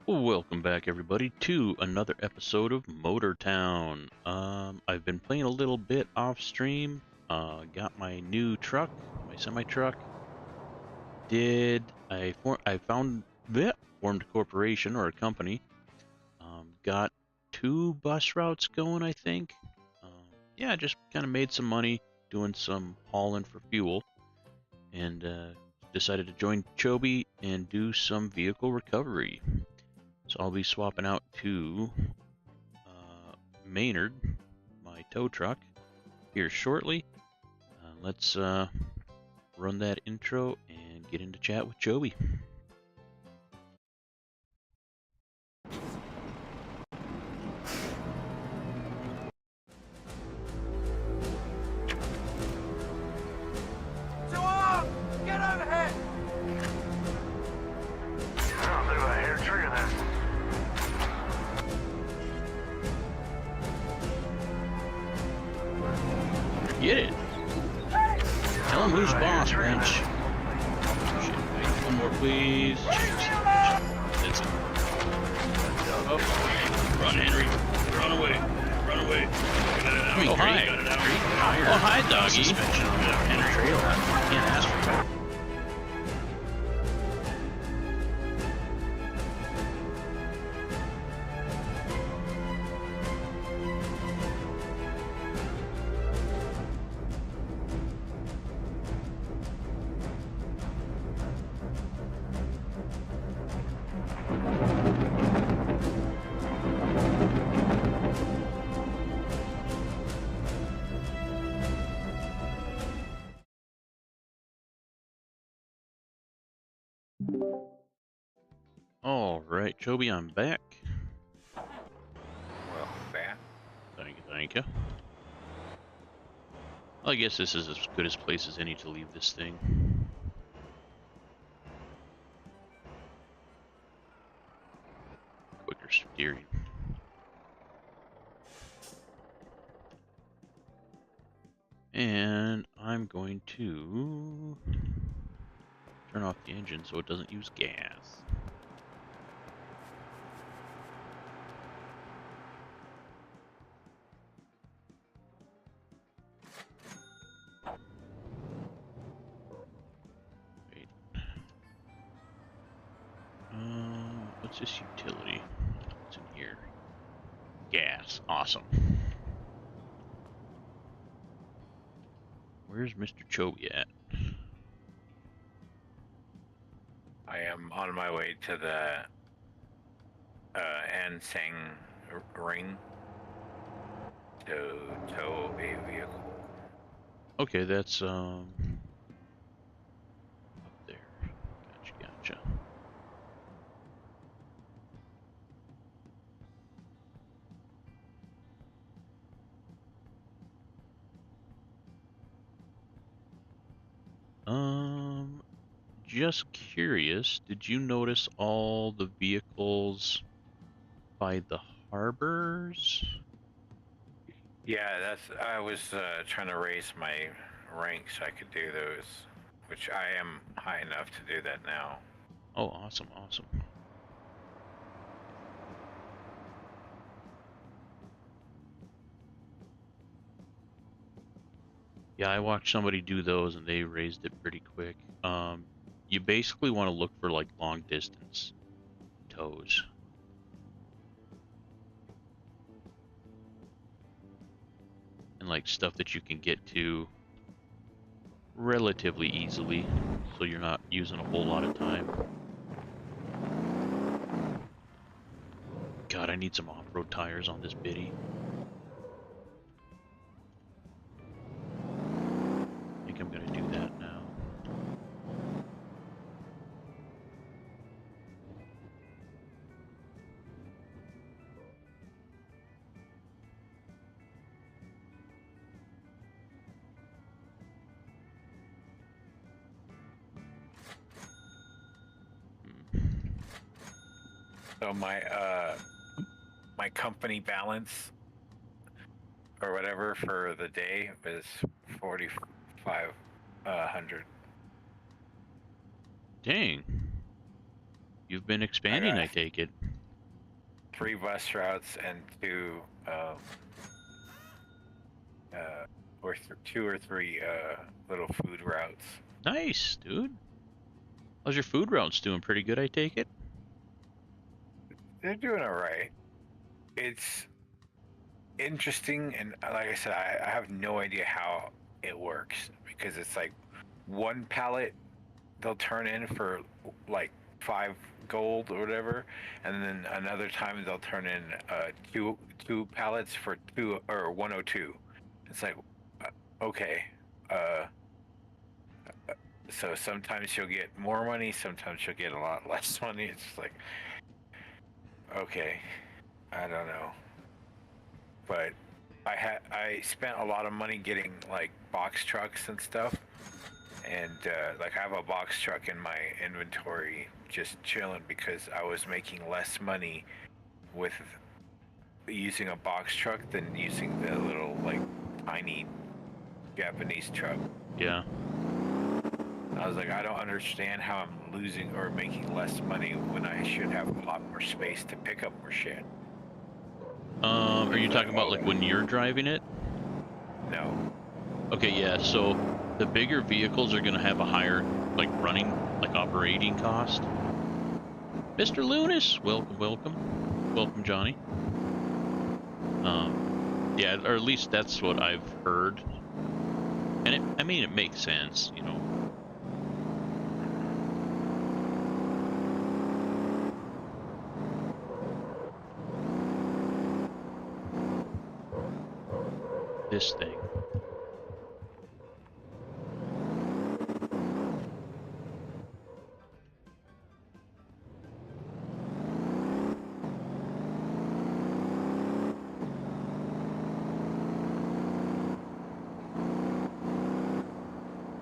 Welcome back, everybody, to another episode of Motor Town. I've been playing a little bit off stream. Got my new truck, my semi truck. Formed a corporation or a company. Got 2 bus routes going, I think. Yeah, just kind of made some money doing some hauling for fuel, and decided to join Choeby and do some vehicle recovery. So I'll be swapping out to Maynard, my tow truck, here shortly. Let's run that intro and get into chat with Choeby. Get over here! I don't think I hear a trigger there. Get it! Tell him who's boss, Wrench. Shit, wait, one more, please. That's it. Oh, run, Henry. Run away. Run away. Oh, hi. Oh, hi, doggy. Suspension on the Henry trail. Can't ask for that. Alright, Choeby, I'm back. Well, back. Thank you, thank you. Well, I guess this is as good a place as any to leave this thing. Quicker steering. And I'm going to turn off the engine so it doesn't use gas. Wait. What's this utility? What's in here? Gas. Awesome. Where's Mr. Choeby at? I am on my way to the Ansang ring to tow a vehicle. Okay, that's up there. Gotcha. Just curious, did you notice all the vehicles by the harbors? Yeah, I was trying to raise my rank so I could do those, which I am high enough to do that now. Oh, awesome. Yeah, I watched somebody do those and they raised it pretty quick. You basically want to look for like long distance tows. And like stuff that you can get to relatively easily, so you're not using a whole lot of time. God, I need some off-road tires on this biddy. I think I'm gonna do that now. So my company balance or whatever for the day was 4,500. Dang. You've been expanding, I take it. 3 bus routes and 2, or 2 or 3 little food routes. Nice, dude. How's your food routes doing? Pretty good, I take it? They're doing all right. It's interesting, and like I said, I have no idea how it works because it's like one pallet they'll turn in for like 5 gold or whatever, and then another time they'll turn in two pallets for 102. It's like, okay, uh, so sometimes you'll get more money, sometimes you'll get a lot less money. It's just like, okay, I don't know, but I spent a lot of money getting like box trucks and stuff, and like I have a box truck in my inventory just chilling because I was making less money with using a box truck than using the little like tiny Japanese truck. Yeah. I was like, I don't understand how I'm losing or making less money when I should have a lot more space to pick up more shit. Are you talking about like when you're driving it? No. Okay, yeah, so the bigger vehicles are gonna have a higher, like, running, like, operating cost. Mr. Lunas, welcome, welcome. Welcome, Johnny. Yeah, or at least that's what I've heard. And I mean, it makes sense, you know. This thing.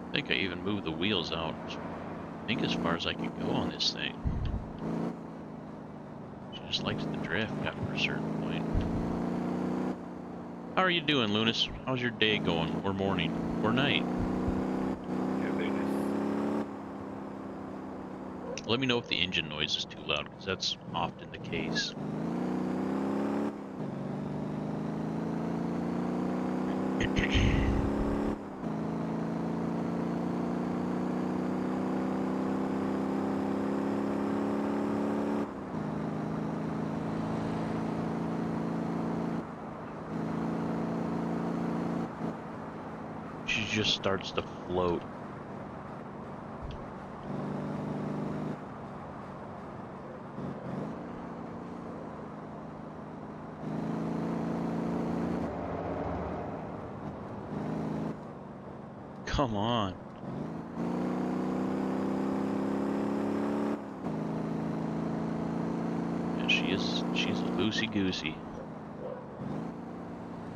I think I even moved the wheels out. I think as far as I can go on this thing. She just likes to drift after a certain point. How are you doing, Lunas? How's your day going? Or morning? Or night? Let me know if the engine noise is too loud, because that's often the case. She just starts to float. Come on. Yeah, she's a loosey-goosey.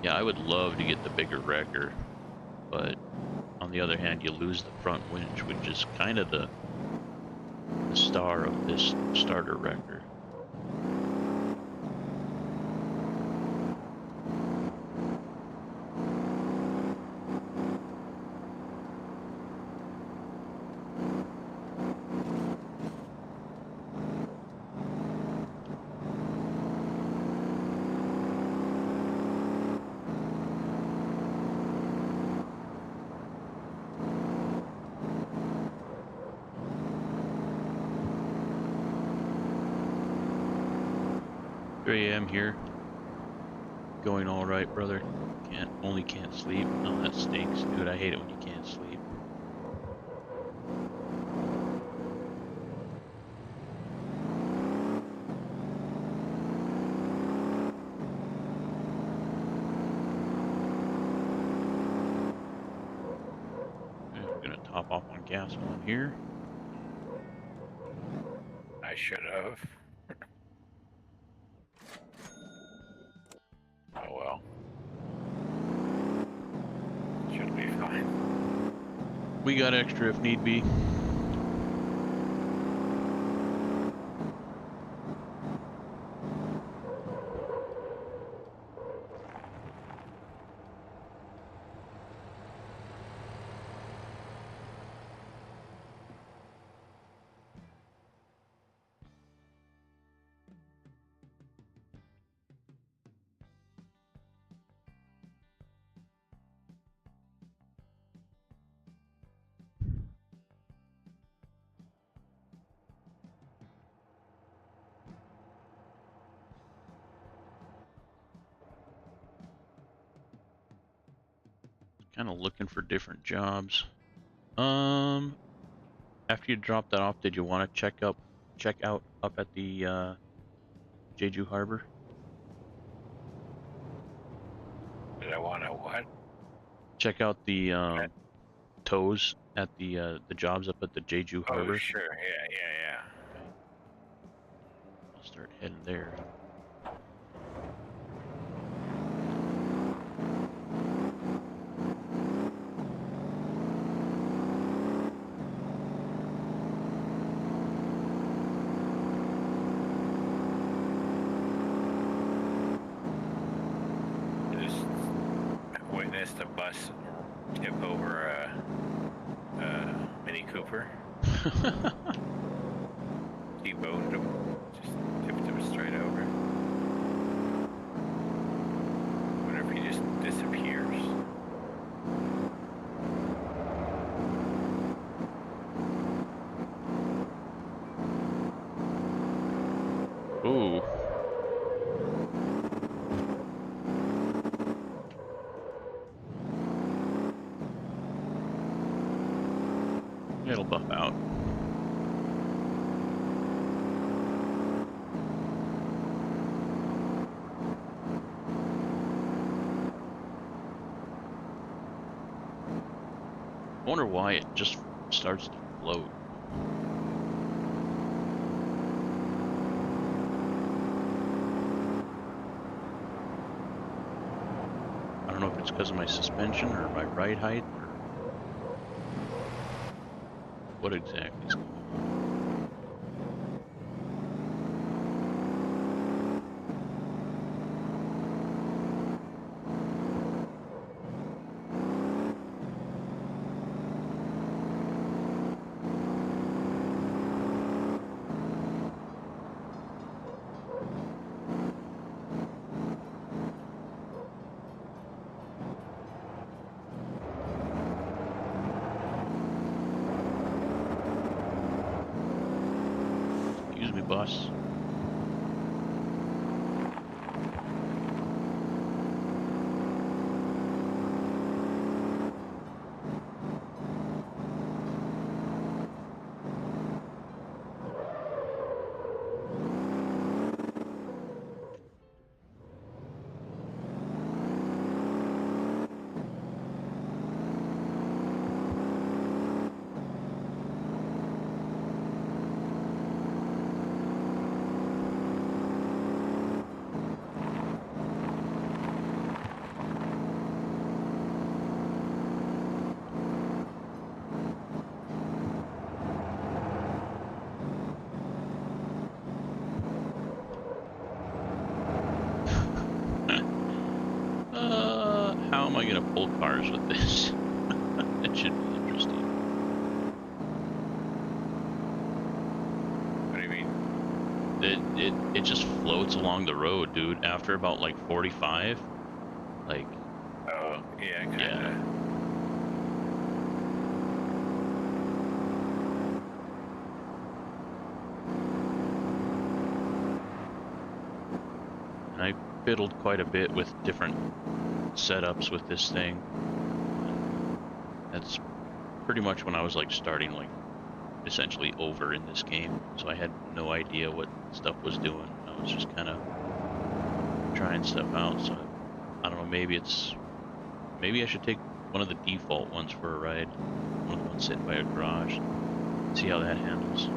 Yeah, I would love to get the bigger wrecker, but on the other hand, you lose the front winch, which is kind of the star of this starter wrecker. I'm here. Going all right, brother. Can't sleep. Oh, that stinks, dude. I hate it when you can't sleep. Okay, I'm gonna top off on gas while I'm here. I should have. Oh well. Should be fine. We got extra if need be. kind of looking for different jobs. After you dropped that off, did you want to check out up at the Jeju Harbor? Did I want to what? Check out the tows at the jobs up at the Jeju Oh, Harbor. sure. Yeah. Okay. I'll start heading there. Just witnessed a bus tip over a Mini Cooper. Deboned him. Just tipped him straight over. Wonder if he just disappears. Ooh. It'll buff out. I wonder why it just starts to float. I don't know if it's because of my suspension or my ride height or what exactly is going on. Excuse me, boss. How am I gonna pull cars with this? That should be interesting. What do you mean? It just floats along the road, dude. After about like 45, like Oh, yeah, kinda. yeah. And I fiddled quite a bit with different setups with this thing. That's pretty much when I was like starting like essentially over in this game, so I had no idea what stuff was doing. I was just kind of trying stuff out. So I don't know, maybe I should take one of the default ones for a ride, one of the ones sitting by a garage, see how that handles.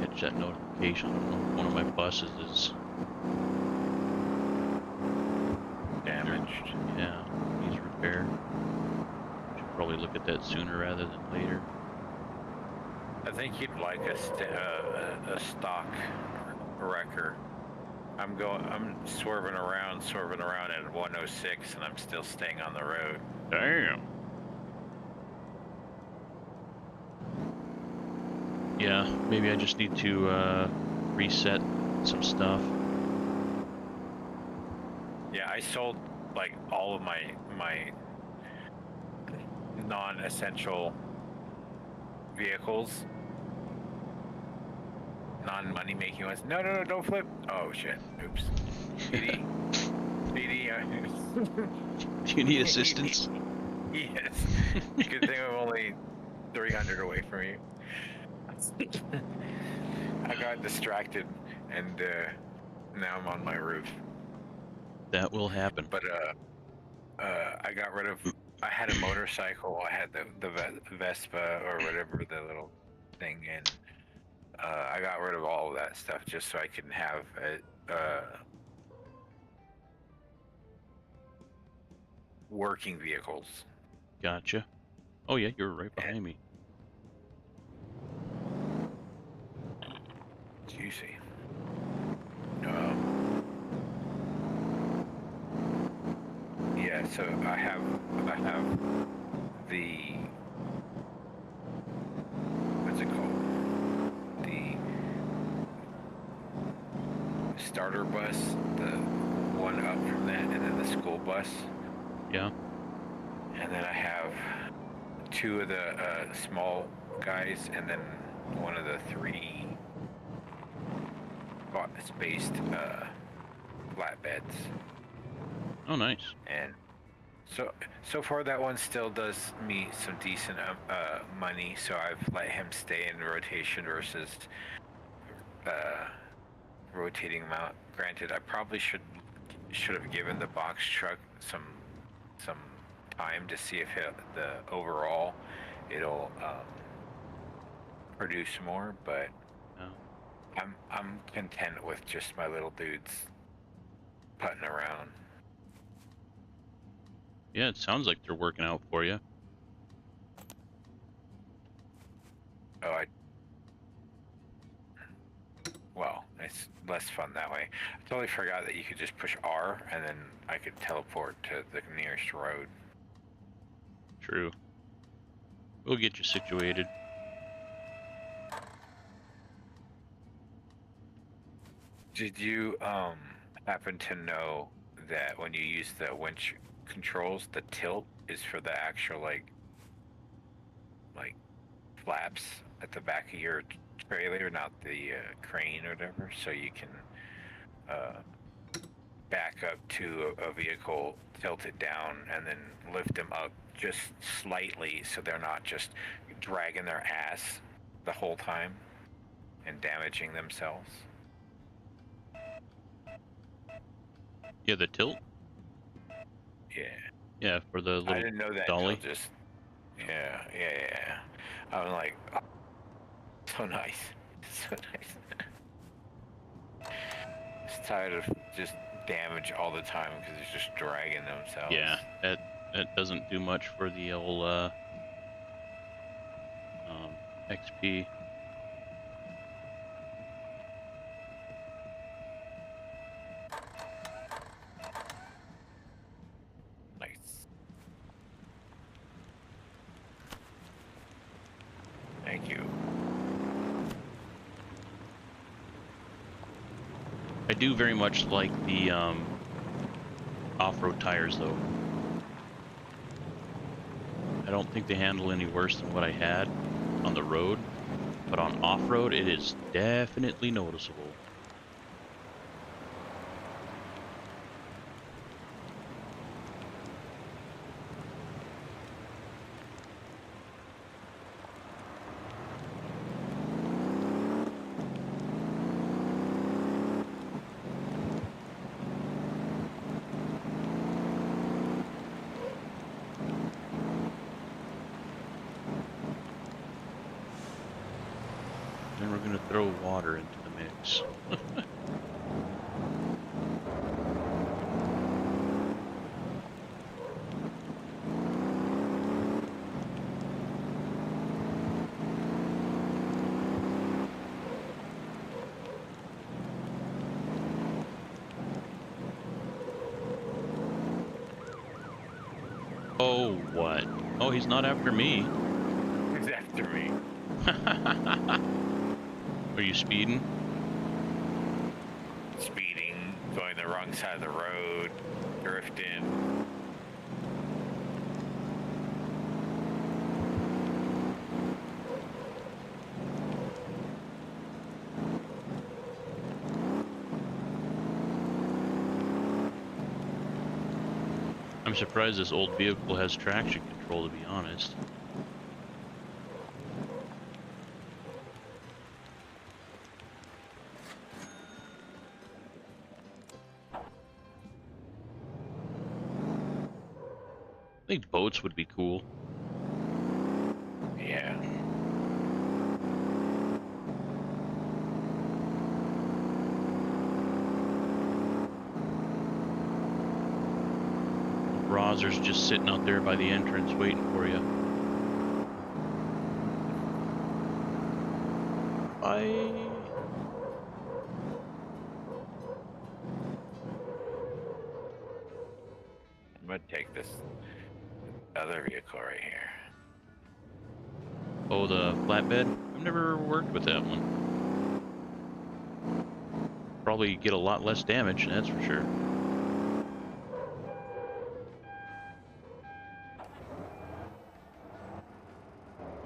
Catch that notification. I don't know if one of my buses is Damaged. yeah, needs repair. Should probably look at that sooner rather than later. I think you'd like a stock wrecker. I'm swerving around at 106, and I'm still staying on the road. Damn. Yeah, maybe I just need to reset some stuff. Yeah, I sold like all of my non-essential vehicles non-money making ones. No, no, no, don't flip. Oh shit. Oops. PD. PD. Do you need assistance? Yes. Good thing I'm only 300 away from you. I got distracted, and now I'm on my roof. That will happen. But I got rid of. I had a motorcycle. I had the Vespa or whatever the little thing, and I got rid of all of that stuff just so I can have working vehicles. Gotcha. Oh yeah, you're right behind me. Juicy. Yeah, so I have the what's it called? The starter bus, the one up from that, and then the school bus. Yeah. And then I have two of the small guys, and then one of the three spaced flatbeds. Oh, nice. And so far that one still does me some decent money. So I've let him stay in rotation versus rotating them out. Granted, I probably should have given the box truck some time to see if the overall it'll produce more, but Yeah. I'm content with just my little dudes putting around. Yeah, it sounds like they're working out for you. Oh, well, it's less fun that way. I totally forgot that you could just push R and then I could teleport to the nearest road. True. We'll get you situated. Did you happen to know that when you use the winch controls, the tilt is for the actual like flaps at the back of your trailer, not the crane or whatever, so you can back up to a vehicle, tilt it down, and then lift them up just slightly so they're not just dragging their ass the whole time and damaging themselves. Yeah, the tilt. Yeah. Yeah, for the little I didn't know that dolly. until just. Yeah. I was like, oh, so nice. So nice. Just tired of just damage all the time because it's just dragging themselves. Yeah, that doesn't do much for the old XP. Nice. Thank you. I do very much like the off-road tires, though. I don't think they handle any worse than what I had on the road, but on off-road, it is definitely noticeable. Then we're going to throw water into the mix. Oh, what? Oh, he's not after me. He's after me. Are you speeding? Speeding, going the wrong side of the road, drifting. I'm surprised this old vehicle has traction control, to be honest. I think boats would be cool. Yeah. Rozzer's just sitting out there by the entrance waiting for you. Bye. I'm gonna take this other vehicle right here. Oh, the flatbed? I've never worked with that one. Probably get a lot less damage, that's for sure.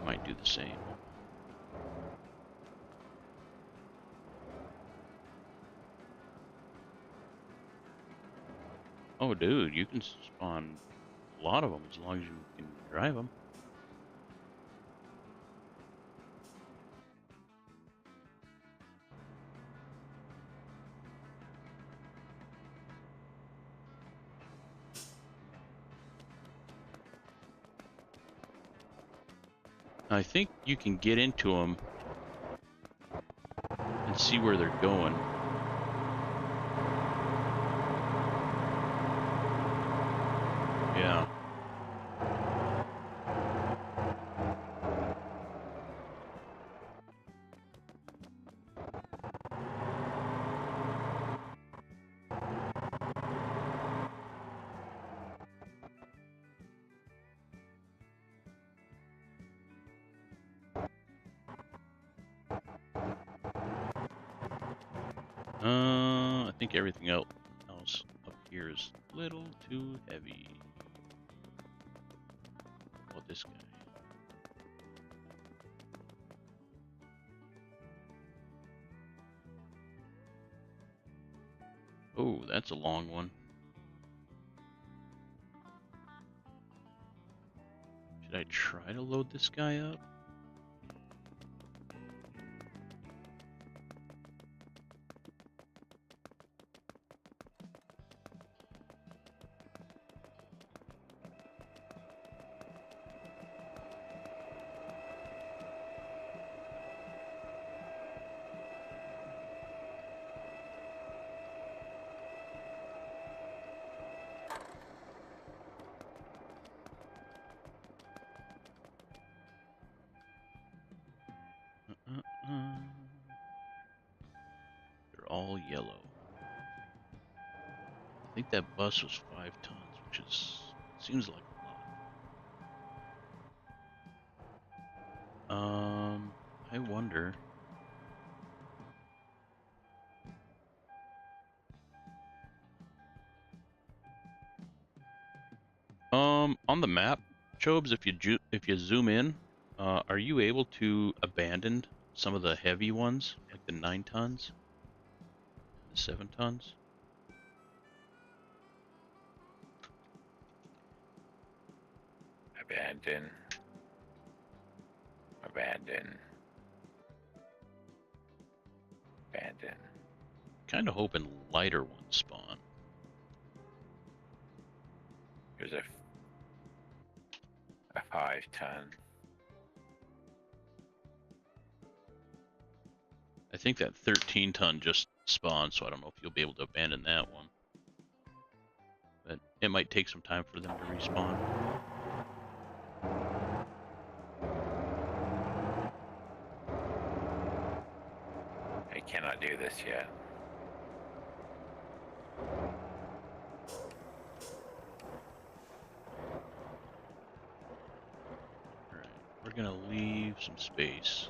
Might do the same. Oh, dude, you can spawn a lot of them as long as you can drive them. I think you can get into them and see where they're going. Yeah. I think everything else up here is a little too heavy. How about this guy? Oh, that's a long one. Should I try to load this guy up? Uh, They're all yellow. I think that bus was 5 tons, which seems like a lot. I wonder. On the map, Chobes, if you zoom in, are you able to abandon some of the heavy ones, like the 9 tons, the 7 tons? Abandon. Abandon. Abandon. Kind of hoping lighter ones spawn. Here's a 5-ton. I think that 13 ton just spawned, so I don't know if you'll be able to abandon that one. But it might take some time for them to respawn. I cannot do this yet. Alright, we're gonna leave some space.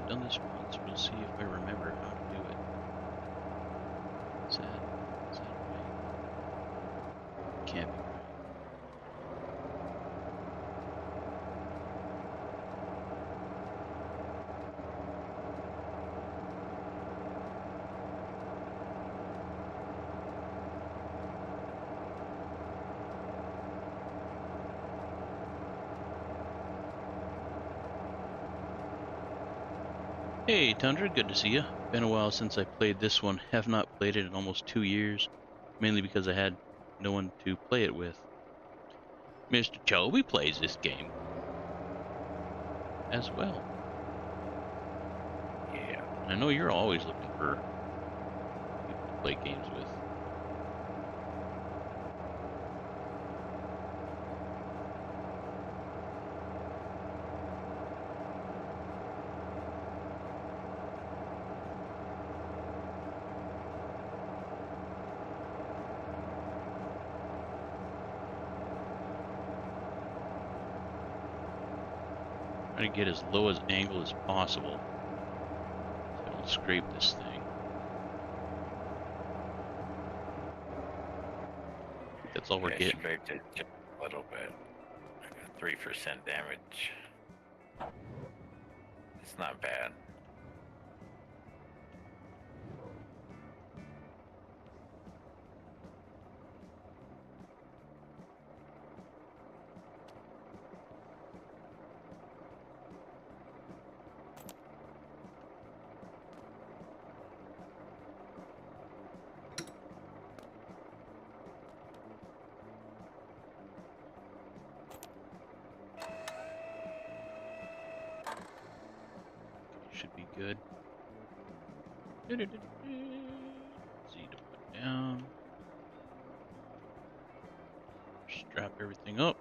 I've done this once. We'll see if I remember how to do it. Is that right? Can't be right. Hey Tundra, good to see you. Been a while since I played this one. Have not played it in almost 2 years, mainly because I had no one to play it with. Mr. Choeby plays this game as well. Yeah. And I know you're always looking for people to play games with. Trying to get as low as angle as possible so I don't scrape this thing. I think that's all we're Yeah, getting. scraped it just a little bit. 3% damage. It's not bad. Should be good. Z to put down. Strap everything up.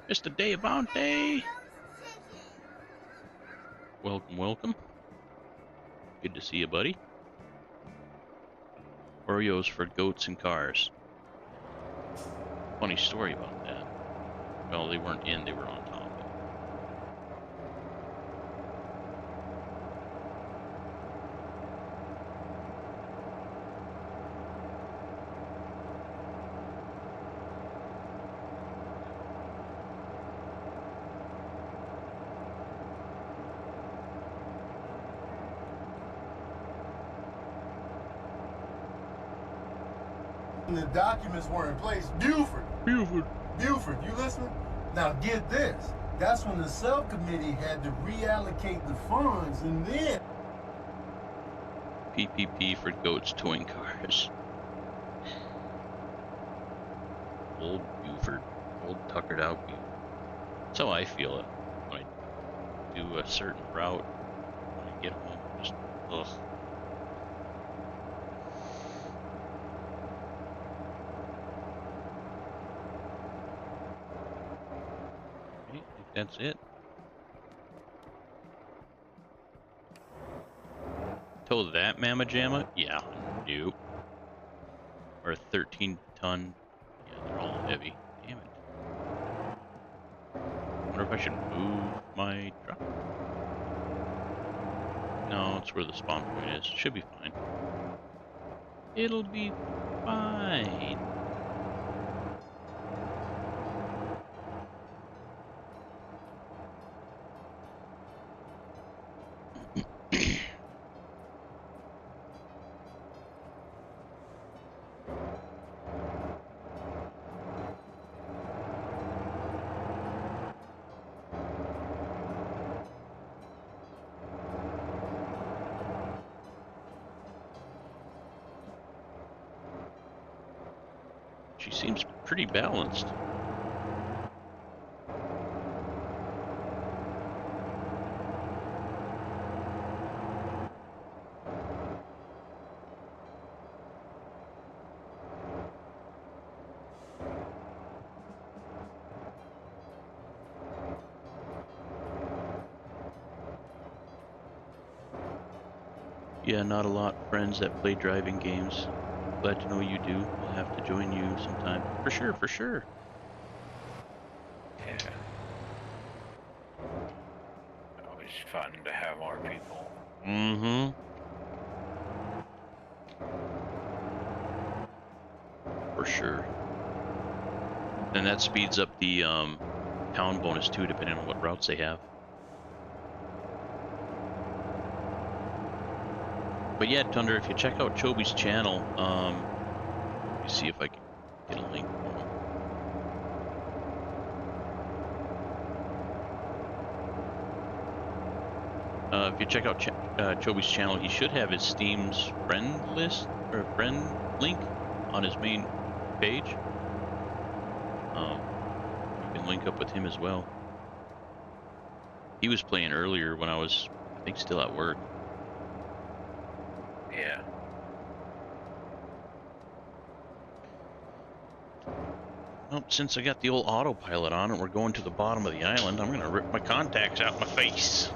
Mr. Devontae! Welcome, welcome. Good to see you, buddy. Oreos for goats and cars. Funny story about that. Well, they weren't in, they were on top of. The documents were in place. Buford, Buford. you listening? Now get this. That's when the subcommittee had to reallocate the funds, and then PPP for goats towing cars. Old Buford. Old tuckered out Buford. That's how I feel it when I do a certain route. When I get home, just ugh. Okay, I think that's it. Tow that mamma jamma? Yeah, nope. Or a 13-ton. Yeah, they're all heavy. Damn it. Wonder if I should move my truck. No, it's where the spawn point is. Should be fine. It'll be fine. She seems pretty balanced. Yeah, not a lot of friends that play driving games. Glad to know you do. We'll have to join you sometime. For sure, for sure. Yeah. Always fun to have more people. Mm-hmm. For sure. And that speeds up the pound bonus too, depending on what routes they have. But yeah, Tundra, if you check out Choby's channel, let me see if I can get a link for him. If you check out Choby's channel, he should have his Steam's friend list or friend link on his main page. You can link up with him as well. He was playing earlier when I was, I think, still at work. Yeah. Well, since I got the old autopilot on and we're going to the bottom of the island, I'm gonna rip my contacts out my face.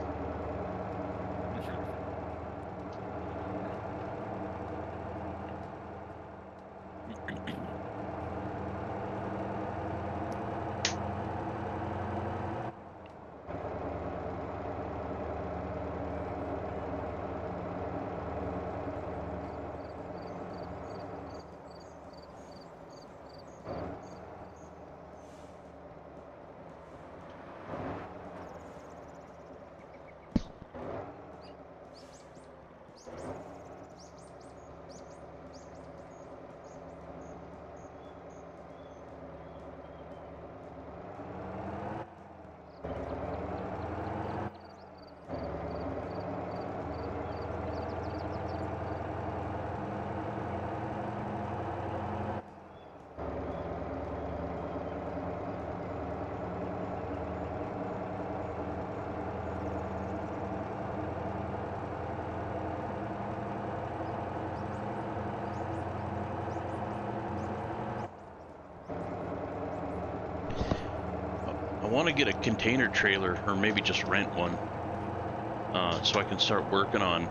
I want to get a container trailer, or maybe just rent one, so I can start working on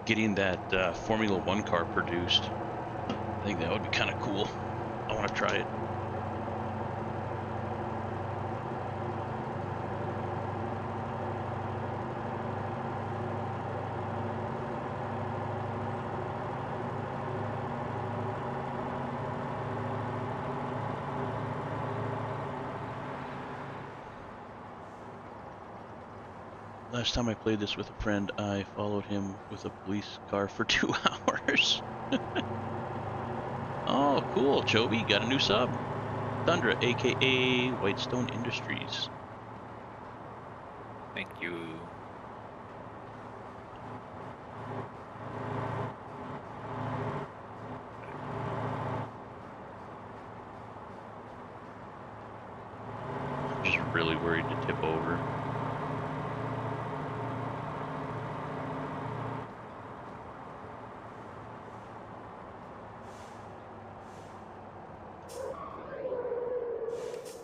getting that Formula One car produced. I think that would be kind of cool. I want to try it. Last time I played this with a friend, I followed him with a police car for 2 hours. Oh, cool. Choby got a new sub. Tundra, aka Whitestone Industries. Thank you. I'm just really worried to tip over.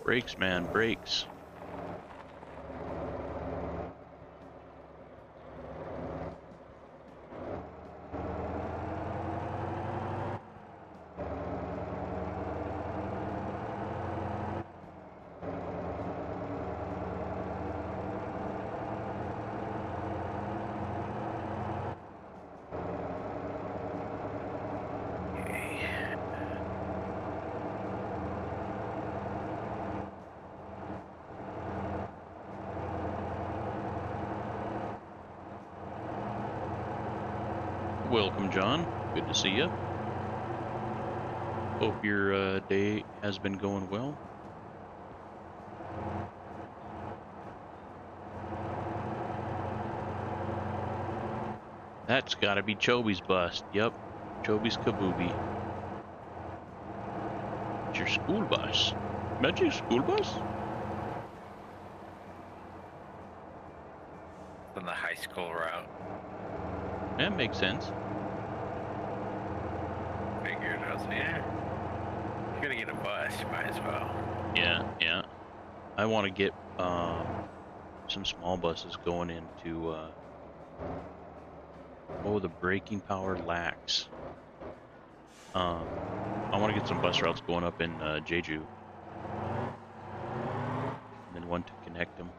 Brakes, man, brakes. Welcome, John. Good to see you. Hope your day has been going well. That's gotta be Choby's bus. Yep, Choby's Kabooby. It's your school bus. Magic school bus? On the high school route. That makes sense. Figured I was yeah. You're gonna get a bus, you might as well. Yeah, yeah. I want to get some small buses going into Oh, the braking power lacks. I want to get some bus routes going up in Jeju. And then one to connect them.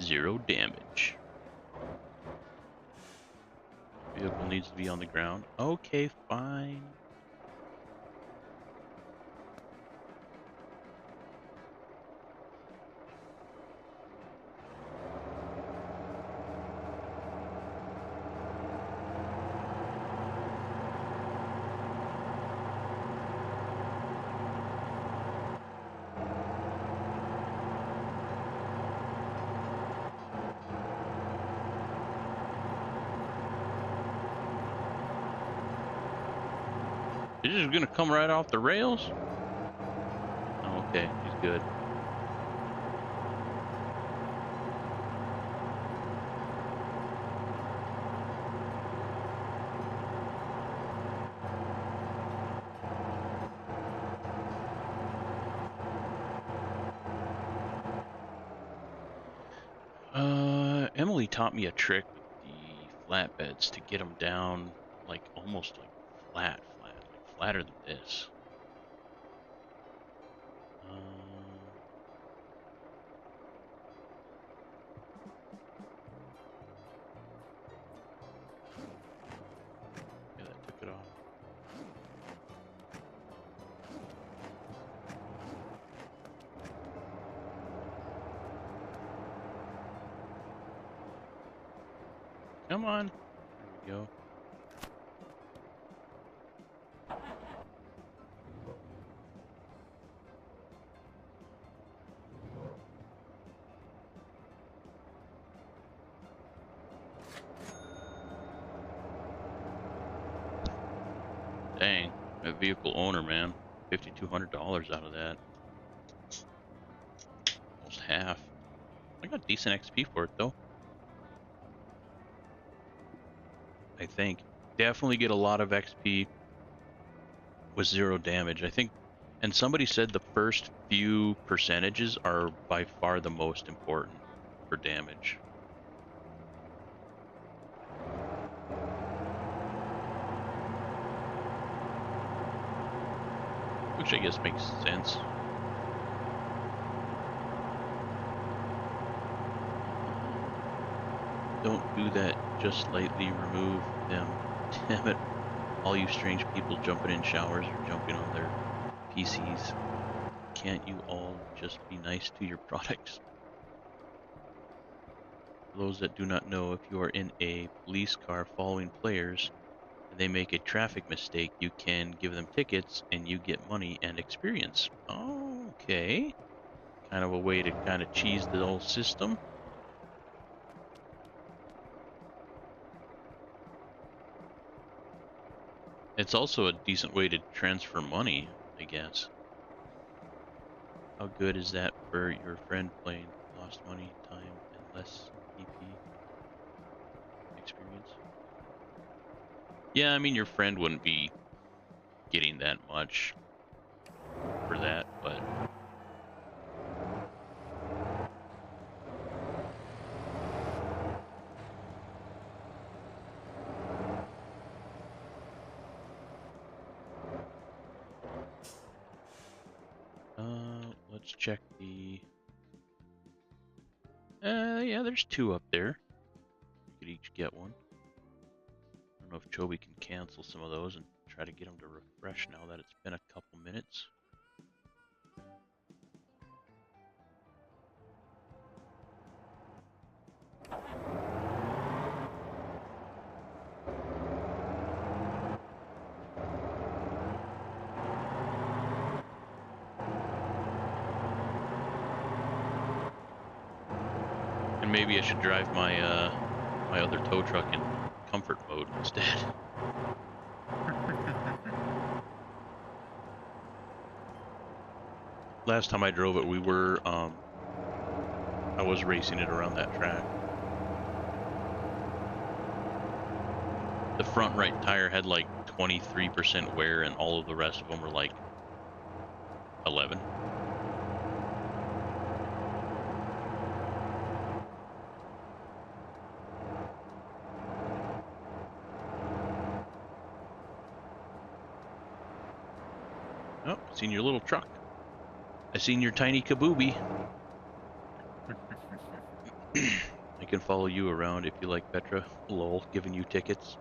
Zero damage. Vehicle needs to be on the ground. Okay, fine. Is this gonna come right off the rails? Oh, okay, he's good. Emily taught me a trick with the flatbeds to get them down like almost like flat, like flatter than this. Yeah, that took it off. Come on. There we go. Dang, that vehicle owner, man. $5,200 out of that. Almost half. I got decent XP for it, though. I think. Definitely get a lot of XP with zero damage. I think, and somebody said the first few percentages are by far the most important for damage. Which I guess makes sense. Don't do that, just lightly remove them. Damn it. All you strange people jumping in showers or jumping on their PCs. Can't you all just be nice to your products? For those that do not know, if you are in a police car following players and they make a traffic mistake, you can give them tickets and you get money and experience. Okay. Kind of a way to kind of cheese the whole system. It's also a decent way to transfer money, I guess. How good is that for your friend playing? Lost money, time, and less EP experience? Yeah, I mean, your friend wouldn't be getting that much for that, but let's check the. Yeah, there's two up there. We could each get one. I don't know if Choeby can cancel some of those and try to get them to refresh now that it's been a couple minutes. And maybe I should drive my my other tow truck in comfort mode instead. Last time I drove it, we were I was racing it around that track. The front right tire had like 23% wear, and all of the rest of them were like 11. Oh, I seen your little truck. I seen your tiny kabooby. I can follow you around if you like, Petra. Lol, giving you tickets.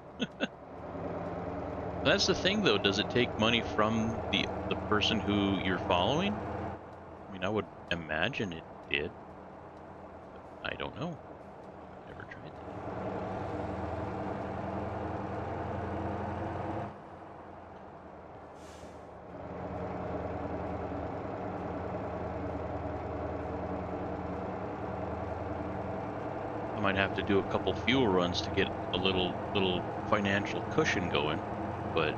That's the thing, though. Does it take money from the person who you're following? I mean, I would imagine it did. I don't know. Never tried that. I might have to do a couple fuel runs to get a little financial cushion going, but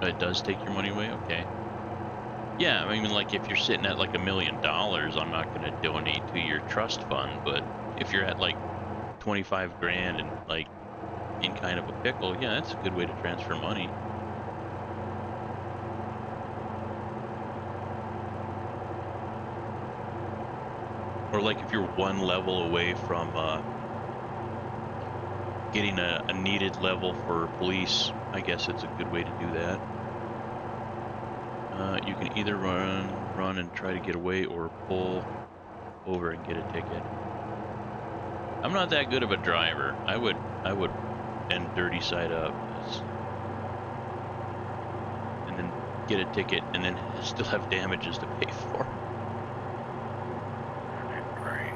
it does take your money away. Okay. Yeah, I mean, like if you're sitting at like $1 million, I'm not going to donate to your trust fund. But if you're at like 25 grand and like in kind of a pickle, yeah, that's a good way to transfer money. Or like if you're one level away from getting a needed level for police, I guess it's a good way to do that. You can either run and try to get away, or pull over and get a ticket. I'm not that good of a driver. I would end dirty side up, and then get a ticket, and then still have damages to pay for. Right.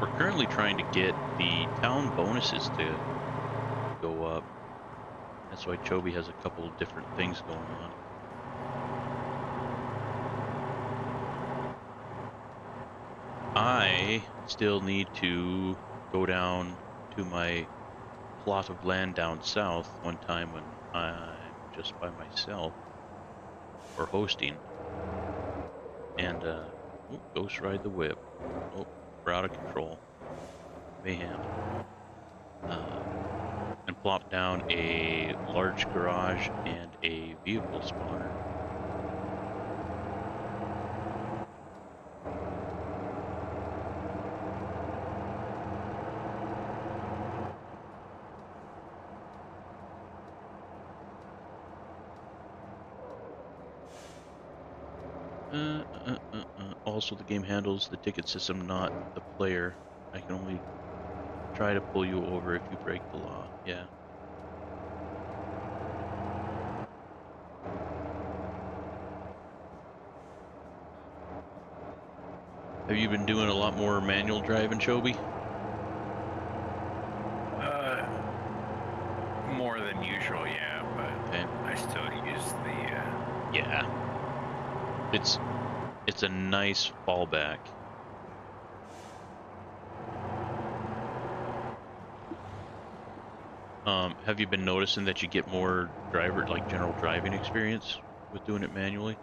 We're currently trying to get the town bonuses to go up. That's why Choeby has a couple of different things going on. I still need to go down to my plot of land down south one time when I'm just by myself or hosting, and ghost ride the whip. Oh, we're out of control. Mayhem. And plop down a large garage and a vehicle spawner. Also, the game handles the ticket system, not the player. I can only try to pull you over if you break the law. Yeah. Have you been doing a lot more manual driving, Choeby? More than usual, yeah, but Okay. I still use the. Yeah. It's a nice fallback. Have you been noticing that you get more general driving experience with doing it manually?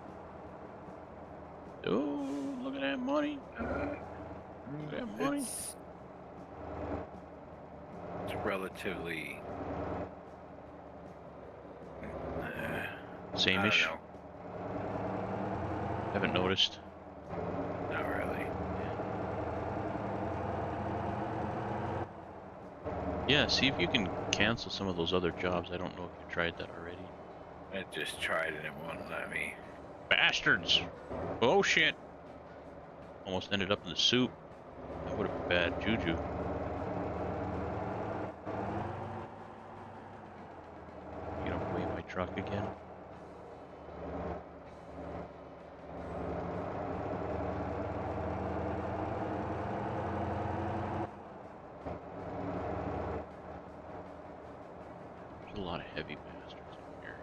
Oh, look at that money. Look at that money. It's relatively. Same-ish? I don't know. Haven't noticed. Not really. Yeah, see if you can cancel some of those other jobs. I don't know if you tried that already. I just tried and it won't let me. Bastards! Oh shit! Almost ended up in the soup. That would have been bad juju. You gonna weigh my truck again? There's a lot of heavy bastards in here.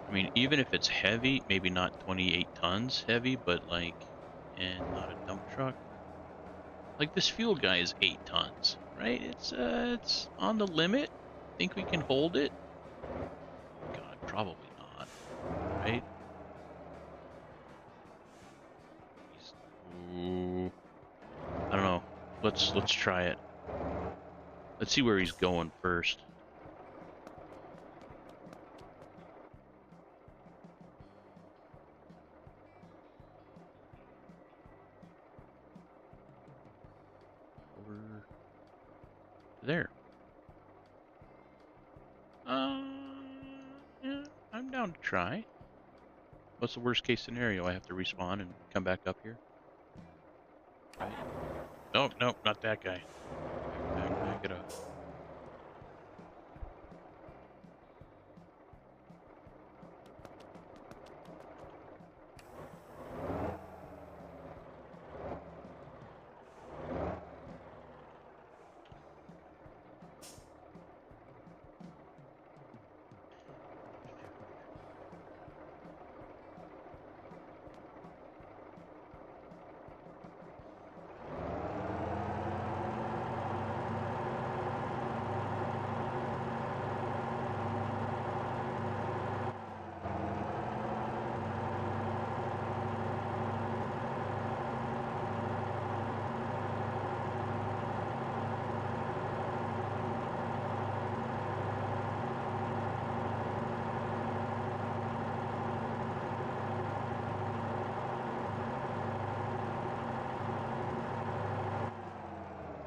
I mean, even if it's heavy, maybe not 28 tons heavy, but like, and not a dump truck. Like this fuel guy is 8 tons, right? It's on the limit. Think we can hold it? God, probably not, right? Ooh. I don't know. Let's try it. Let's see where he's going first. Over there. Yeah, I'm down to try. What's the worst case scenario? I have to respawn and come back up here? Right. Nope, nope, not that guy. Back it up.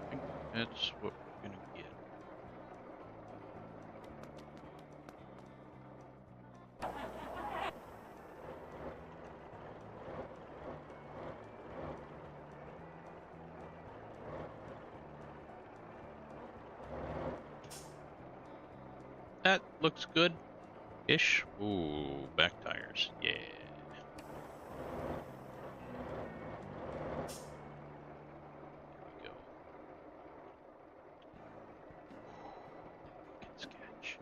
I think that's what we're gonna get. That looks good-ish. Ooh, back tires. Yeah. There we go. Good sketch.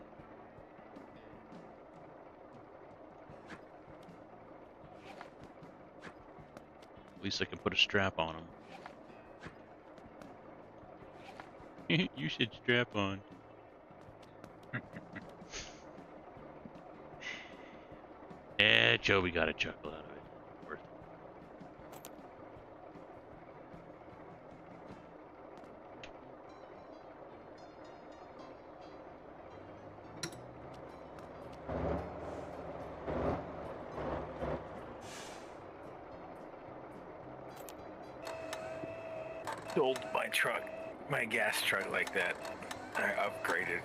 At least I can put a strap on him. You should strap on. Yeah, Choeby got a chuckle out of it. Worth Sold my truck, my gas truck like that. I upgraded,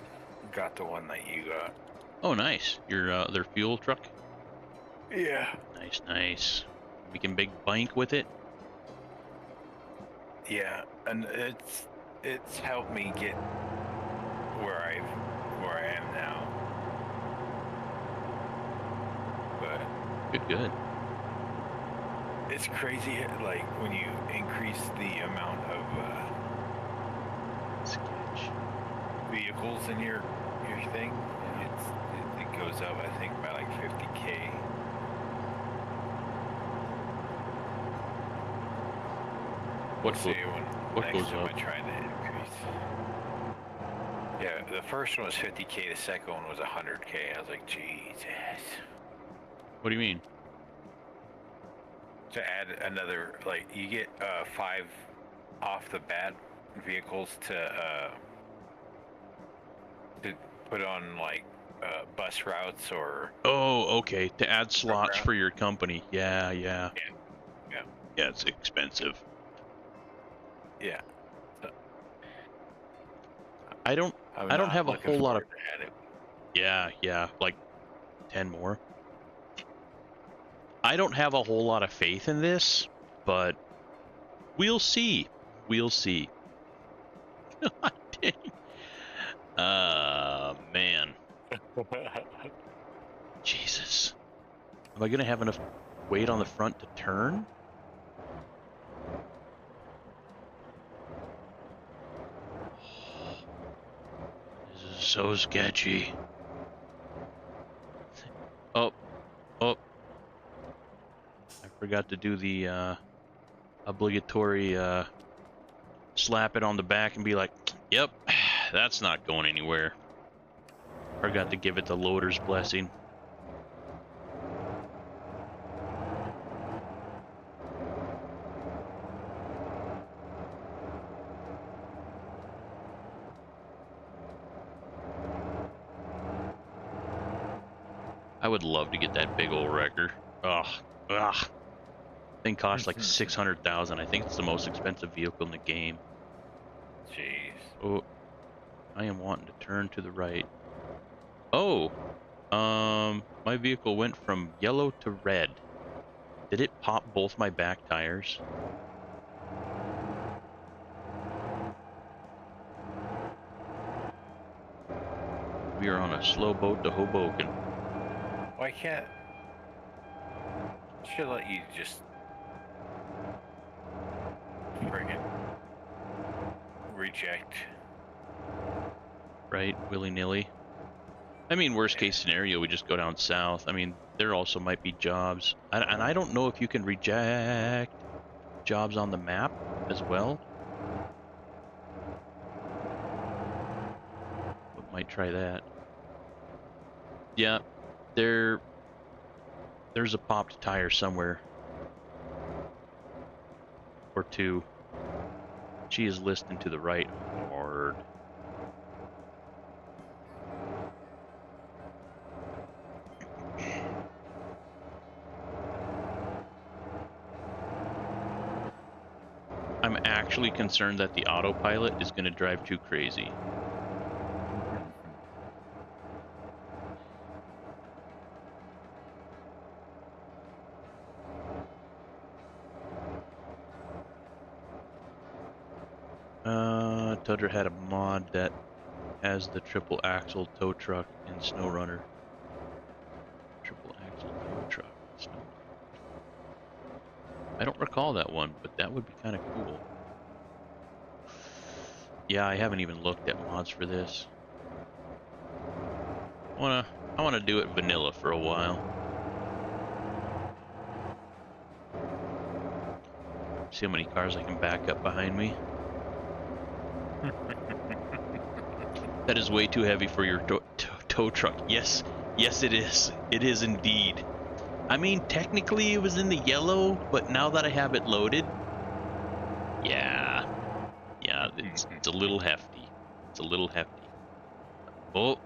got the one that you got. Oh, nice. Your their fuel truck. Yeah. Nice, nice. Making big bank with it. Yeah, and it's helped me get where I am now. But Good. it's crazy, like when you increase the amount of Sketch. vehicles in your thing, it goes up, I think, by like 50K. What See when what next goes time up? I try to increase. Yeah, the first one was 50K. The second one was 100K. I was like, Jesus. What do you mean? To add another, like, you get 5 off the bat vehicles to put on like bus routes or Oh, okay. To add slots route. for your company. Yeah. Yeah. Yeah, it's expensive. Yeah. I don't I'm I don't not have a looking whole lot of forward to add it. yeah, like 10 more. I don't have a whole lot of faith in this, but we'll see. We'll see. Man. Jesus. Am I gonna have enough weight on the front to turn? This is so sketchy. Oh, I forgot to do the obligatory slap it on the back and be like, yep, that's not going anywhere. Forgot to give it the loader's blessing. I would love to get that big old wrecker. Ugh, ugh. Thing costs like 600,000. I think it's the most expensive vehicle in the game. Jeez. Oh, I am wanting to turn to the right. Oh, my vehicle went from yellow to red. Did it pop both my back tires? We are on a slow boat to Hoboken. Why can't? Should let you just friggin' reject. Right, willy-nilly. I mean, worst case scenario, we just go down south. I mean, there also might be jobs. And I don't know if you can reject jobs on the map as well. But might try that. Yeah, there's a popped tire somewhere. Or two. She is listening to the right hard. I'm actually concerned that the autopilot is going to drive too crazy. Tundra had a mod that has the triple axle tow truck in SnowRunner. Triple axle tow truck in SnowRunner. I don't recall that one, but that would be kind of cool. Yeah, I haven't even looked at mods for this. I wanna do it vanilla for a while. See how many cars I can back up behind me. That is way too heavy for your tow truck. Yes, yes it is. It is indeed. I mean, technically it was in the yellow, but now that I have it loaded, yeah, it's a little hefty. It's a little hefty. Oh,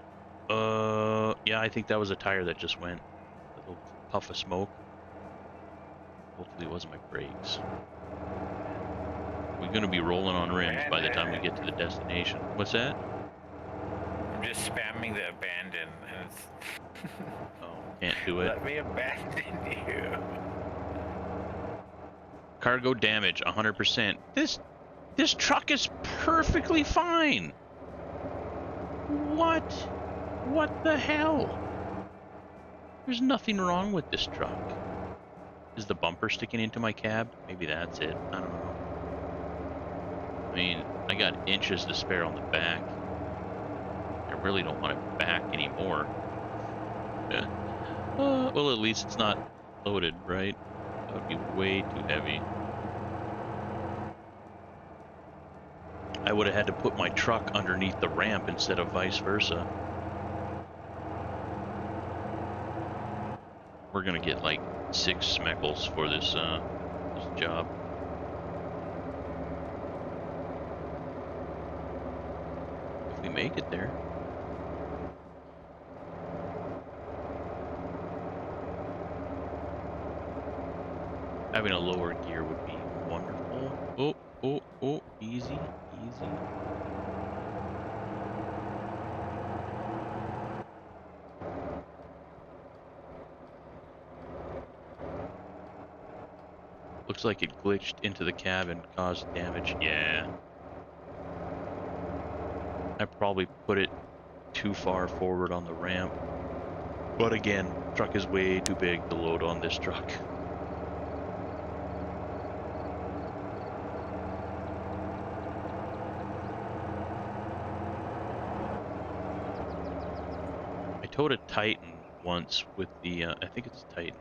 yeah, I think that was a tire that just went. A little puff of smoke. Hopefully it wasn't my brakes. We're gonna be rolling on rims by the time we get to the destination. What's that? I'm just spamming the abandon. And it's Oh, can't do it. Let me abandon you. Cargo damage, 100%. This truck is perfectly fine. What? What the hell? There's nothing wrong with this truck. Is the bumper sticking into my cab? Maybe that's it. I don't know. I mean, I got inches to spare on the back. I really don't want it back anymore. Yeah. Well, at least it's not loaded, right? That would be way too heavy. I would have had to put my truck underneath the ramp instead of vice versa. We're gonna get like 6 smeckles for this job. If we make it there. Having a lower gear would be wonderful. Oh, easy. Looks like it glitched into the cab and caused damage. Yeah. I probably put it too far forward on the ramp. But again, truck is way too big to load on this truck. I towed a Titan once with the, I think it's a Titan.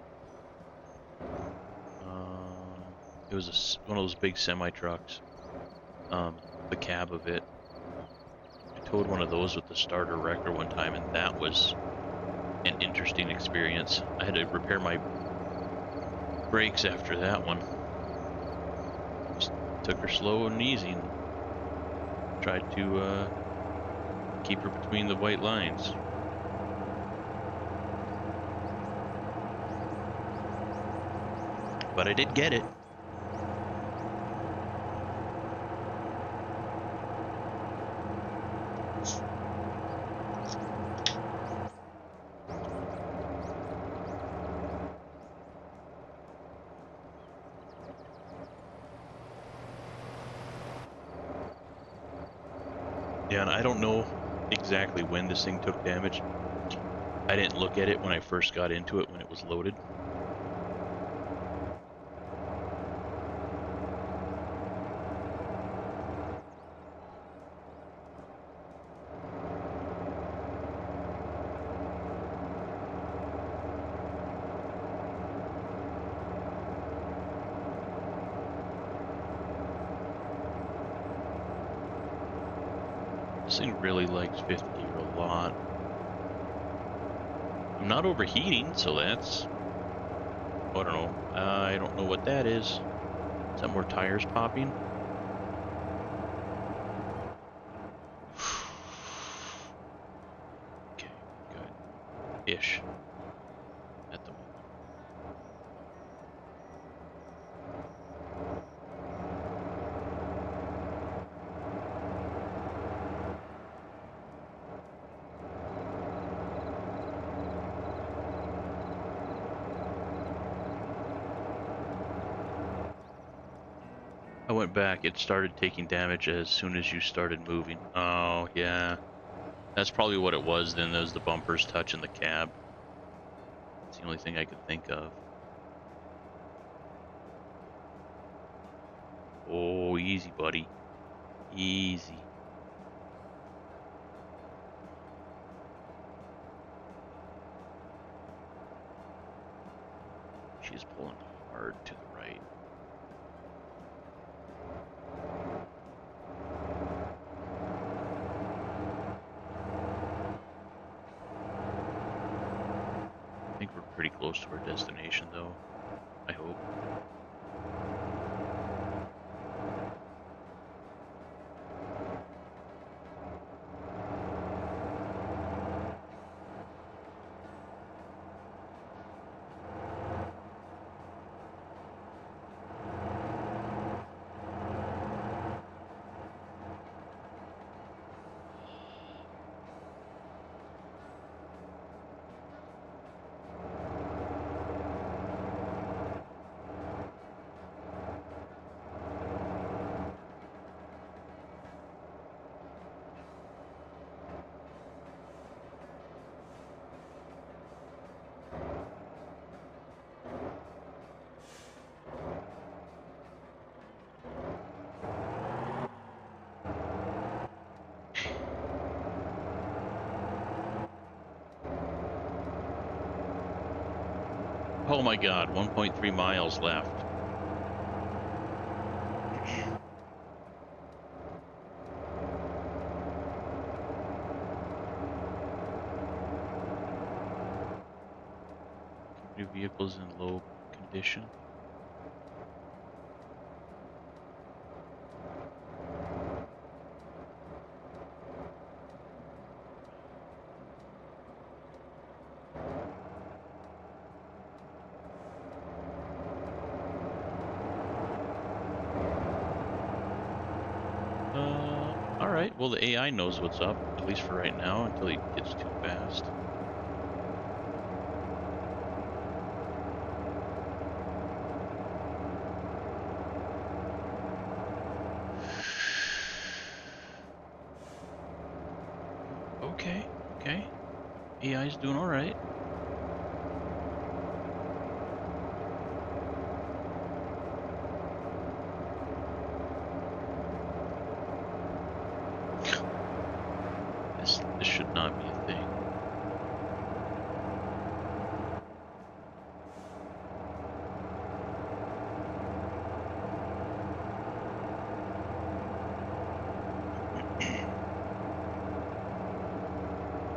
It was one of those big semi-trucks. The cab of it. I towed one of those with the starter wrecker one time, and that was an interesting experience. I had to repair my brakes after that one. Just took her slow and easy and tried to keep her between the white lines. but I did get it. Yeah, and I don't know exactly when this thing took damage. I didn't look at it when I first got into it when it was loaded. This thing really likes fifth gear a lot. I'm not overheating, so that's... I don't know. I don't know what that is. Is that more tires popping? Okay, good. Ish. At the moment. I went back. It started taking damage as soon as you started moving. Oh, yeah. That's probably what it was then. Those the bumpers touching the cab. It's the only thing I could think of. Oh, easy, buddy. Easy. She's pulling hard to the right. I think we're pretty close to our destination, though. I hope. Oh my god, 1.3 miles left. New vehicles in low condition. Alright, well the AI knows what's up, at least for right now, until he gets too fast. Okay, okay. AI's doing alright. This should not be a thing.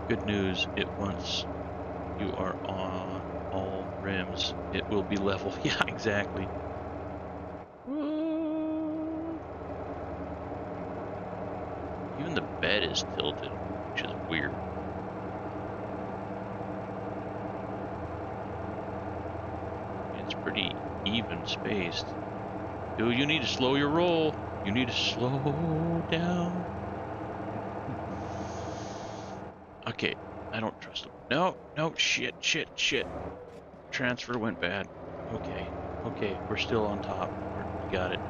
Good news, once you are on all rims, it will be level. Yeah, exactly. Even the bed is tilted, which is weird. It's It's pretty even spaced. Dude, you need to slow your roll. You need to slow down. Okay, I don't trust him. No, no, shit. Transfer went bad. Okay, we're still on top. We got it.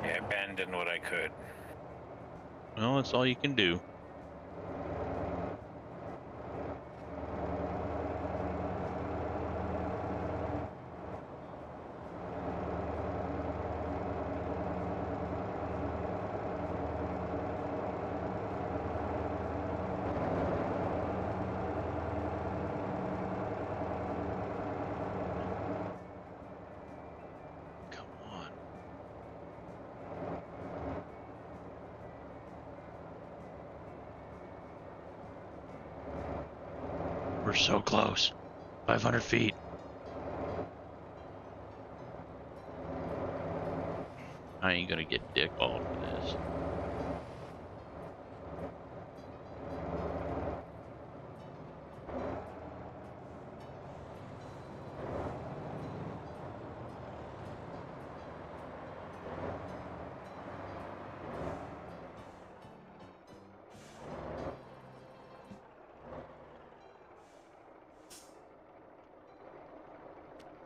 I abandoned what I could. Well, that's all you can do. Come on. We're so close. 500 feet. I ain't gonna get dickballed for this.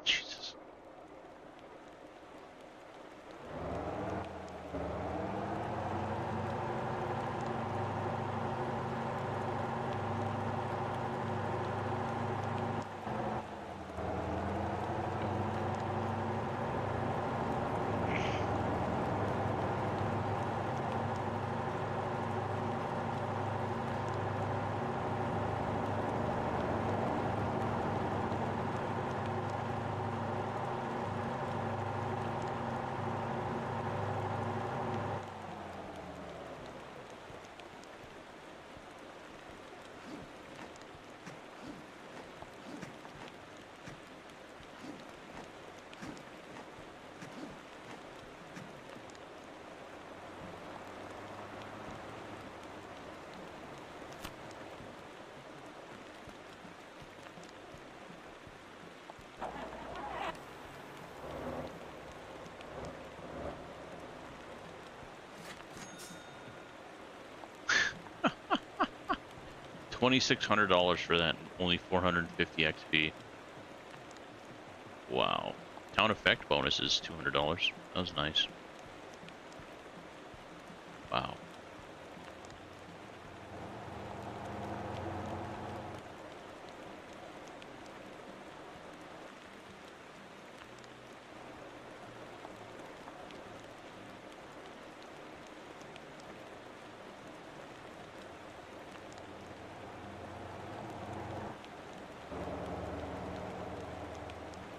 Jesus. $2,600 for that, and only 450 XP. Wow. Town effect bonus is $200. That was nice. Wow.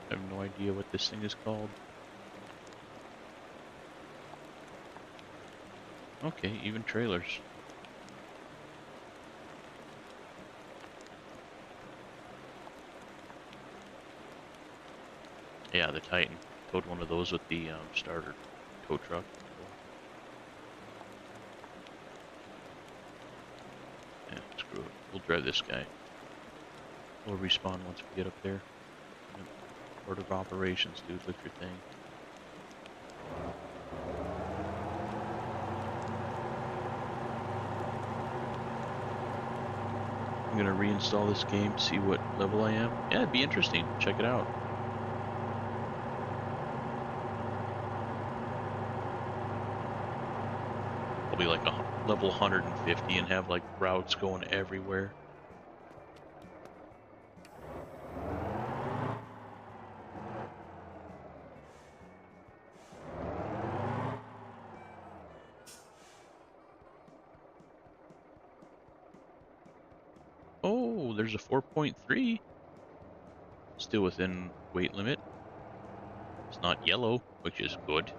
I have no idea what this thing is called. Okay, even trailers. Yeah, the Titan. Towed one of those with the starter tow truck. Yeah, screw it. We'll drive this guy. We'll respawn once we get up there. Yep. Port of operations, dude. Lift your thing. I'm gonna reinstall this game to see what level I am. Yeah, it'd be interesting. Check it out. I'll be like a level 150 and have like routes going everywhere. Oh, there's a 4.3. Still within weight limit. It's not yellow, which is good.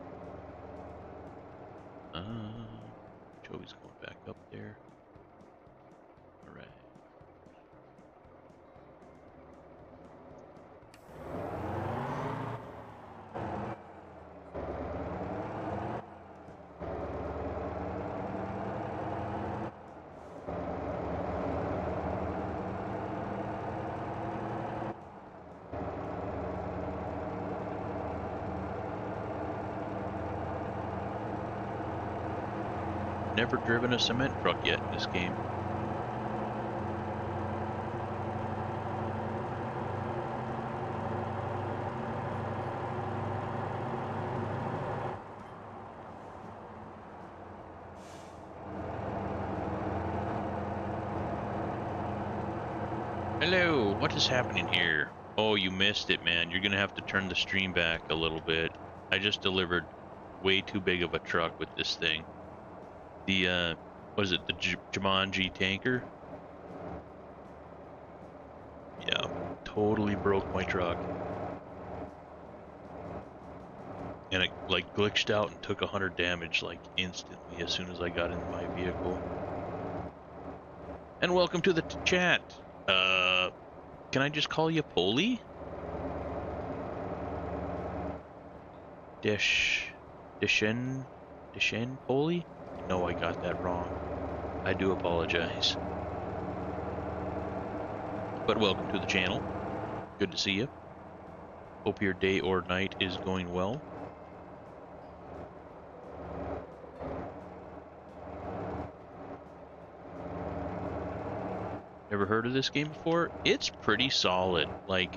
Choby's going back up there. All right. Never driven a cement truck yet in this game. Hello, what is happening here? Oh, you missed it, man. You're gonna have to turn the stream back a little bit. I just delivered way too big of a truck with this thing. The, was it the Jumanji tanker? Yeah, totally broke my truck. And it, like, glitched out and took 100 damage, like, instantly as soon as I got in my vehicle. And welcome to the chat. Can I just call you Polly? Dishen Polly? No, I got that wrong. I do apologize. But welcome to the channel. Good to see you. Hope your day or night is going well. Never heard of this game before? It's pretty solid. Like,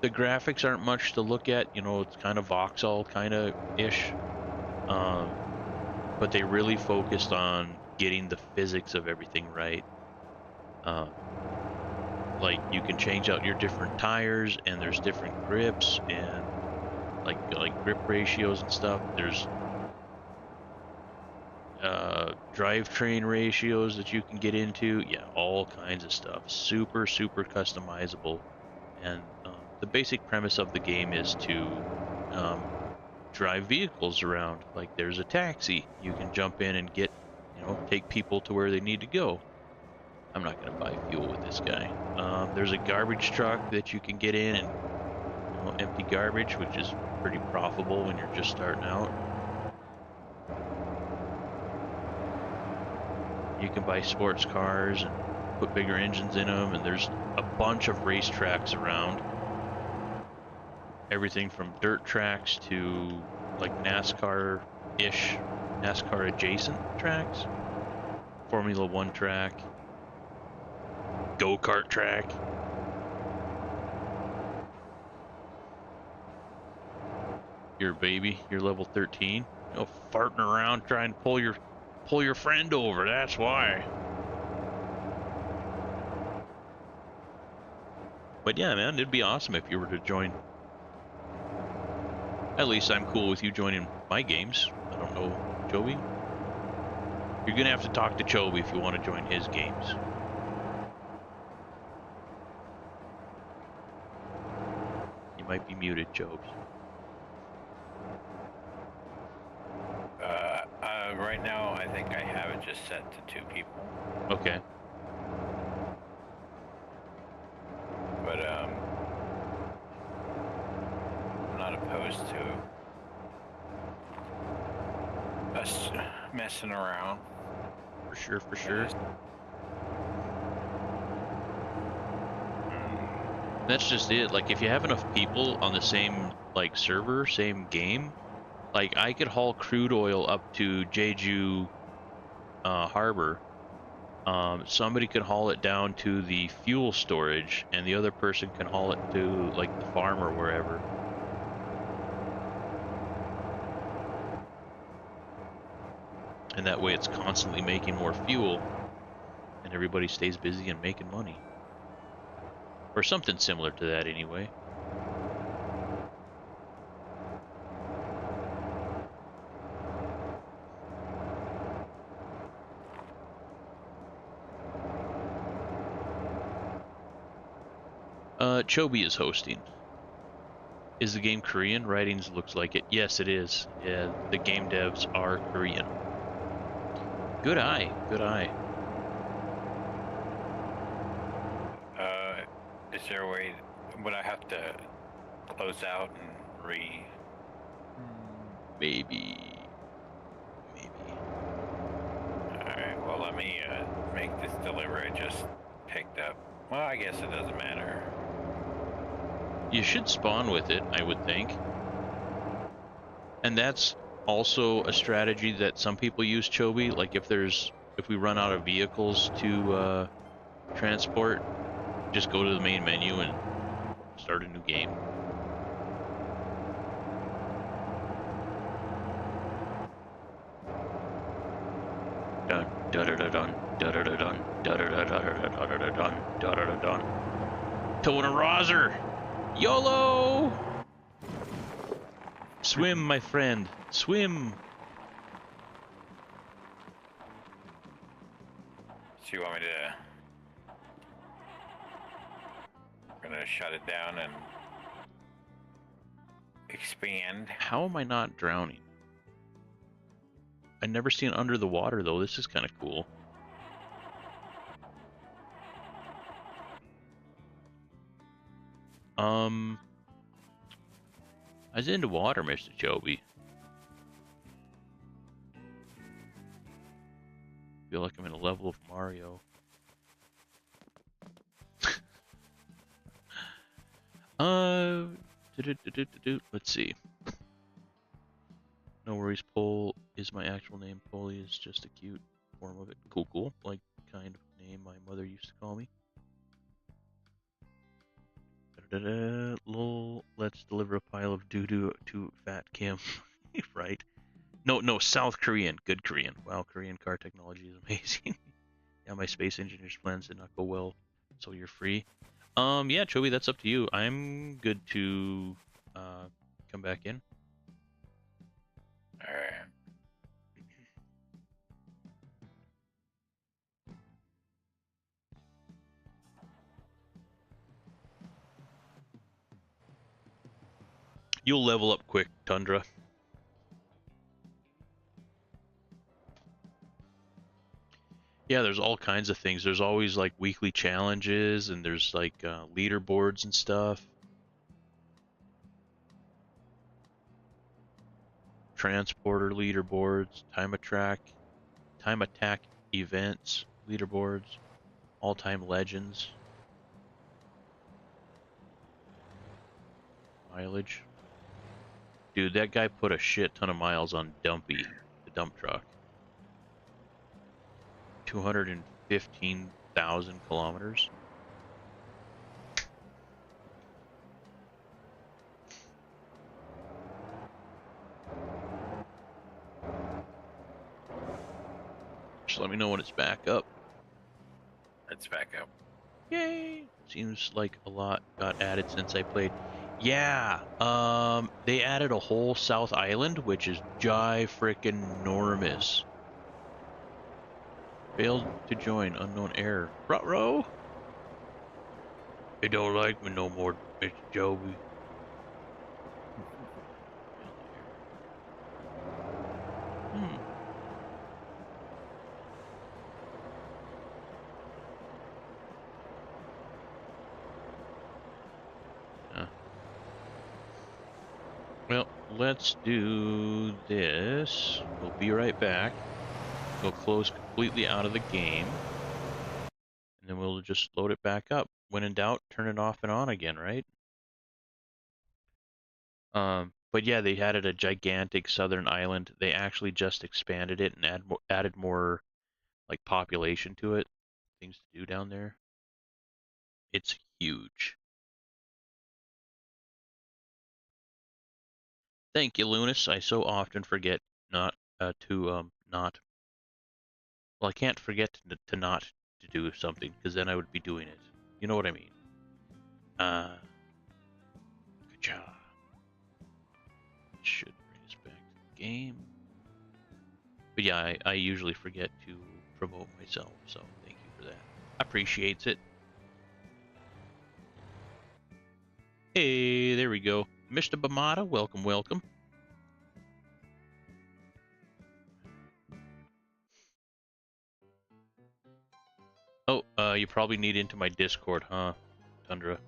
the graphics aren't much to look at. You know, it's kind of voxel kind of ish. But they really focused on getting the physics of everything right. Like, you can change out your different tires, and there's different grips, and like grip ratios and stuff. There's drivetrain ratios that you can get into. Yeah, all kinds of stuff. Super customizable. And the basic premise of the game is to drive vehicles around. Like, there's a taxi. You can jump in and get, you know, take people to where they need to go. I'm not going to buy fuel with this guy. There's a garbage truck that you can get in and, you know, empty garbage, which is pretty profitable when you're just starting out. You can buy sports cars and put bigger engines in them, and there's a bunch of racetracks around. Everything from dirt tracks to like NASCAR-ish, NASCAR-adjacent tracks. Formula One track. Go-kart track. Your baby, you're level 13. You know, farting around trying to pull your friend over, that's why. But yeah, man, it'd be awesome if you were to join. At least I'm cool with you joining my games. I don't know, Choeby? You're gonna have to talk to Choeby if you want to join his games. You might be muted, Chobes. Right now, I think I have it just set to 2 people. Okay. But, I'm not opposed to us messing around. For sure, for sure. That's just it. Like, if you have enough people on the same, like, server, same game, like, I could haul crude oil up to Jeju Harbor. Somebody could haul it down to the fuel storage, and the other person can haul it to, like, the farm or wherever. And that way it's constantly making more fuel, and everybody stays busy and making money. Or something similar to that, anyway. Choeby is hosting. Is the game Korean? Writings looks like it. Yes, it is. Yeah, the game devs are Korean. Good eye. Good eye. Is there a way? Would I have to close out and re? Maybe. Alright, well, let me make this delivery I just picked up. Well, I guess it doesn't matter. You should spawn with it, I would think. And that's also a strategy that some people use, Choby. Like if we run out of vehicles to transport, just go to the main menu and start a new game. Dun da da da dun da da da dun da da da da da da da dun da da da dun. Towing a Roser! YOLO! Swim, my friend. Swim. So you want me to? I'm gonna shut it down and expand. How am I not drowning? I've never seen under the water though. This is kind of cool. I was into water, Mr. Choby. Feel like I'm in a level of Mario. Let's see. No worries, Pole is my actual name. Polly is just a cute form of it. Cool, cool. Like kind of name my mother used to call me. Lol, let's deliver a pile of doo-doo to Fat Kim. Right? No, South Korean. Good Korean. Wow, Korean car technology is amazing. Yeah, my space engineer's plans did not go well, so you're free. Yeah, Choby, that's up to you. I'm good to come back in. Alright. You'll level up quick, Tundra. Yeah, there's all kinds of things. There's always like weekly challenges, and there's like leaderboards and stuff. Transporter leaderboards, time attack events, leaderboards, all-time legends, mileage. Dude, that guy put a shit ton of miles on Dumpy, the dump truck. 215,000 kilometers. Just let me know when it's back up. Let's back up. Yay! Seems like a lot got added since I played. Yeah, they added a whole South Island, which is frickin' enormous. Failed to join, unknown error. Ruh-roh! They don't like me no more, Mr. Joby. Hmm. Well, let's do this. We'll be right back. We'll close completely out of the game. And then we'll just load it back up. When in doubt, turn it off and on again, right? But yeah, they added a gigantic southern island. They actually just expanded it and added more like population to it. Things to do down there. It's huge. Thank you, Lunas. I so often forget not not. Well, I can't forget to not to do something because then I would be doing it. You know what I mean? Good job. Should bring us back to the game. But yeah, I usually forget to promote myself, so thank you for that. Appreciates it. Hey, there we go. Mr. Bamata, welcome, welcome. Oh, you probably need into my Discord, huh, Tundra?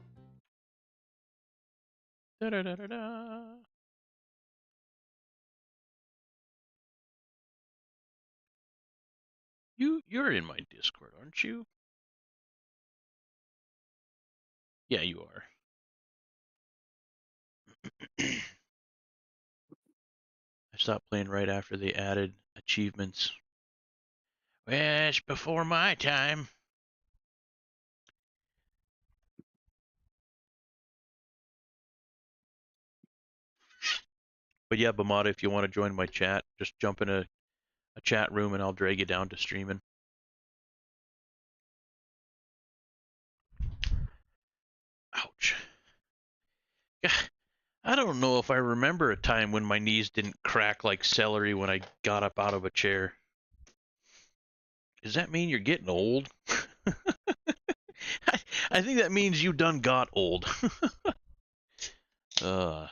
Da da da da da. You're in my Discord, aren't you? Yeah, you are. I stopped playing right after they added achievements. Well, it's before my time. But yeah, Bamata, if you want to join my chat, just jump in a chat room and I'll drag you down to streaming. Ouch. I don't know if I remember a time when my knees didn't crack like celery when I got up out of a chair. Does that mean you're getting old? I think that means you done got old. uh,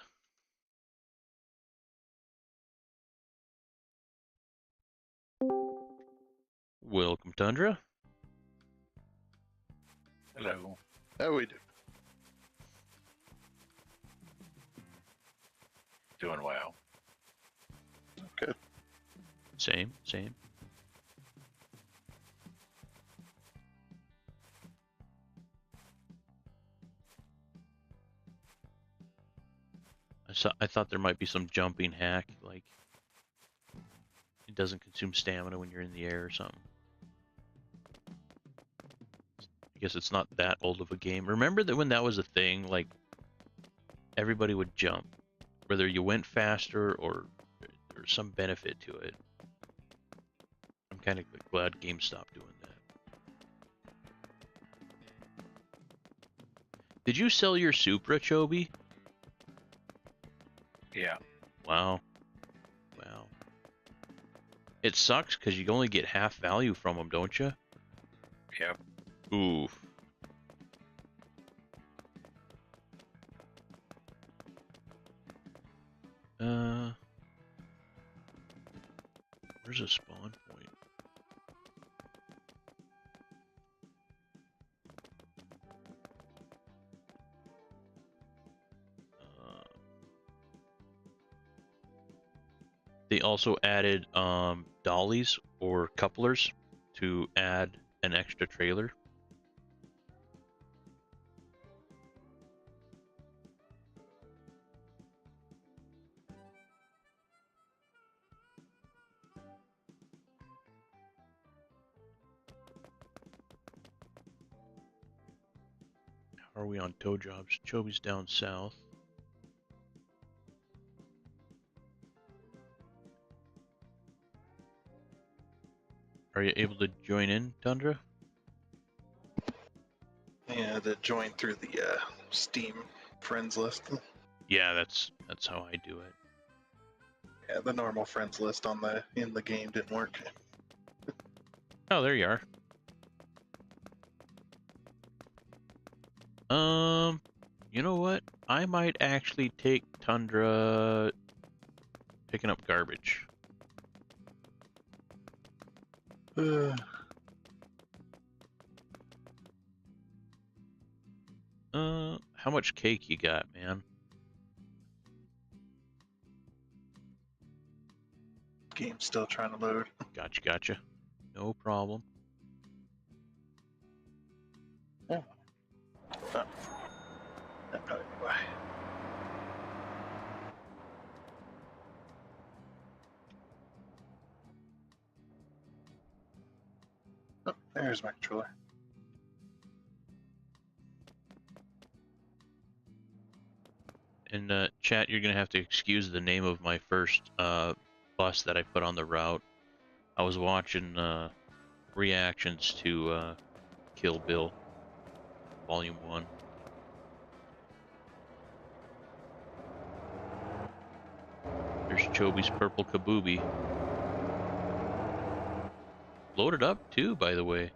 welcome, Tundra. Hello. How we do? Doing well. Good. Same, same. I thought there might be some jumping hack, like it doesn't consume stamina when you're in the air or something. I guess it's not that old of a game. Remember that when that was a thing, like everybody would jump, whether you went faster or some benefit to it. I'm kind of glad games stopped doing that. Did you sell your Supra, Choby? Yeah. Wow. Wow. It sucks because you only get half value from them, don't you? Yep. Oof. Where's a spawn point? They also added dollies or couplers to add an extra trailer. How are we on tow jobs? Choby's down south. Are you able to join in, Tundra? Yeah, to join through the Steam friends list. Yeah, that's how I do it. Yeah, the normal friends list on the in the game didn't work. Oh, there you are. You know what? I might actually take Tundra picking up garbage. How much cake you got, man? Game's still trying to load. Gotcha, gotcha. No problem. Oh. Oh. That probably why. Oh, there's my controller. In chat, you're gonna have to excuse the name of my first bus that I put on the route. I was watching reactions to Kill Bill Volume 1. There's Choby's purple kabooby. Loaded up too, by the way.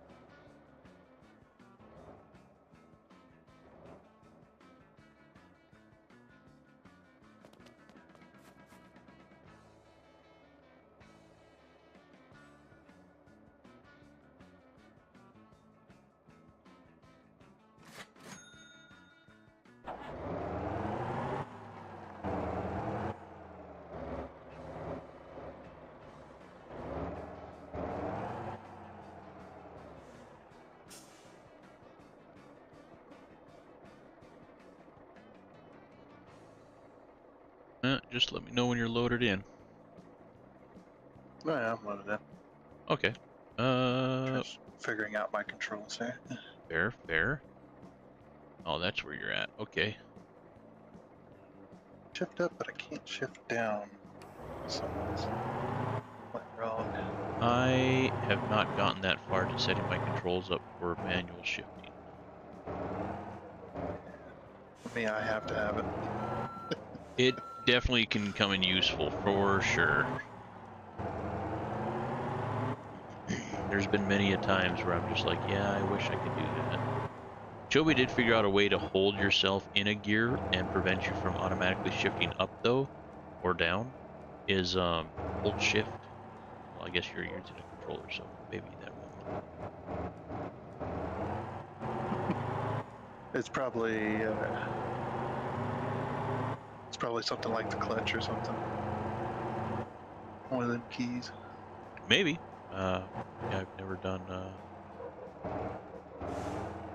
Yeah, just let me know when you're loaded in. Oh, yeah, I'm loaded in. Okay. Just figuring out my controls here. Fair, fair. Oh, that's where you're at. Okay. Shift up, but I can't shift down. Something's went wrong. I have not gotten that far to setting my controls up for manual shifting. For me, I have to have it. It definitely can come in useful for sure. There's been many a times where I'm just like, yeah, I wish I could do that. Choby did figure out a way to hold yourself in a gear and prevent you from automatically shifting up though, or down, is hold shift. Well, I guess you're using a controller, so maybe that won't work. It's probably something like the clutch or something. One of them keys. Maybe. Yeah, I've never done.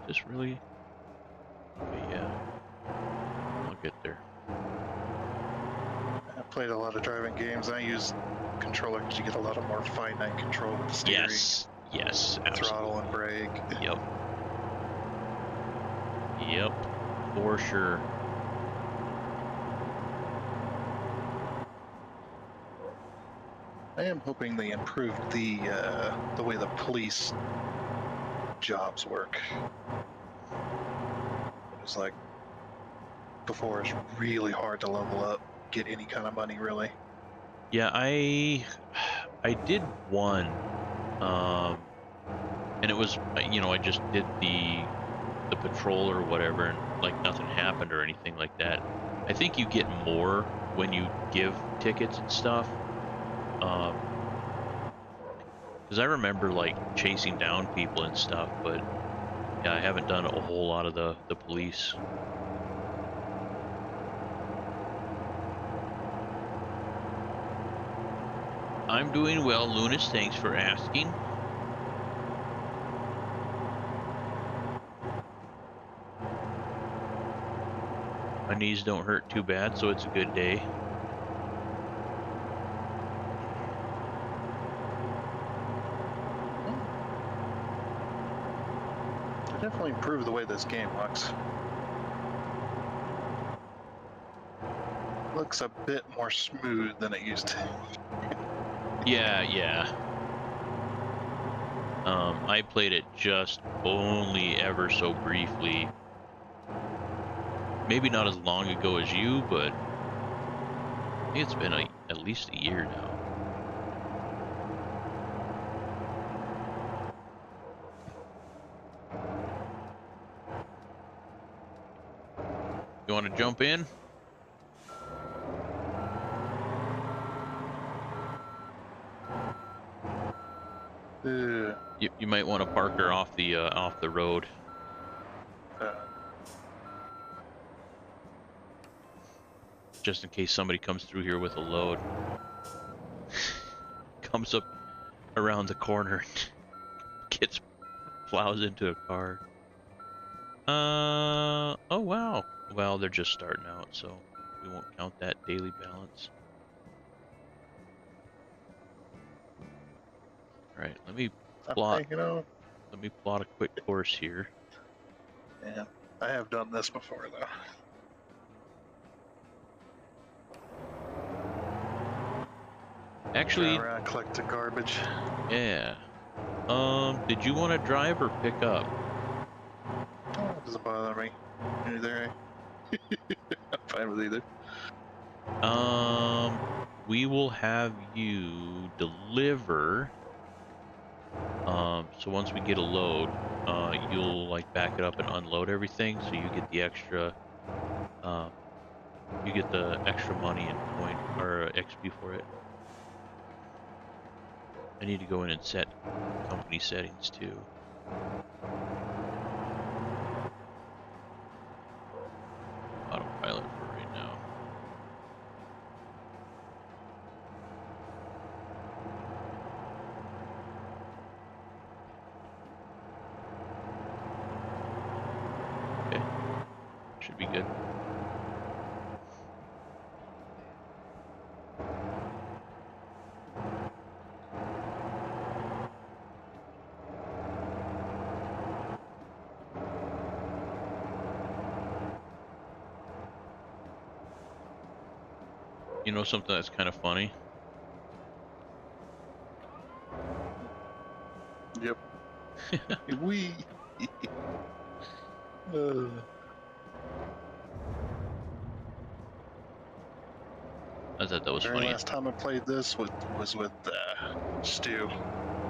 Is this really? Okay, yeah. I'll get there. I played a lot of driving games. I use controller because you get a lot of more finite control with the steering, Yes. Yes. throttle, Absolutely. and brake. Yep. Yep. For sure. I am hoping they improved the way the police jobs work. It's like before, it's really hard to level up, get any kind of money really. Yeah, I did one, and it was I just did the patrol or whatever, and like nothing happened or anything like that. I think you get more when you give tickets and stuff. Because I remember like chasing down people and stuff, but yeah, I haven't done a whole lot of the police. I'm doing well, Lunas. Thanks for asking. My knees don't hurt too bad, so it's a good day. They definitely improved the way this game looks. Looks a bit more smooth than it used to. Yeah, yeah. I played it just only ever so briefly. Maybe not as long ago as you, but I think it's been at least a year now. You want to jump in? You might want to park her off the road. Uh, Just in case somebody comes through here with a load. Comes up around the corner and plows into a car. Oh wow. Well, they're just starting out, so we won't count that daily balance. All right, let me plot a quick course here. yeah, I have done this before though. Actually, Drive around, collect the garbage. yeah. Did you want to drive or pick up? Oh, it doesn't bother me. Either. I'm fine with either. We will have you deliver. So once we get a load, you'll like back it up and unload everything, so you get the extra, um, you get the extra money and point or XP for it. I need to go in and set company settings too. Autopilot for right now. Okay, should be good. You know something that's kind of funny? Yep. We. uh, I thought that was very funny. last time I played this was with Stu.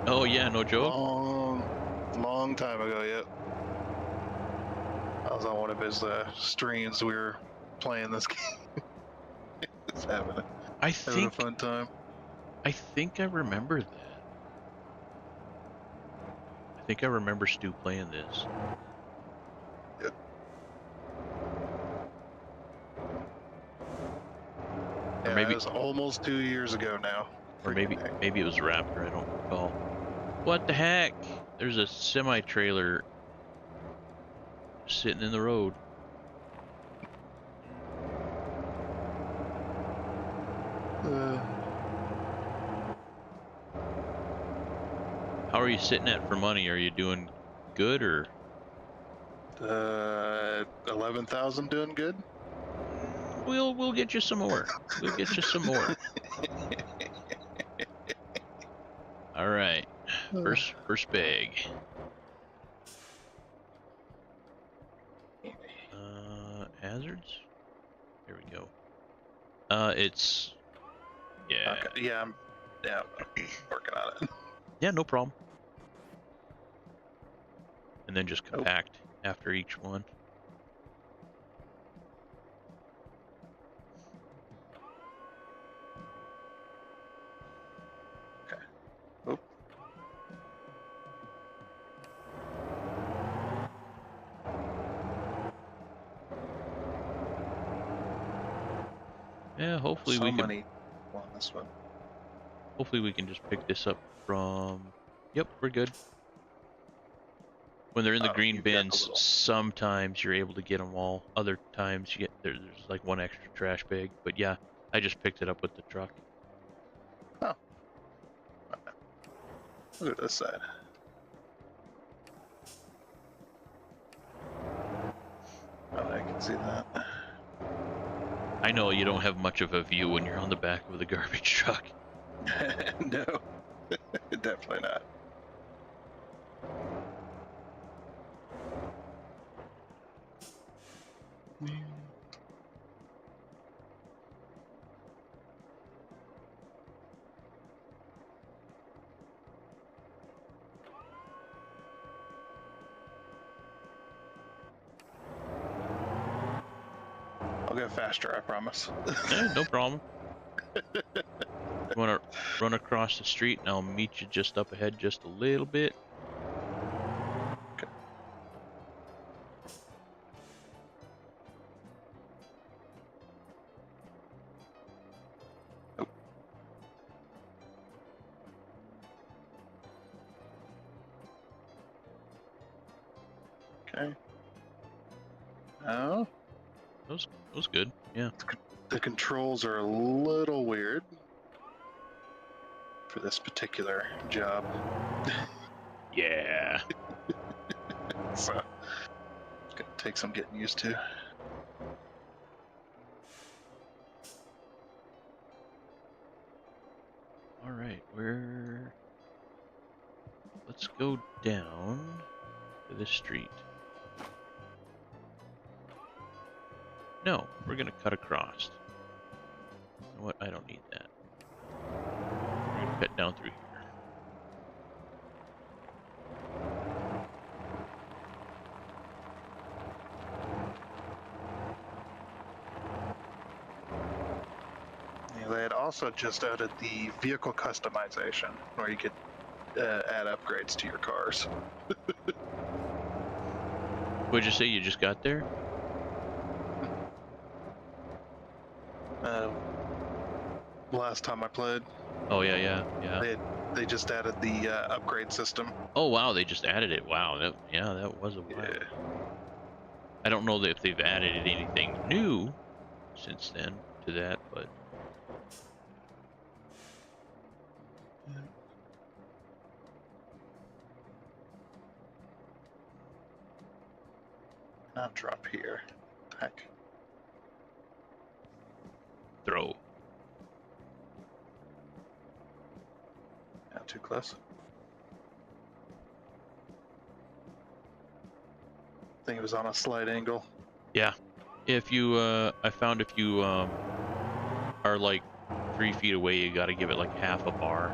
Oh yeah, no joke. Long time ago. Yep. I was on one of his streams. We were playing this game. Just having I a think fun time. I remember that. I think I remember Stu playing this. Yep. Or Yeah, maybe it was almost 2 years ago now. or Freaking heck. maybe it was Raptor, I don't recall. What the heck? There's a semi trailer sitting in the road. How are you sitting at for money? Are you doing good or 11,000 doing good. we'll get you some more. We'll get you some more. All right. First bag. Hazards? There we go. It's yeah. Okay. Yeah, I'm working on it. Yeah, no problem. And then just Oh. compact after each one. Okay. Oh. Yeah, hopefully So we can many on this one. hopefully we can just pick this up from yep, we're good. When they're in the Oh, green you've got the bins, little. sometimes you're able to get them all. Other times you get there's like one extra trash bag. But yeah, I just picked it up with the truck. Oh. Look at this side. Oh, I can see that. I know you don't have much of a view when you're on the back of the garbage truck. No, definitely not. I'll go faster, I promise. Yeah, no problem. You want to run across the street and I'll meet you just up ahead just a little bit. Okay. Oh, That was good. Yeah. the controls are a little weird for this particular job. Yeah. So it's gonna take some getting used to. All right, let's go down to this street. No, we're gonna cut across. You know what? I don't need that. We're gonna cut down through here. Yeah, they had also just added the vehicle customization, where you could add upgrades to your cars. What'd you say you just got there? Last time I played, Oh yeah. they just added the upgrade system. Oh wow, they just added it. Wow, that was a while. Yeah. I don't know if they've added anything new since then to that, but Not drop here. Heck. throw. too close. I think it was on a slight angle. Yeah. If you, I found if you are like 3 feet away, you got to give it like half a bar.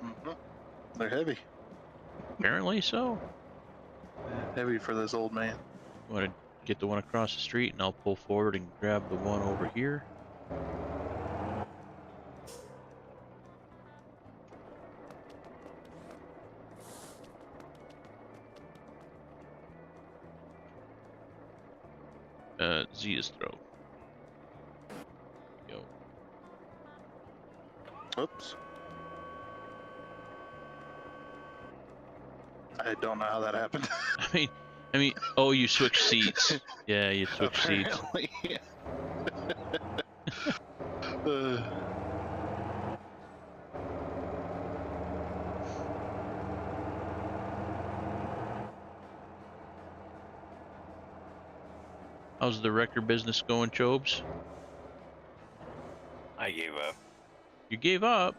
Mm-hmm. They're heavy. Apparently so. Heavy for this old man. You want to get the one across the street, and I'll pull forward and grab the one over here. Z is throw. Yo. Oops. I don't know how that happened. I mean, oh, you switched seats. Yeah, you switched seats. Apparently. uh, How's the record business going, Chobes? I gave up. You gave up?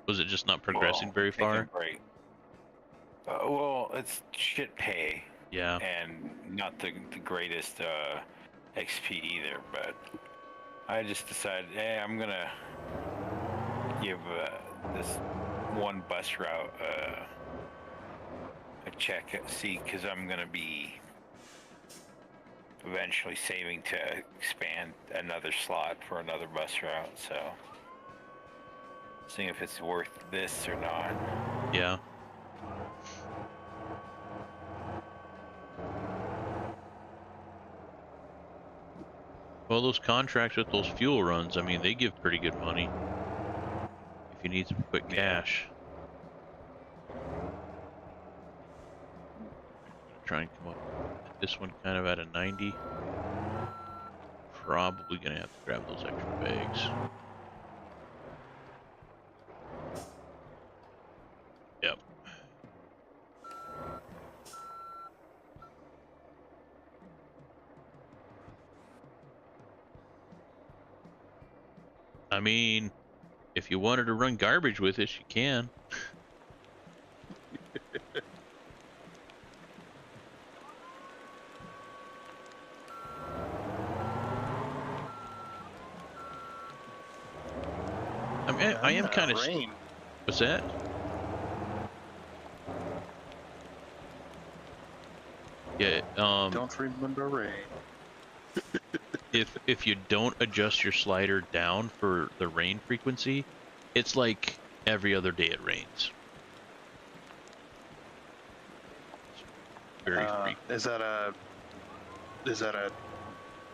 Was it just not progressing Well, very taking a far? break. Well, it's shit pay Yeah. and not the greatest XP either. But I just decided, hey, I'm gonna give this one bus route a check, see, because I'm gonna be eventually saving to expand another slot for another bus route. So, seeing if it's worth this or not. Yeah. Well, those contracts with those fuel runs, I mean, they give pretty good money if you need some quick cash. Try and come up at this one kind of at a 90. Probably gonna have to grab those extra bags. Yep. I mean, if you wanted to run garbage with it, you can. I mean, I am kind of. rain. What's that? Yeah. Don't remember rain. If you don't adjust your slider down for the rain frequency, it's like every other day it rains. It's very frequent. Is that a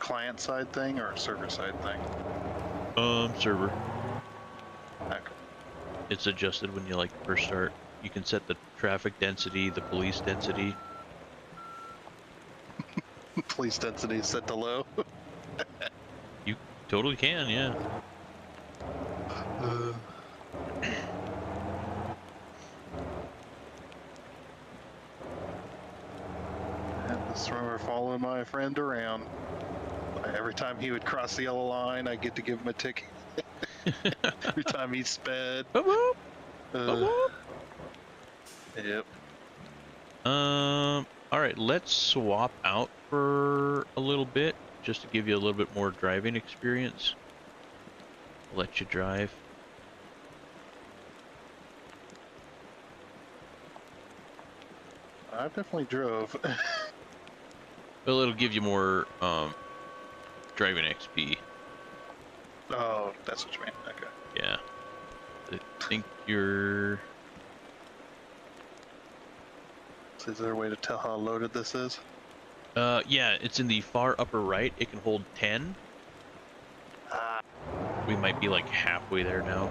client side thing or a server side thing? Server. Okay. It's adjusted when you like first start. You can set the traffic density, the police density. Police density is set to low. You totally can, yeah. And this remember following my friend around. Every time he would cross the yellow line, I get to give him a ticket. Every time he sped. Boop, boop. Uh, yep. All right, let's swap out for a little bit, just to give you a little bit more driving experience. I'll let you drive. I definitely drove. Well, it'll give you more driving XP. Oh, that's what you mean. Okay. Yeah. I think you're. So is there a way to tell how loaded this is? Yeah, it's in the far upper right. It can hold 10. We might be like halfway there now.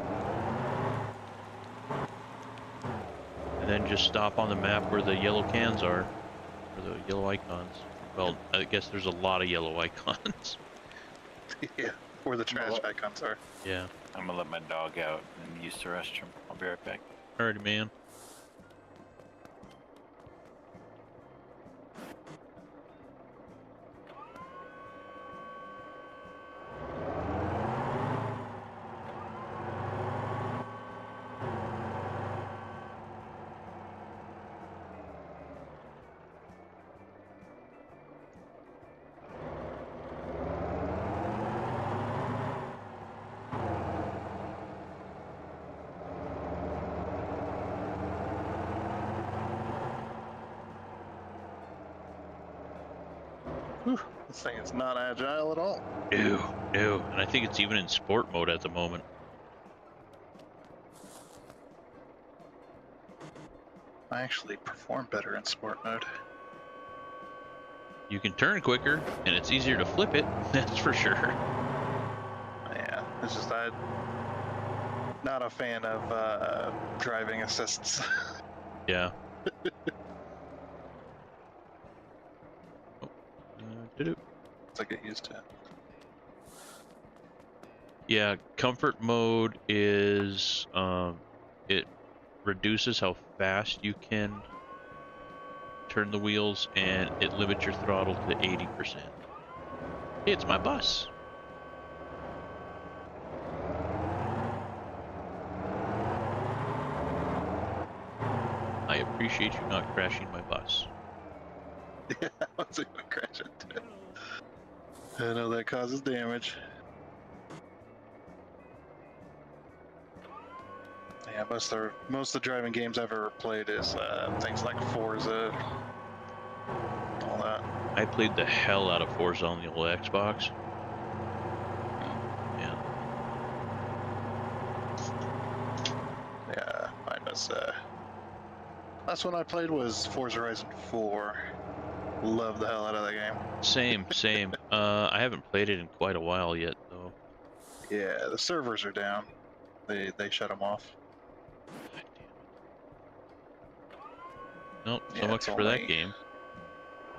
And then just stop on the map where the yellow cans are, or the yellow icons. Well, I guess there's a lot of yellow icons. Yeah, where the trash icons are. Yeah. I'm gonna let my dog out and use the restroom. I'll be right back. Alrighty, man. Whew, this thing is not agile at all. Ew, ew. And I think it's even in sport mode at the moment. I actually perform better in sport mode. You can turn quicker, and it's easier to flip it, that's for sure. Yeah, it's just I'm not a fan of driving assists. Yeah. Doo-doo. I get used to it. Yeah, comfort mode is it reduces how fast you can turn the wheels, and it limits your throttle to 80%. It's my bus. I appreciate you not crashing my bus. Yeah, I wasn't gonna crash into it. I know that causes damage. Yeah, most of the driving games I've ever played is things like Forza, all that. I played the hell out of Forza on the old Xbox. Yeah. Yeah, mine was. Last one I played was Forza Horizon 4. Love the hell out of that game. Same, same. I haven't played it in quite a while yet, though. Yeah, the servers are down. They shut them off. God damn it. Nope, so Yeah, much it's for that only- game.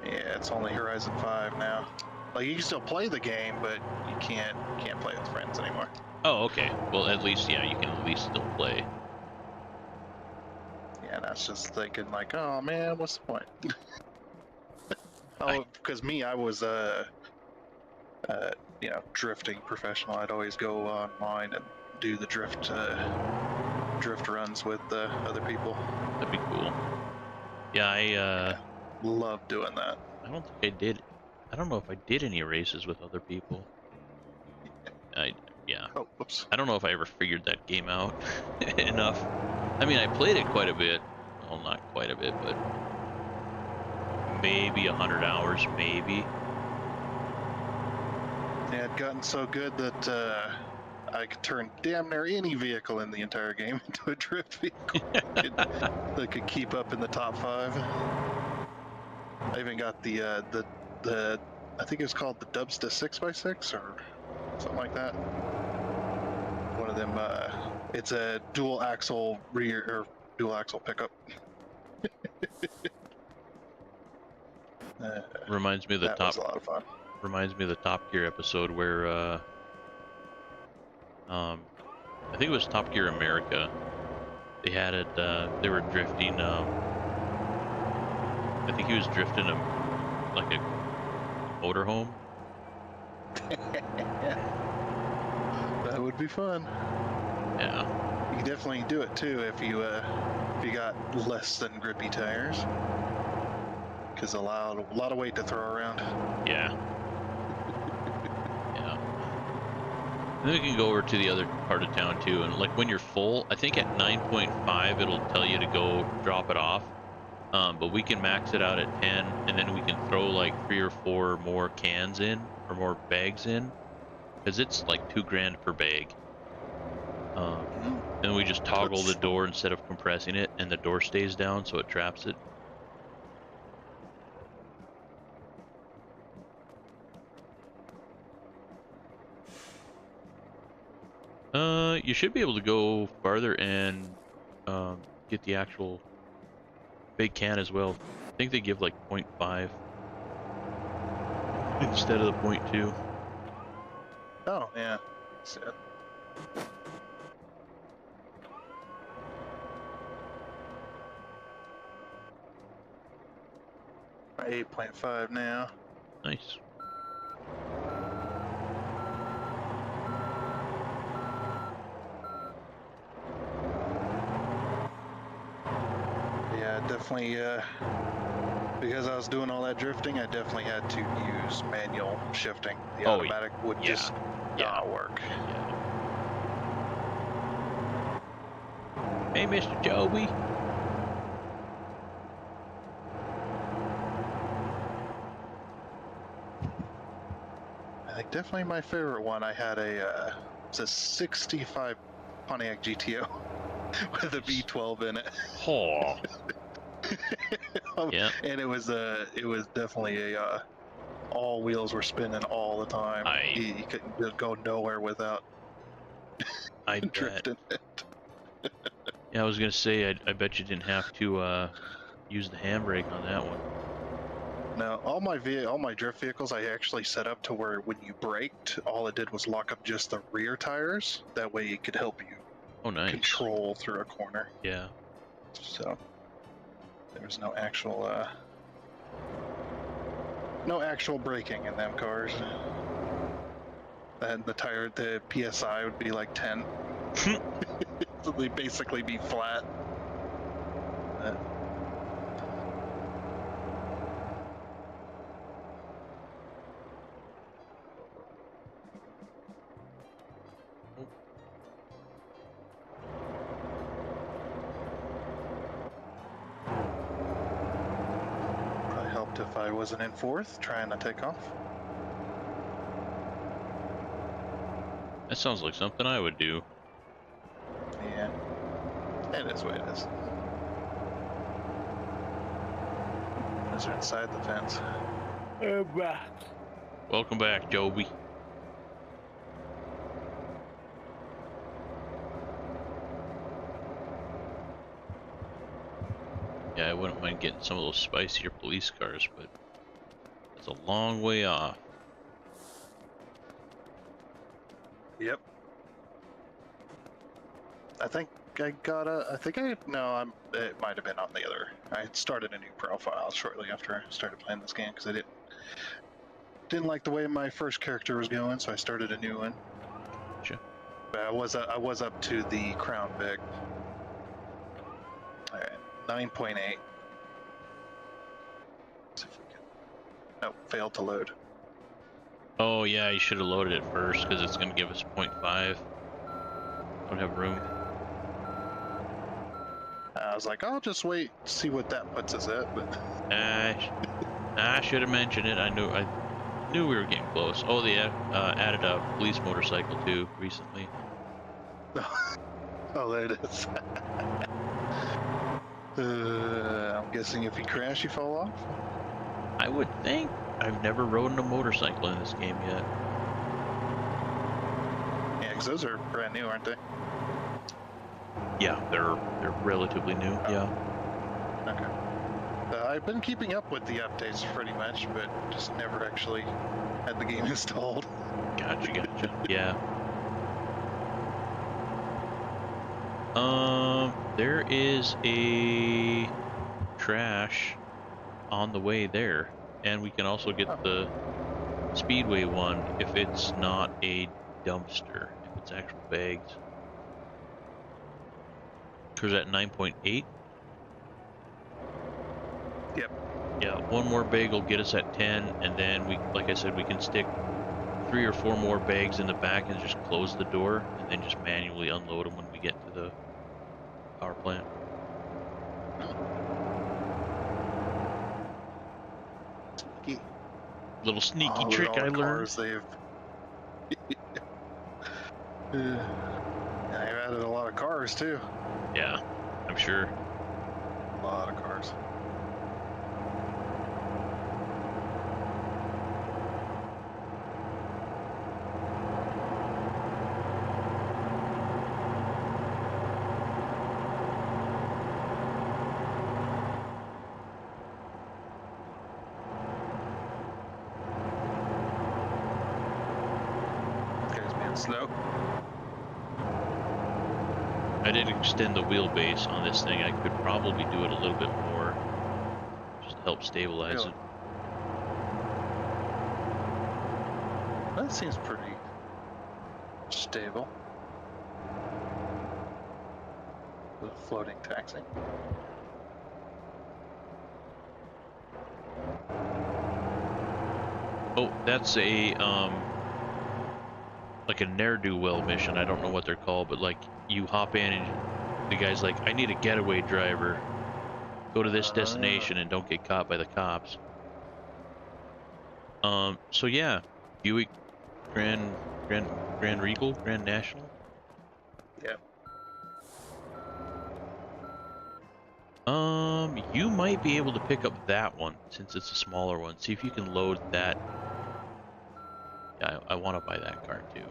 Yeah, it's only Horizon 5 now. Like you can still play the game, but you can't play with friends anymore. Oh, okay. Well, at least, yeah, you can at least still play. Yeah, and I was just thinking like, oh man, what's the point? Oh, because I was drifting professional. I'd always go online and do the drift runs with other people. That'd be cool. Yeah, I Love doing that. I don't think I did. I don't know if I did any races with other people. Yeah. Oh, whoops. I don't know if I ever figured that game out enough. I mean, I played it quite a bit. Well, not quite a bit, but maybe 100 hours, maybe. Yeah, I'd gotten so good that I could turn damn near any vehicle in the entire game into a drift vehicle that could keep up in the top 5. I even got the I think it was called the Dubsta 6x6 or something like that. One of them. It's a dual axle rear or dual axle pickup. Reminds me of the That top. was a lot of fun. Reminds me of the Top Gear episode where I think it was Top Gear America. They had it. They were drifting. I think he was drifting like a motorhome. That would be fun. Yeah. You can definitely do it too if you got less than grippy tires, because a lot of weight to throw around. Yeah. Yeah. And then we can go over to the other part of town too, and like when you're full, I think at 9.5 it'll tell you to go drop it off. But we can max it out at 10, and then we can throw like 3 or 4 more cans in, or more bags in, because it's like $2,000 per bag. And we just toggle the door instead of compressing it, and the door stays down, so it traps it. You should be able to go farther and get the actual big can as well. I think they give like 0.5 instead of the 0.2. Oh yeah. That's it. 8.5 now. Nice. Yeah, definitely. Because I was doing all that drifting, I definitely had to use manual shifting. The Oh, automatic would yeah. just not work. Yeah. Hey, Mr. Choeby. I think definitely my favorite one. I had it's a '65 Pontiac GTO with a V12 in it. Oh, yeah. And it was definitely all wheels were spinning all the time. You couldn't go nowhere without I bet. drifting it. Yeah, I was gonna say, I bet you didn't have to use the handbrake on that one. No, all my drift vehicles I actually set up to where when you braked, all it did was lock up just the rear tires. That way it could help you Oh, nice. control through a corner. Yeah. So there was no actual braking in them cars. And the PSI would be like 10. So they'd basically be flat. Probably helped if I wasn't in fourth trying to take off. That sounds like something I would do. Yeah, it is what it is. Those are inside the fence. Welcome back, Choeby. Yeah, I wouldn't mind getting some of those spicier police cars, but it's a long way off. Yep. I think I got it might have been on the other. I started a new profile shortly after I started playing this game because I didn't like the way my first character was going, so I started a new one. Sure. But I was up to the Crown Vic. All right, 9.8. See if we can. Nope, failed to load. Oh yeah, you should have loaded it first because it's going to give us 0.5. Don't have room. I was like, I'll just wait, see what that puts us at. But I should have mentioned it. I knew we were getting close. Oh, they added a police motorcycle too recently. Oh, there it is. I'm guessing if you crash, you fall off. I would think. I've never ridden a motorcycle in this game yet. Yeah, because those are brand new, aren't they? Yeah, they're relatively new. Oh. Yeah. Okay. I've been keeping up with the updates pretty much, but just never actually had the game installed. Gotcha. Yeah. There is a trash on the way there, and we can also get the Speedway one if it's not a dumpster, if it's actual bags. Because at 9.8. Yep. Yeah, one more bag will get us at 10, and then like I said, we can stick 3 or 4 more bags in the back and just close the door, and then just manually unload them when we get to the power plant. Sneaky. Little sneaky trick I learned. They've added a lot of cars too. Yeah, I'm sure. A lot of cars. Slow. I did extend the wheelbase on this thing. I could probably do it a little bit more, just to help stabilize Really? it. That seems pretty stable. The floating taxi. Oh, that's a like a ne'er-do-well mission. I don't know what they're called, but like you hop in and the guy's like, I need a getaway driver. Go to this destination and don't get caught by the cops. So yeah, Buick Grand Grand Regal, Grand National. Yep. You might be able to pick up that one since it's a smaller one. See if you can load that. Yeah, I want to buy that car too.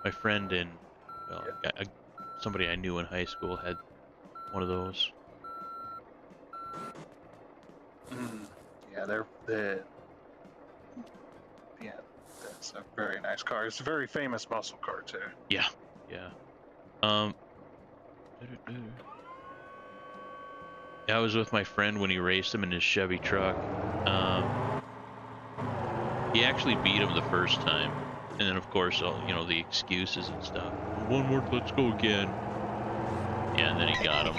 My friend in, well, somebody I knew in high school had one of those. Yeah, yeah, that's a very nice car. It's a very famous muscle car too. Yeah, yeah. Yeah, I was with my friend when he raced him in his Chevy truck. He actually beat him the first time, and then of course, you know, the excuses and stuff. One more, let's go again. Yeah, and then he got him.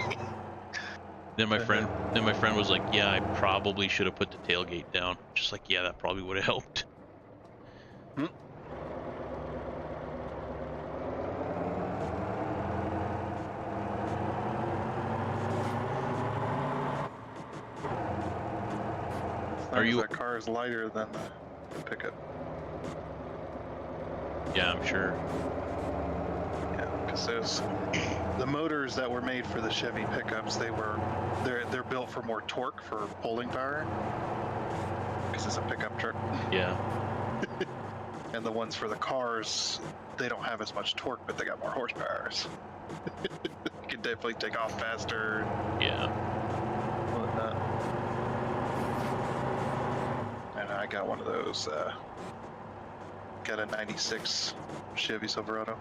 Then my friend was like, "Yeah, I probably should have put the tailgate down." Just like, yeah, that probably would have helped. Are you? That car is lighter than the pickup. Yeah, I'm sure. Yeah, because the motors that were made for the Chevy pickups, they're built for more torque for pulling power. Because it's a pickup truck. Yeah. And the ones for the cars, they don't have as much torque, but they got more horsepower. You can definitely take off faster. Yeah. Whatnot. And I got one of those. Got a '96 Chevy Silverado.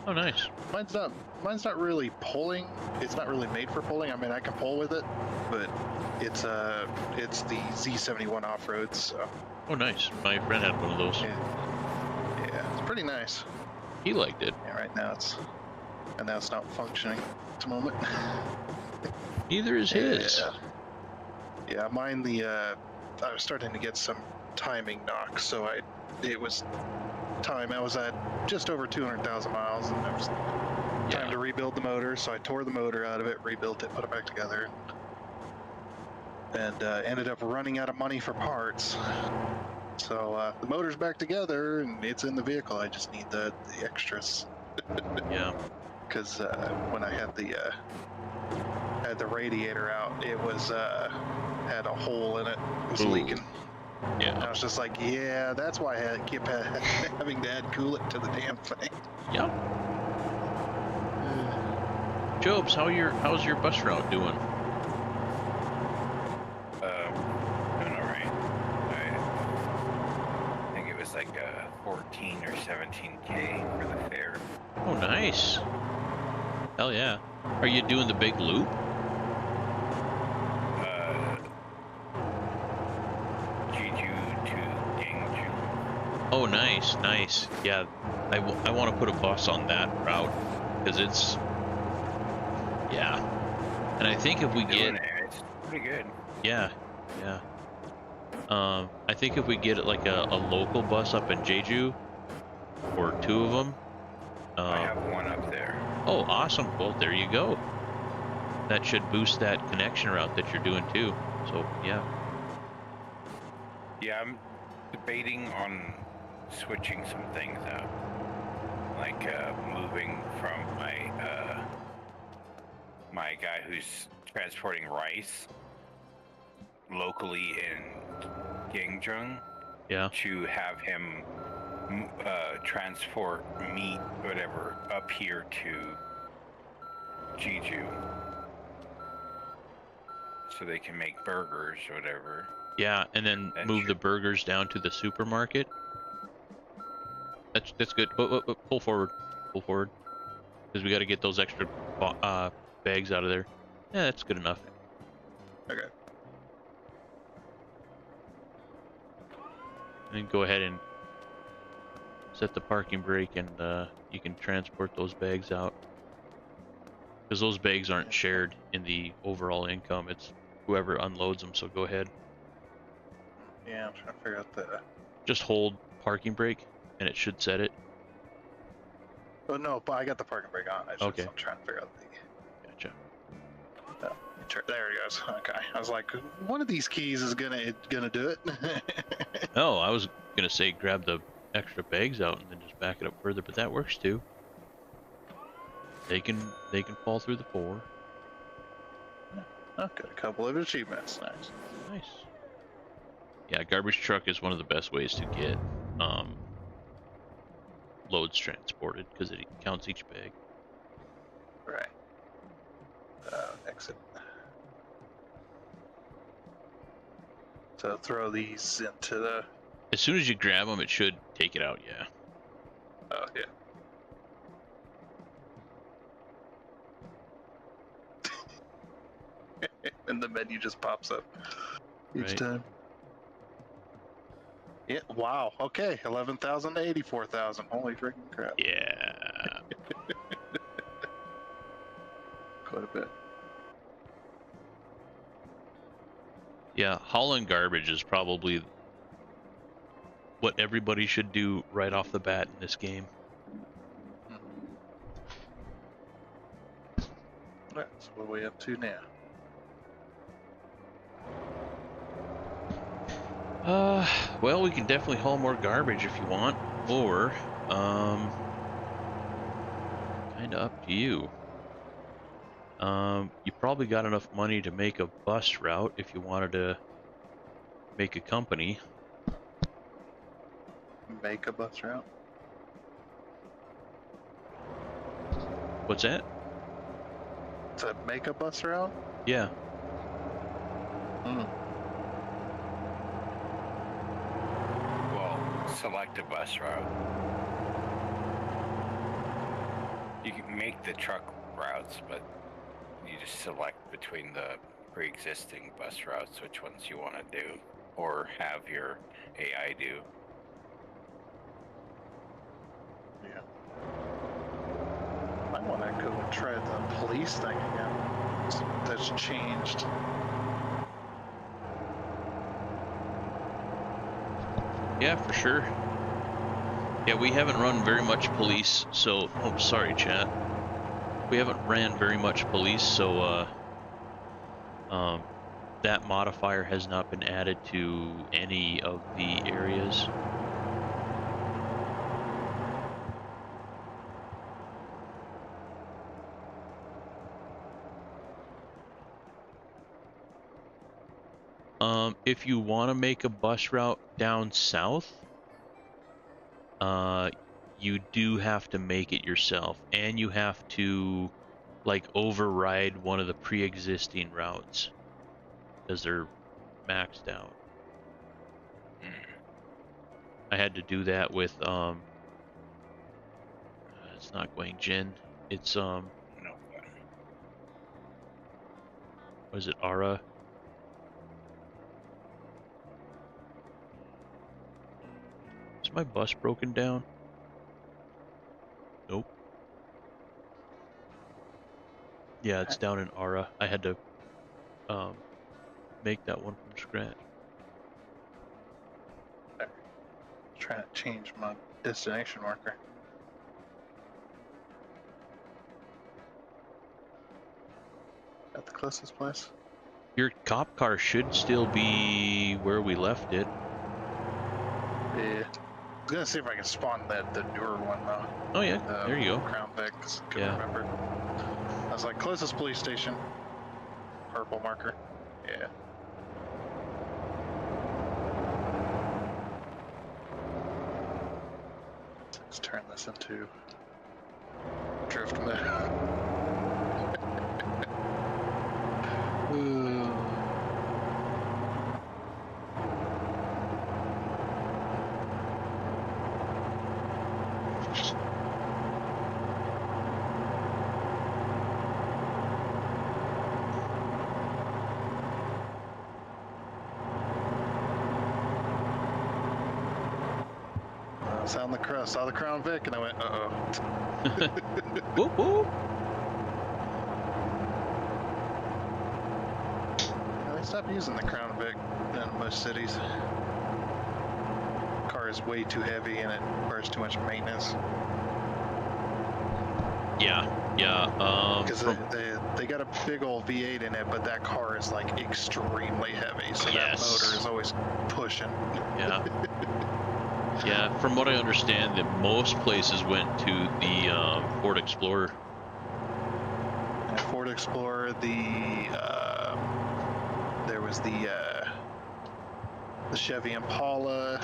Oh, nice. Mine's not really pulling. It's not really made for pulling. I mean, I can pull with it, but it's the Z71 off-road. So. Oh, nice. My friend had one of those. Yeah, it's pretty nice. He liked it. Yeah, right now it's not functioning at the moment. Neither is his. Yeah, mine I was starting to get some timing knocks, so it was time. I was at just over 200,000 miles, and it was time to rebuild the motor. So I tore the motor out of it, rebuilt it, put it back together, and ended up running out of money for parts. So the motor's back together, and it's in the vehicle. I just need the extras. Yeah. Because when I had the radiator out, it was had a hole in it. It was leaking. Yeah. And I was just like, yeah, that's why I keep having to add coolant to the damn thing. Yep. Jobs, how's your bus route doing? Doing alright. I think it was like 14 or 17K for the fare. Oh, nice. Hell yeah. Are you doing the big loop? Oh, nice, nice. Yeah, I want to put a bus on that route because it's, yeah. And I think if we get, it's pretty good. Yeah, yeah. I think if we get like a local bus up in Jeju, or two of them. I have one up there. Oh, awesome. Well, there you go. That should boost that connection route that you're doing too. So, yeah. Yeah, I'm debating on switching some things up, like moving from my guy who's transporting rice locally in Gyeongju, to have him transport meat, whatever, up here to Jeju, so they can make burgers or whatever. Yeah, and then move the burgers down to the supermarket. That's good. Pull forward, because we got to get those extra bags out of there. Yeah, that's good enough. Okay. And then go ahead and set the parking brake, and you can transport those bags out. Because those bags aren't shared in the overall income. It's whoever unloads them. So go ahead. Yeah, I'm trying to figure out the. Just hold parking brake, and it should set it. Oh no, but I got the parking brake on. Okay. I'm trying to figure out the. Gotcha. There it goes. Okay. I was like, one of these keys is gonna do it. Oh, I was gonna say grab the extra bags out and then just back it up further, but that works too. They can fall through the 4. Oh, got a couple of achievements. Nice. Nice. Yeah, garbage truck is one of the best ways to get loads transported because it counts each bag. Right. Exit. So throw these into the. As soon as you grab them, it should take it out. Yeah. Oh yeah. And the menu just pops up each Right. time. Yeah. Wow. Okay. 11,000 to 84,000. Holy freaking crap! Yeah. Quite a bit. Yeah. Hauling garbage is probably what everybody should do right off the bat in this game. Right. So what are we up to now? Well, we can definitely haul more garbage if you want, or, kind of up to you. You probably got enough money to make a bus route if you wanted to make a company. Make a bus route. What's that? To make a bus route? Yeah. Hmm. Well, select a bus route. You can make the truck routes, but you just select between the pre-existing bus routes which ones you want to do, or have your AI do. Yeah. I want to go and try the police thing again. That's changed. Yeah, for sure. Yeah, we haven't run very much police, so... Oh, sorry, chat. We haven't ran very much police, so, that modifier has not been added to any of the areas. If you want to make a bus route down south, you do have to make it yourself, and you have to, like, override one of the pre-existing routes because they're maxed out. I had to do that with it's not Guangjin. It's No. what is it, Ara? Is my bus broken down? Nope. Yeah, it's down in Ara. I had to make that one from scratch. Trying to change my destination marker. At the closest place? Your cop car should still be where we left it. Yeah. I was gonna see if I can spawn the newer one though. Oh yeah, there you go. Crown Vic, 'cause I couldn't Yeah. remember. I was like, closest police station. Purple marker. Yeah. Let's turn this into drift mode. Ooh. Saw the Crown Vic, and I went, uh-oh. Whoop whoop. Yeah, they stopped using the Crown Vic in most cities. Car is way too heavy and it requires too much maintenance. Yeah, yeah. Because they got a big old V8 in it, but that car is like extremely heavy, so Yes. that motor is always pushing. Yeah. Yeah, from what I understand, that most places went to the Ford Explorer. And Ford Explorer, there was the Chevy Impala.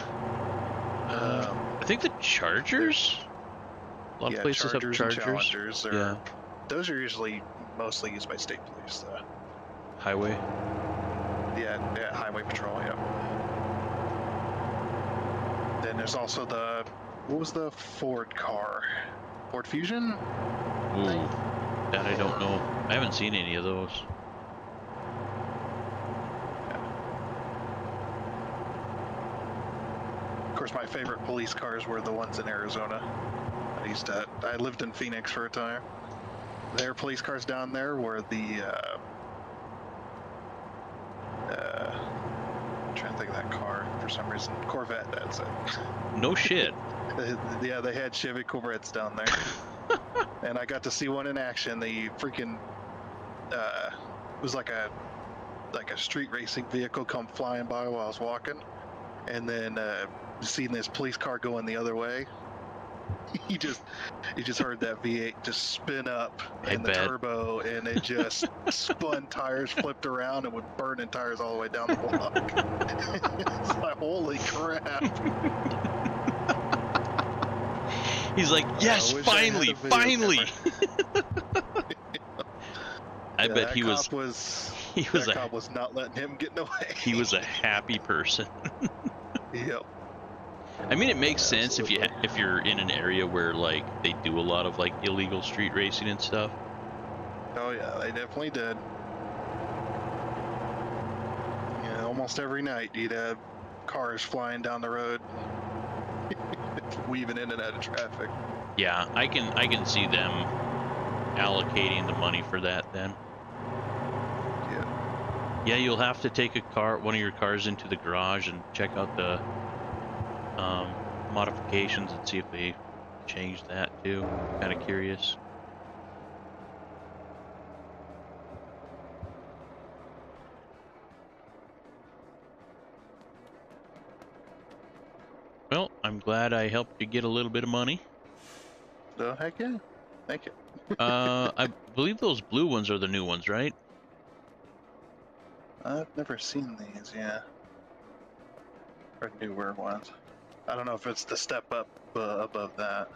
I think the Chargers. A lot of Yeah, places have Chargers and Chargers. Challengers. Yeah, Those are usually mostly used by state police. highway. Yeah, Highway Patrol. Yeah. Then there's also what was the Ford car? Ford Fusion? Ooh, that I don't know. I haven't seen any of those. Of course, my favorite police cars were the ones in Arizona. I lived in Phoenix for a time. Their police cars down there were I'm trying to think of that car for some reason. Corvette, that's it. No shit. Yeah, they had Chevy Corvettes down there. And I got to see one in action. The freaking it was like a street racing vehicle come flying by while I was walking, and then seeing this police car going the other way. You just heard that V8 just spin up and the turbo, and it just spun tires, flipped around, and would burn in tires all the way down the block. It's like, holy crap! He's like, yes, finally. I bet he was. That cop was not letting him get away. He was a happy person. Yep. I mean, it makes sense if you're in an area where like they do a lot of like illegal street racing and stuff. Oh yeah, they definitely did. Yeah, almost every night you'd have cars flying down the road, weaving in and out of traffic. Yeah, I can see them allocating the money for that then. Yeah. Yeah, you'll have to take one of your cars into the garage and check out the modifications and see if they changed that too. Kind of curious. Well, I'm glad I helped you get a little bit of money. Oh, heck yeah. Thank you. I believe those blue ones are the new ones, right? I've never seen these, yeah. Or newer ones. I don't know if it's the step up above that.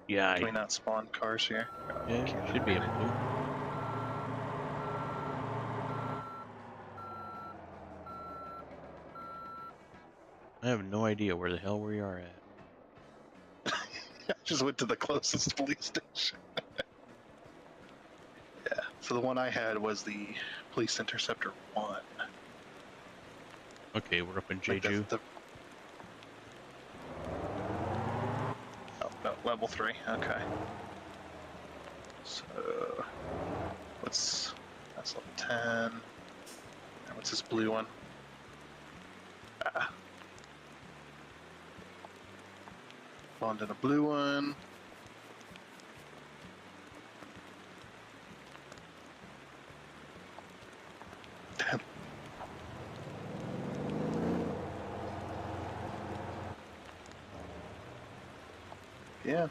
Yeah. Can we not spawn cars here? Yeah, should be able to. I have no idea where the hell we are at. I just went to the closest police station. Yeah, so the one I had was the Police Interceptor 1. Okay, we're up in Jeju. Oh, no, level 3, okay. So, that's level 10. And what's this blue one? Spawned in a blue one. Yeah.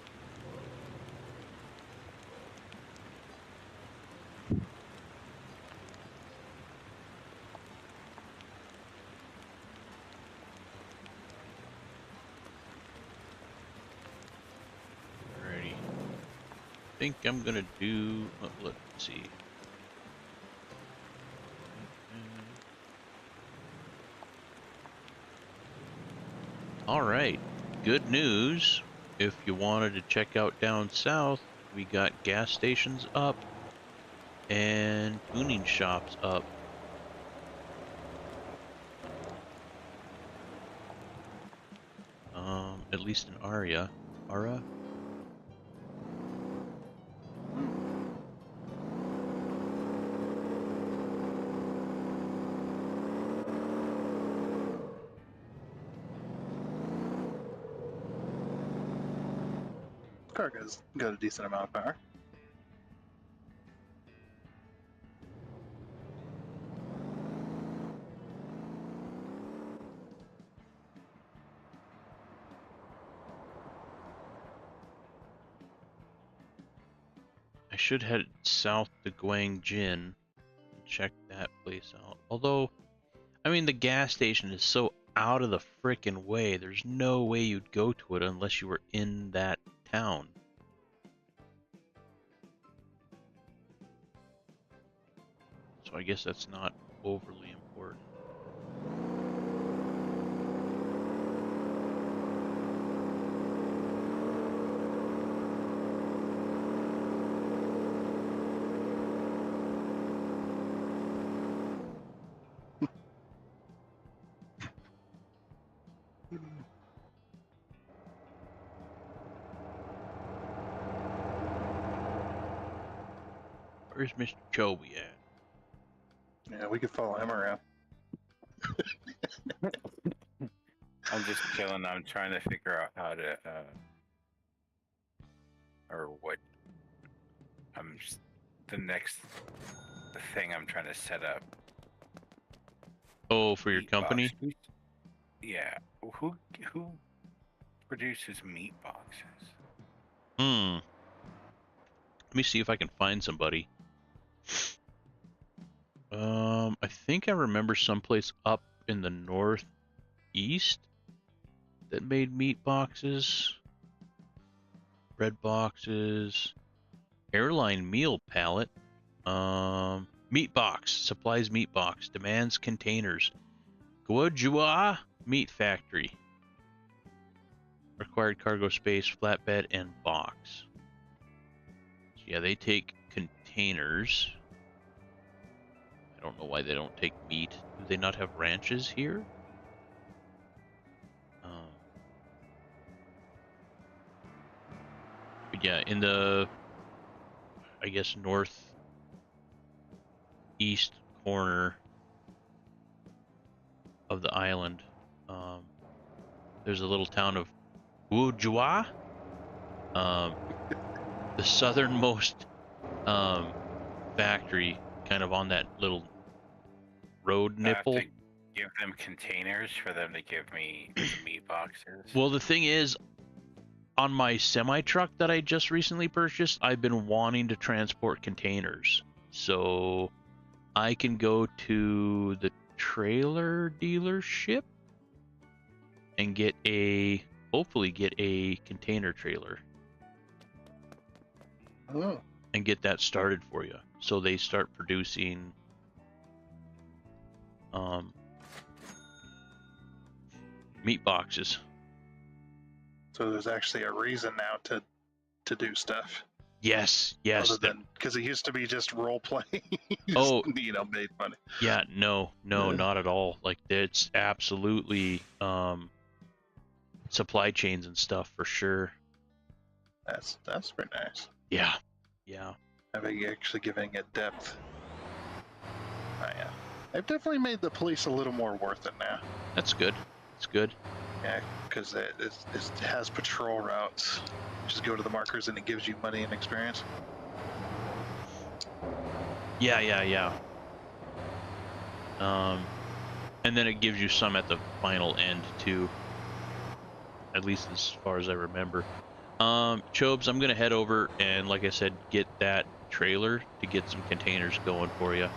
Alrighty. I think I'm gonna do. Let's see. Alright. Good news. If you wanted to check out down south, we got gas stations up and tuning shops up. At least in Ara. Car got a decent amount of power. I should head south to Guangjin and check that place out. Although, I mean, the gas station is so out of the frickin' way. There's no way you'd go to it unless you were in that town. So I guess that's not overly important. Where's Mr. Choeby at? Yeah, we could follow him around. I'm just chilling. I'm trying to figure out how to, or what. The next thing I'm trying to set up. Oh, for your Meat company? boxes. Yeah. Who produces meat boxes? Let me see if I can find somebody. I think I remember someplace up in the northeast that made meat boxes, bread boxes, airline meal pallet, meat box, supplies meat box, demands containers, Guojua meat factory, required cargo space, flatbed, and box. So yeah, they take containers. I don't know why they don't take meat. Do they not have ranches here? But yeah, in the, I guess, northeast corner of the island, there's a little town of Wujua, the southernmost factory, kind of on that little road I have nipple. to give them containers for them to give me the meat boxes. Well, the thing is, on my semi-truck that I just recently purchased, I've been wanting to transport containers. So I can go to the trailer dealership and hopefully get a container trailer Oh, and get that started for you. So they start producing meat boxes. so there's actually a reason now to do stuff. Yes. Other than because it used to be just role playing. Oh. Made money. Yeah, no, Yeah. not at all. Like, it's absolutely supply chains and stuff for sure. That's pretty nice. Yeah. Having actually giving it depth. Oh, yeah. They've definitely made the police a little more worth it now. That's good. Yeah, because it has patrol routes. You just go to the markers and it gives you money and experience. Yeah. And then it gives you some at the final end too. At least as far as I remember. Chobes, I'm gonna head over and, like I said, get that trailer to get some containers going for you.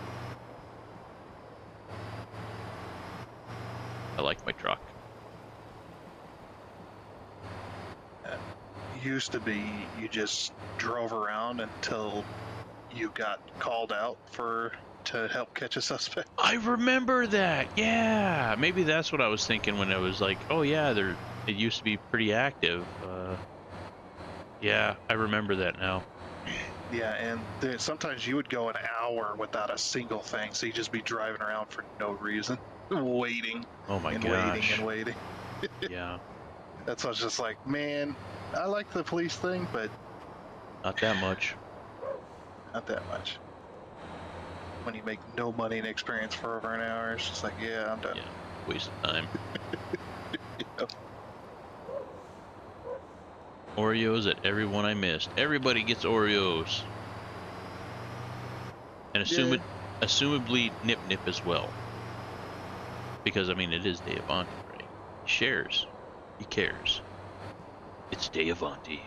I like my truck. Used to be you just drove around until you got called out to help catch a suspect. I remember that. Yeah, maybe that's what I was thinking when I was like, oh yeah, it used to be pretty active. Yeah, I remember that now. Yeah, and sometimes you would go an hour without a single thing, so you'd just be driving around for no reason, waiting. Oh my and gosh. waiting. Yeah, That's why I was just like, man, I like the police thing, but not that much. not that much. When you make no money and experience for over an hour, it's just like, yeah, I'm done. Yeah, waste of time. Yep. Oreos at every one I missed. Everybody gets Oreos. And assumably Nip Nip as well. Because, I mean, it is Day Avanti, right? He shares. He cares. It's Day Avanti.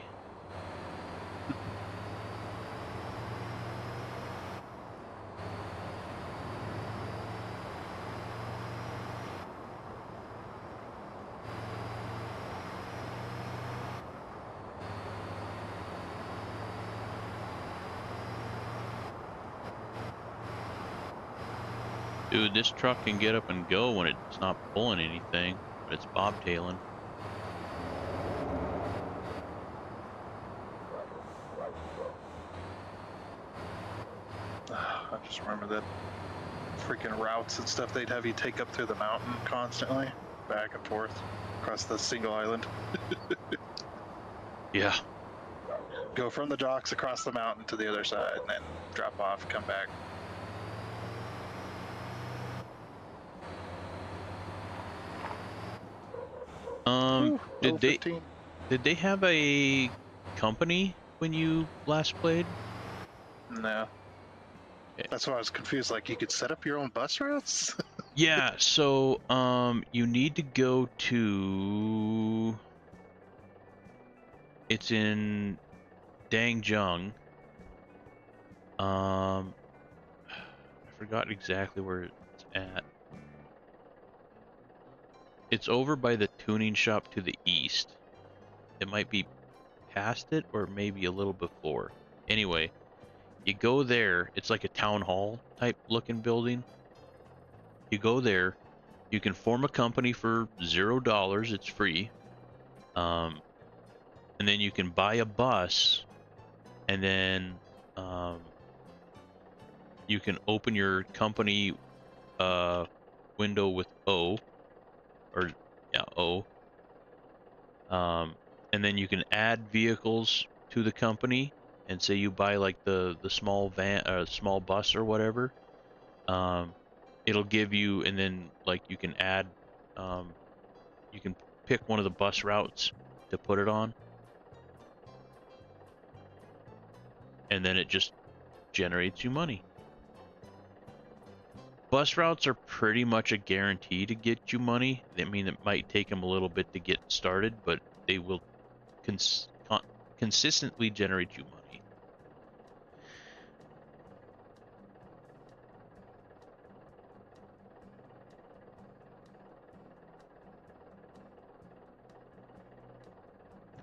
Dude, this truck can get up and go when it's not pulling anything, but it's bobtailing. I just remember that freaking routes and stuff they'd have you take up through the mountain constantly, back and forth across the single island. Yeah. Go from the docks across the mountain to the other side, and then drop off, come back. Whew, Did level they 15. did they have a company when you last played? No. Okay. That's why I was confused. Like, you could set up your own bus routes? Yeah, so you need to go to, it's in Dangjung. I forgot exactly where it's at. It's over by the tuning shop to the east. It might be past it or maybe a little before. Anyway, you go there. It's like a town hall type looking building. You go there. You can form a company for $0. It's free. And then you can buy a bus, and then you can open your company window with O, or yeah, O. And then you can add vehicles to the company, and say you buy like the small van or small bus or whatever. It'll give you, and then like you can add, you can pick one of the bus routes to put it on, and then it just generates you money. Bus routes are pretty much a guarantee to get you money. I mean, it might take them a little bit to get started, but they will consistently generate you money.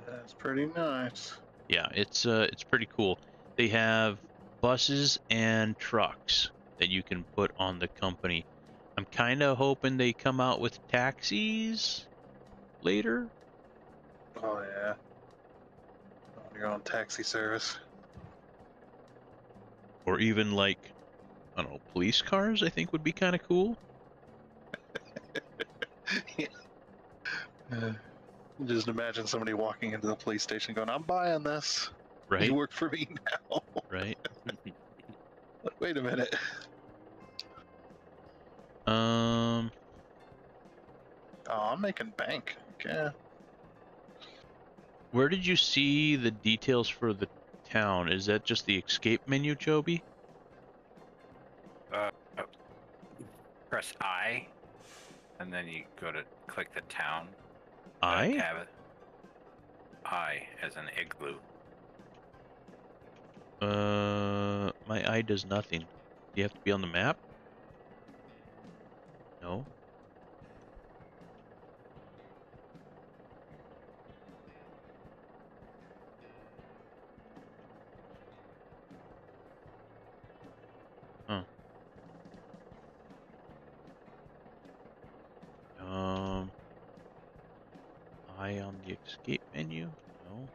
That's pretty nice. Yeah, it's pretty cool. They have buses and trucks that you can put on the company. I'm kind of hoping they come out with taxis later, Oh, yeah. On your own taxi service. or even like, I don't know, police cars. I think would be kind of cool. Yeah. Just imagine somebody walking into the police station going, I'm buying this. You Right? work for me now. Right. Wait a minute. Um, Oh, I'm making bank. Okay. where did you see the details for the town? Is that just the escape menu, Choby? Uh, press I, and then you go to click the town I? tab. I as an igloo. My eye does nothing. Do you have to be on the map? No. Huh. Eye on the escape menu? No.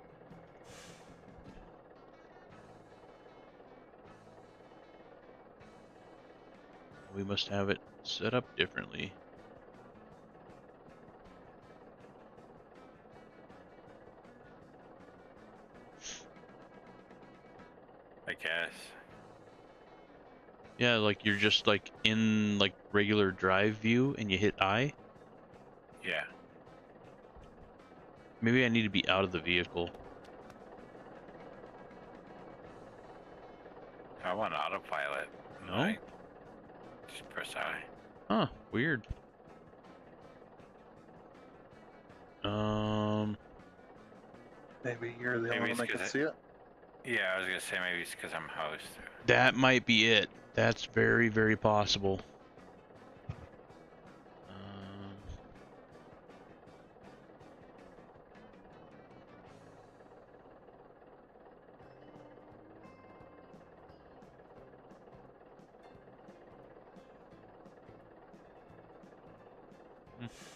We must have it set up differently. I guess. Yeah, like you're just like in like regular drive view and you hit I. Yeah. Maybe I need to be out of the vehicle. I want autopilot. No? I just press I. Huh, weird. Maybe you're the Maybe only it's one that 'cause can see it. Yeah, I was gonna say maybe it's because I'm host. That might be it. That's very, very possible. Um,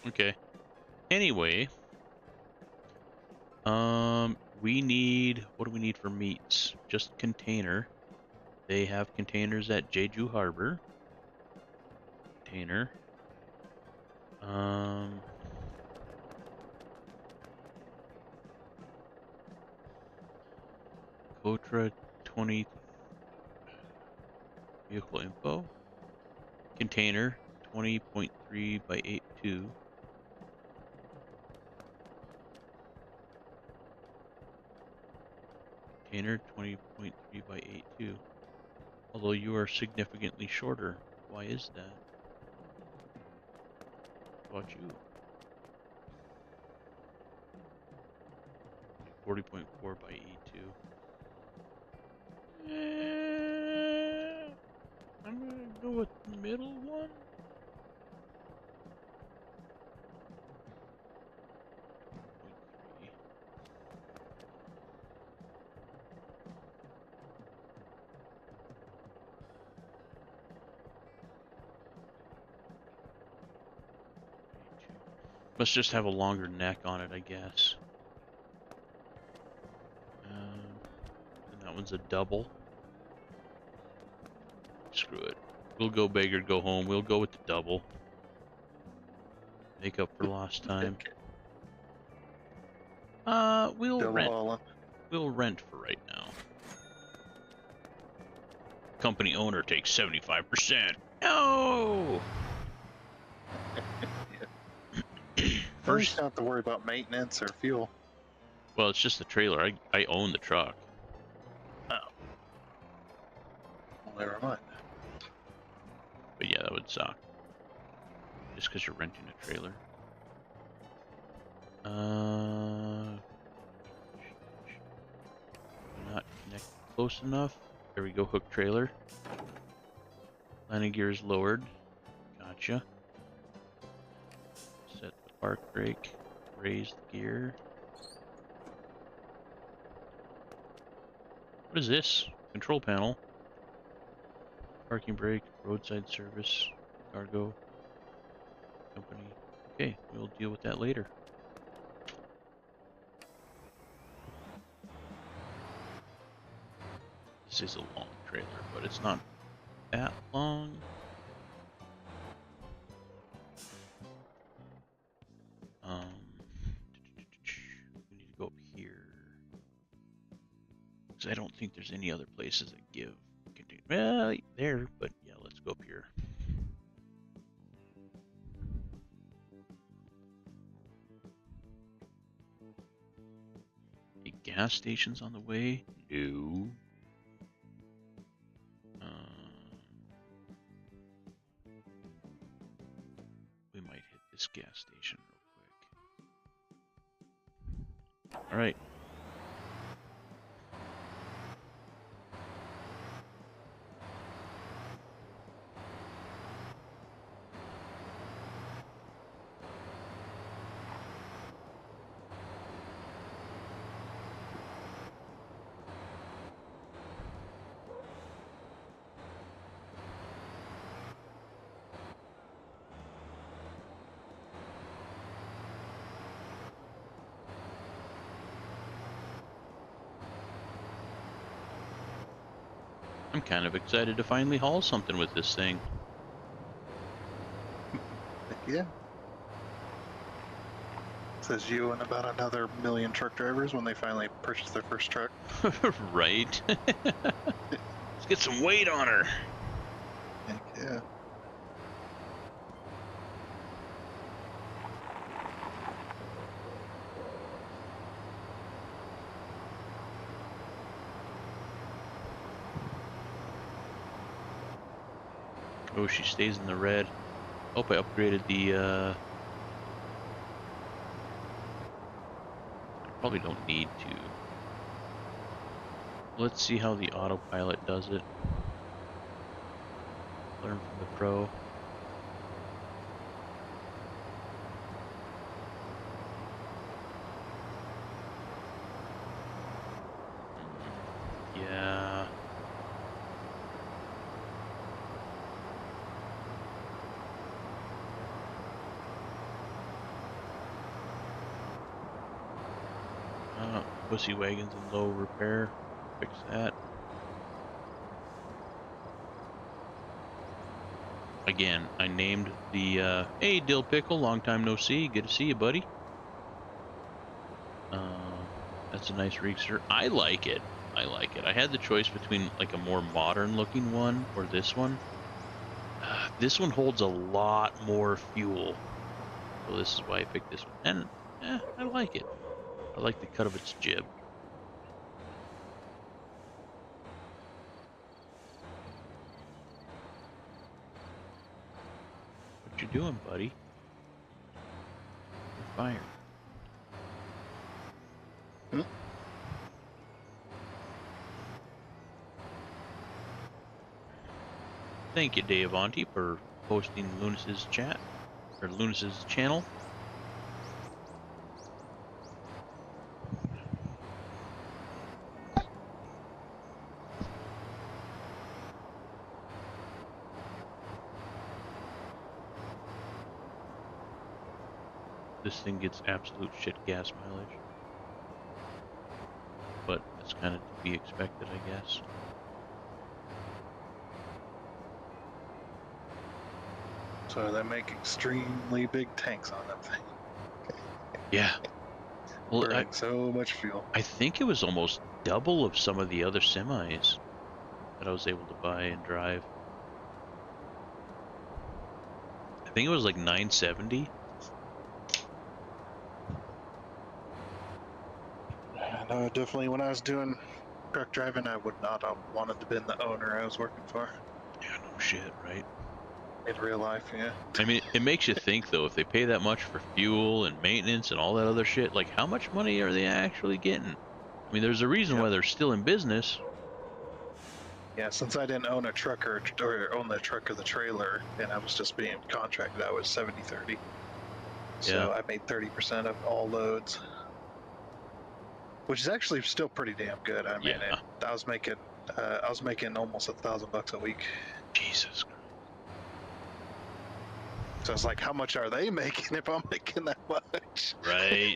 Okay. Anyway, we need, what do we need for meats? Just container. They have containers at Jeju Harbor. Container. Kotra 20 vehicle info. Container 20.3 by 8.2. Container 20.3 by 8.2. Although you are significantly shorter. Why is that? How about you? 40.4 by 8.2. I'm gonna go with the middle one. 0.3. Must just have a longer neck on it, I guess. And that one's a double. Screw it. We'll go big or go home. We'll go with the double. Make up for lost time. We'll Double rent. hauling. We'll rent for right now. Company owner takes 75%. No! First, First, don't have to worry about maintenance or fuel. well, it's just the trailer. I own the truck. Well, never mind. But yeah, that would suck. Just because you're renting a trailer. Not connected close enough. There we go, hook trailer. Landing gear is lowered. Gotcha. Set the park brake. Raise the gear. What is this? Control panel. Parking brake, roadside service, cargo, company. Okay, we'll deal with that later. This is a long trailer, but it's not that long. We need to go up here. Because I don't think there's any other places that give. Well, there, but yeah, let's go up here. Any gas stations on the way? No. We might hit this gas station real quick. All right. I'm kind of excited to finally haul something with this thing. Heck yeah. Says you and about another million truck drivers when they finally purchase their first truck. Right? Let's get some weight on her. Heck yeah. Oh, she stays in the red. Hope I upgraded the, I probably don't need to. Let's see how the autopilot does it. Learn from the pro. Yeah. Pussy wagon's in low repair. Fix that. Again, I named the, hey, Dill Pickle, long time no see. Good to see you, buddy. That's a nice Reekster. I like it. I like it. I had the choice between like a more modern looking one or this one. This one holds a lot more fuel. So this is why I picked this one. And I like it. I like the cut of its jib. What you doing, buddy? You're fired. Hmm? Thank you, Dave Auntie, for posting Lunas's chat or Lunas's channel. This thing gets absolute shit gas mileage, but it's kind of to be expected, I guess. So they make extremely big tanks on that thing. Yeah. Well, Burning so much fuel. I think it was almost double of some of the other semis that I was able to buy and drive. I think it was like 970. No, definitely when I was doing truck driving, I would not have wanted to be the owner I was working for. Yeah, no shit, right? In real life, yeah. I mean, it makes you think though, if they pay that much for fuel and maintenance and all that other shit, like how much money are they actually getting? I mean, there's a reason why they're still in business. Yeah, since I didn't own a truck or own the truck or the trailer, and I was just being contracted, I was 70-30. So I made 30% of all loads, which is actually still pretty damn good. I mean, I was making almost $1,000 a week. Jesus Christ. So it's like, how much are they making if I'm making that much? Right.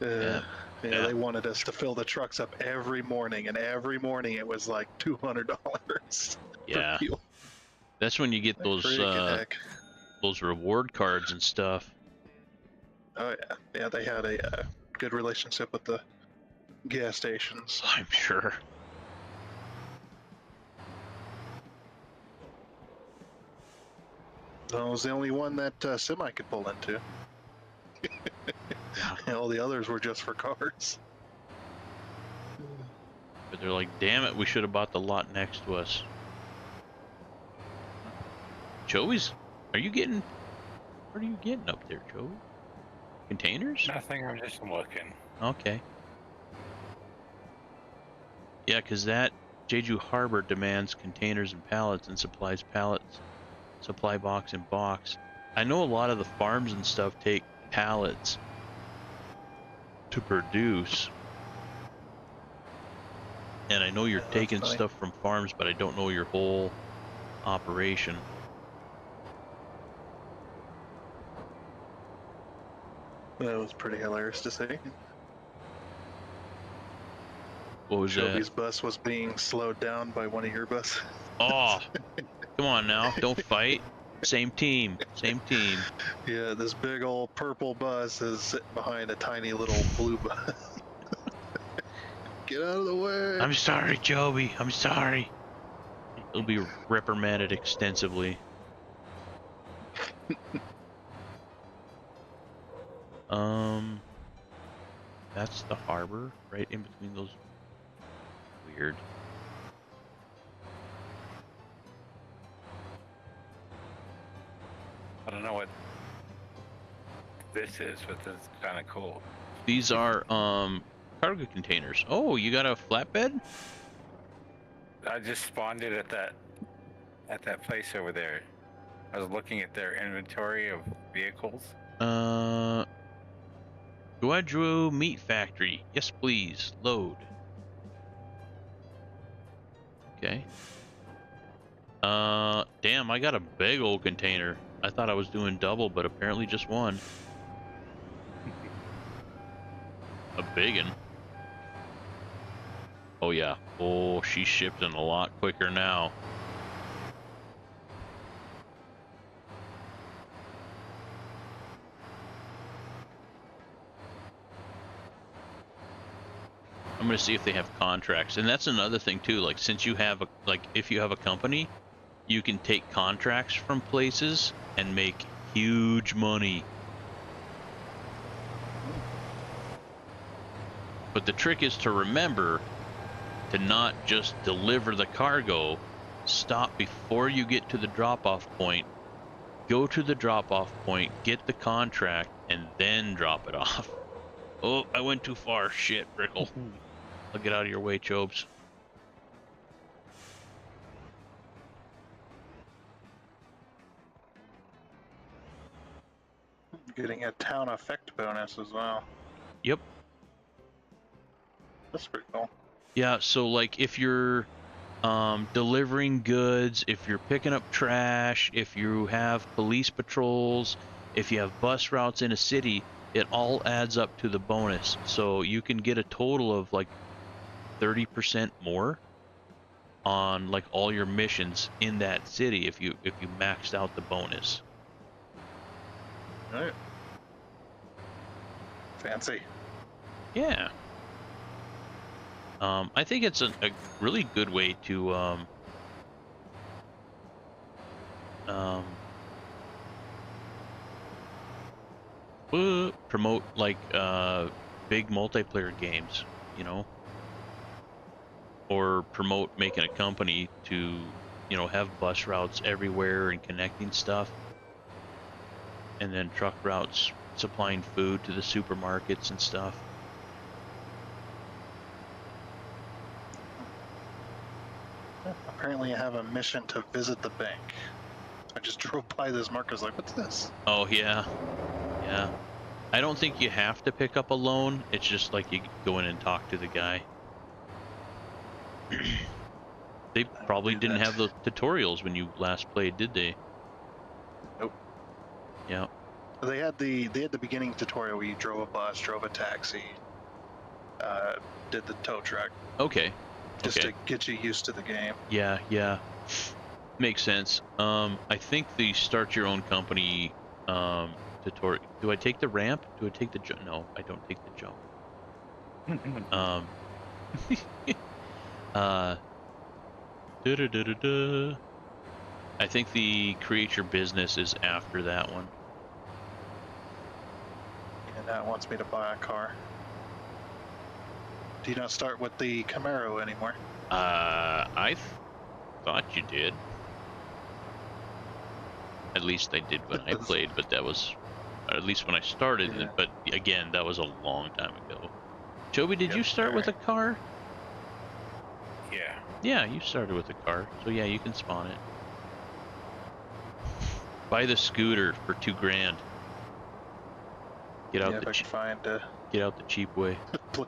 Yeah, they wanted us to fill the trucks up every morning, and every morning it was like $200 for fuel. That's when you get those reward cards and stuff. Oh yeah, they had a good relationship with the gas stations. I'm sure. That was the only one that semi could pull into. And all the others were just for cars. But they're like, damn it, we should have bought the lot next to us. Choby's, what are you getting up there, Choby? Containers? Nothing, I'm just looking. Okay. Yeah, because that Jeju Harbor demands containers and pallets and supplies pallets, supply box and box. I know a lot of the farms and stuff take pallets to produce. And I know you're taking stuff from farms, but I don't know your whole operation. That was pretty hilarious to see. What was Choby's that? bus was being slowed down by one of your buses. Oh, come on now, don't fight. Same team, same team. Yeah, this big old purple bus is sitting behind a tiny little blue bus. Get out of the way! I'm sorry, Choby. I'm sorry. He'll be reprimanded extensively. That's the harbor, right in between those. Weird. I don't know what this is, but this is kind of cool. These are cargo containers. Oh, you got a flatbed? I just spawned it at that place over there. I was looking at their inventory of vehicles. Guadro Meat Factory. Yes, please. Load. Okay. Damn, I got a big old container. I thought I was doing double, but apparently just one. A big one. Oh yeah. Oh, she's shifting a lot quicker now. I'm gonna see if they have contracts, and that's another thing too. Like, since you have if you have a company, you can take contracts from places and make huge money. But the trick is to remember to not just deliver the cargo. Stop before you get to the drop-off point. Go to the drop-off point, get the contract, and then drop it off. Oh, I went too far. Shit, Brickle. I'll get out of your way, Chobes. Getting a town effect bonus as well. Yep. That's pretty cool. Yeah, so like if you're delivering goods, if you're picking up trash, if you have police patrols, if you have bus routes in a city, it all adds up to the bonus. So you can get a total of like 30% more on like all your missions in that city if you maxed out the bonus. All right. Fancy. Yeah. I think it's a really good way to promote like big multiplayer games, you know, or promote making a company to, you know, have bus routes everywhere and connecting stuff, and then truck routes supplying food to the supermarkets and stuff. Apparently I have a mission to visit the bank. I just drove by this marker, I was like, what's this? Oh yeah, yeah. I don't think you have to pick up a loan. It's just like you go in and talk to the guy. They probably do didn't that. have the tutorials when you last played, did they? Nope. Yeah. They had the beginning tutorial where you drove a bus, drove a taxi, did the tow truck, Okay. just Okay. to get you used to the game. Yeah, yeah. Makes sense. I think the start your own company tutorial. Do I take the ramp? Do I take the jump? No, I don't take the jump. Um. uh. Da-da-da-da-da. I think the create your business is after that one. And that wants me to buy a car. Do you not start with the Camaro anymore? I thought you did. At least I did when I played, but that was, or at least when I started. Yeah. But again, that was a long time ago. Choby, did you Yep, start with a correct. car? Yeah. Yeah, you started with a car, so yeah, you can spawn it. Buy the scooter for $2,000. Get out Yeah, the if I can find get out the cheap way. if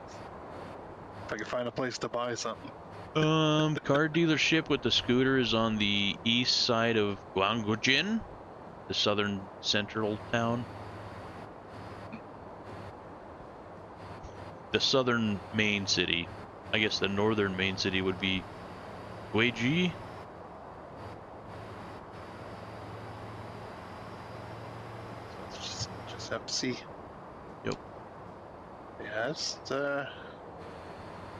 I can find a place to buy something. Car dealership with the scooter is on the east side of Gwangjin, the southern central town. The southern main city. I guess the northern main city would be Guiji. Just have to see. Yep. Yeah, it's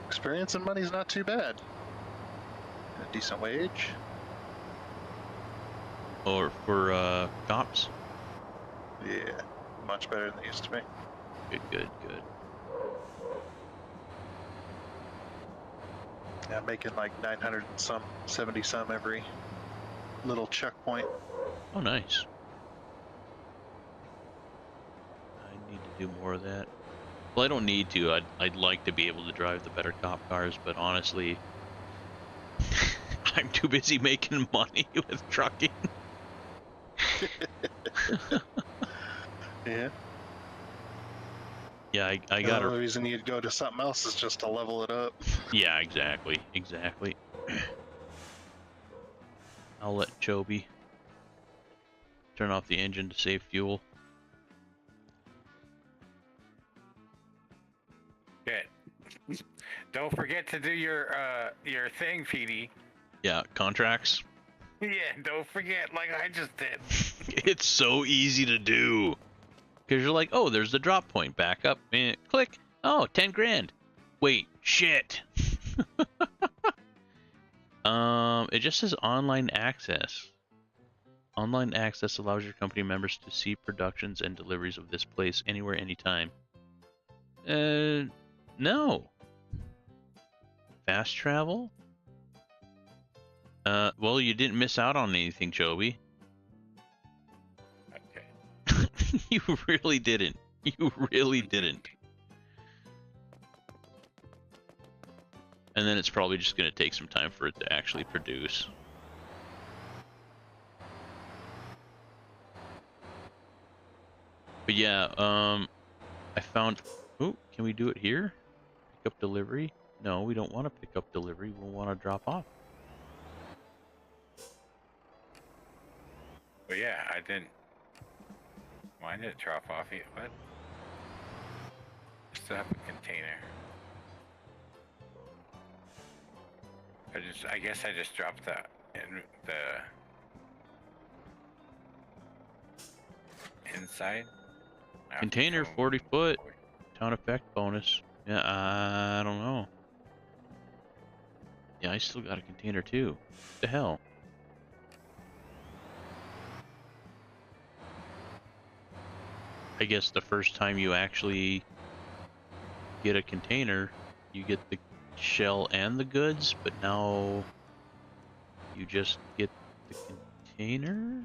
experience and money's not too bad. A decent wage. Or for cops. Yeah, much better than they used to be. Good, good, good. Yeah, I'm making like 900 and some, 70 some every little checkpoint. Oh, nice. I need to do more of that. Well, I don't need to. I'd like to be able to drive the better cop cars, but honestly, I'm too busy making money with trucking. Yeah. Yeah, I The got only reason you'd go to something else is just to level it up. Yeah, exactly, exactly. I'll let Choby turn off the engine to save fuel. Shit. Don't forget to do your thing, Petey. Yeah, contracts. Yeah, don't forget, like I just did. It's so easy to do. Because you're like, oh, there's the drop point. Back up. Click. Oh, 10 grand. Wait, shit. It just says online access. Online access allows your company members to see productions and deliveries of this place anywhere, anytime. No. Fast travel? Well, you didn't miss out on anything, Choeby. Okay. You really didn't. You really didn't. And then it's probably just going to take some time for it to actually produce. But yeah, I found... Oh, can we do it here? Pick up delivery? No, we don't want to pick up delivery. We'll want to drop off. But yeah, I didn't. Why did it drop off yet? What? I still have a container. I guess I just dropped that in the inside. Container, 40 foot. Town effect bonus. Yeah, I don't know. Yeah, I still got a container too. What the hell? I guess the first time you actually get a container, you get the shell and the goods, but now you just get the container?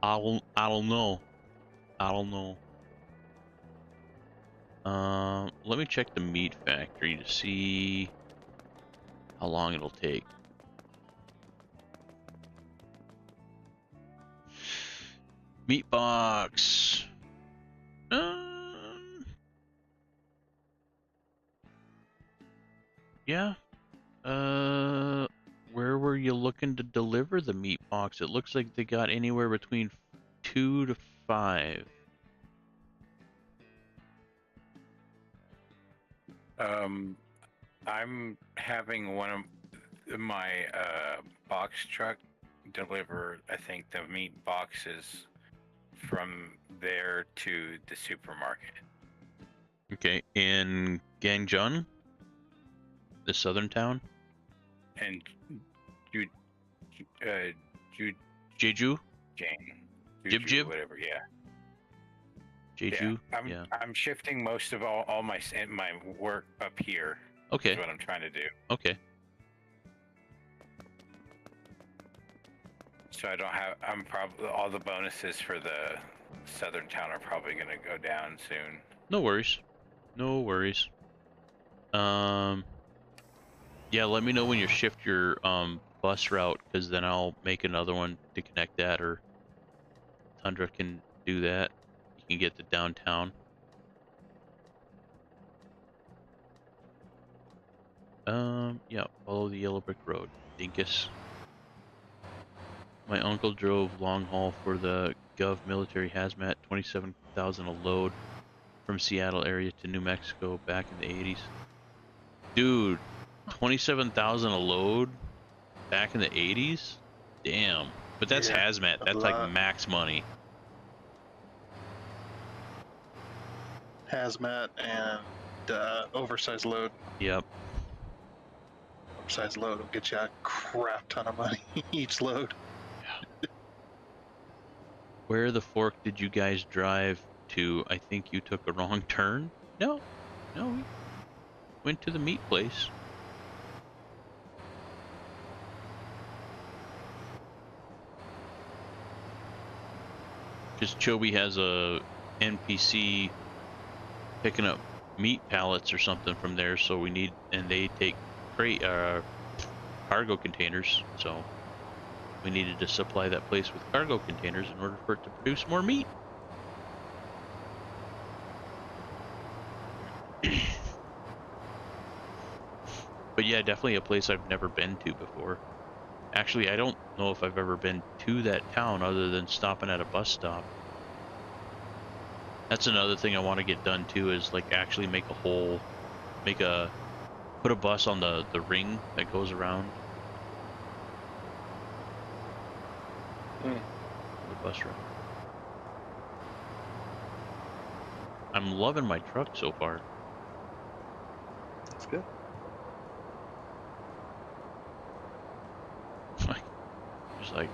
I don't know. I don't know. Let me check the meat factory to see how long it'll take. Meat box. Yeah. Where were you looking to deliver the meat box? It looks like they got anywhere between 2 to 5. I'm having one of my box truck deliver, I think, the meat boxes from there to the supermarket. Okay, in Gangjun, the southern town. And Jeju, Jib, whatever, yeah. Jeju, yeah. I'm shifting most of all my work up here. Okay. Is what I'm trying to do. Okay. So I don't have. I'm probably all the bonuses for the southern town are probably going to go down soon. No worries. No worries. Yeah, let me know when you shift your bus route, because then I'll make another one to connect that, or Tundra can do that. You can get to downtown. Yeah, follow the yellow brick road. Dinkus. My uncle drove long haul for the Gov military hazmat, 27,000 a load from Seattle area to New Mexico back in the 80s. Dude, 27,000 a load back in the 80s? Damn. But that's hazmat. That's like max money. Hazmat and oversized load. Yep. Oversized load will get you a crap ton of money each load. Yeah. Where the fork did you guys drive to? I think you took a wrong turn. No, we went to the meat place. Because Choeby has a NPC picking up meat pallets or something from there, so we need, and they take cargo containers, so we needed to supply that place with cargo containers in order for it to produce more meat. But yeah, definitely a place I've never been to before. Actually, I don't know if I've ever been to that town other than stopping at a bus stop. That's another thing I want to get done too, is like actually make a whole, put a bus on the ring that goes around Hmm. the bus route. I'm loving my truck so far. That's good. Just like,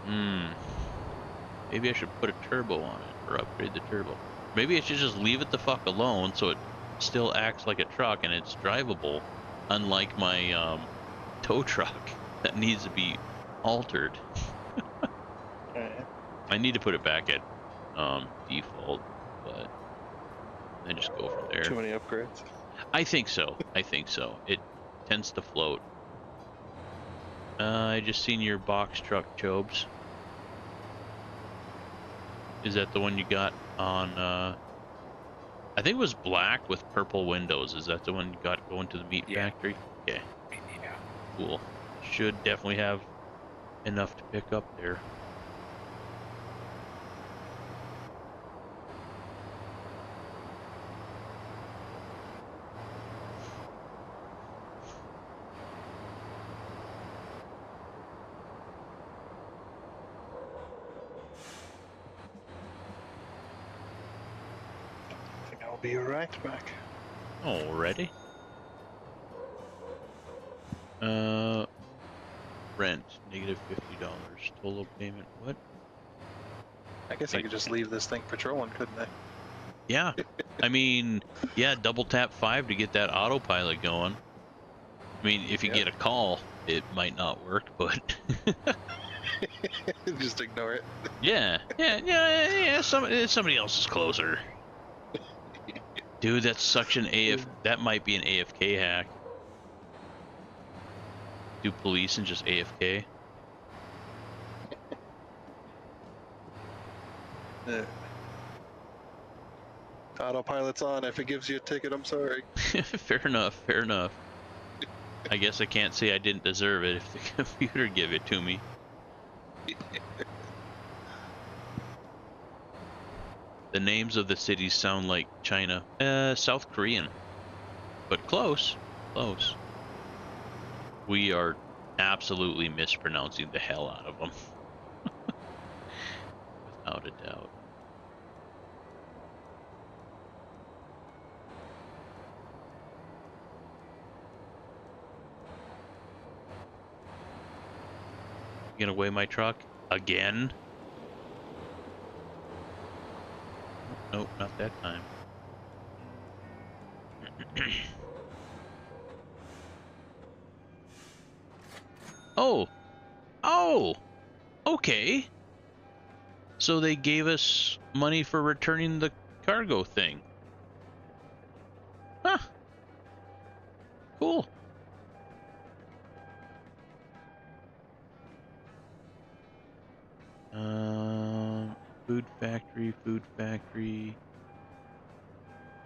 maybe I should put a turbo on it or upgrade the turbo. Maybe I should just leave it the fuck alone so it still acts like a truck and it's drivable, unlike my tow truck that needs to be altered. Alright. I need to put it back at default, but then just go from there. Too many upgrades. I think so. I think so. It tends to float. I just seen your box truck, Chobes. Is that the one you got on, I think it was black with purple windows. Is that the one you got going to the meat Yeah. factory? Okay, Yeah. cool. Should definitely have enough to pick up there. I think I'll be right back. Already? Rent, -$50. Total payment, what? I guess I could just leave this thing patrolling, couldn't I? Yeah. I mean, yeah, double tap 5 to get that autopilot going. I mean, if you Yep. get a call, it might not work, but Just ignore it. yeah. Somebody else is closer. Dude, that's such an that might be an AFK hack. Do police and just AFK? Yeah. Autopilot's on. If it gives you a ticket, I'm sorry. Fair enough, fair enough. I guess I can't say I didn't deserve it if the computer gave it to me. The names of the cities sound like China. South Korean. But close. Close. We are absolutely mispronouncing the hell out of them. Without a doubt. You gonna weigh my truck? Again? Nope, not that time. Oh! Oh! Okay. So they gave us money for returning the cargo thing. Huh. Cool. Food factory,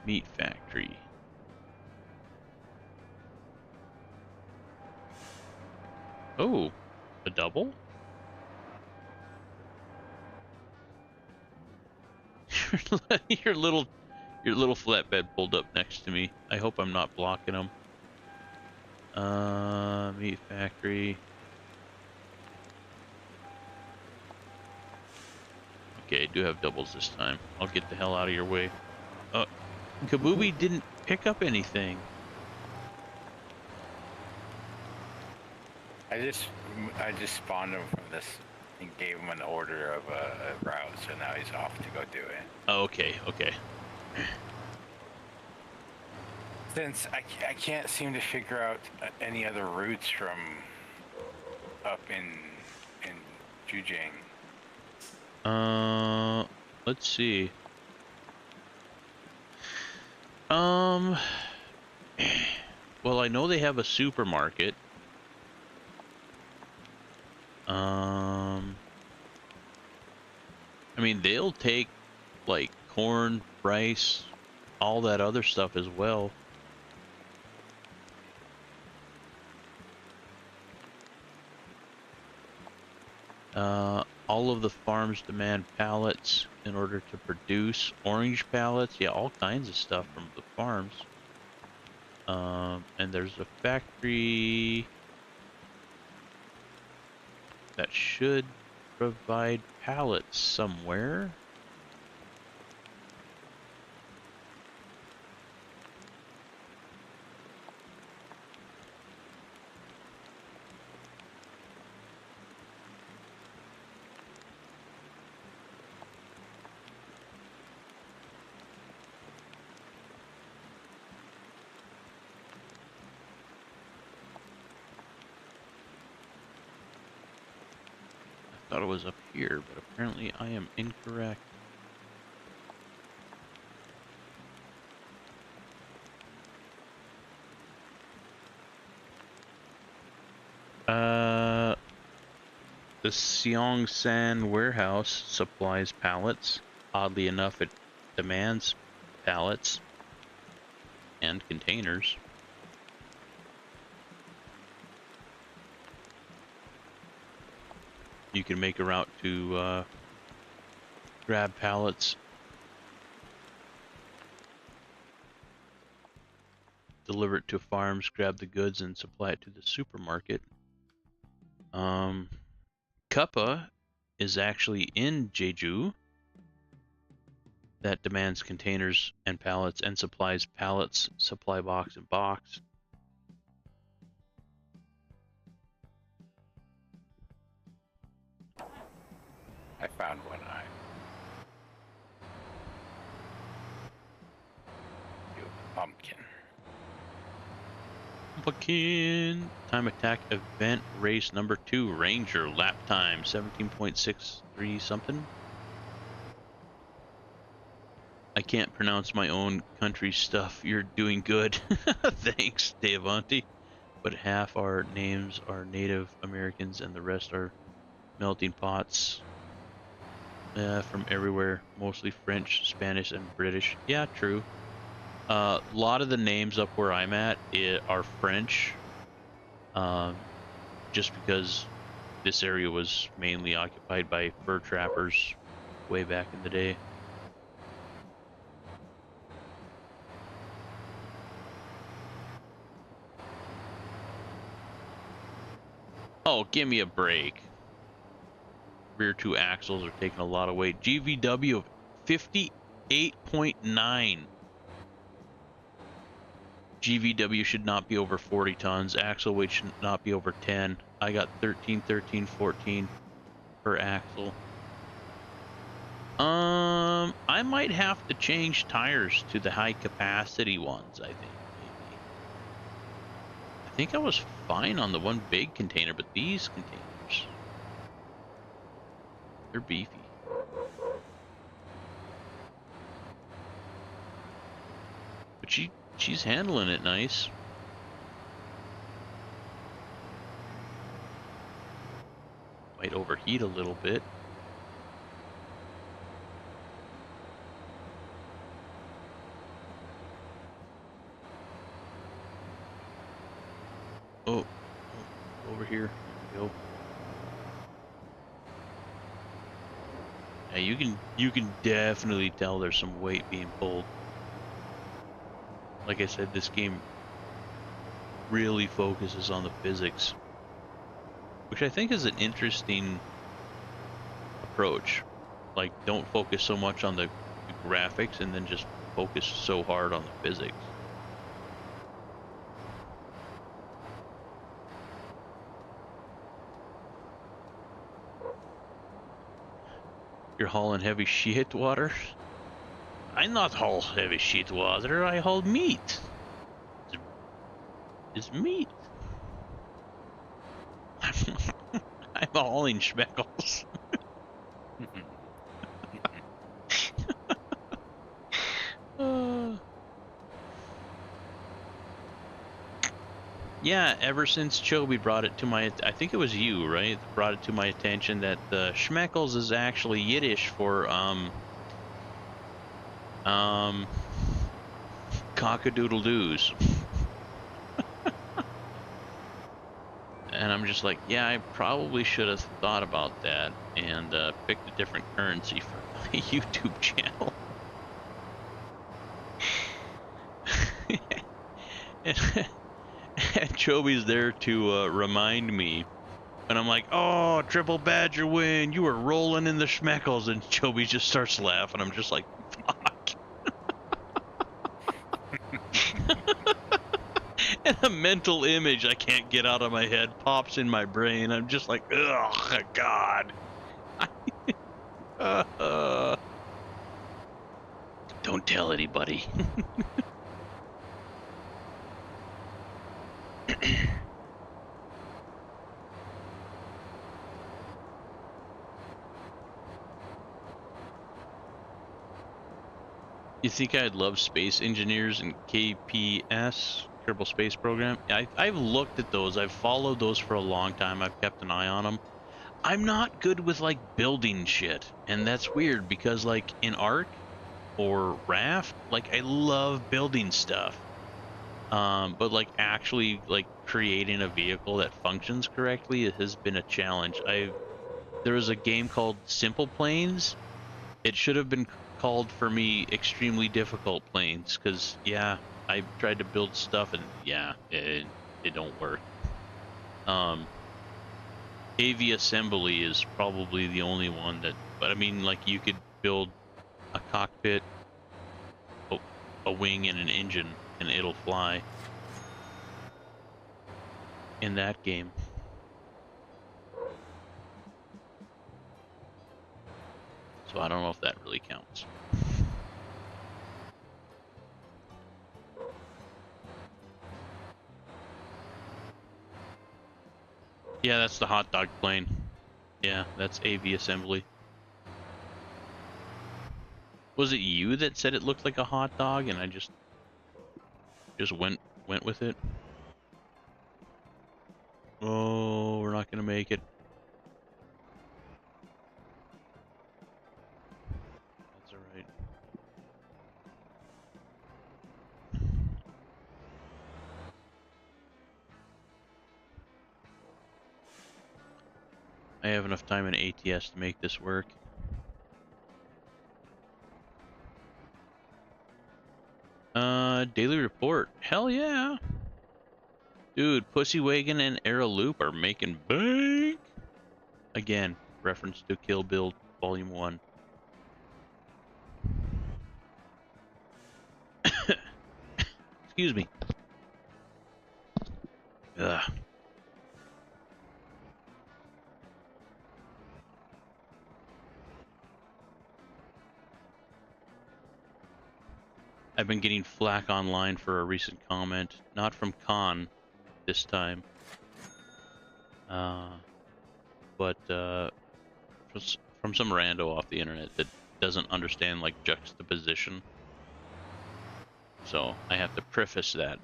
meat factory. Oh, a double? your little flatbed pulled up next to me. I hope I'm not blocking him. Meat factory. Okay, I do have doubles this time. I'll get the hell out of your way. Kabooby didn't pick up anything. I just spawned him from this and gave him an order of a route, so now he's off to go do it. Oh, okay, okay. Since I can't seem to figure out any other routes from up in Zhejiang. Let's see. Well, I know they have a supermarket. I mean, they'll take like corn, rice, all that other stuff as well. all of the farms demand pallets in order to produce orange pallets. Yeah, all kinds of stuff from the farms. And there's a factory that should provide pallets somewhere. I thought it was up here, but apparently I am incorrect. The Seongsan warehouse supplies pallets. Oddly enough, it demands pallets and containers. You can make a route to grab pallets, deliver it to farms, grab the goods, and supply it to the supermarket. Kappa is actually in Jeju. That demands containers and pallets and supplies pallets, supply box, and box. I found one eye. Pumpkin. Pumpkin. Time attack event race number 2. Ranger lap time 17.63 something. I can't pronounce my own country stuff. You're doing good. Thanks, Devanti. But half our names are Native Americans and the rest are melting pots from everywhere. Mostly French, Spanish, and British. Yeah, true. A lot of the names up where I'm at are French. Just because this area was mainly occupied by fur trappers way back in the day. Oh, give me a break. Rear 2 axles are taking a lot of weight. GVW of 58.9. GVW should not be over 40 tons. Axle weight should not be over 10. I got 13, 13, 14 per axle. I might have to change tires to the high capacity ones, I think, maybe. I think I was fine on the one big container, but these containers, they're beefy. But she's handling it nice. Might overheat a little bit. Oh, over here. There we go. Yeah, you can definitely tell there's some weight being pulled. Like I said, this game really focuses on the physics, which I think is an interesting approach. Like, don't focus so much on the graphics and then just focus so hard on the physics. You're hauling heavy shit water? I not haul heavy shit water, I haul meat. It's meat. I'm hauling schmeckles. Yeah, ever since Choeby brought it to my, I think it was you, right? Brought it to my attention that the schmeckles is actually Yiddish for cockadoodle-doos. And I'm just like, yeah, I probably should have thought about that and picked a different currency for my YouTube channel. and, and Choby's there to remind me. And I'm like, oh, triple badger win. You were rolling in the schmeckles. And Choby just starts laughing. I'm just like, fuck. And a mental image I can't get out of my head pops in my brain. I'm just like, ugh, God. Don't tell anybody. You think I'd love space engineers and KPS, Kerbal Space Program? I've looked at those. I've followed those for a long time. I've kept an eye on them. I'm not good with like building shit, and that's weird because like in Ark or Raft, like I love building stuff. But like actually like creating a vehicle that functions correctly, it has been a challenge. There was a game called Simple Planes. It should have been called for me extremely difficult planes, because yeah, I tried to build stuff and yeah, it don't work. AV assembly is probably the only one that, but I mean, like you could build a cockpit, a wing, and an engine, and it'll fly in that game. So I don't know if that really counts. Yeah, that's the hot dog plane. Yeah, that's AV assembly. Was it you that said it looked like a hot dog and I just went with it? Oh, we're not gonna make it. That's all right. I have enough time in ATS to make this work. Daily report. Hell yeah. Dude, Pussy Wagon and Arrow Loop are making bank. Again, reference to Kill Bill Volume 1. Excuse me. Ugh. I've been getting flack online for a recent comment. Not from Khan this time. But from some rando off the internet that doesn't understand like juxtaposition. So I have to preface that.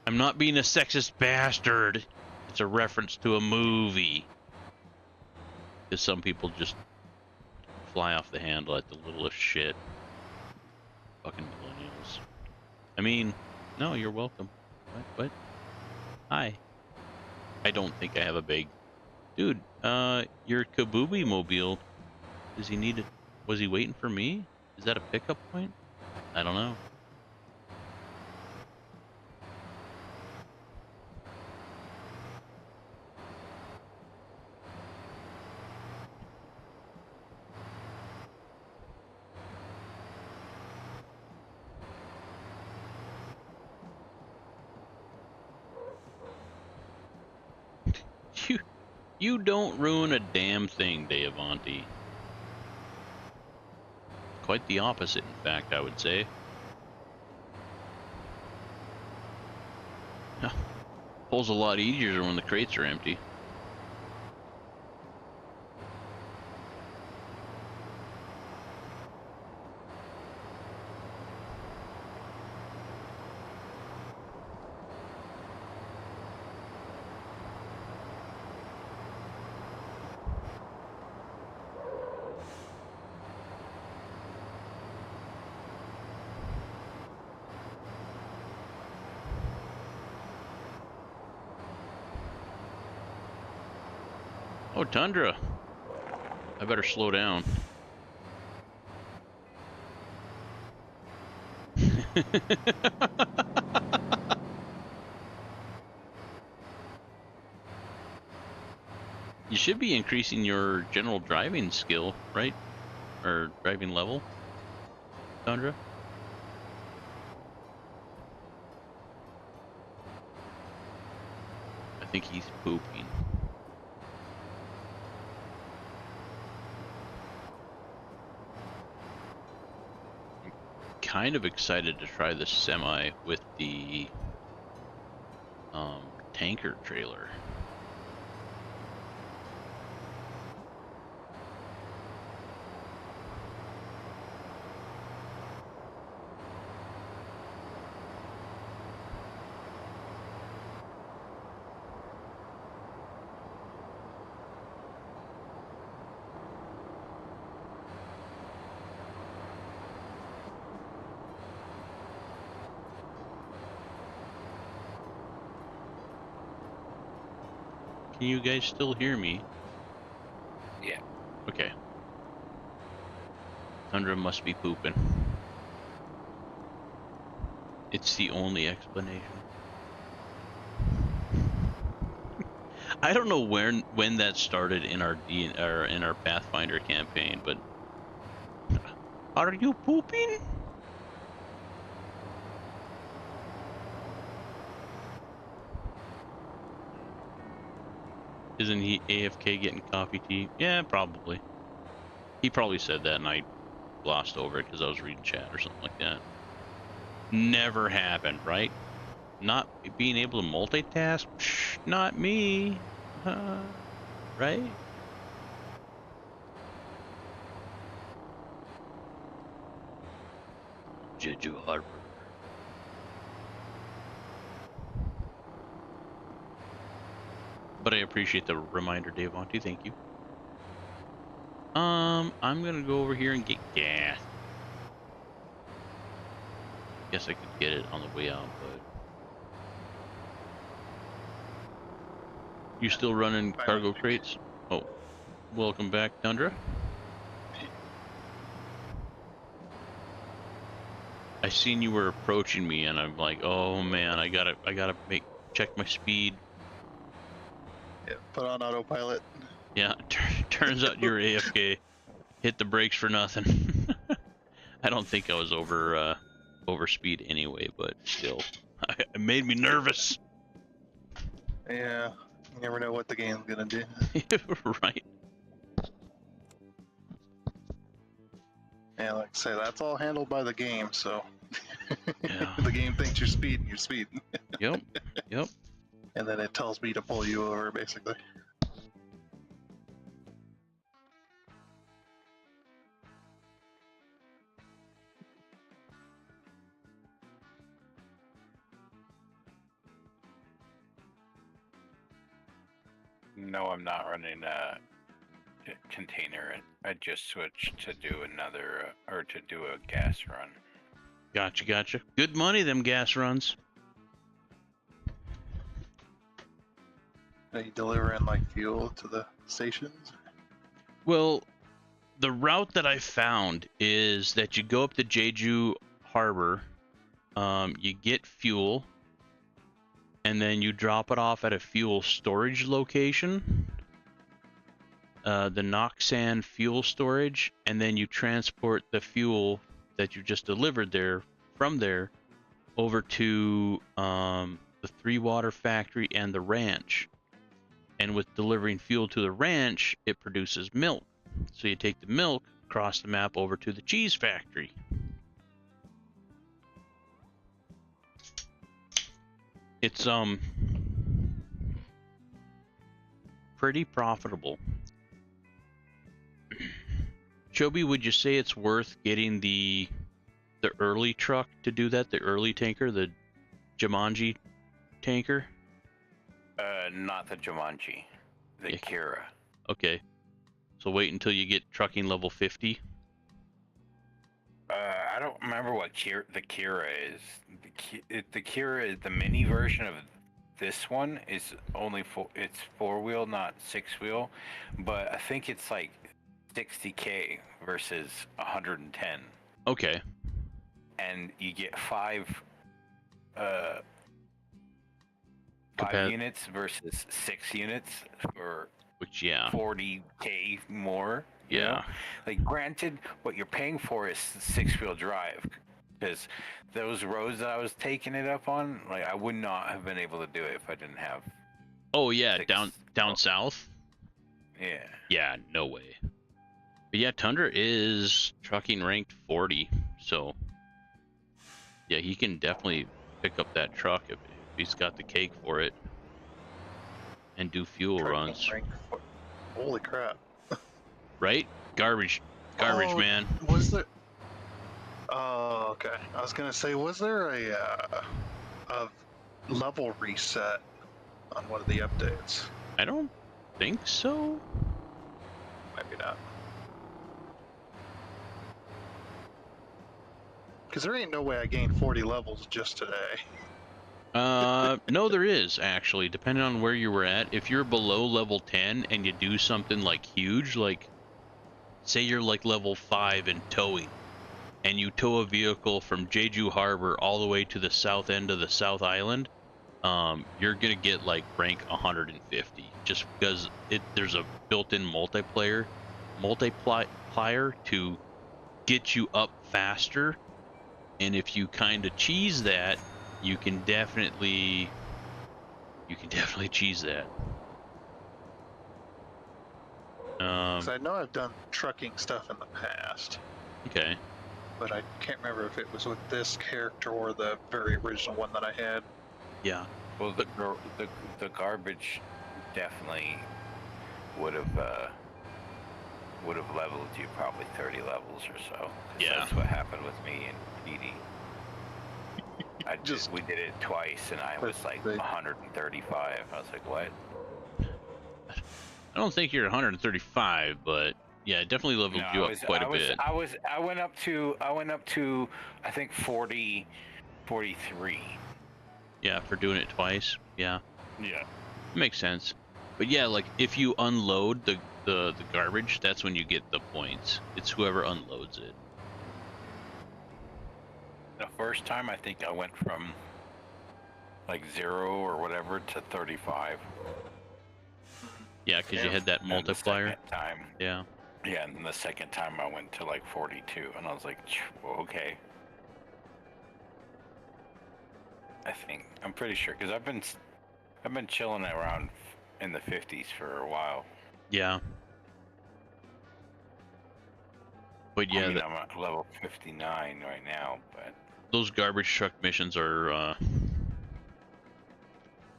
I'm not being a sexist bastard. It's a reference to a movie. Because some people just fly off the handle at the littlest shit. Fucking millennials. I mean, no, you're welcome. What? Hi. I don't think I have a big... Dude, your Kabooby mobile, does he need it? Was he waiting for me? Is that a pickup point? I don't know. You don't ruin a damn thing, Deavanti. Quite the opposite, in fact, I would say. Pulls a lot easier when the crates are empty. Oh, Tundra. I better slow down. You should be increasing your general driving skill, right? Or driving level, Tundra? I think he's pooping. I'm kind of excited to try the semi with the tanker trailer. Can you guys still hear me? Yeah. Okay. Tundra must be pooping. It's the only explanation. I don't know when that started in our in our Pathfinder campaign, but are you pooping? Isn't he AFK getting coffee tea? Yeah, probably. He probably said that and I glossed over it because I was reading chat or something like that. Never happened, right? Not being able to multitask? Psh, not me. Right? Jeju Harbor. But I appreciate the reminder, Dave Monty. Thank you. I'm gonna go over here and get gas. Guess I could get it on the way out, but you still running cargo crates? Oh, welcome back, Tundra. I seen you were approaching me, and I'm like, oh man, I gotta check my speed. Yeah, put on autopilot. Yeah, turns out you're AFK. Hit the brakes for nothing. I don't think I was over speed anyway, but still, it made me nervous. Yeah, you never know what the game's gonna do. Right. Yeah, like I say, that's all handled by the game, so Yeah. the game thinks you're speeding, you're speeding. Yep. Yep. And then it tells me to pull you over, basically. No, I'm not running a container. I just switched to do another, or to do a gas run. Gotcha. Good money, them gas runs. Are you delivering like fuel to the stations? Well, the route that I found is that you go up to Jeju Harbor, you get fuel, and then you drop it off at a fuel storage location, the Noxan fuel storage, and then you transport the fuel that you just delivered there from there over to the Three Water Factory and the ranch. And with delivering fuel to the ranch, it produces milk. So you take the milk, across the map over to the cheese factory. It's pretty profitable. Choeby, would you say it's worth getting the early truck to do that, the early tanker, the Jumanji tanker? Not the Jumanji, the Yeah. Kira. Okay. So wait until you get trucking level 50. I don't remember what the Kira is. The Kira is the mini version of this one is only it's 4-wheel, not 6-wheel, but I think it's like 60K versus 110, Okay. and you get five Compa- units versus 6 units for Which, yeah. 40K more. You know? Yeah. Like, granted, what you're paying for is 6-wheel drive, because those roads that I was taking it up on, like, I would not have been able to do it if I didn't have. Oh, yeah, 6. down south? Yeah. Yeah, no way. But yeah, Tundra is trucking ranked 40, so yeah, he can definitely pick up that truck if he's got the cake for it and do fuel Trucking runs. rank holy crap. Right? Garbage, Oh, man. Was there? Oh, okay. I was gonna say, was there a level reset on one of the updates? I don't think so. Maybe not. Because there ain't no way I gained 40 levels just today. No, there is actually, depending on where you were at. If you're below level 10 and you do something like huge, like say you're like level 5 in towing, and you tow a vehicle from Jeju Harbor all the way to the south end of the South Island, you're gonna get like rank 150, just because there's a built-in multiplier to get you up faster, and if you kind of cheese that, you can definitely cheese that. 'Cause I know I've done trucking stuff in the past, Okay. but I can't remember if it was with this character or the very original one that I had. Yeah. Well, the garbage definitely would have leveled you probably 30 levels or so. 'Cause Yeah. That's what happened with me and PD. We did it twice, and I was like 135. I was like, what? I don't think you're 135, but yeah, it definitely leveled you up quite a bit. I went up to I think 40, 43. Yeah, for doing it twice. Yeah, Yeah. makes sense. But yeah, like if you unload the garbage, that's when you get the points. It's whoever unloads it. The first time I think I went from like 0 or whatever to 35. Yeah, because you had that And the multiplier. second time, Yeah. yeah, and the second time I went to like 42, and I was like, well, okay. I'm pretty sure, because I've been chilling around in the 50s for a while. Yeah. But yeah, I mean, I'm at level 59 right now, but those garbage truck missions are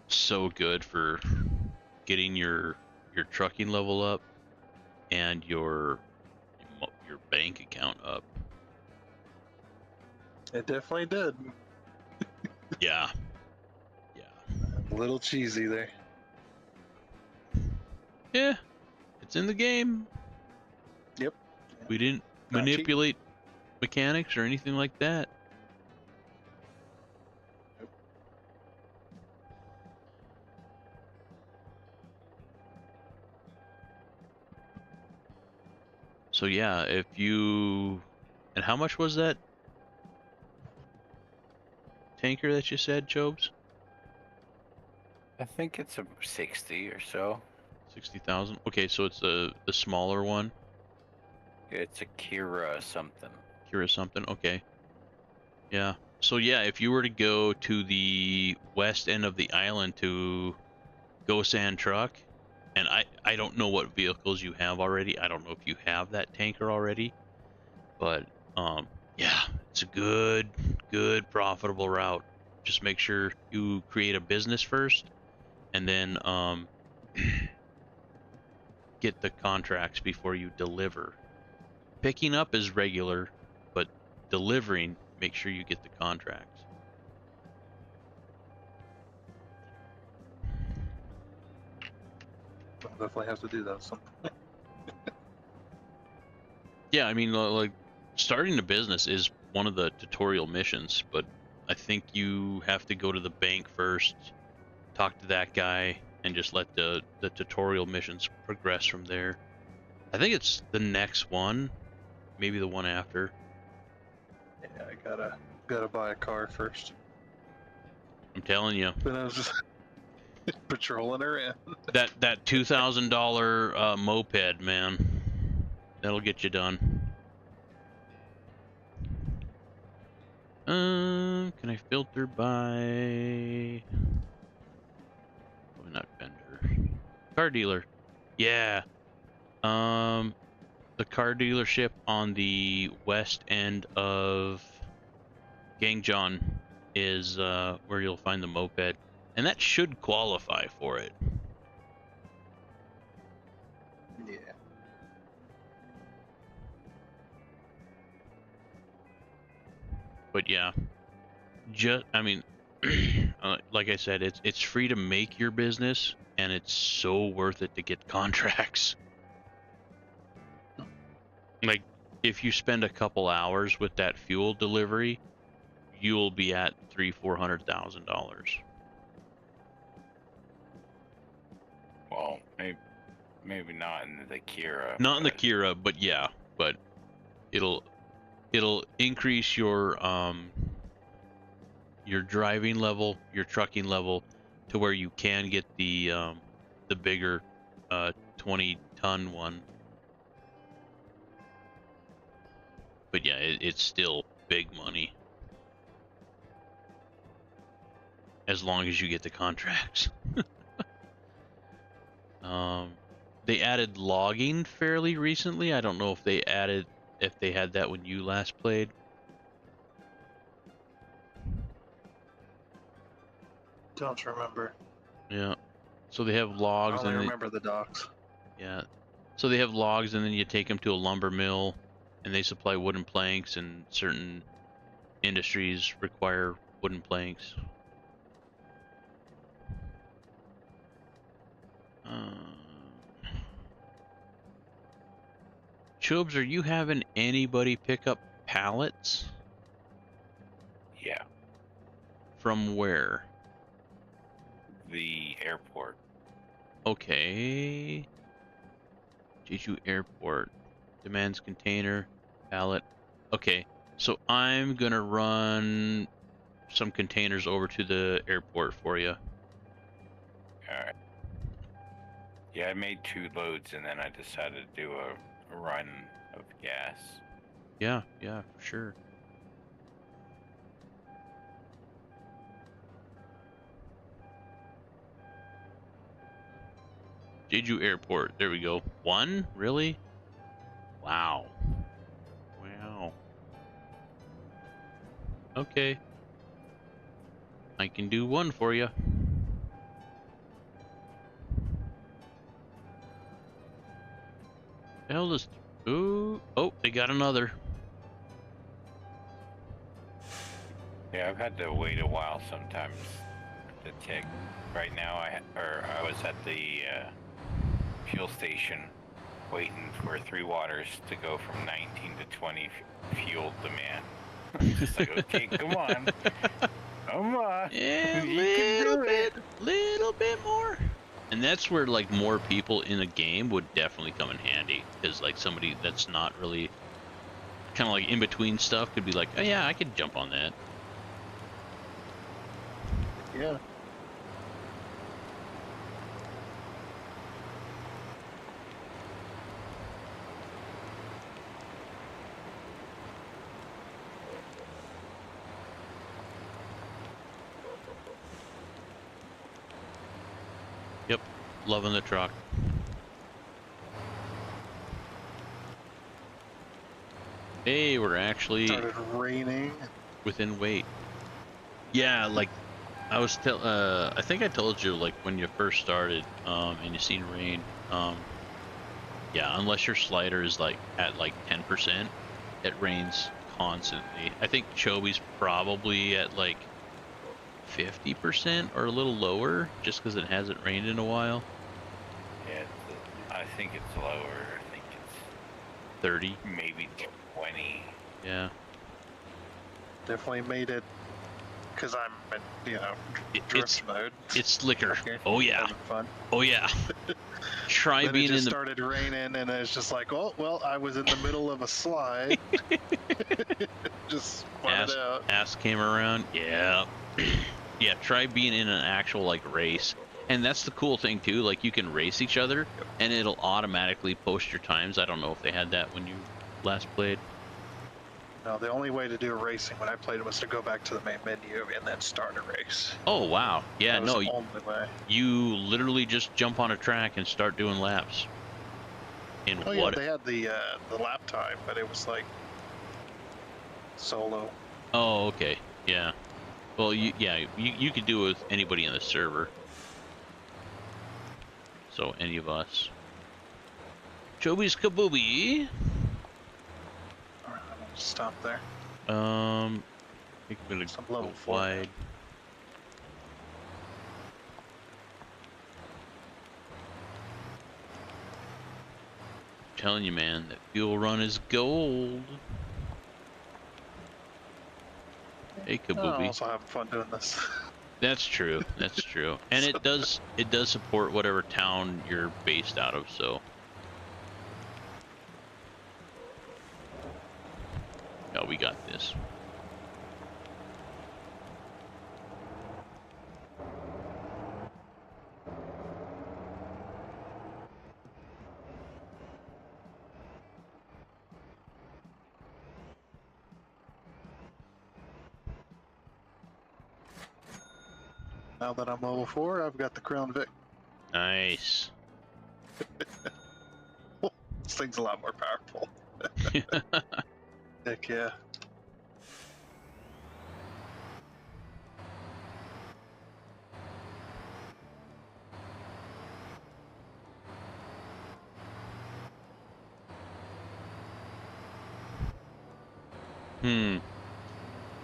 so good for getting your trucking level up and your bank account up. It definitely did. Yeah. Yeah. A little cheesy there. Yeah. It's in the game. Yep. We didn't Not cheap. manipulate mechanics or anything like that. So yeah, if you... And how much was that tanker that you said, Chobes? I think it's a 60 or so. 60,000? Okay, so it's the smaller one. It's a Kira something. Kira something? Okay. Yeah. So yeah, if you were to go to the west end of the island to go sand truck, and I don't know what vehicles you have already. I don't know if you have that tanker already, but yeah, it's a good profitable route. Just make sure you create a business first, and then get the contracts before you deliver. Picking up is regular, but delivering, make sure you get the contracts. I'll definitely have to do that at some point. Yeah, I mean, like, starting a business is one of the tutorial missions, but I think you have to go to the bank first, talk to that guy, and just let the tutorial missions progress from there. I think it's the next one, maybe the one after. Yeah, I gotta buy a car first. I'm telling you, But I was just patrolling around. that $2,000 moped, man, that'll get you done. Can I filter by? Probably not vendor. Car dealer. Yeah. The car dealership on the west end of Gang John is where you'll find the moped, and that should qualify for it. Yeah. But yeah, I mean, like I said, it's free to make your business, and it's so worth it to get contracts. Like, if you spend a couple hours with that fuel delivery, you'll be at $300,000-$400,000. Well, maybe not in the Kira. Not in the Kira, but yeah, but it'll increase your driving level, your trucking level, to where you can get the bigger 20-ton one. But yeah, it's still big money as long as you get the contracts. They added logging fairly recently. I don't know if they had that when you last played. Don't remember. Yeah. So they have logs, I only and remember the docks. yeah. So they have logs, and then you take them to a lumber mill, and they supply wooden planks, and certain industries require wooden planks. Chubs, are you having anybody pick up pallets? Yeah, From where? the airport. Okay. Jeju Airport. Demands container, pallet. Okay, so I'm gonna run some containers over to the airport for you. Alright. Yeah, I made 2 loads and then I decided to do a run of gas. Yeah, for sure. Jeju Airport. There we go. 1? Really? Wow. Okay. I can do 1 for you. Hell is... Ooh. Oh, they got another. Yeah, I've had to wait a while sometimes to take. Right now, I was at the fuel station waiting for 3 waters to go from 19 to 20 fuel demand. I'm just like, okay, come on. Yeah, You little bit more. And that's where like more people in a game would definitely come in handy, because like somebody that's not really kind of like in between stuff could be like, oh yeah, I could jump on that. Yeah. Yep, loving the truck. Hey, we're actually Started raining. within weight. Yeah, like I think I told you, like when you first started, and you seen rain, yeah, unless your slider is like at like 10%, it rains constantly. I think Choby's probably at like 50% or a little lower, just because it hasn't rained in a while. Yeah, I think it's lower. I think it's 30. maybe 20. Yeah. Definitely made it, because I'm in, It's drift mode. It's slicker. Okay. Oh yeah. Having fun. Oh yeah. Try Then it being just in the. started raining, and it's just like, oh well, I was in the middle of a slide. Just spun it out. Ass came around. Yeah. Yeah. Try being in an actual like race, and that's the cool thing too. Like you can race each other, and it'll automatically post your times. I don't know if they had that when you last played. No, the only way to do racing when I played was to go back to the main menu and then start a race. Oh wow. Yeah. That was No. the only way. You literally just jump on a track and start doing laps. In Oh yeah, what? they had the lap time, but it was like solo. Oh, okay. Yeah. Well, you could do it with anybody in the server. So any of us. Choby's Kabooby. All right, I'm gonna stop there. I think I'm gonna Some go level 4 wide. Telling you, man, that fuel run is gold. Hey, I'm Kabooby. also having fun doing this. That's true. That's true. And it does support whatever town you're based out of. So. Oh, we got this. Now that I'm level 4, I've got the Crown Vic. Nice. This thing's a lot more powerful. Heck yeah.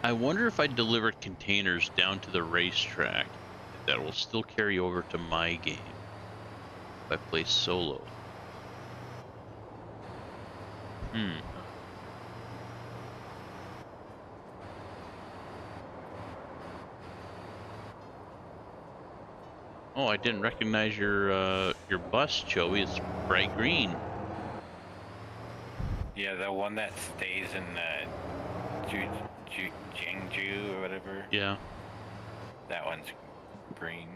I wonder if I delivered containers down to the racetrack, if that will still carry over to my game if I play solo. Oh, I didn't recognize your bus, Choby. It's bright green. Yeah, the one that stays in Jingju or whatever. Yeah. That one's green.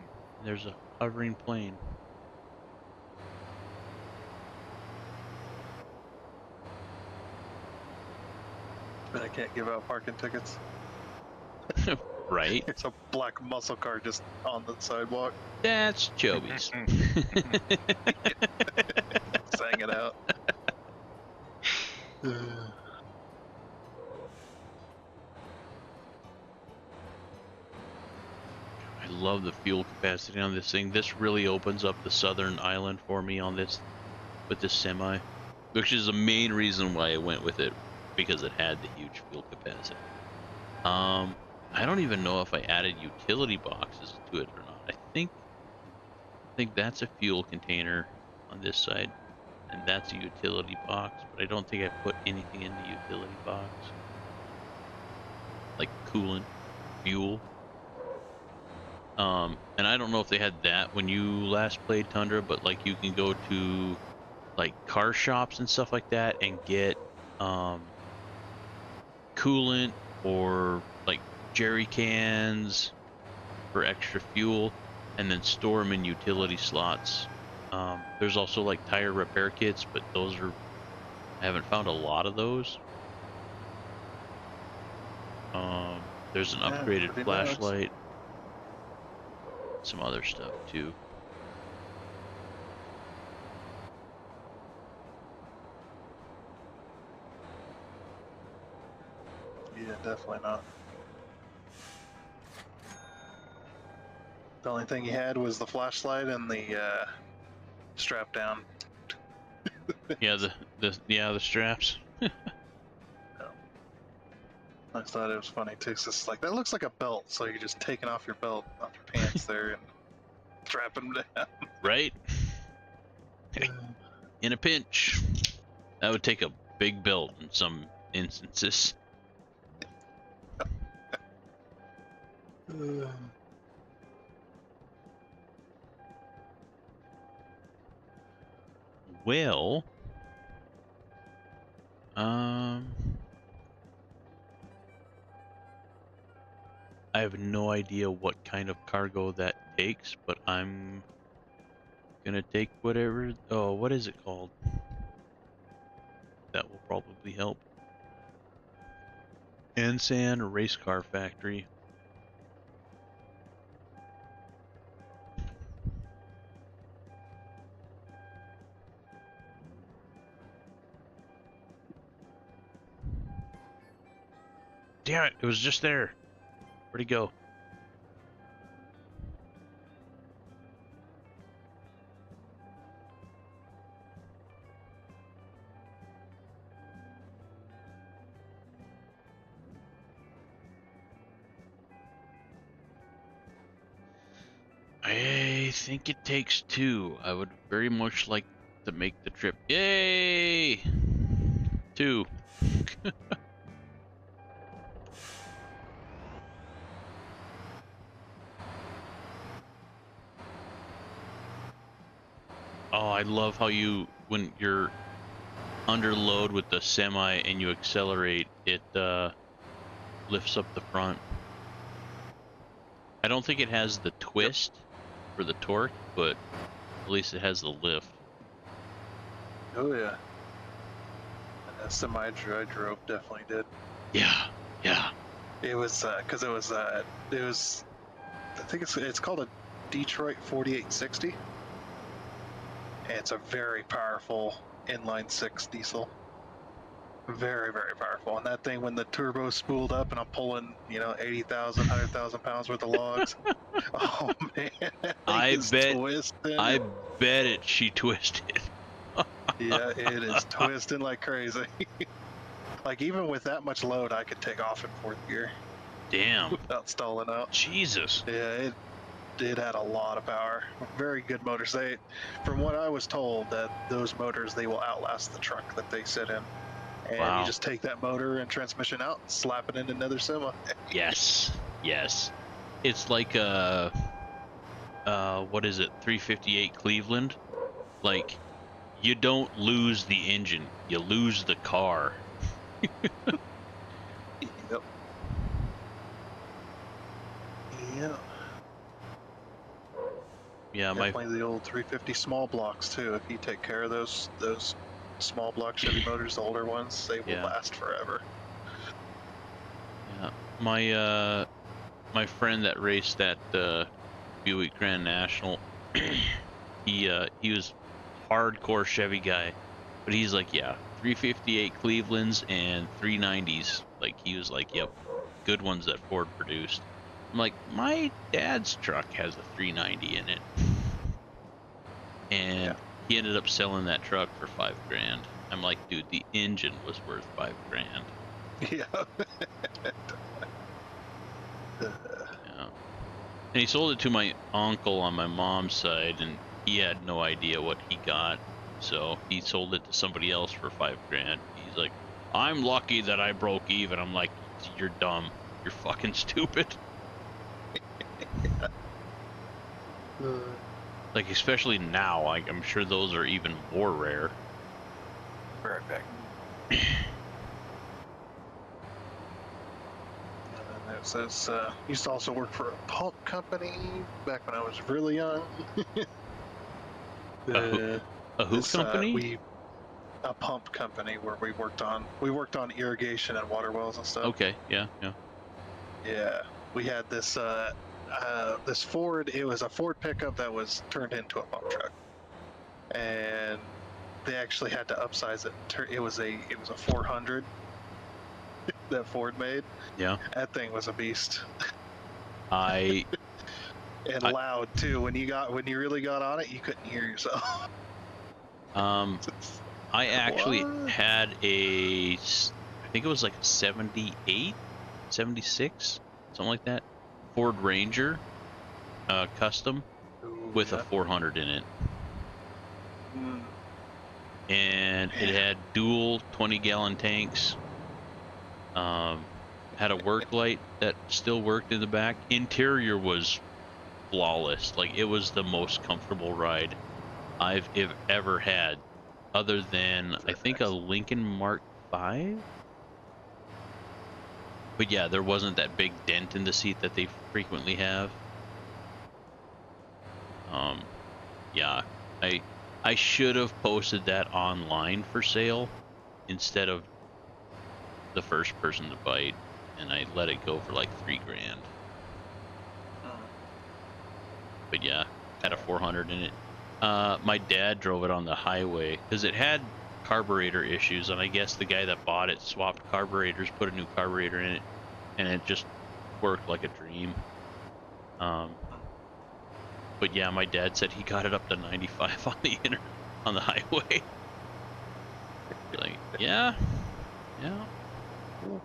There's a hovering plane. But I can't give out parking tickets. Right? It's a black muscle car just on the sidewalk. That's Choby's. Sang it out. I love the fuel capacity on this thing. This really opens up the southern island for me on this with this semi, which is the main reason why I went with it, because it had the huge fuel capacity. I don't even know if I added utility boxes to it or not. I think that's a fuel container on this side, and that's a utility box, but I don't think I put anything in the utility box. Like coolant, fuel. And I don't know if they had that when you last played Tundra, but like you can go to like car shops and stuff like that and get coolant or like jerry cans for extra fuel, and then store them in utility slots. There's also like tire repair kits, but those are, I haven't found a lot of those. There's an upgraded flashlight, some other stuff too. Yeah, definitely not. The only thing he had was the flashlight and the strap down. Yeah, the straps. I thought it was funny too. It's just like, that looks like a belt, so you're just taking off your belt off your pants there and strapping them down. Right? In a pinch. That would take a big belt in some instances. Well, I have no idea what kind of cargo that takes, but I'm gonna take whatever. Oh, what is it called? That will probably help. Ansan Race Car Factory. Damn it! It was just there. Where'd he go? I think it takes two. I would very much like to make the trip. Yay! Two. Oh, I love how when you're under load with the semi and you accelerate, it lifts up the front. I don't think it has the twist for the torque, but at least it has the lift. Oh yeah. And that semi I drove definitely did. Yeah, yeah. It was because it was I think it's called a Detroit 4860. And it's a very powerful inline six diesel. Very, very powerful. And that thing, when the turbo spooled up and I'm pulling, 80,000, 100,000 pounds worth of logs. Oh man, that thing is twisting. I bet she twisted. Yeah, it is twisting like crazy. Like even with that much load, I could take off in fourth gear. Damn. Without stalling out. Jesus. Yeah, it had a lot of power. Very good motors. From what I was told, that those motors, they will outlast the truck that they sit in. And wow. You just take that motor and transmission out, and slap it in another semi. Yes, yes. It's like what is it? 358 Cleveland. Like, you don't lose the engine, you lose the car. Yep. Yeah. Yeah, definitely the old 350 small blocks too. If you take care of those small block Chevy motors, the older ones, they will last forever. Yeah, my friend that raced that Buick Grand National, he was hardcore Chevy guy, but he's like, yeah, 358 Clevelands and 390s. Like, he was like, yep, good ones that Ford produced. I'm like, my dad's truck has a 390 in it, and he ended up selling that truck for $5 grand. I'm like, dude, the engine was worth $5 grand. Yeah. Yeah. And he sold it to my uncle on my mom's side, and he had no idea what he got, so he sold it to somebody else for $5 grand. He's like, I'm lucky that I broke even. I'm like, you're dumb. You're fucking stupid. Like, especially now, I'm sure those are even more rare. Right back. It says, used to also work for a pump company back when I was really young. A who company? A pump company where we worked on irrigation and water wells and stuff. Okay, yeah. Yeah, we had this this Ford. It was a Ford pickup that was turned into a pump truck, and they actually had to upsize it. It was a 400 that Ford made. Yeah, that thing was a beast. And loud too. When you really got on it, you couldn't hear yourself. I actually had I think it was like a 78, 76, something like that, Ford Ranger, custom, with a 400 in it. And it had dual 20-gallon tanks. Had a work light that still worked in the back. Interior was flawless. Like, it was the most comfortable ride I've ever had. other than I think a Lincoln Mark V. But yeah, there wasn't that big dent in the seat that they frequently have. Yeah, I should have posted that online for sale instead of the first person to bite, and I let it go for like $3 grand. But yeah, had a 400 in it. My dad drove it on the highway because it had carburetor issues, and I guess the guy that bought it swapped carburetors, put a new carburetor in it, and it just worked like a dream. But yeah, my dad said he got it up to 95 on the highway. Like, yeah. Cool.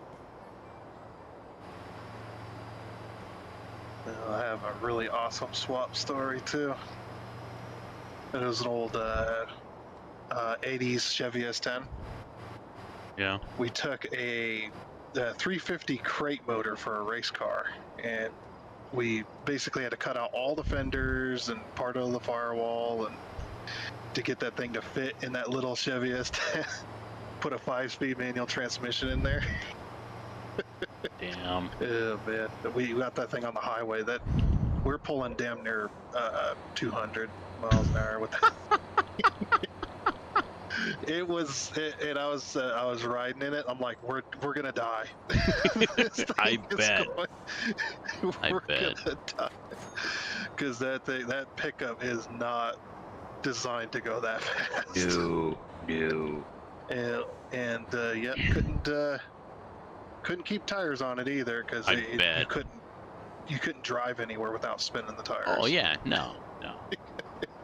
I have a really awesome swap story too. It was an old 80s Chevy S10. Yeah. We took a 350 crate motor for a race car, and we basically had to cut out all the fenders and part of the firewall and to get that thing to fit in that little Chevy S10. Put a 5-speed manual transmission in there. Damn. Oh man, we got that thing on the highway. That we're pulling damn near 200 miles an hour with that. And I was riding in it. I'm like, we're gonna die. I bet. We're gonna die because that pickup is not designed to go that fast. No. And yep, couldn't keep tires on it either because you couldn't drive anywhere without spinning the tires. Oh yeah, no.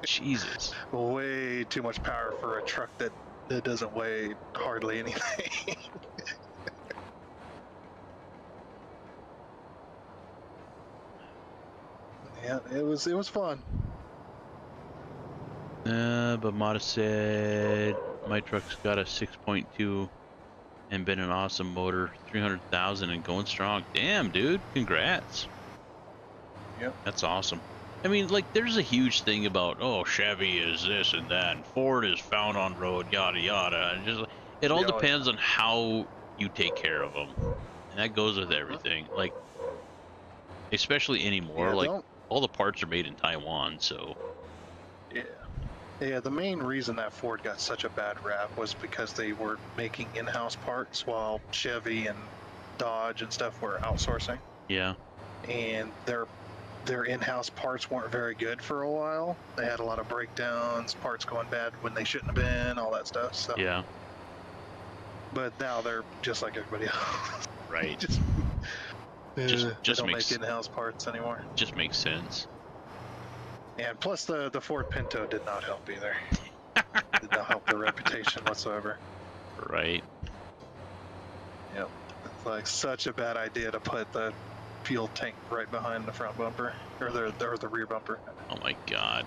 Jesus. Way too much power for a truck that doesn't weigh hardly anything. Yeah, it was fun. But Mata said my truck's got a 6.2 and been an awesome motor, 300,000 and going strong. Damn, dude, congrats. Yep. That's awesome. I mean, like, there's a huge thing about, oh, Chevy is this and that, and Ford is found on road, yada yada. And just it all depends on how you take care of them, and that goes with everything. Like, especially anymore, like all the parts are made in Taiwan, so. Yeah, the main reason that Ford got such a bad rap was because they were making in-house parts while Chevy and Dodge and stuff were outsourcing. Yeah. And their in-house parts weren't very good for a while. They had a lot of breakdowns, parts going bad when they shouldn't have been, all that stuff. So. Yeah. But now they're just like everybody else. Right. just don't make in-house parts anymore. Just makes sense. And plus the Ford Pinto did not help either. Did not help their reputation whatsoever. Right. Yep. It's like such a bad idea to put the fuel tank right behind the front bumper or the rear bumper. Oh my god.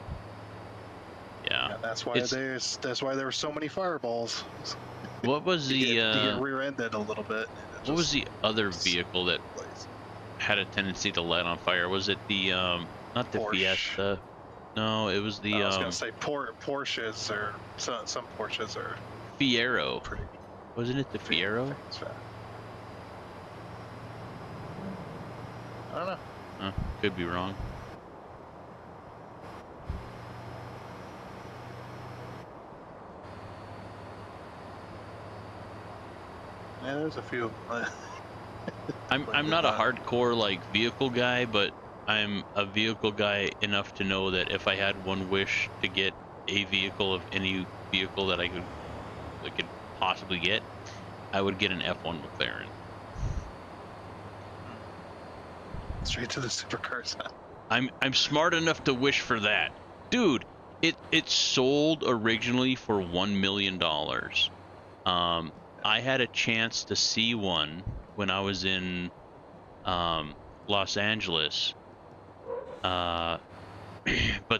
Yeah. And that's why there were so many fireballs. What was the you get rear-ended a little bit. What was the other vehicle that had a tendency to light on fire? Was it the not the Porsche. Fiesta? No, it was the I was gonna say Porsches or some Porsches are Fiero. pretty. Wasn't it the Fiero? I don't know. Could be wrong. Yeah, there's a few. I'm not a hardcore like vehicle guy, but I'm a vehicle guy enough to know that if I had one wish to get a vehicle of any vehicle that I could possibly get, I would get an F1 McLaren. Straight to the supercars. I'm smart enough to wish for that, dude. It sold originally for $1 million. I had a chance to see one when I was in Los Angeles, but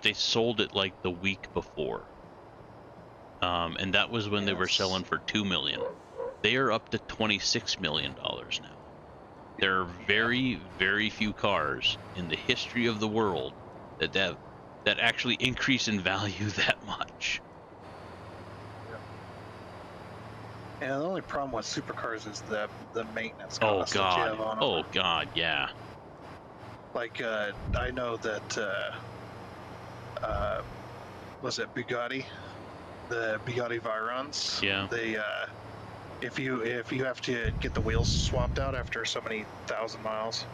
they sold it like the week before, and that was when they were selling for $2 million. They are up to $26 million now. There are very, very few cars in the history of the world that actually increase in value that much. And the only problem with supercars is the maintenance Oh costs that you God. have on them. Oh God. Yeah. Like I know that was it Bugatti, the Bugatti Virons? Yeah. They if you have to get the wheels swapped out after so many thousand miles,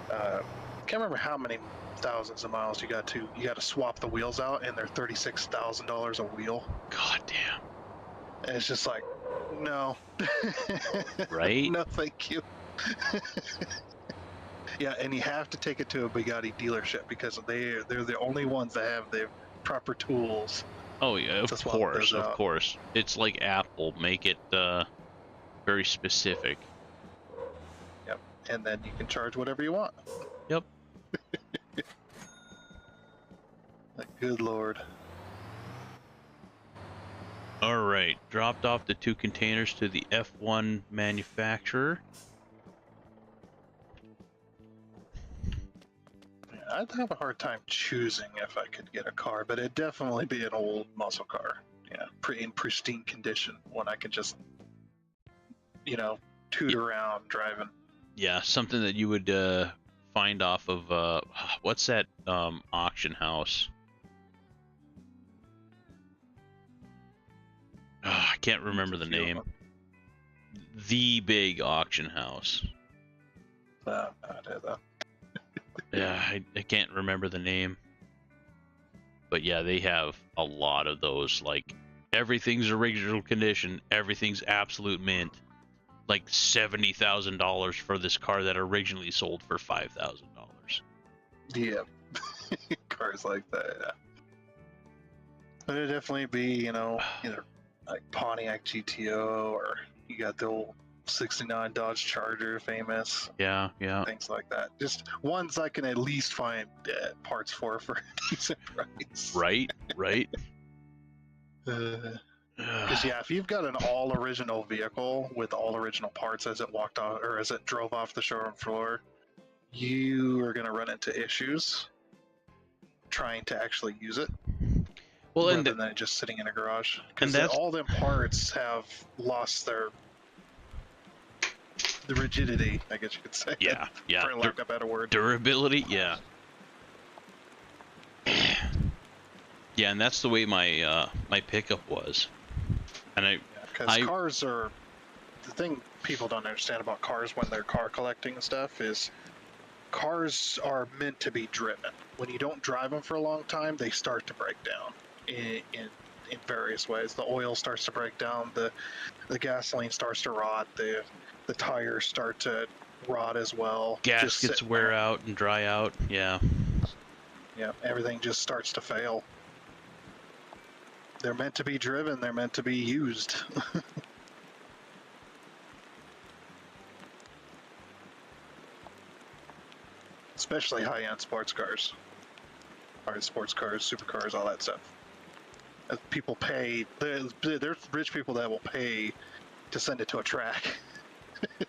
can't remember how many thousands of miles you got to swap the wheels out, and they're $36,000 a wheel. God damn. And it's just like, no, Right? no, thank you. Yeah, and you have to take it to a Bugatti dealership because they're the only ones that have the proper tools. Oh yeah, to of swap course, those of out. course. It's like Apple, make it very specific. Yep, and then you can charge whatever you want. Yep. Like, good lord. All right, dropped off the 2 containers to the F1 manufacturer. I'd have a hard time choosing if I could get a car, but it'd definitely be an old muscle car. Yeah, in pristine condition, one I could just, toot around driving. Yeah, something that you would find off of what's that auction house? I can't remember the name. The big auction house. I did that. Yeah, I can't remember the name. But yeah, they have a lot of those. Like, everything's original condition, everything's absolute mint. Like $70,000 for this car that originally sold for $5,000. Yeah, cars like that. Yeah. But it'd definitely be, either like Pontiac GTO, or you got the old '69 Dodge Charger, famous. Yeah, yeah. Things like that. Just ones I can at least find parts for a decent price. Right, right. Because yeah, if you've got an all original vehicle with all original parts as it walked off or as it drove off the showroom floor, you are going to run into issues trying to actually use it. Well, rather than just sitting in a garage. Because all them parts have lost the rigidity, I guess you could say. Yeah, yeah. For lack of a better word. Durability, yeah. Yeah, and that's the way my my pickup was. And because cars are the thing people don't understand about cars when they're car collecting and stuff is cars are meant to be driven. When you don't drive them for a long time, they start to break down in various ways. The oil starts to break down, the gasoline starts to rot, the tires start to rot as well. Gaskets wear out and dry out. Yeah. Yeah, everything just starts to fail. They're meant to be driven, they're meant to be used. Especially high-end sports cars. Hard sports cars, supercars, all that stuff. As people pay, there's rich people that will pay to send it to a track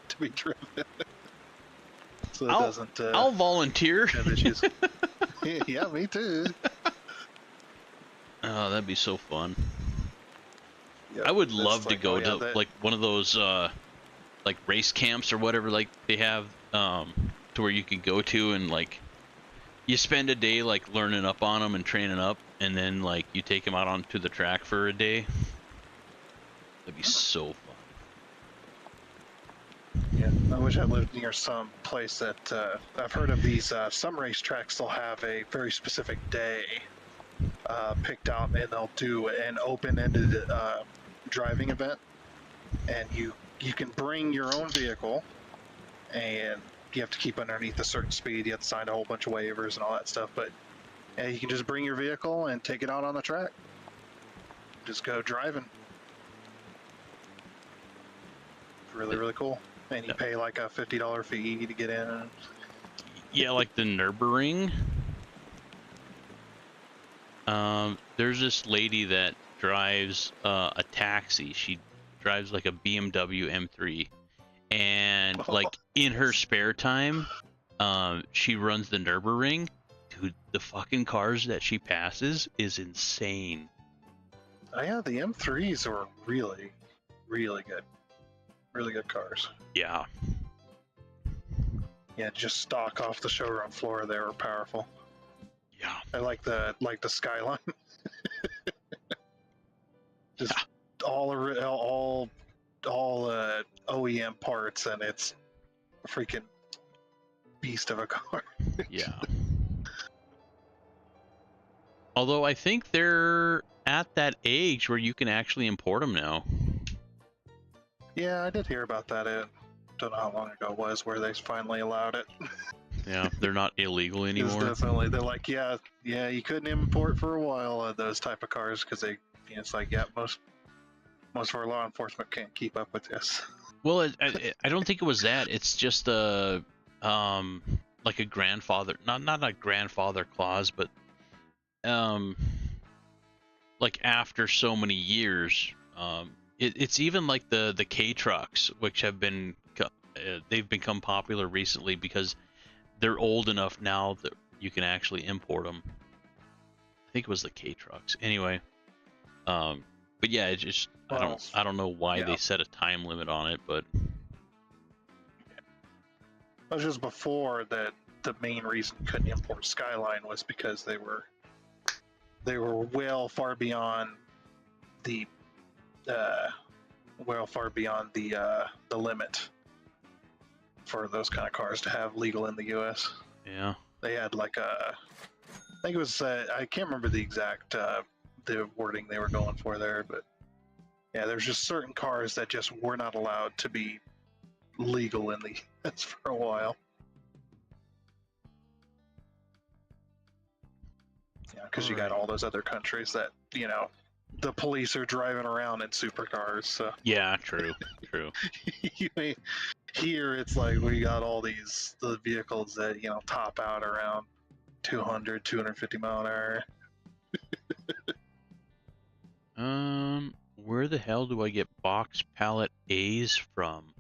to be driven. So it doesn't. I'll volunteer. Have issues. Yeah, me too. Oh, that'd be so fun. Yep, I would love to go to that... like one of those like race camps or whatever like they have to where you could go to and like you spend a day like learning up on them and training up, and then like you take them out onto the track for a day. That'd be so fun. Yeah, I wish I lived near some place that I've heard of these. Some racetracks they'll have a very specific day picked out, and they'll do an open-ended driving event, and you can bring your own vehicle, and you have to keep underneath a certain speed. You have to sign a whole bunch of waivers and all that stuff, but you can just bring your vehicle and take it out on the track. Just go driving. Really, really cool. And you pay like a $50 fee to get in. Yeah, like the Nürburgring. There's this lady that drives a taxi. She drives like a BMW M3, and like in her spare time, she runs the Nürburgring. Dude, the fucking cars that she passes is insane. Oh, yeah, the M3s are really really good cars. Yeah. Yeah, just stock off the showroom floor. They were powerful. Yeah. I like the Skyline. Just Yeah. all OEM parts, and it's a freaking beast of a car. Yeah. Although I think they're at that age where you can actually import them now. Yeah, I did hear about that. I don't know how long ago it was where they finally allowed it. Yeah, they're not illegal It's anymore. definitely, they're like, yeah, you couldn't import for a while those type of cars because it's like, yeah, most of our law enforcement can't keep up with this. Well, I don't think it was that. It's just a like a grandfather, not a grandfather clause, but like after so many years, it's even like the K trucks, which have been they've become popular recently because they're old enough now that you can actually import them. I think it was the K trucks. Anyway, but yeah, it just Well, I don't know why yeah. they set a time limit on it, but It was just before that the main reason you couldn't import Skyline was because they were well far beyond the limit for those kind of cars to have legal in the U.S. yeah. They had like I think it was I can't remember the exact the wording they were going for there, but yeah, there's just certain cars that just were not allowed to be legal in the U.S. for a while. Yeah, because you got all those other countries that the police are driving around in supercars. So Yeah, true. Here it's like we got all the vehicles that top out around 200, 250 mile an hour. Where the hell do I get box pallet A's from?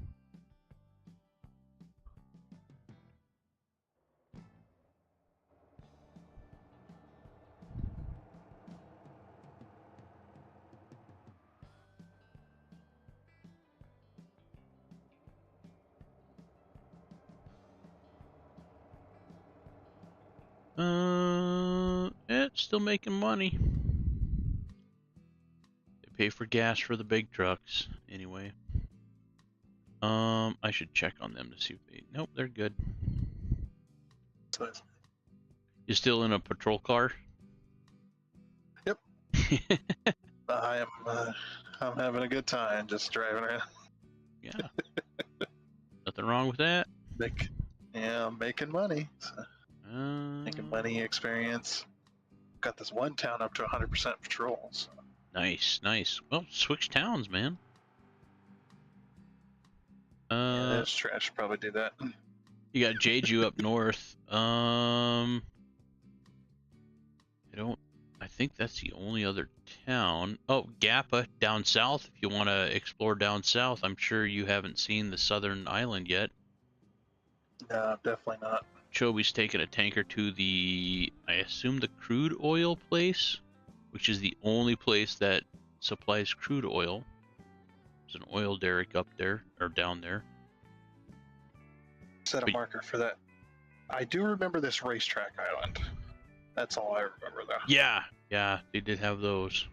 It's still making money. They pay for gas for the big trucks, anyway. I should check on them to see if they. Nope, they're good. You still in a patrol car? Yep. I'm having a good time just driving around. Yeah. Nothing wrong with that. I'm making money. So. Making money, experience. Got this one town up to 100% patrol. So. Nice. Well, switch towns, man. Yeah, that's true. I should probably do that. You got Jeju up north. I think that's the only other town. Oh, Gappa down south. If you want to explore down south, I'm sure you haven't seen the southern island yet. No, definitely not. Choby's taking a tanker to I assume the crude oil place, which is the only place that supplies crude oil. There's an oil derrick up there, or down there. Set a marker for that. I do remember this racetrack island. That's all I remember, though. Yeah, they did have those.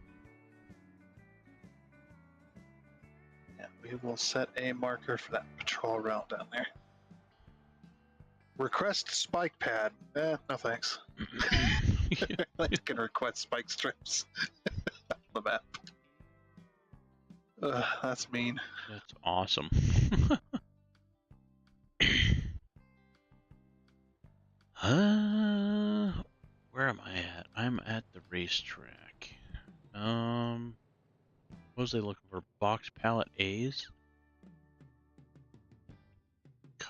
Yeah, we will set a marker for that patrol route down there. Request spike pad. No thanks. I can request spike strips on the map. That's mean. That's awesome. Where am I at? I'm at the racetrack. What was they looking for? Box pallet A's? God.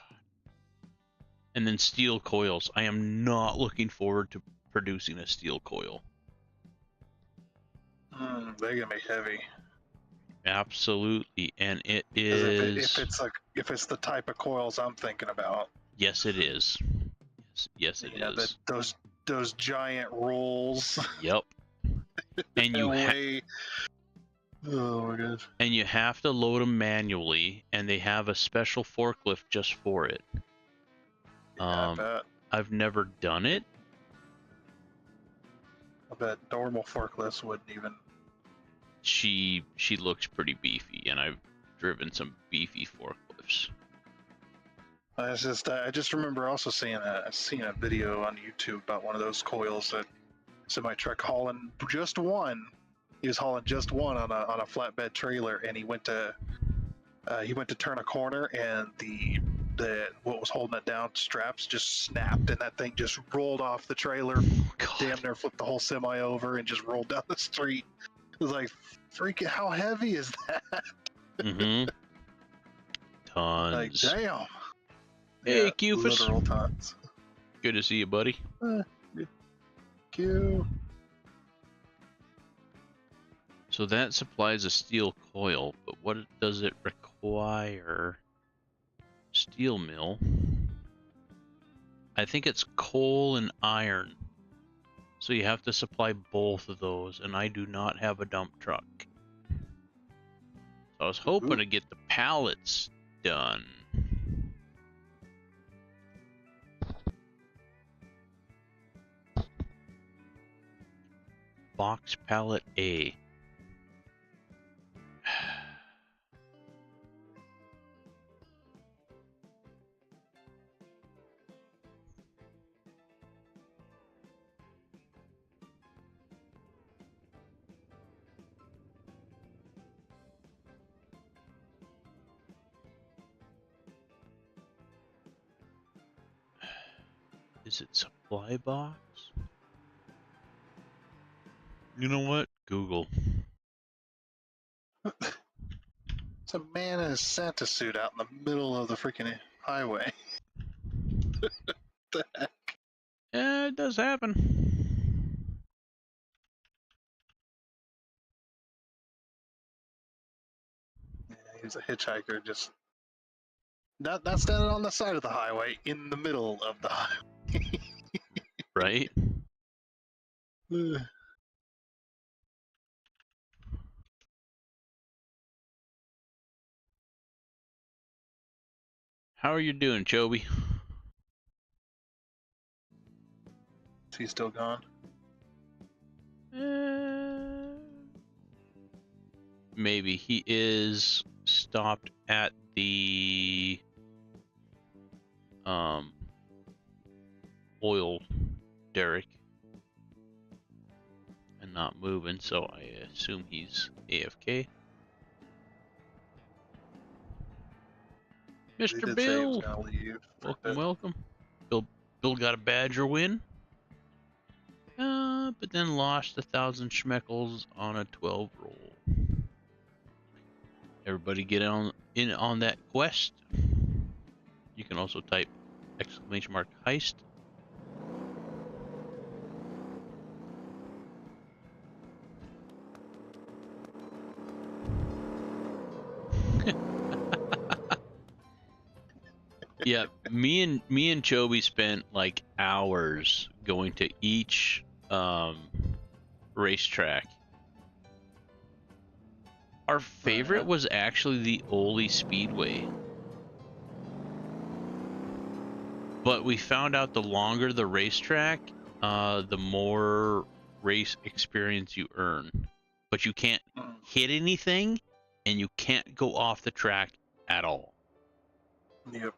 And then steel coils. I am not looking forward to producing a steel coil. They're gonna be heavy. Absolutely, and it is. If it's the type of coils I'm thinking about. Yes, it is. Yes, it is. Those giant rolls. Yep. And you Oh my gosh. And you have to load them manually, and they have a special forklift just for it. Yeah, I bet. I've never done it. I bet normal forklifts wouldn't even. She looks pretty beefy, and I've driven some beefy forklifts. I just remember also seeing a video on YouTube about one of those coils that semi truck hauling just one. He was hauling just one on a flatbed trailer, and he went to turn a corner, and the what was holding it down straps just snapped, and that thing just rolled off the trailer, Oh, God. damn near flipped the whole semi over, and just rolled down the street. It was like, freaking, how heavy is that? Mm-hmm. Tons. Like, damn. Hey, Yeah, Cufus. literal tons. Good to see you, buddy. Q. So that supplies a steel coil, but what does it require? Steel mill. I think it's coal and iron. So you have to supply both of those, and I do not have a dump truck. So I was hoping to get the pallets done. Box pallet A. Is it supply box? You know what? Google. It's a man in a Santa suit out in the middle of the freaking highway. The heck? Yeah, it does happen. Yeah, he's a hitchhiker, just not standing on the side of the highway, in the middle of the highway. Right? How are you doing, Choeby? Is he still gone? Maybe he is stopped at the oil derrick and not moving, so I assume he's AFK. He Mr. did say he was Bill, gonna leave. welcome, welcome. Bill got a Badger win, but then lost 1,000 schmeckles on a 12 roll. Everybody get in on that quest. You can also type !heist. Yeah, me and Choby spent like hours going to each racetrack. Our favorite was actually the Ole Speedway. But we found out the longer the racetrack, the more race experience you earn. But you can't hit anything, and you can't go off the track at all. Yep.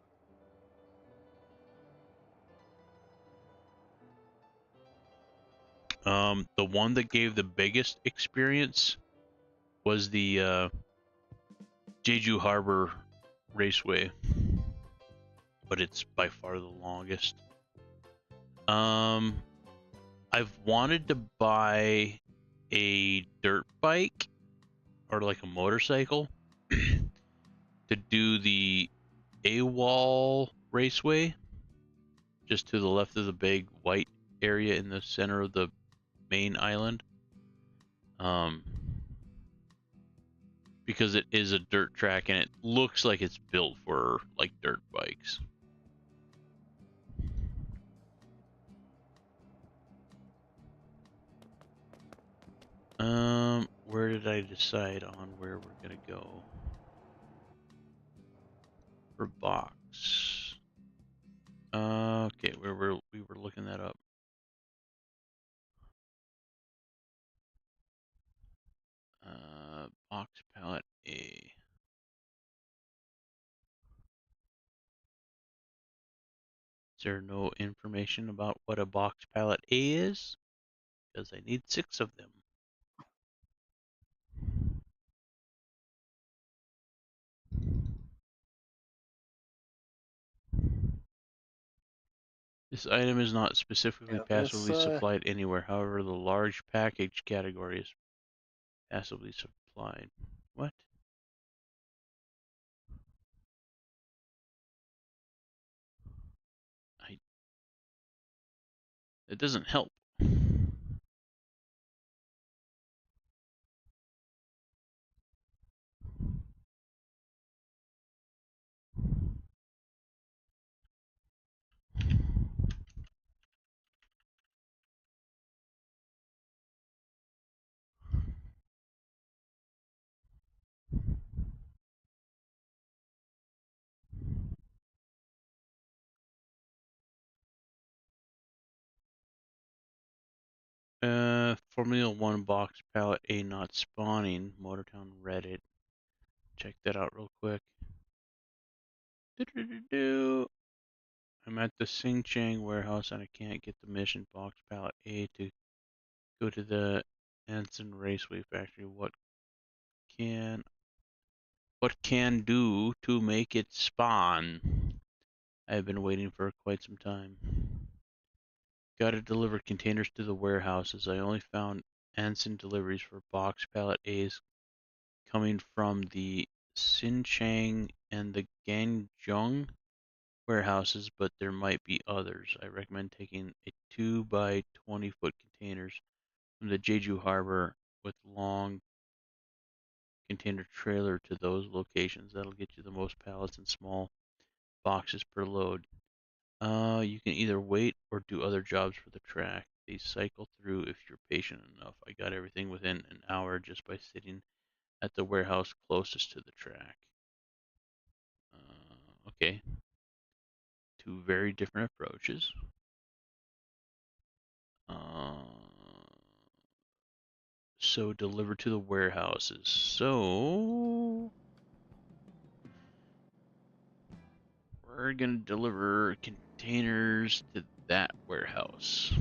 The one that gave the biggest experience was the Jeju Harbor Raceway, but it's by far the longest. I've wanted to buy a dirt bike or like a motorcycle to do the AWOL Raceway, just to the left of the big white area in the center of the main island. Because it is a dirt track and it looks like it's built for like dirt bikes. Where did I decide on where we're gonna go for box. Okay, we were looking that up. Box pallet A. Is there no information about what a box pallet A is? Because I need 6 of them. This item is not specifically Yeah, passively supplied anywhere. However, the large package category is passively supplied. What? It doesn't help. Formula 1 box pallet A not spawning. Motortown Reddit. Check that out real quick. I'm at the Sing Chang warehouse and I can't get the mission box pallet A to go to the Anson Raceway factory. Can can do to make it spawn? I've been waiting for quite some time. Gotta deliver containers to the warehouses. I only found Anson deliveries for box pallet A's coming from the Xinchang and the Ganjung warehouses, but there might be others. I recommend taking a 2 by 20 foot containers from the Jeju Harbor with long container trailer to those locations. That'll get you the most pallets and small boxes per load. You can either wait or do other jobs for the track. They cycle through if you're patient enough. I got everything within an hour just by sitting at the warehouse closest to the track. Okay. 2 very different approaches. So deliver to the warehouses. So we're gonna deliver containers to that warehouse.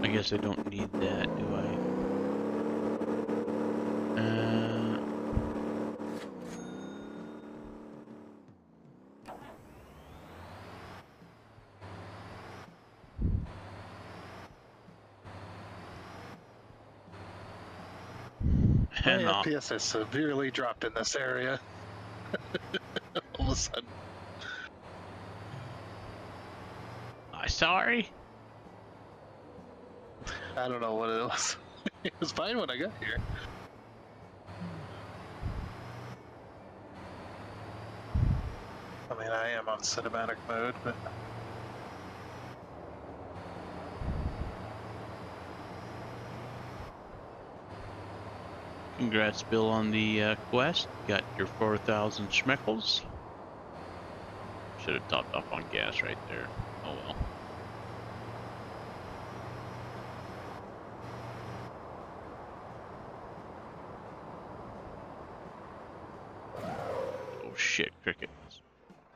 I guess I don't need that, do I? My And FPS has severely dropped in this area. All of a sudden. sorry. I don't know what it was. It was fine when I got here. I mean, I am on cinematic mode, but... Congrats, Bill, on the quest. Got your 4,000 schmeckles. Should have topped off on gas right there. Oh well. Oh shit, crickets.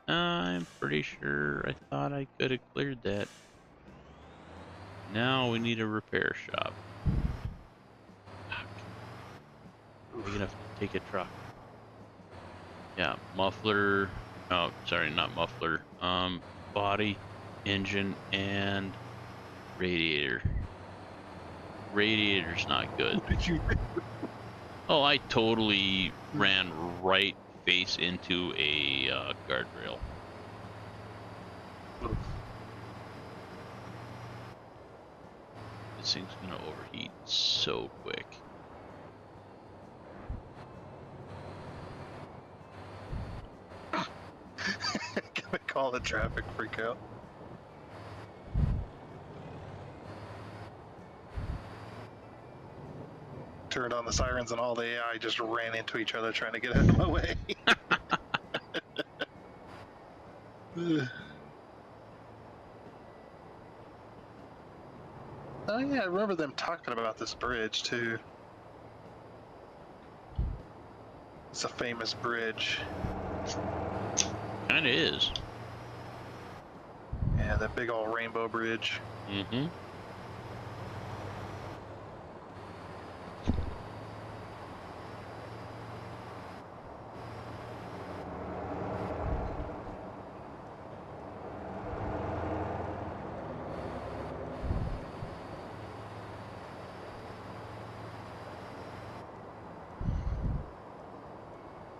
I'm pretty sure I thought I could have cleared that. Now we need a repair shop. Big enough to take a truck. Yeah, muffler. Oh, sorry, not muffler. Body, engine, and radiator. Radiator's not good. What did you... Oh, I totally ran right face into a guardrail. This thing's gonna overheat so quick. all the traffic freak out. Turned on the sirens and all the AI just ran into each other trying to get out of my way. Oh yeah, I remember them talking about this bridge too. It's a famous bridge. Kinda is. Yeah, that big old rainbow bridge. Mm-hmm.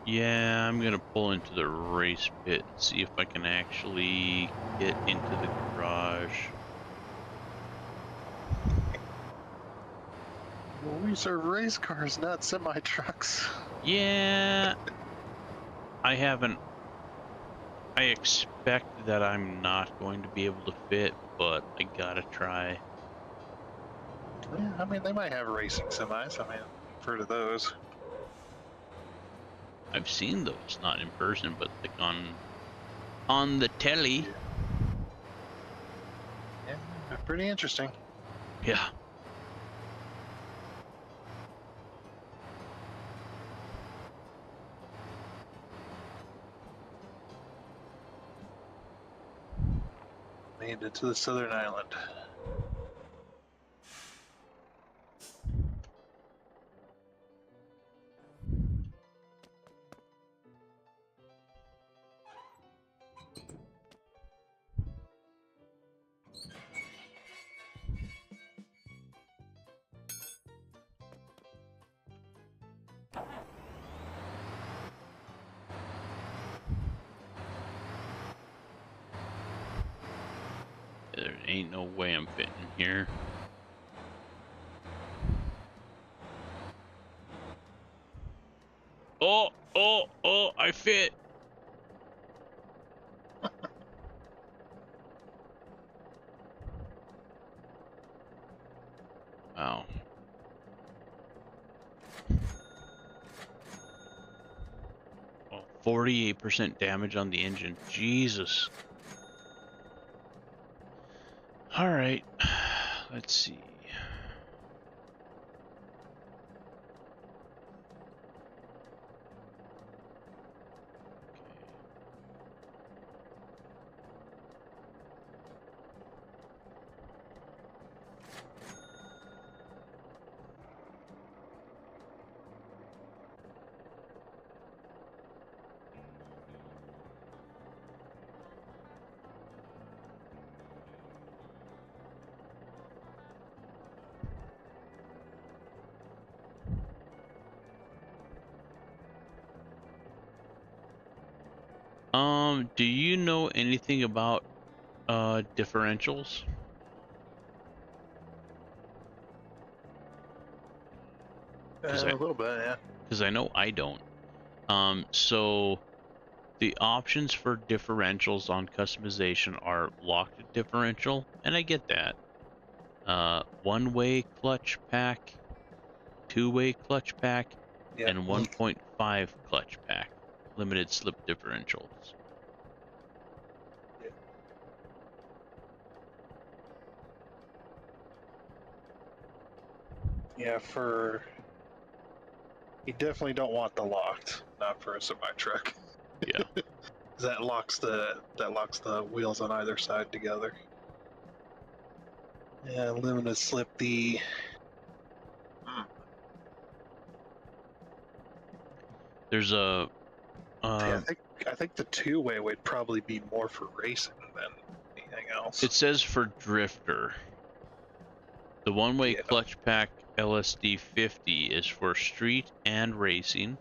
Yeah, I'm gonna pull into the race pit and see if I can actually get into the garage. Well, we serve race cars, not semi trucks. Yeah, I haven't. I expect that I'm not going to be able to fit, but I gotta try. Yeah, I mean they might have racing semis. I mean, I've heard of those. I've seen those, not in person, but like on the telly. Yeah, they're pretty interesting. Yeah. Made it to the southern island. There ain't no way I'm fitting here. Oh, I fit. Wow. Oh, 48% damage on the engine. Jesus. All right. Let's see. Do you know anything about differentials? A little bit, yeah. Because I know I don't. So the options for differentials on customization are locked differential, and I get that. One-way clutch pack, two-way clutch pack, Yeah. and 1.5 clutch pack, limited slip differentials. Yeah, for you definitely don't want the locked, not for a semi truck. Yeah. that locks the wheels on either side together. Yeah, limited slip the There's a I think the two-way would probably be more for racing than anything else. it says for drifter. The one-way Yeah. clutch pack LSD 50 is for street and racing.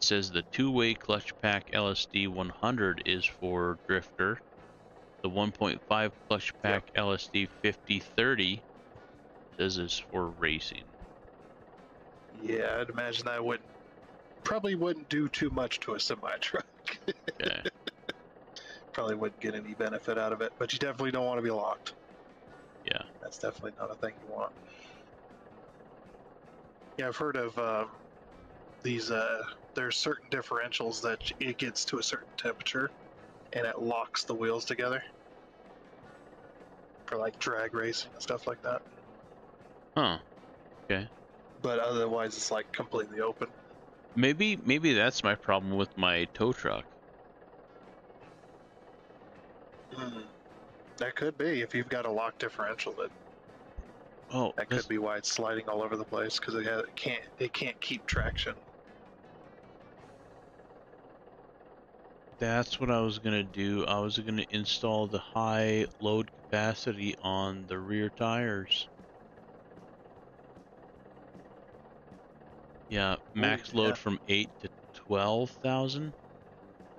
It says the two-way clutch pack LSD 100 is for drifter. The 1.5 clutch pack LSD 5030 says is for racing. Yeah, I'd imagine that probably wouldn't do too much to a semi truck. Okay. probably wouldn't get any benefit out of it. But you definitely don't want to be locked. Yeah. That's definitely not a thing you want. Yeah, I've heard of these. There's certain differentials that it gets to a certain temperature, and it locks the wheels together for like drag racing and stuff like that. Huh. Okay. But otherwise, it's like completely open. Maybe that's my problem with my tow truck. Hmm. That could be if you've got a locked differential. Oh, That could be why it's sliding all over the place because it can't keep traction. that's what I was gonna do. I was gonna install the high load capacity on the rear tires. Yeah, max Ooh, yeah. load from 8 to 12,000.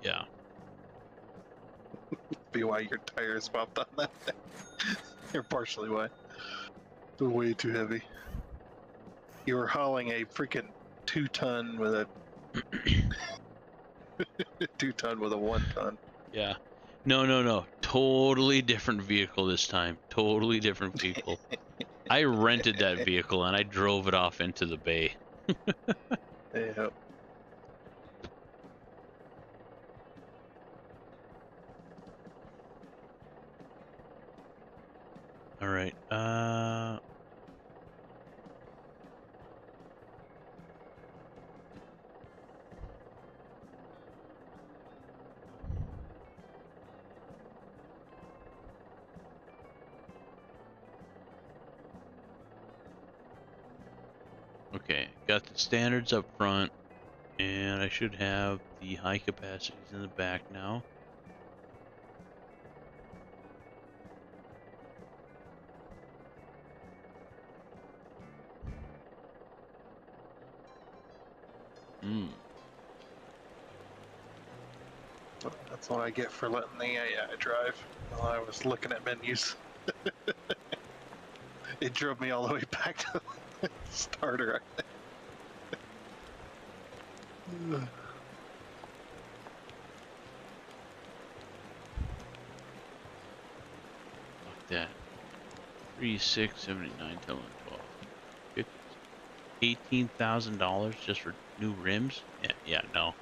Yeah. Be why your tires popped on that thing. You're partially why. They're way too heavy. You were hauling a freaking 2-ton with a 2-ton with a 1-ton. Yeah. No. Totally different vehicle this time. Totally different vehicle. I rented that vehicle and I drove it off into the bay. Yeah. All right. Okay. Got the standards up front, and I should have the high capacities in the back now. Hmm. That's what I get for letting the AI drive while I was looking at menus. It drove me all the way back to the starter. Fuck that. 3, 6, 79, 10, 12. $18,000 just for new rims? Yeah, no.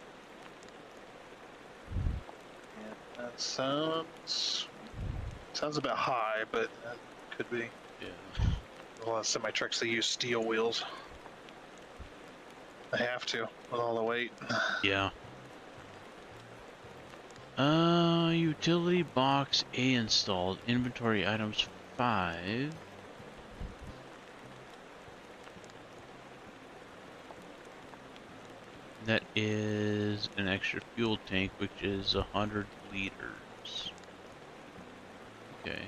Yeah, that sounds a bit high, but that could be. Yeah. A lot of semi trucks they use steel wheels. I have to with all the weight. Yeah. Utility box A installed. Inventory items 5. That is an extra fuel tank, which is 100 liters. Okay.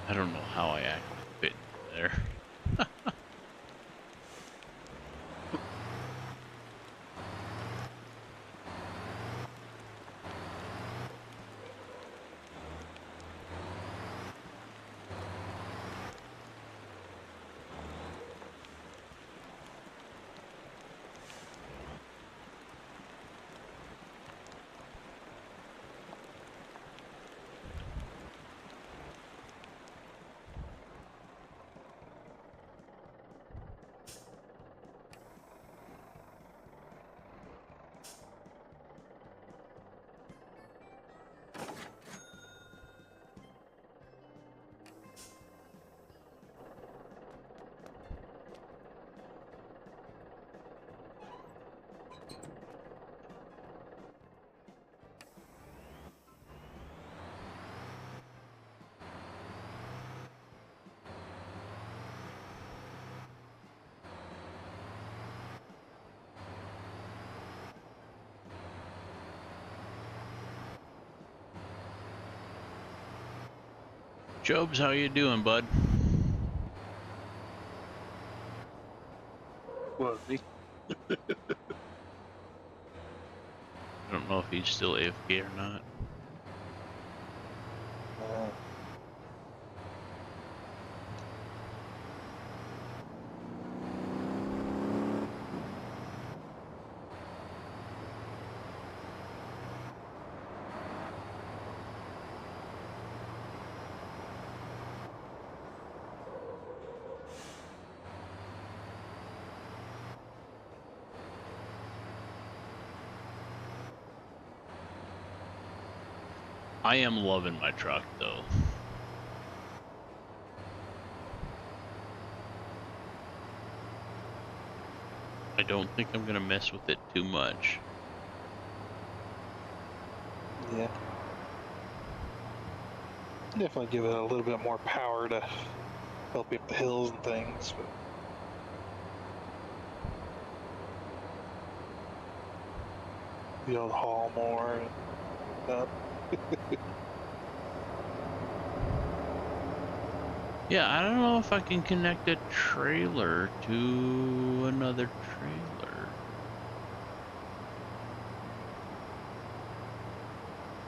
I don't know how I actually fit in there. Jobs, how you doing, bud? Well, me. I don't know if he's still AFK or not. I am loving my truck, though. I don't think I'm gonna mess with it too much. Yeah. Definitely give it a little bit more power to help you up the hills and things. But be able to haul more and stuff. Yeah, I don't know if I can connect a trailer to another trailer.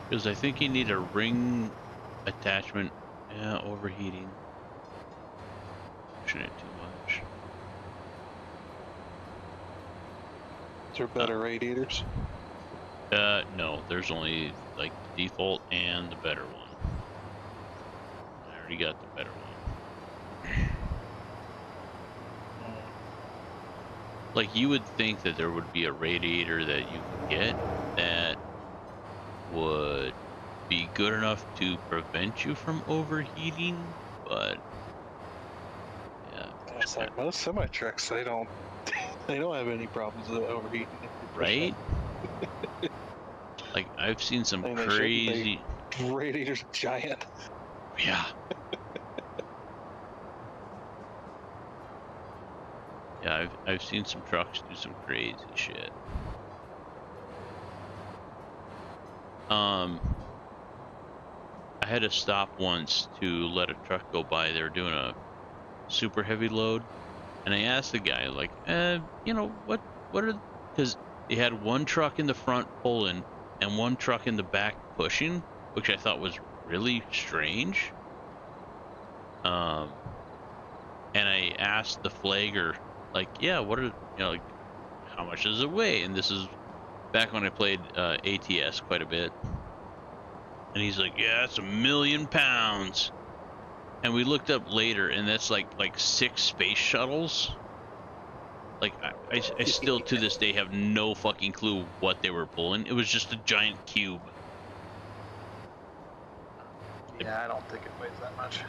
Because I think you need a ring attachment. Yeah, overheating. Pushing it too much. Is there better radiators? No, there's only like the default and the better one. I already got the better one. Like, you would think that there would be a radiator that you could get that would be good enough to prevent you from overheating, but yeah, It's like most semi trucks, they don't have any problems with overheating. If you push right? Like, I've seen some And they crazy. shouldn't. The radiator's giant. Yeah. Yeah, I've seen some trucks do some crazy shit. I had to stop once to let a truck go by. They were doing a super heavy load, and I asked the guy, like, you know, what are, because they had one truck in the front pulling and one truck in the back pushing, which I thought was really strange. And I asked the flagger, like, yeah, what are, you know, like, how much does it weigh? And this is back when I played ATS quite a bit. And he's like, yeah, it's 1,000,000 pounds. And we looked up later, and that's like 6 space shuttles. Like, I still to this day have no fucking clue what they were pulling. It was just a giant cube. Yeah, I don't think it weighs that much.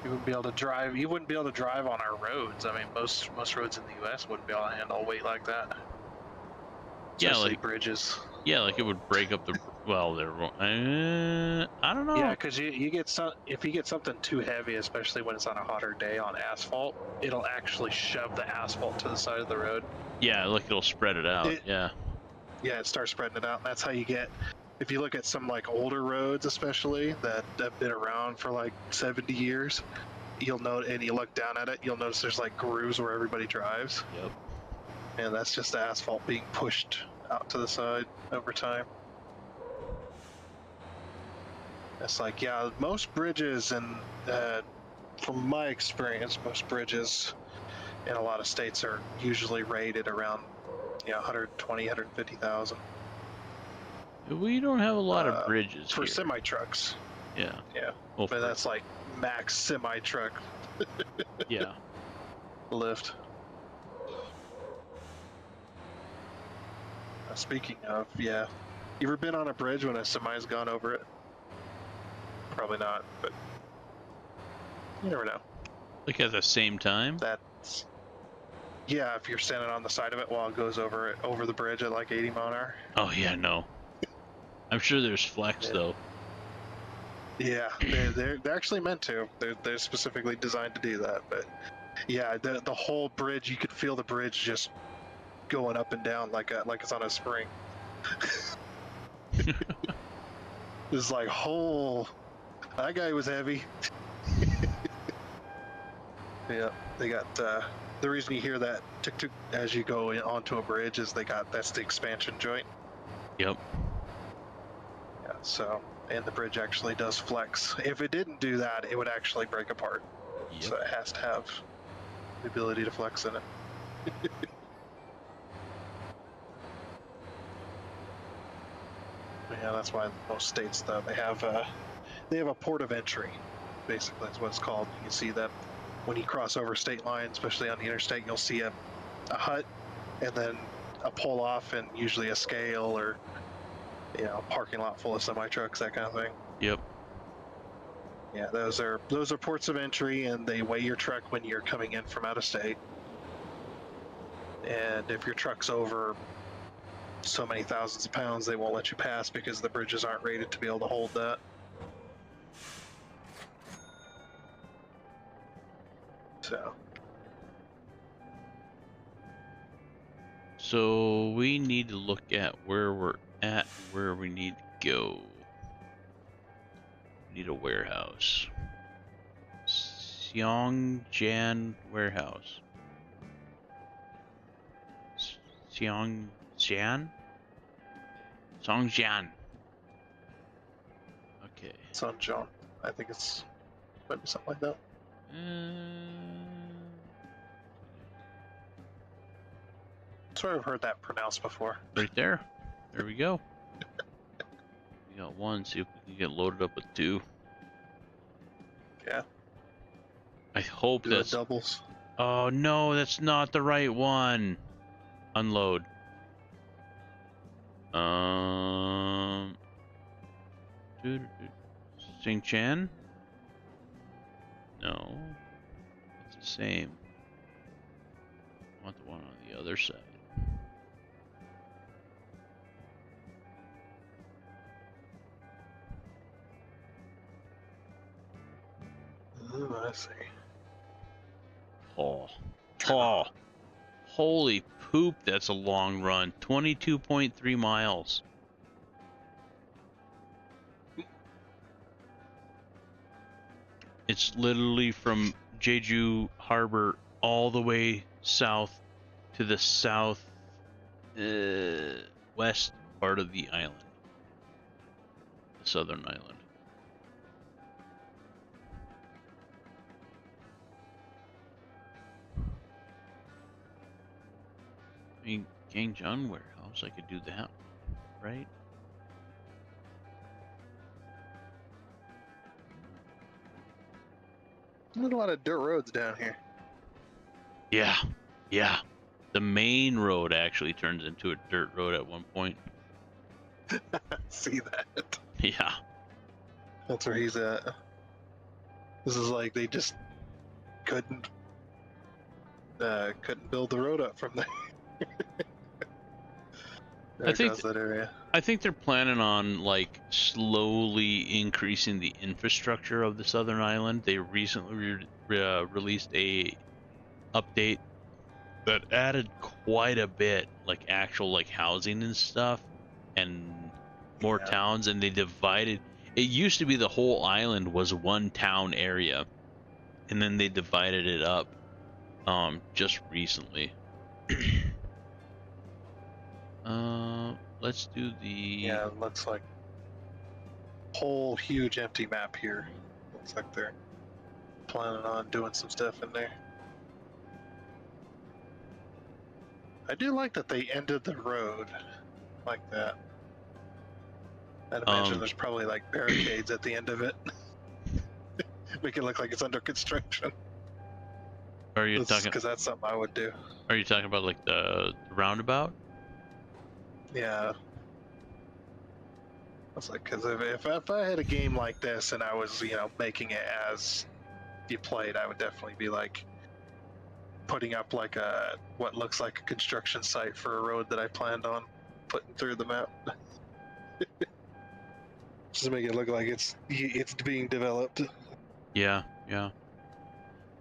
You wouldn't be able to drive. You wouldn't be able to drive on our roads. I mean, most roads in the U.S. wouldn't be able to handle a weight like that. Yeah, Especially like bridges. yeah, like it would break up the. Well, I don't know. Yeah, because you get some. If you get something too heavy, especially when it's on a hotter day on asphalt, it'll actually shove the asphalt to the side of the road. Yeah, like it'll spread it out. Yeah. Yeah, it starts spreading it out. And that's how you get. If you look at some like older roads, especially that have been around for like 70 years, you'll note, and you look down at it, you'll notice there's like grooves where everybody drives. Yep. And that's just the asphalt being pushed out to the side over time. It's like, yeah, most bridges, and from my experience, most bridges in a lot of states are usually rated around 120, 150,000. We don't have a lot of bridges for here. semi trucks. Yeah. Yeah. Well, but that's like max semi truck yeah. lift. Speaking of, yeah. You ever been on a bridge when a semi's gone over it? Probably not, but you never know. Like at the same time? That's yeah, if you're standing on the side of it while it goes over the bridge at like 80 mile an hour. Oh yeah, no. I'm sure there's flex though. Yeah, they're actually meant to. They're specifically designed to do that. But yeah, the whole bridge, you could feel the bridge just going up and down like it's on a spring. It's like whole. That guy was heavy. Yeah, they got the reason you hear that tuk tuk as you go onto a bridge is that's the expansion joint. Yep. Yeah, so and the bridge actually does flex. If it didn't do that, it would actually break apart. Yep. So it has to have the ability to flex in it. Yeah, that's why most states though they have a port of entry. Basically, that's what it's called. You can see them when you cross over state lines, especially on the interstate. You'll see a hut and then a pull off, and usually a scale or a parking lot full of semi trucks, that kind of thing. Yep. Yeah, those are ports of entry, and they weigh your truck when you're coming in from out of state. And if your truck's over so many thousands of pounds, they won't let you pass because the bridges aren't rated to be able to hold that. So we need to look at where we're at, where we need to go. We need a warehouse. Xiongjian warehouse. Xiongjian? Songjian. Okay. Sunjohn. I think it's might be something like that. Sort of heard that pronounced before. Right there. There we go. We got one, see if we can get loaded up with two. Yeah. I hope Do that's doubles. Oh no, that's not the right one. Unload. Sing Chan? No. It's the same. I want the one on the other side. I see. Oh. Oh. Holy poop, that's a long run. 22.3 miles. It's literally from Jeju Harbor all the way south to the south west part of the island. The southern island. I mean, Gangjun warehouse, I could do that, right? There's a lot of dirt roads down here. Yeah, yeah. The main road actually turns into a dirt road at one point. See that? Yeah. That's where he's at. This is like they just couldn't build the road up from there. I think that area. I think they're planning on like slowly increasing the infrastructure of the southern island. They recently released a update that added quite a bit, like actual like housing and stuff, and more towns, and they divided. It used to be the whole island was one town area, and then they divided it up just recently. Let's do the... Yeah, it looks like whole huge empty map here. Looks like they're planning on doing some stuff in there. I do like that they ended the road like that. I'd imagine there's probably like barricades at the end of it. Make it look like it's under construction. Are you talking? Because that's something I would do. Are you talking about like the roundabout? Yeah. I was like, because if I had a game like this and I was, making it as you played, I would definitely be like putting up like what looks like a construction site for a road that I planned on putting through the map. Just make it look like it's being developed. Yeah, yeah.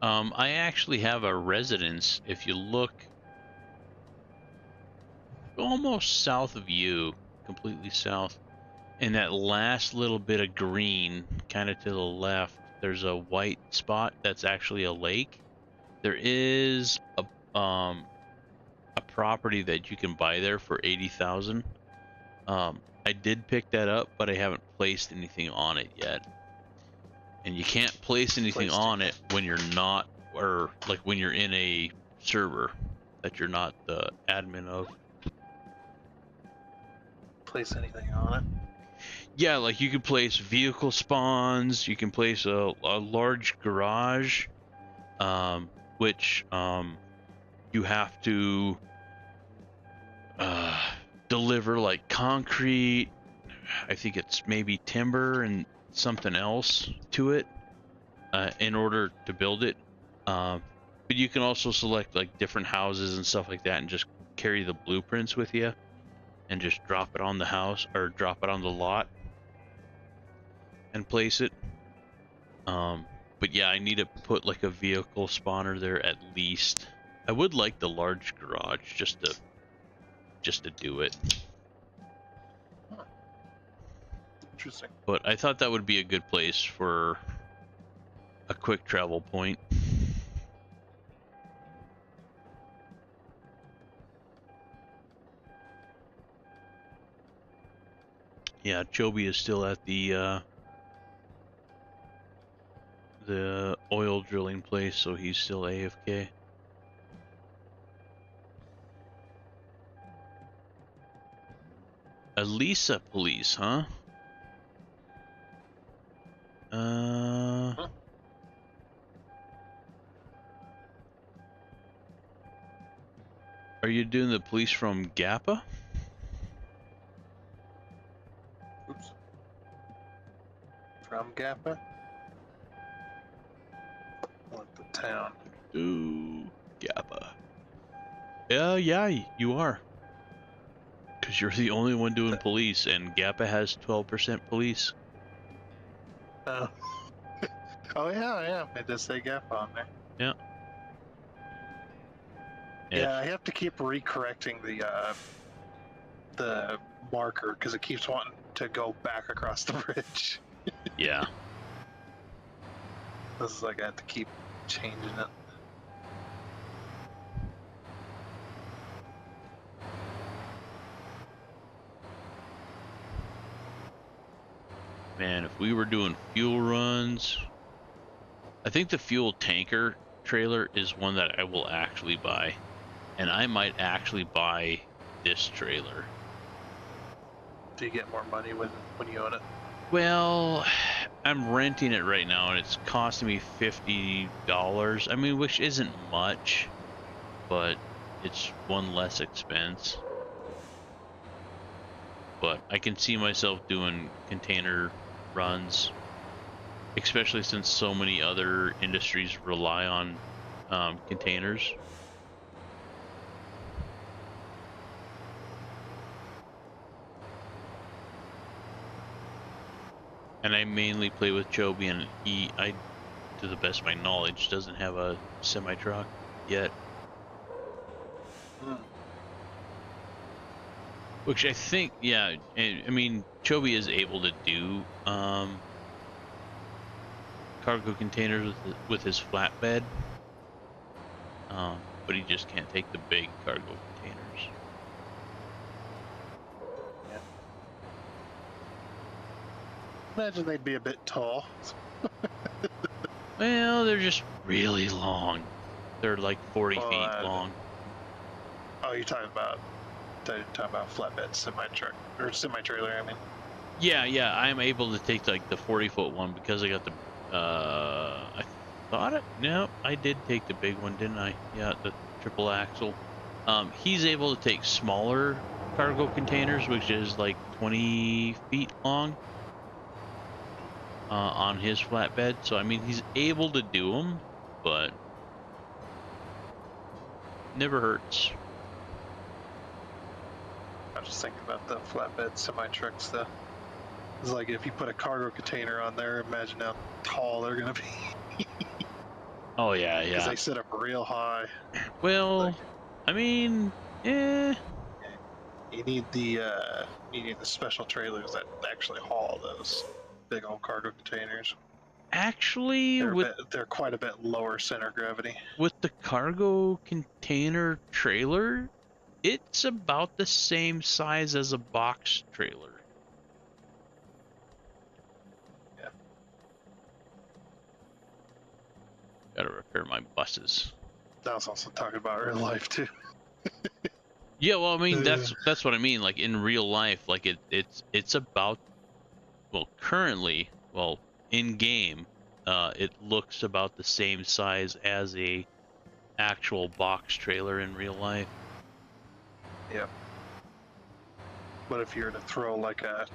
I actually have a residence. If you look almost south of you, completely south, in that last little bit of green, kind of to the left, there's a white spot that's actually a lake. There is a property that you can buy there for 80,000. I did pick that up, but I haven't placed anything on it yet. And you can't place anything on it when you're not, or like when you're in a server that you're not the admin of. Place anything on it. Yeah, like you could place vehicle spawns, you can place a large garage, which you have to deliver like concrete, I think it's maybe timber and something else to it in order to build it. But you can also select like different houses and stuff like that and just carry the blueprints with you and just drop it on the house or drop it on the lot and place it. But yeah, I need to put like a vehicle spawner there at least. I would like the large garage just to do it. Interesting. But I thought that would be a good place for a quick travel point. Yeah, Choeby is still at the oil drilling place, so he's still AFK. Elisa police, huh? Are you doing the police from Gappa? Oops. From Gappa? Like the town. Ooh, Gappa. Yeah, you are. Because you're the only one doing police, and Gappa has 12% police. Oh. Oh yeah, it does say Gappa on there. Yeah. Yeah, I have to keep recorrecting the marker because it keeps wanting to go back across the bridge. Yeah. This is like I have to keep changing it. Man, if we were doing fuel runs, I think the fuel tanker trailer is one that I will actually buy. And I might actually buy this trailer. Do you get more money when you own it? Well, I'm renting it right now and it's costing me $50. I mean, which isn't much, but it's one less expense. But I can see myself doing container runs, especially since so many other industries rely on containers. And I mainly play with Choeby, and I, to the best of my knowledge, doesn't have a semi-truck yet. Which I think, yeah, I mean, Choeby is able to do cargo containers with his flatbed, but he just can't take the big cargo containers. Yeah. Imagine they'd be a bit tall. Well, they're just really long. They're like 40 feet long. Oh, you're talking about flatbed semi-truck or semi-trailer, I mean. Yeah, I'm able to take like the 40-foot one because I got the I thought it. No, I did take the big one, didn't I? Yeah, the triple axle. He's able to take smaller cargo containers, which is like 20 feet long, on his flatbed. So I mean, he's able to do them, but never hurts. I was just thinking about the flatbed semi-trucks though. It's like if you put a cargo container on there, imagine how tall they're gonna be. Oh yeah. Because they sit up real high. Well, Like, I mean, yeah. You need the special trailers that actually haul those big old cargo containers. Actually, They're quite a bit lower center of gravity. with the cargo container trailer, it's about the same size as a box trailer. Yeah. Gotta repair my buses. I was also talking about real life too. Yeah, well, I mean that's what I mean. Like in real life, like it's about, well, currently, well, in game, it looks about the same size as a actual box trailer in real life. Yep. But if you were to throw like a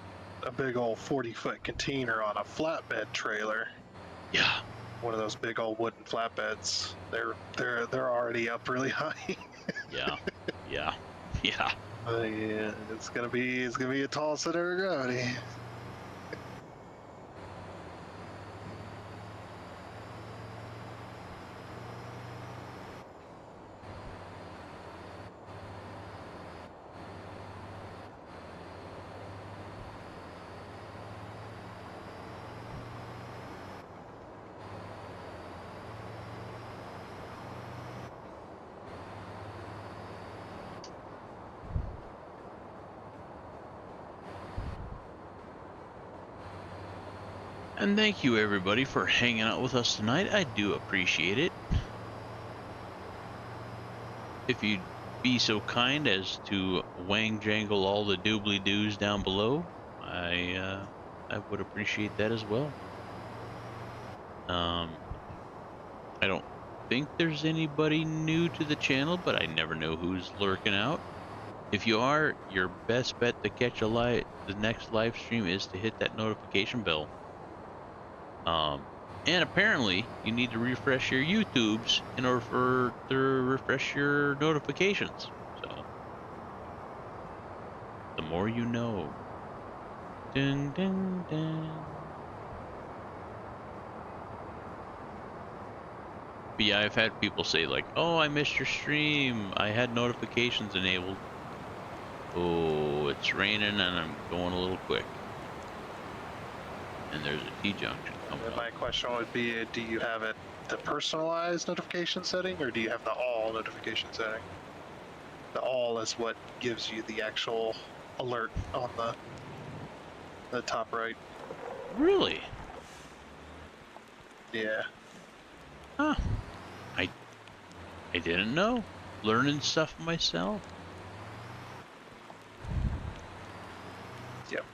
big old 40-foot container on a flatbed trailer, Yeah. one of those big old wooden flatbeds, they're already up really high. Yeah. Yeah. Yeah. Yeah, it's gonna be a tall center of gravity. And thank you everybody for hanging out with us tonight. I do appreciate it. If you'd be so kind as to wang jangle all the doobly doos down below, I would appreciate that as well. I don't think there's anybody new to the channel, but I never know who's lurking out. If you are, your best bet to catch the next live stream is to hit that notification bell. And apparently you need to refresh your YouTubes in order to refresh your notifications. So the more you know. Dun, dun, dun. But yeah, I've had people say like, "Oh, I missed your stream. I had notifications enabled. Oh, it's raining and I'm going a little quick." And there's a T-junction coming And up. my question would be, do you have it the personalized notification setting, or do you have the all notification setting? The all is what gives you the actual alert on the top right. Really? Yeah. Huh. I didn't know. Learning stuff myself. Yep.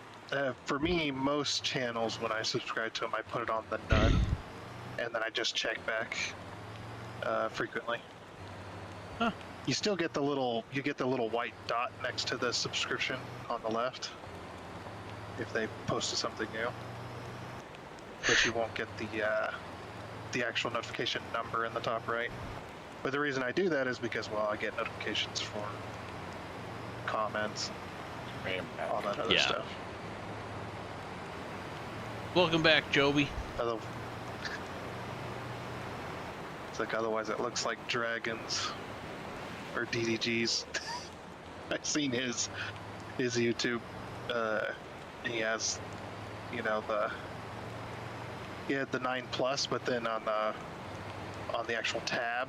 For me, most channels, when I subscribe to them, I put it on the none, and then I just check back frequently. Huh. You still get the little white dot next to the subscription on the left if they posted something new, but you won't get the actual notification number in the top right. But the reason I do that is because, well, I get notifications for comments, all that other stuff. Welcome back, Choeby. It's like, otherwise it looks like dragons or DDGs. I've seen his YouTube. He has, you know, he had the 9 Plus, but then on the actual tab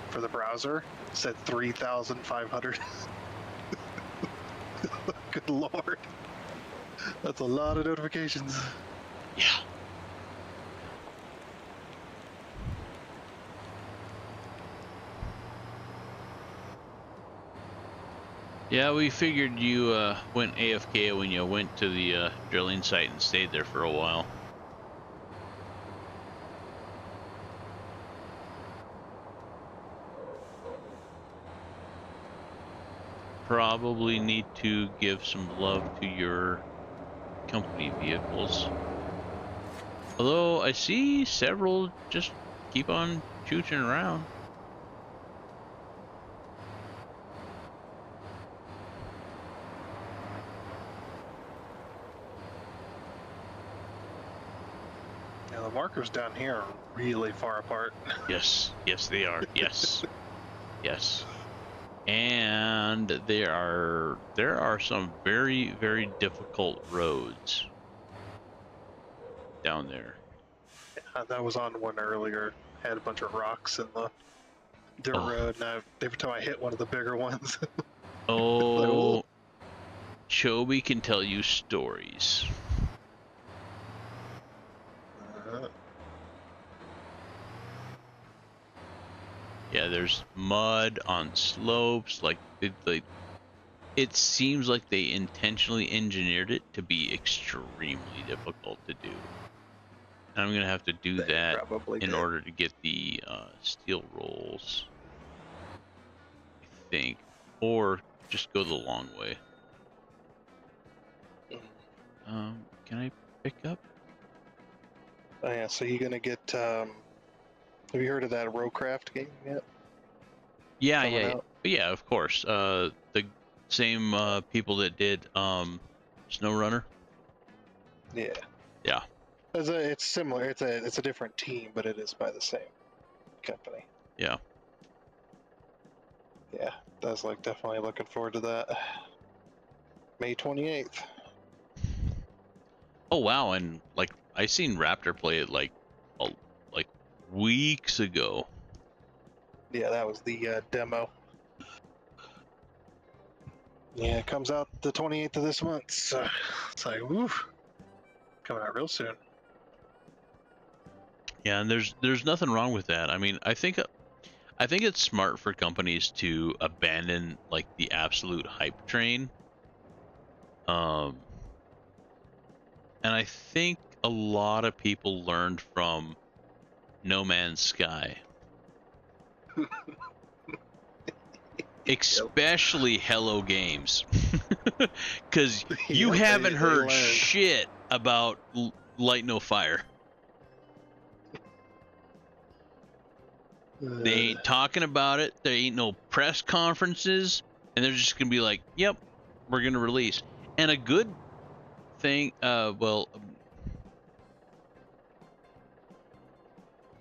for the browser, it said 3,500. Good lord, that's a lot of notifications. Yeah. Yeah, we figured you went AFK when you went to the drilling site and stayed there for a while. Probably need to give some love to your company vehicles. Although I see several just keep on chooching around. Yeah, the markers down here are really far apart. Yes, yes they are. Yes. Yes. And there are some very, very difficult roads down there. That was on one earlier. Had a bunch of rocks in the dirt Oh. road, and every time I hit one of the bigger ones, Oh, Choeby can tell you stories. Yeah, there's mud on slopes. Like it seems like they intentionally engineered it to be extremely difficult to do. And I'm gonna have to do they that probably in did. order to get the steel rolls, I think, or just go the long way. Can I pick up? Oh yeah, so you're gonna get. Have you heard of that Rowcraft game yet? Yeah, Coming yeah, out? yeah. Of course. The same people that did SnowRunner. Yeah. Yeah. It's similar. It's a different team, but it is by the same company. Yeah. Yeah, that's like definitely looking forward to that. May 28th. Oh wow, and like I seen Raptor play it like like weeks ago. Yeah, that was the demo. Yeah, it comes out the 28th of this month. So it's like, woo, coming out real soon. Yeah, and there's nothing wrong with that. I mean, I think it's smart for companies to abandon like the absolute hype train. Um, and I think a lot of people learned from No Man's Sky, especially Hello Games, because you Yep, haven't they heard learned. shit about Light No Fire. They ain't talking about it. There ain't no press conferences, and they're just gonna be like, "Yep, we're gonna release." And a good thing,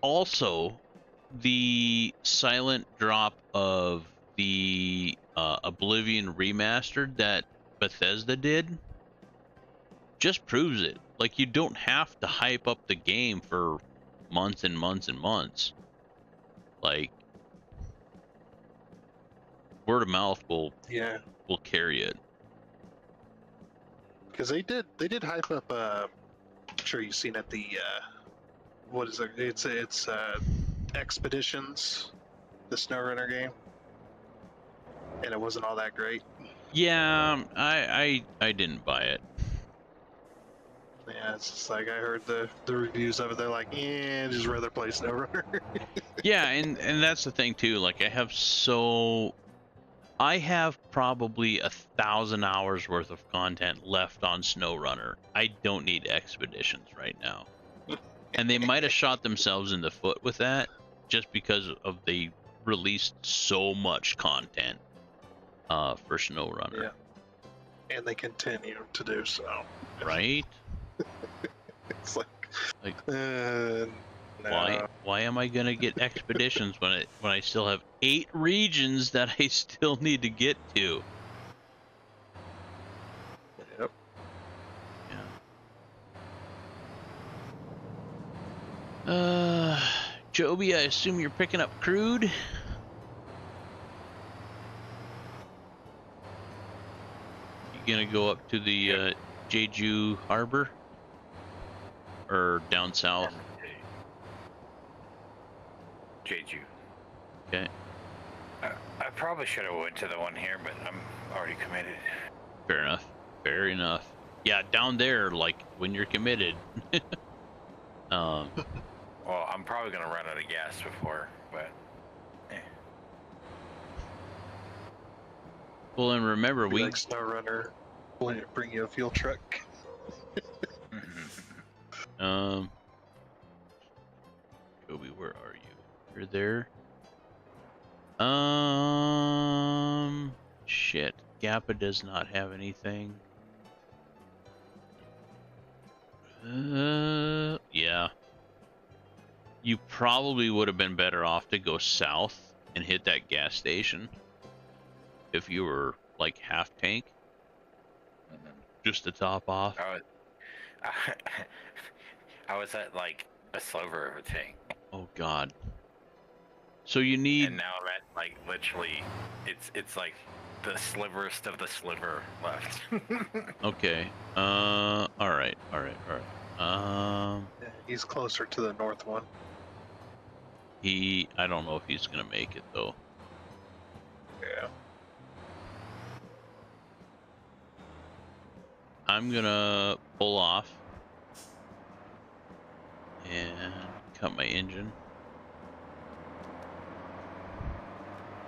also the silent drop of the Oblivion remastered that Bethesda did just proves it. Like you don't have to hype up the game for months and months and months. Like word of mouth Yeah, will carry it. because they did hype up. I'm sure you've seen it. The what is it? It's Expeditions, the SnowRunner game, and it wasn't all that great. Yeah, I didn't buy it. Yeah, it's just like I heard the reviews of it. They're like, yeah, just rather play SnowRunner. Yeah, and that's the thing too. Like I have probably 1,000 hours worth of content left on SnowRunner. I don't need expeditions right now. And they might have shot themselves in the foot with that just because of they released so much content for SnowRunner. Yeah, and they continue to do so. Right? It's like, Like no. why am I gonna get expeditions when I still have 8 regions that I still need to get to? Yep. Yeah. Choeby, I assume you're picking up crude? You gonna go up to the Jeju Harbor? Or down south? Jeju. Okay. I probably should have went to the one here, but I'm already committed. Fair enough. Fair enough. Yeah, down there, like, when you're committed. Well, I'm probably gonna run out of gas before, but. Well, and remember, Be like SnowRunner, bring you a fuel truck. Choeby, where are you? You're there. Shit. Gappa does not have anything. Yeah. You probably would have been better off to go south and hit that gas station. if you were like half tank, Mhm. just to top off. I was, I was at like a sliver of a tank, Oh God. So you and need. now I'm at like literally, it's like the sliverest of the sliver left. Okay. All right. All right. All right. Yeah, he's closer to the north one. I don't know if he's gonna make it though. Yeah. I'm gonna pull off and cut my engine.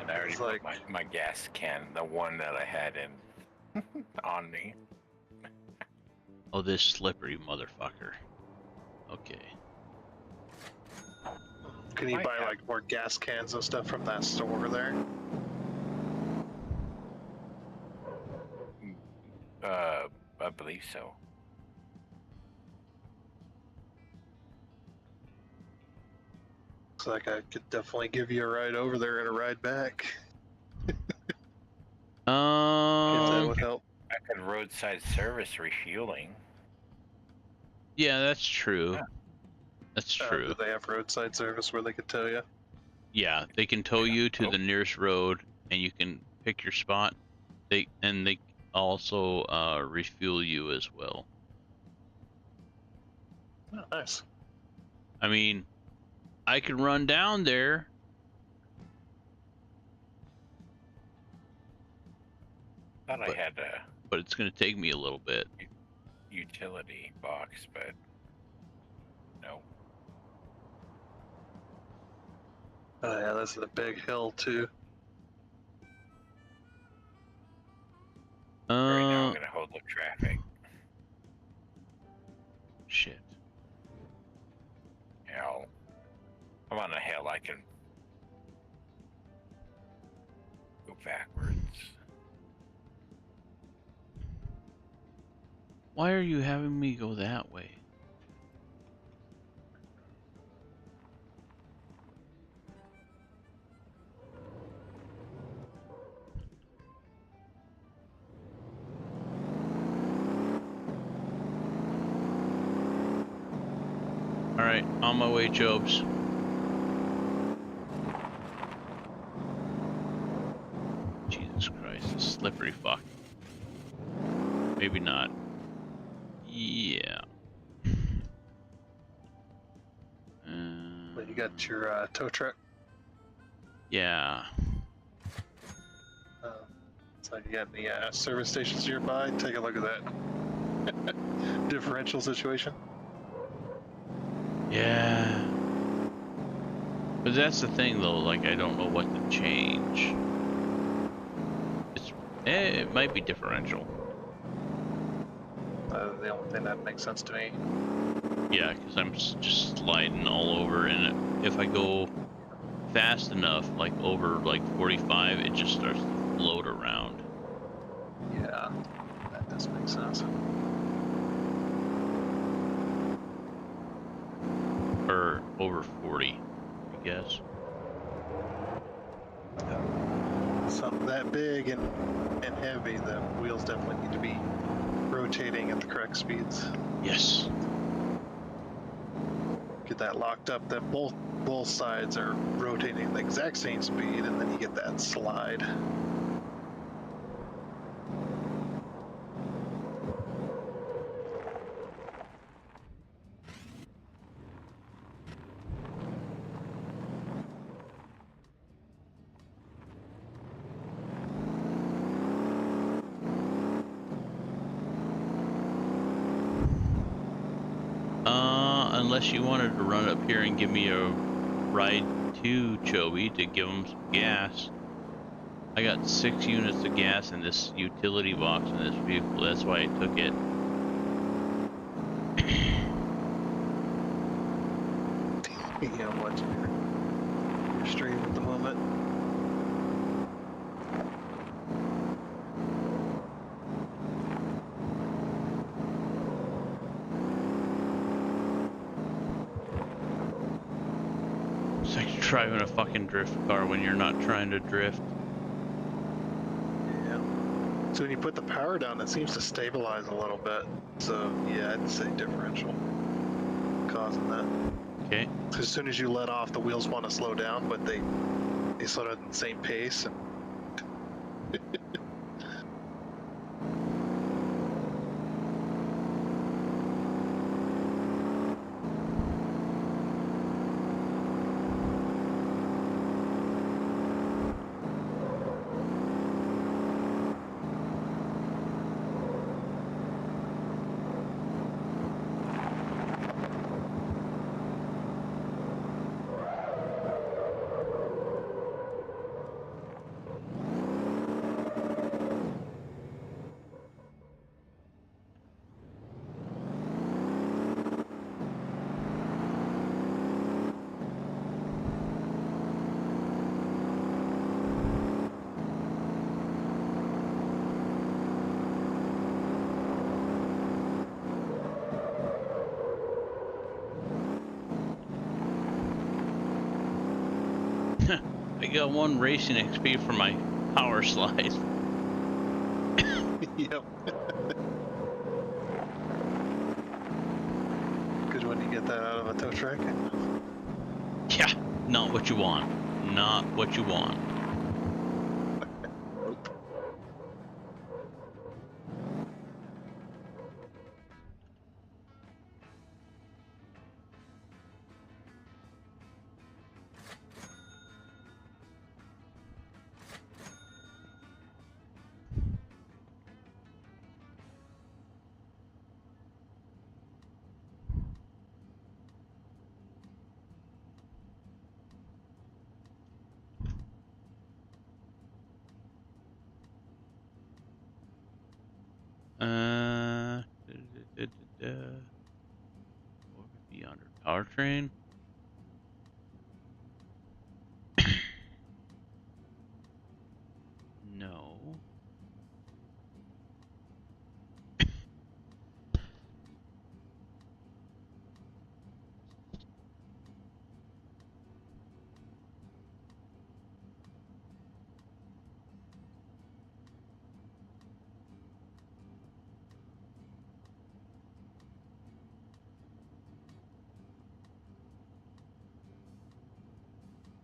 And I already It's put like- my gas can, the one that I had in, on me. Oh, this slippery motherfucker. Okay. Can you Might buy have- like more gas cans and stuff from that store there? I believe so. Looks like I could definitely give you a ride over there and a ride back. If that would help. I could roadside service refueling. Yeah, that's true. Yeah. That's Do true. they have roadside service where they could tell you? Yeah, they can tow you to Oh. the nearest road, and you can pick your spot. They also refuel you as well. Oh, nice. I mean, I can run down there. Thought But- I had a But it's gonna take me a little bit. utility box, but no. Oh yeah, this is a big hill too. Right now I'm gonna hold up traffic. Shit. Hell, I'm on a hill. I can go backwards. Why are you having me go that way? Alright, on my way, Jobs. Jesus Christ, this slippery fuck. Maybe not. Yeah. But you got your tow truck. Yeah. So you got any service stations nearby? Take a look at that differential situation. Yeah. But that's the thing though, like I don't know what to change. It might be differential. The only thing that makes sense to me. Yeah, because I'm just sliding all over, and if I go fast enough, like over like 45, it just starts to float around. Yeah, that does make sense. Or over 40, I guess. Something that big and heavy, the wheels definitely need to be rotating at the correct speeds. Yes. Get that locked up that both sides are rotating the exact same speed, and then you get that slide. Unless you wanted to run up here and give me a ride to Choeby to give them some gas. I got 6 units of gas in this utility box in this vehicle. That's why I took it. You know what? Your stream at the moment. It's like driving a fucking drift car when you're not trying to drift. So when you put the power down, it seems to stabilize a little bit. So yeah, I'd say differential causing that. Okay. As soon as you let off, the wheels want to slow down, but they slow down at the same pace. And I got 1 racing XP for my power slide. yep. Good when you get that out of a tow truck. Yeah, not what you want. Not what you want. What would it be under powertrain? No.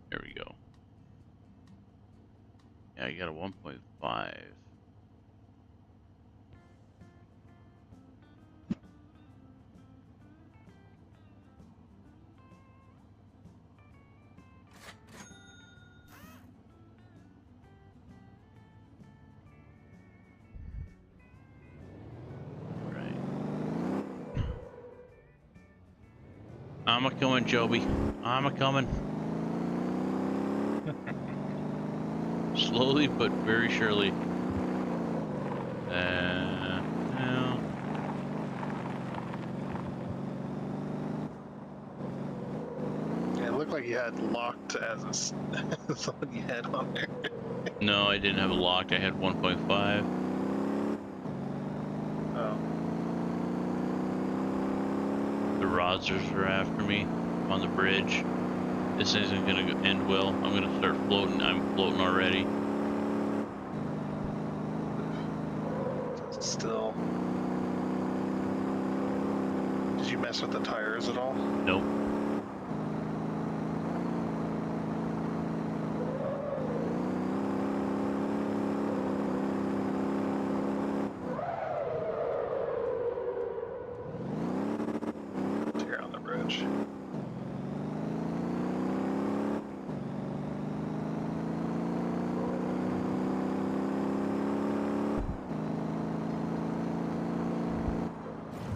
There we go. Yeah, I got a 1.5. Right. I'm a coming, Choeby. I'm a coming. Slowly but very surely. No. Yeah, it looked like you had locked as the one you had on there. No, I didn't have it locked. I had 1.5. Oh. The Rodsers are after me on the bridge. This isn't gonna end well. I'm gonna start floating. I'm floating already. Still. Did you mess with the tires at all? Nope. Here on the bridge.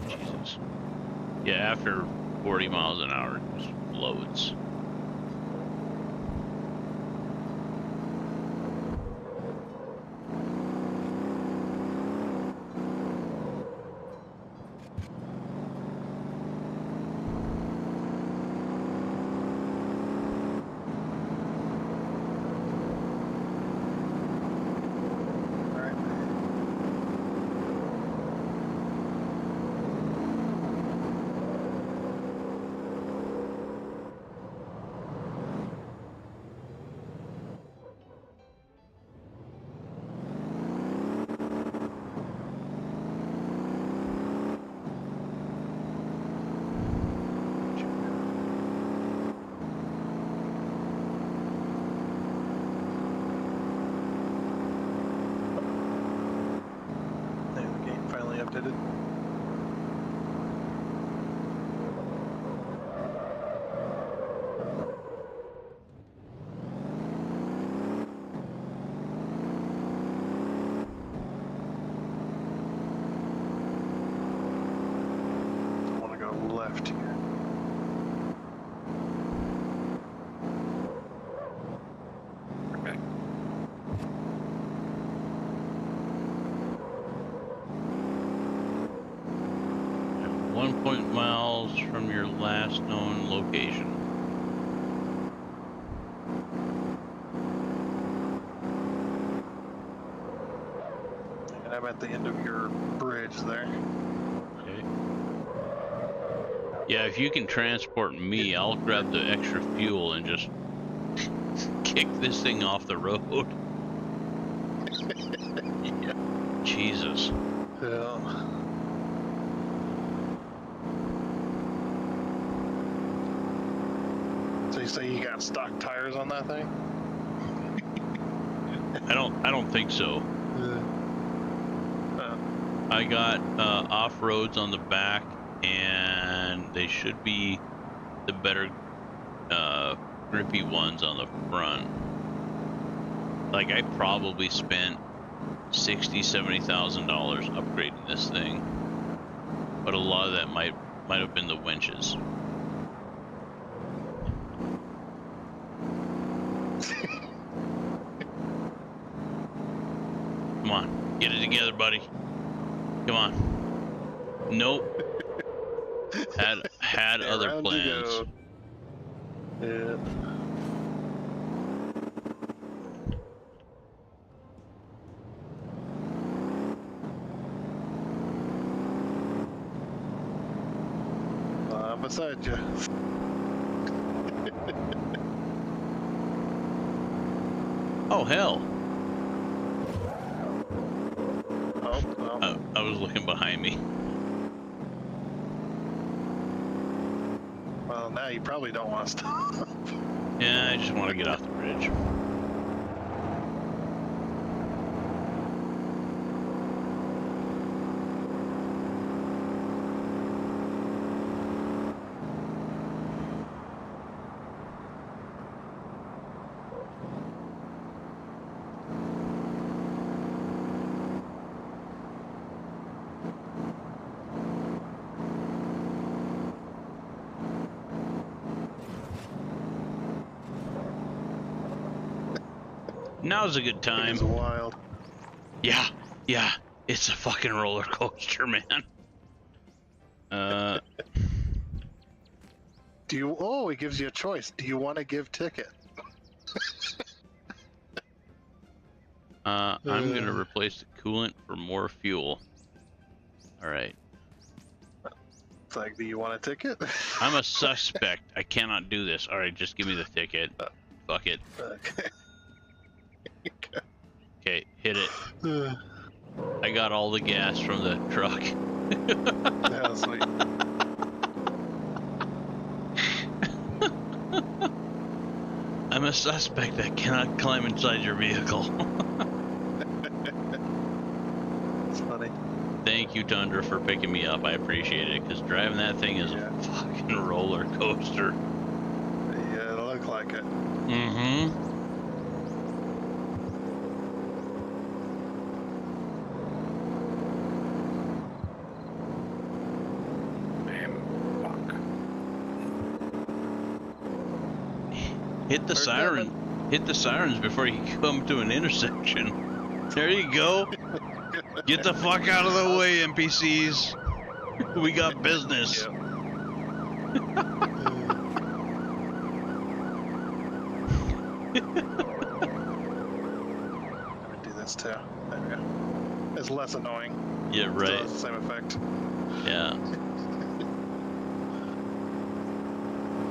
Jesus. Yeah, after 40 miles an hour, it just loads. Alright. did it? I want to go left here. Okay. At 1 miles from your last known location. And I'm at the end of your bridge there. Okay. Yeah, if you can transport me, I'll grab the extra fuel and just kick this thing off the road. Jesus. Yeah. So you say you got stock tires on that thing? I don't think so. I got off-roads on the back, and they should be the better grippy ones on the front. Like, I probably spent $60,000-$70,000 upgrading this thing, but a lot of that might have been the winches. Come on, get it together, buddy. Come on. Nope. Had Okay, other round you plans. go. Yeah. I'm beside you. Oh hell! Oh. I was looking behind me. Well, now you probably don't want to stop. Yeah, I just want to get off the bridge. Now's a good time. It's wild. Yeah, it's a fucking roller coaster, man. Oh, it gives you a choice. Do you want to give ticket? I'm gonna replace the coolant for more fuel. All right. It's like, do you want a ticket? I'm a suspect. I cannot do this. All right, just give me the ticket. Fuck it. Okay. Okay, hit it. I got all the gas from the truck. Yeah, sweet. I'm a suspect that cannot climb inside your vehicle. It's funny. Thank you, Tundra, for picking me up. I appreciate it, because driving that thing is a fucking roller coaster. Yeah, it looked like it. Mm-hmm. Hit the siren. Hit the sirens before you come to an intersection. There you go. Get the fuck out of the way, NPCs. We got business. Yep. Let me do this too. There we go. It's less annoying. Yeah, Still right. has the same effect. Yeah.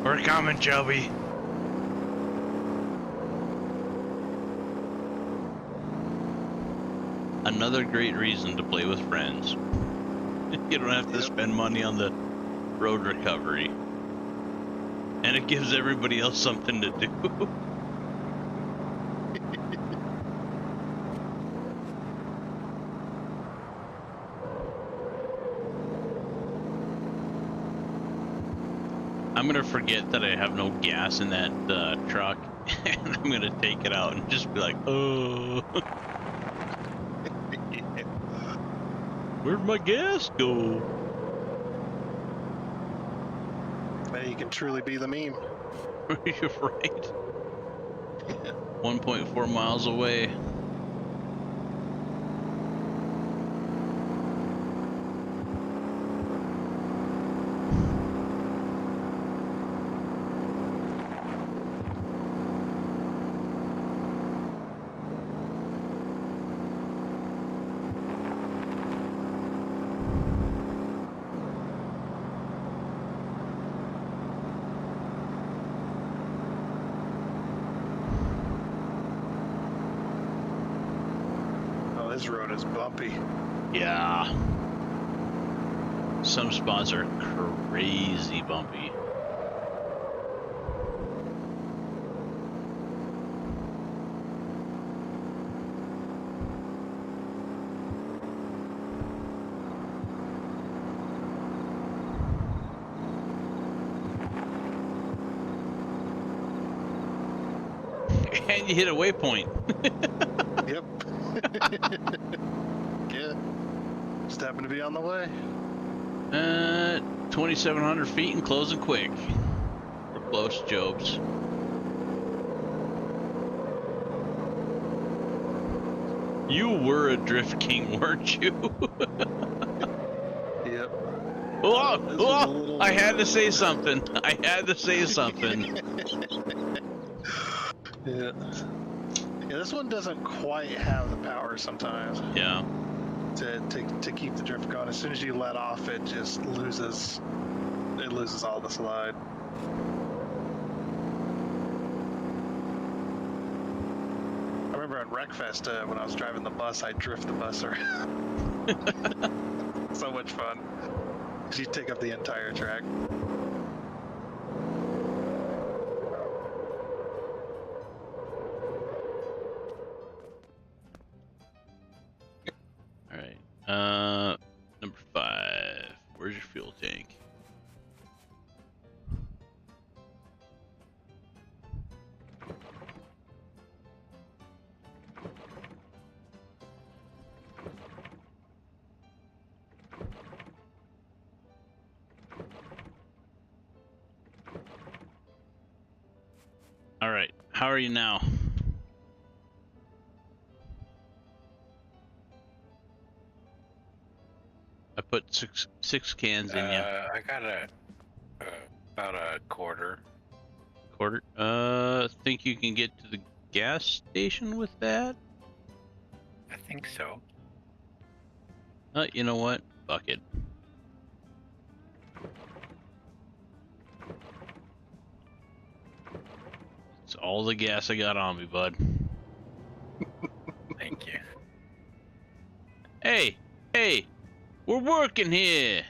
We're coming, Choeby. Another great reason to play with friends. You don't have to spend money on the road recovery. And it gives everybody else something to do. I'm gonna forget that I have no gas in that truck, and I'm gonna take it out and just be like, oh, where'd my gas go? Now you can truly be the meme. You're right. 1.4 miles away. Oh, this road is bumpy. Yeah. Some spots are crazy bumpy. And you hit a waypoint. Yep. Yeah. Just happened to be on the way. 2,700 feet and closing quick. We're close, Jobs. You were a drift king, weren't you? Yep. Oh, This was a oh, little- I had to say something. I had to say something. Yeah. Yeah, this one doesn't quite have the power sometimes Yeah. to keep the drift going. As soon as you let off, it just loses all the slide. I remember on Wreckfest when I was driving the bus, I drift the bus around. So much fun. 'Cause you take up the entire track. All right. Number 5. Where's your fuel tank? All right. How are you now? I put six cans in you. I got about a quarter. Quarter. Think you can get to the gas station with that? I think so. You know what? Fuck it. It's all the gas I got on me, bud. Thank you. Hey, hey, we're working here.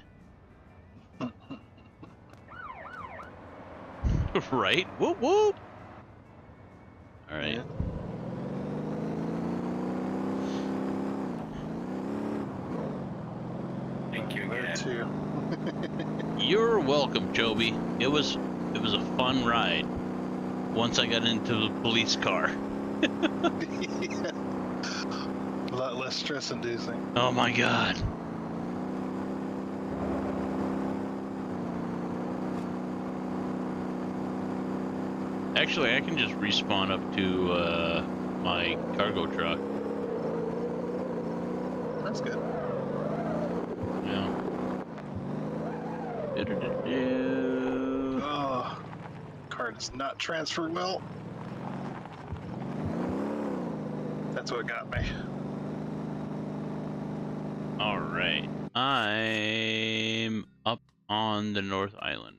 Right? Whoop whoop. All right. Yeah. Thank you There again. too. You're welcome, Choeby. It was a fun ride. Once I got into the police car. Yeah. A lot less stress inducing. Oh my god. Actually, I can just respawn up to my cargo truck. That's good. Yeah. Do-do-do-do. Oh, car does not transfer well. That's what got me. All right. I'm up on the North Island.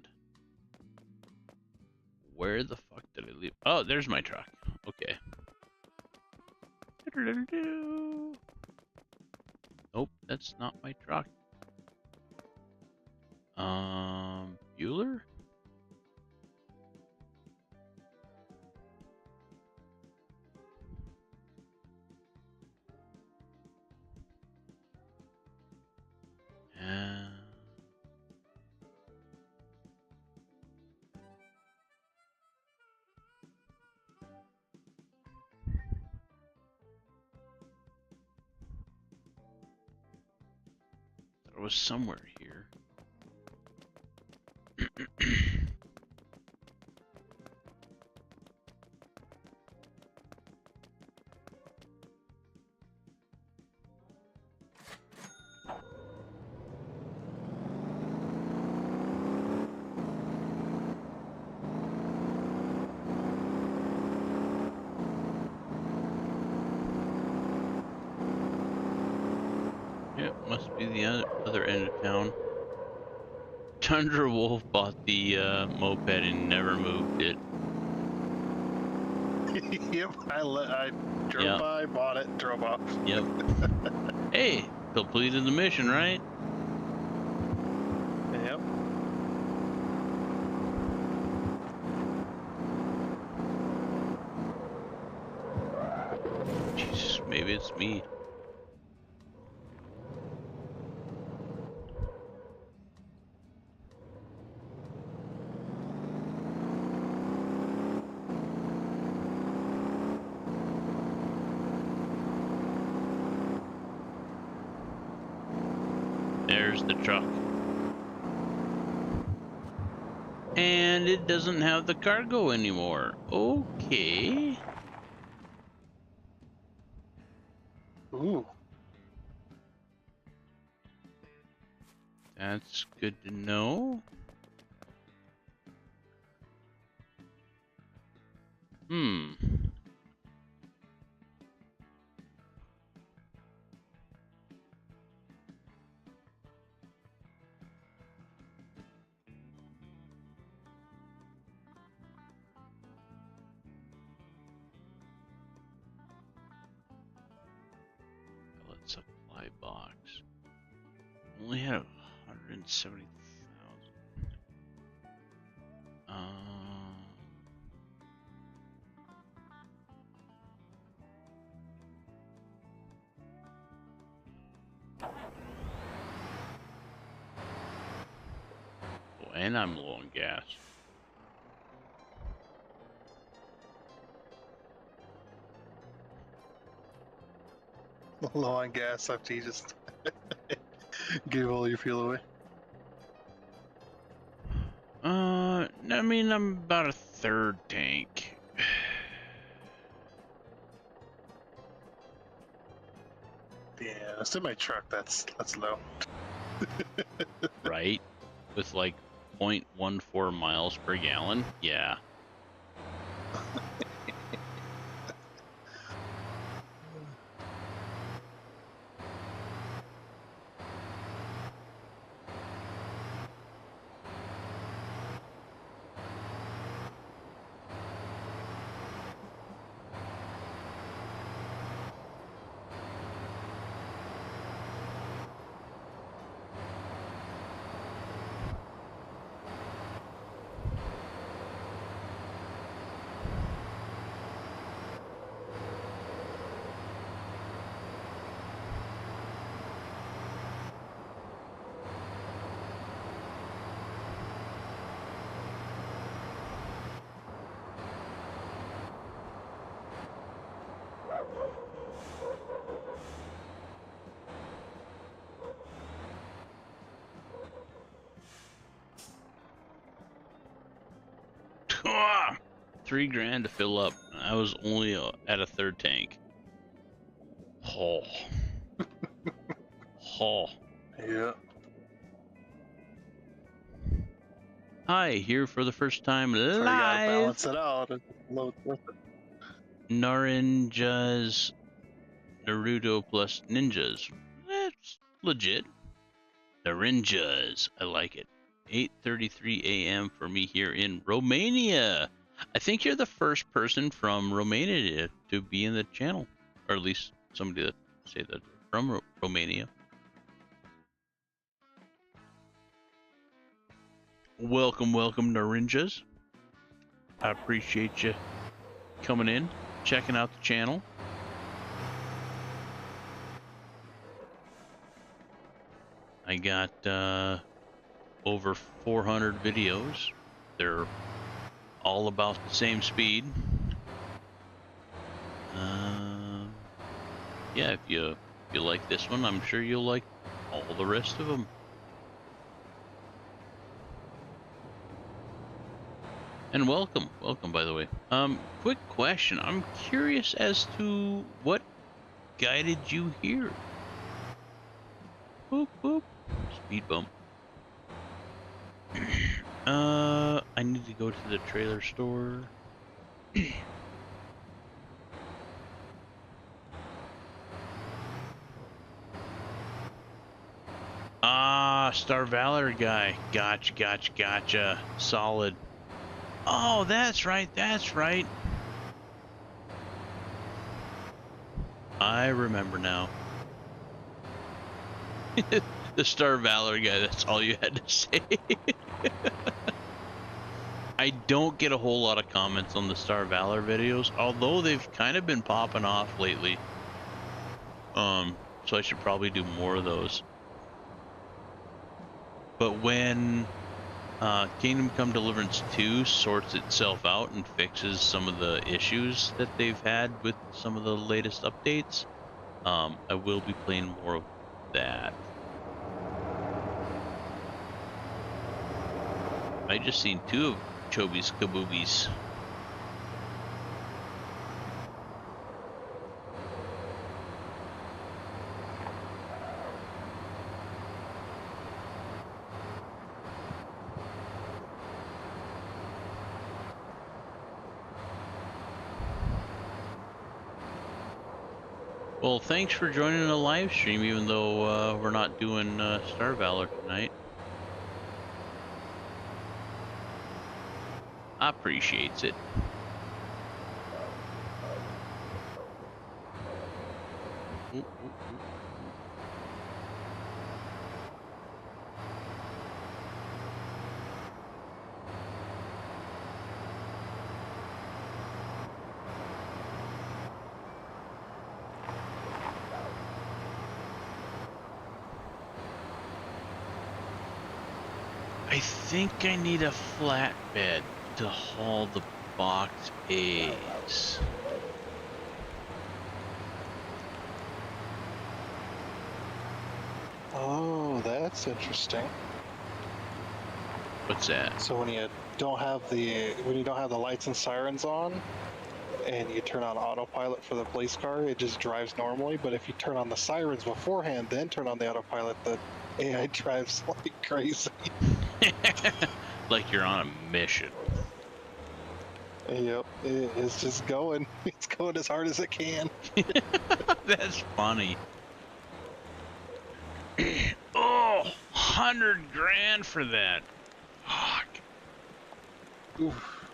Where the fuck did I leave? Oh, there's my truck. Okay. Do-do-do-do. Nope, that's not my truck. Bueller? it was somewhere here. Yep, must be the other end of town. Tundra Wolf bought the moped and never moved it. Yep, I drove Yep. by, bought it, drove off. Yep. Hey, completed the mission, right? Yep. Jesus, maybe it's me. There's the truck. And it doesn't have the cargo anymore. Okay. Ooh. That's good to know. Hmm. Pellet supply box. Only had 170,000. Oh, and I'm low on gas. Low on gas after you just gave all your fuel away. I mean, I'm about a third tank. Yeah, semi truck. That's low. Right? With like 0.14 miles per gallon. Yeah. $3 grand to fill up. I was only at a third tank. Oh. Oh. Yeah. Hi, here for the first time So you gotta live. balance it out. Load with it. Narinja's Naruto plus ninjas. That's legit. Narinjas. I like it. 8:33 a.m. for me here in Romania. I think you're the first person from Romania to be in the channel, or at least somebody that say that from Romania. Welcome, welcome, Narinjas. I appreciate you coming in, checking out the channel. I got over 400 videos. They're all about the same speed. Yeah, if you like this one, I'm sure you'll like all the rest of them. And welcome, by the way. Quick question. I'm curious as to what guided you here. Boop boop. Speed bump. I need to go to the trailer store. Ah, Star Valor guy. Gotcha. Solid. Oh, that's right. I remember now. The Star Valor guy, that's all you had to say. I don't get a whole lot of comments on the Star Valor videos, although they've kind of been popping off lately. So I should probably do more of those. But when Kingdom Come Deliverance 2 sorts itself out and fixes some of the issues that they've had with some of the latest updates, I will be playing more of that. I just seen 2 of Choby's kaboobies. Well, thanks for joining the live stream, even though we're not doing Star Valor tonight. I appreciates it. Ooh. I think I need a flatbed to haul the boxed eggs. Oh, that's interesting. What's that? So when you don't have the lights and sirens on, and you turn on autopilot for the police car, it just drives normally. But if you turn on the sirens beforehand, then turn on the autopilot, the AI drives like crazy. Like you're on a mission. Yep, it's just going. It's going as hard as it can. That's funny. Oh, 100 grand for that. Fuck. Oof.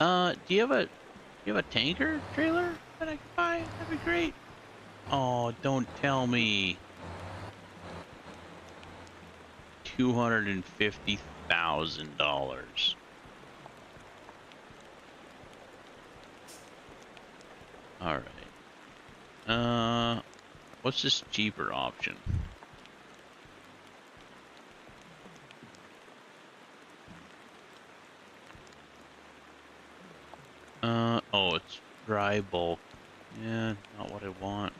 Do you have a tanker trailer that I can buy? That'd be great. Oh, don't tell me. $250,000. All right. What's this cheaper option? Oh, it's dry bulk. Yeah, not what I want.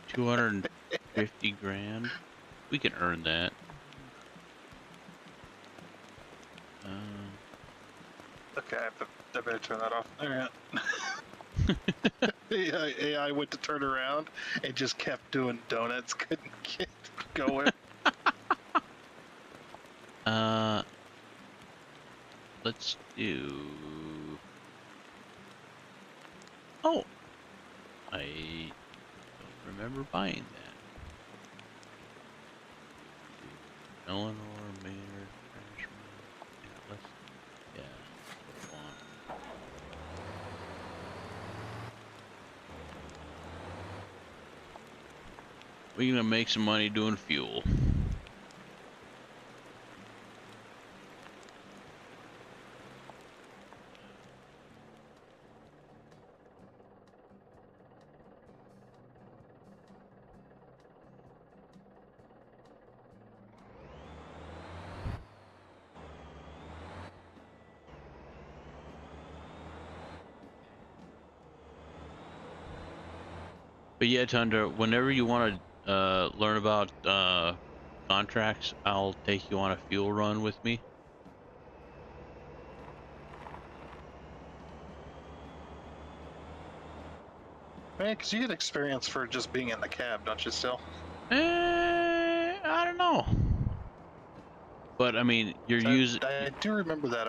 $250,000. We can earn that. Okay, I better turn that off. All right. AI went to turn around and just kept doing donuts. Couldn't get going. Let's do. Oh, I don't remember buying that. Eleanor, Maynard, Crashman, Atlas. Yeah, that's what I want. We're gonna make some money doing fuel. But yeah, Tundra, whenever you want to learn about contracts, I'll take you on a fuel run with me. Man, because you get experience for just being in the cab, don't you still? I don't know. But I mean, you're I, using, I do remember that.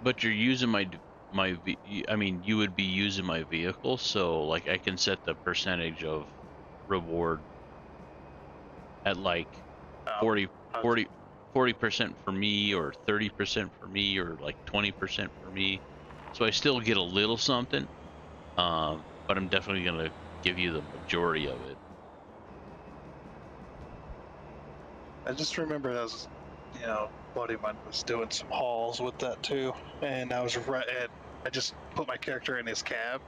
but you're using I mean, you would be using my vehicle, so like I can set the percentage of reward at like Um, 40, I was 40% for me, or 30% for me, or like 20% for me. So I still get a little something. But I'm definitely gonna give you the majority of it. I just remember I was, buddy of mine was doing some hauls with that too, and I was right at. I just put my character in his cab,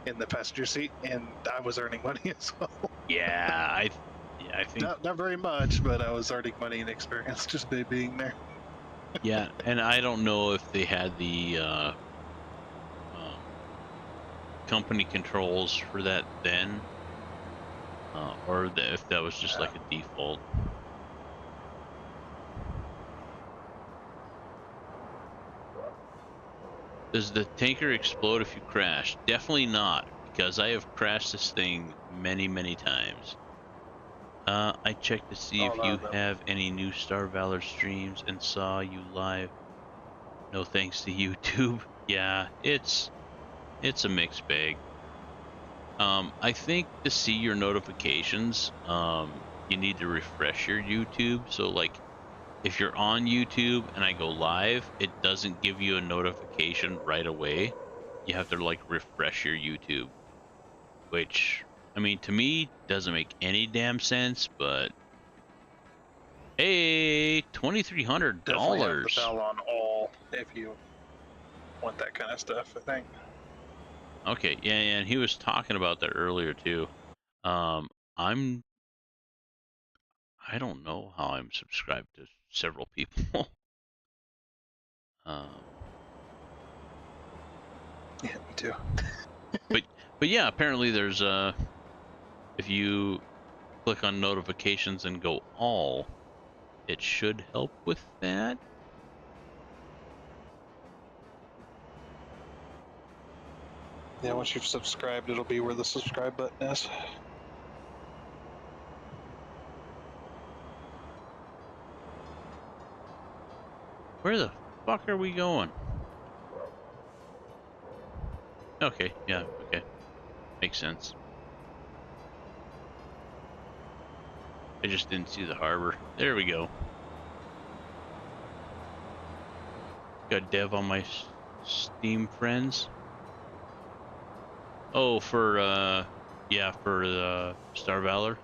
in the passenger seat, and I was earning money as well. Yeah, I think Not very much, but I was earning money and experience just by being there. yeah, and I don't know if they had the um, company controls for that then, or if that was just like a default. Does the tanker explode if you crash? Definitely not, because I have crashed this thing many, many times. I checked to see Oh if you no. have any new Star Valor streams and saw you live. No thanks to YouTube. Yeah, it's a mixed bag. I think to see your notifications, you need to refresh your YouTube. So like if you're on YouTube and I go live, it doesn't give you a notification right away. You have to like refresh your YouTube, which I mean to me doesn't make any damn sense, but hey, $2,300. Definitely have the bell on all if you want that kind of stuff, I think. Okay, yeah, and he was talking about that earlier too. Um, I'm I don't know how I'm subscribed to several people. um, Yeah, me too. but but yeah, apparently there's if you click on notifications and go all, it should help with that. Yeah, once you've subscribed, it'll be where the subscribe button is. Where the fuck are we going? Okay, yeah, okay, makes sense. I just didn't see the harbor. There we go. Got dev on my Steam friends. Oh, for yeah, for Star Valor.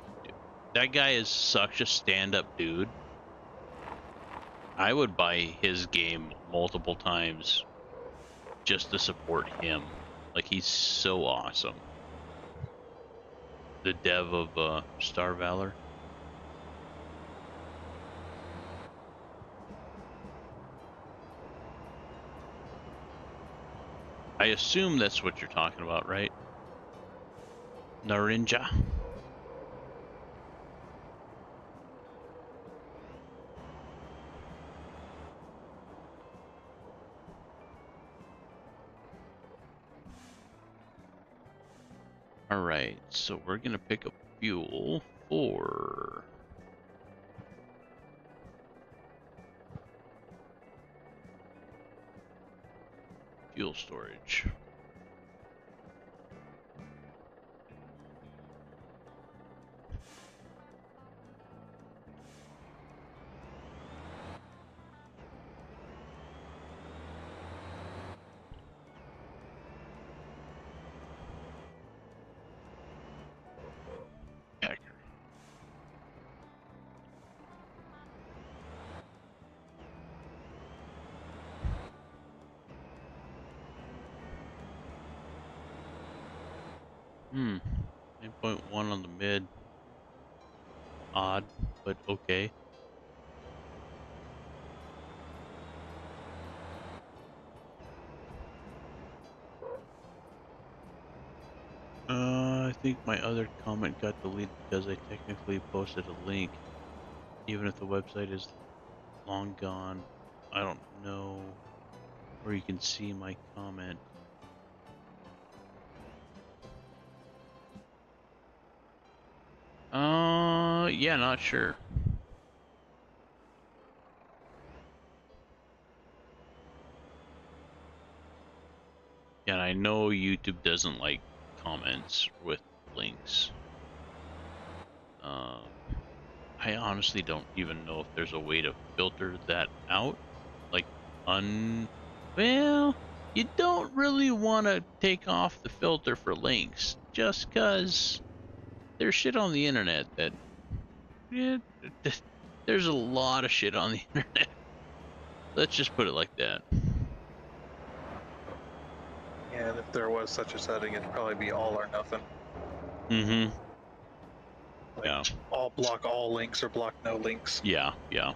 That guy is such a stand-up dude. I would buy his game multiple times just to support him. Like he's so awesome. The dev of Star Valor. I assume that's what you're talking about, right? Narinja. All right, so we're gonna pick up fuel for fuel storage. Packer. Hmm. 9.1 on the mid. Odd, but okay. I think my other comment got deleted because I technically posted a link, even if the website is long gone. I don't know where you can see my comment. Yeah, not sure. Yeah, and I know YouTube doesn't like comments with links. I honestly don't even know if there's a way to filter that out. Like, well, you don't really want to take off the filter for links just because there's shit on the internet that, yeah, there's a lot of shit on the internet. Let's just put it like that. Yeah, and if there was such a setting, it'd probably be all or nothing. Mm-hmm. Like, Yeah. all block all links or block no links. Yeah, yeah.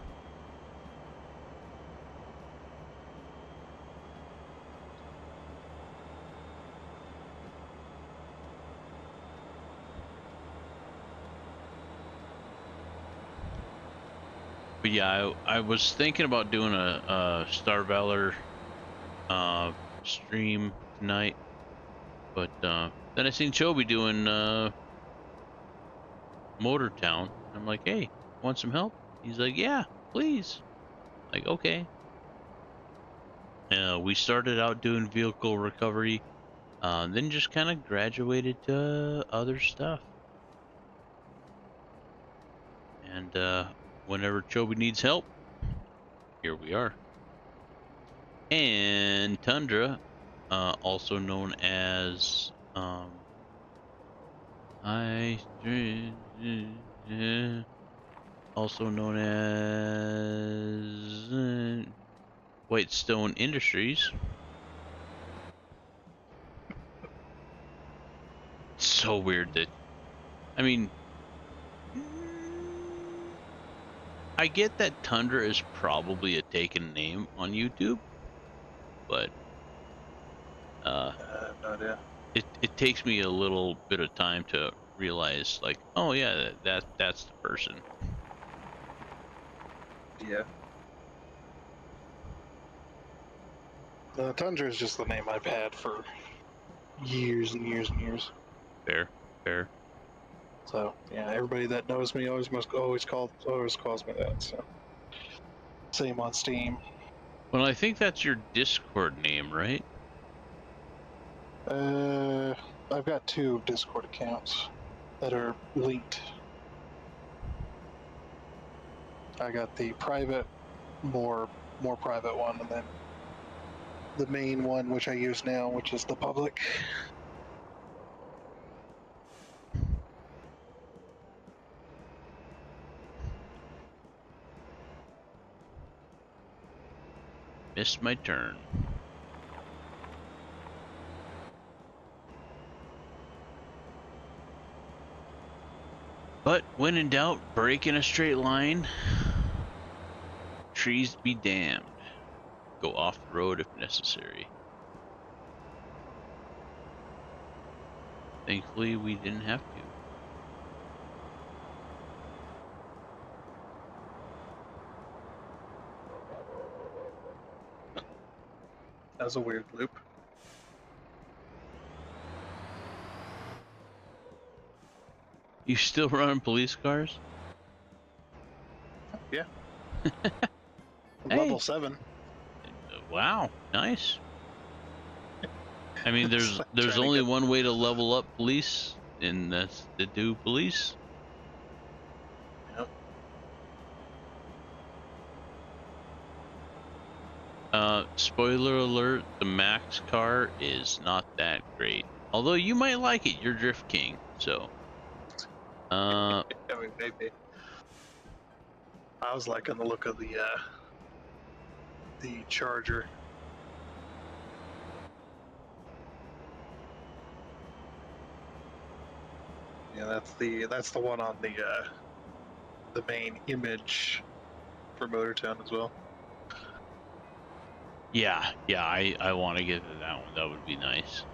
But yeah, I was thinking about doing a Star Valor stream tonight, but then I seen Choeby doing Motor Town. I'm like, hey, want some help? He's like, yeah, please. Like, okay. We started out doing vehicle recovery, then just kind of graduated to other stuff. And whenever Choby needs help, here we are. And Tundra, also known as also known as Whitestone Industries. It's so weird that, I mean, I get that Tundra is probably a taken name on YouTube, but I have no idea. it takes me a little bit of time to realize, like, oh yeah, that's the person. Yeah. Tundra is just the name I've had for years and years and years. Fair, fair. So yeah, everybody that knows me always calls me that. So same on Steam. Well, I think that's your Discord name, right? I've got 2 Discord accounts that are linked. I got the private, more private one, and then the main one, which I use now, which is the public. Missed my turn. But when in doubt, break in a straight line. Trees be damned. Go off the road if necessary. Thankfully, we didn't have to. That was a weird loop. You still running police cars? Yeah. Hey. Level 7. Wow, nice. I mean, there's Like there's trying to only get- one way to level up police, and that's to do police. Spoiler alert: the Max car is not that great. Although you might like it, you're Drift King, so. I mean, maybe. I was liking the look of the Charger. Yeah, that's the one on the main image for Motortown as well. Yeah, I want to get to that one. That would be nice.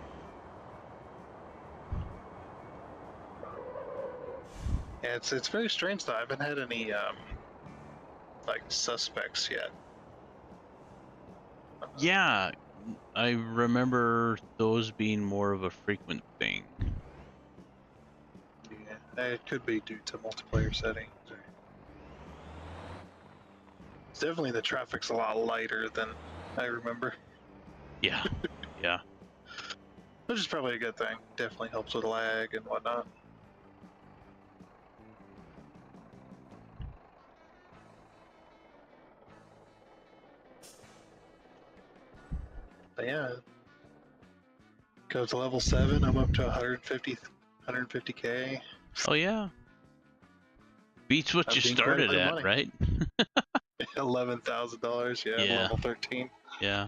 Yeah, it's very strange though. I haven't had any like suspects yet. Yeah, I remember those being more of a frequent thing. Yeah, it could be due to multiplayer settings. It's definitely the traffic's a lot lighter than I remember, Yeah, yeah. which is probably a good thing. Definitely helps with lag and whatnot. But yeah, go to level 7. I'm up to 150k. Oh yeah. Beats what I'm you getting quite a started bit of at, money. right? $11,000. Yeah, Yeah. level 13. Yeah.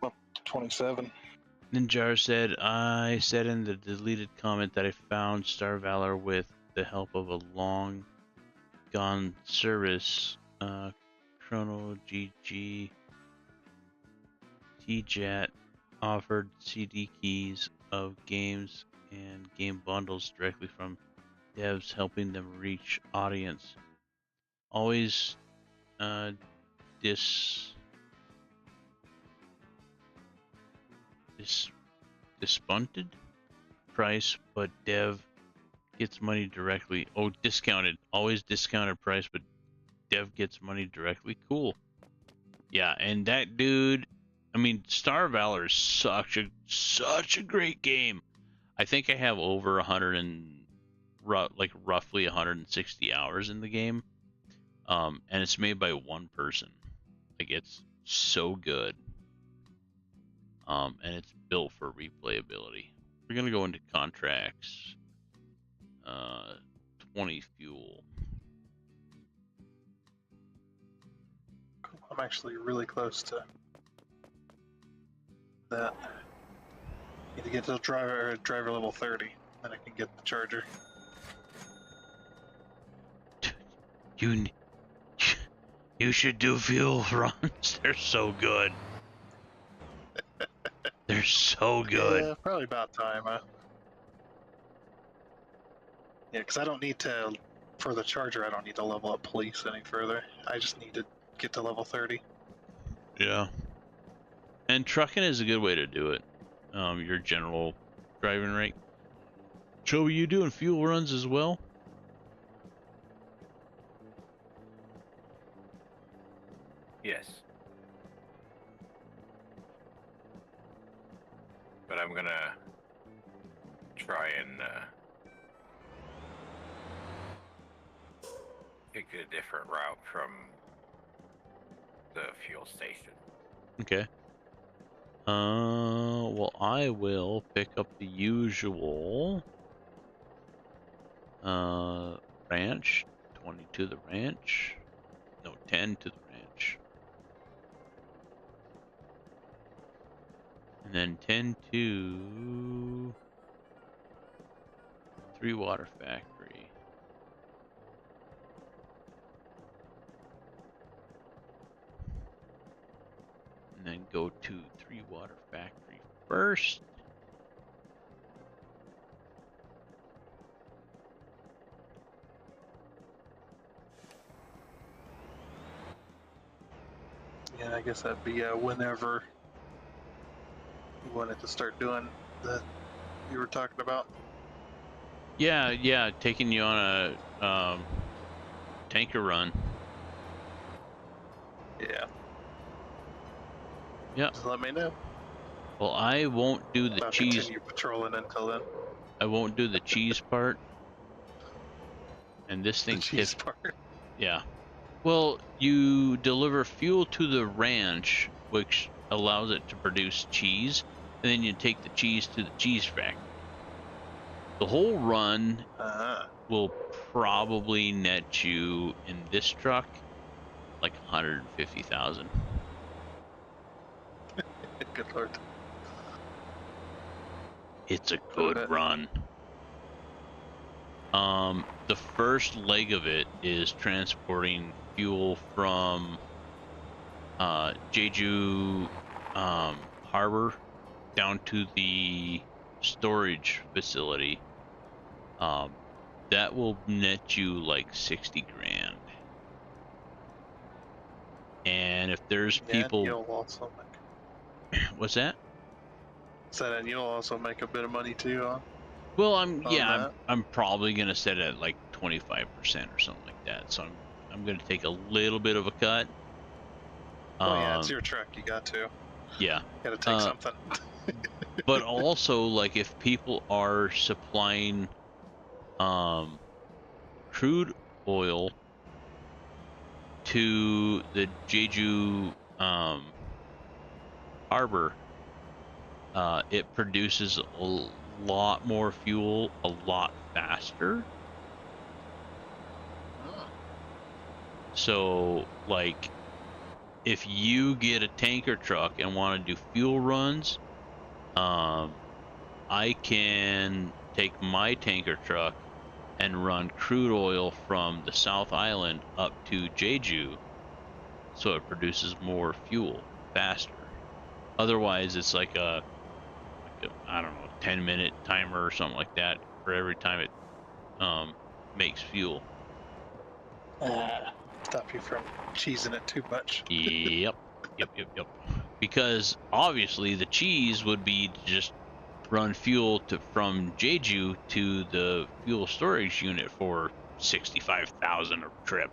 I'm up to 27. Ninjar said, I said in the deleted comment that I found Star Valor with the help of a long gone service, Chrono GG TJAT offered CD keys of games and game bundles directly from devs, helping them reach audience. Always dis discounted price, but dev gets money directly. Oh, discounted. Always discounted price, but dev gets money directly. Cool. Yeah, and that dude, I mean, Star Valor is such a great game. I think I have over 100 and roughly 160 hours in the game. And it's made by one person. Like, it's so good. And it's built for replayability. We're gonna go into contracts. 20 fuel. I'm actually really close to that. Need to get to driver level 30, then I can get the charger. You you should do fuel runs. They're so good. They're so good. Yeah, probably about time. Yeah, because I don't need to, for the charger, I don't need to level up police any further. I just need to get to level 30. Yeah. And trucking is a good way to do it. Your general driving rate. Choeby, you doing fuel runs as well? Yes. But I'm gonna try and pick a different route from the fuel station. Okay. Well, I will pick up the usual ranch, 20 to the ranch. No, 10 to the ranch. And then 10 to Three Water Factory. And then go to Three Water Factory first. Yeah, I guess that'd be whenever you wanted to start doing that you were talking about. Yeah, taking you on a tanker run. Yeah. Yeah. Just let me know. Well, I won't do the I'll cheese. continue patrolling until then. I won't do the cheese part. And this The thing cheese part. Yeah. Well, you deliver fuel to the ranch, which allows it to produce cheese, and then you take the cheese to the cheese factory. The whole run will probably net you in this truck like 150,000. Good lord. It's a good run. The first leg of it is transporting fuel from Jeju Harbor down to the storage facility. that will net you like 60 grand. And if there's Yeah, and people, you'll also make. what's that? So then you'll also make a bit of money too Well, on that. I'm probably gonna set it at like 25% or something like that. So I'm gonna take a little bit of a cut. Oh yeah, it's your truck. You got to. Yeah. Got to take something. But also, like, if people are supplying crude oil to the Jeju harbor, it produces a lot more fuel a lot faster. Oh. So, like, if you get a tanker truck and want to do fuel runs, I can take my tanker truck and run crude oil from the South Island up to Jeju, so it produces more fuel faster. Otherwise, it's like a I don't know, 10-minute timer or something like that for every time it makes fuel. Stop you from cheesing it too much. Yep. Because obviously the cheese would be to just run fuel from Jeju to the fuel storage unit for 65,000 a trip.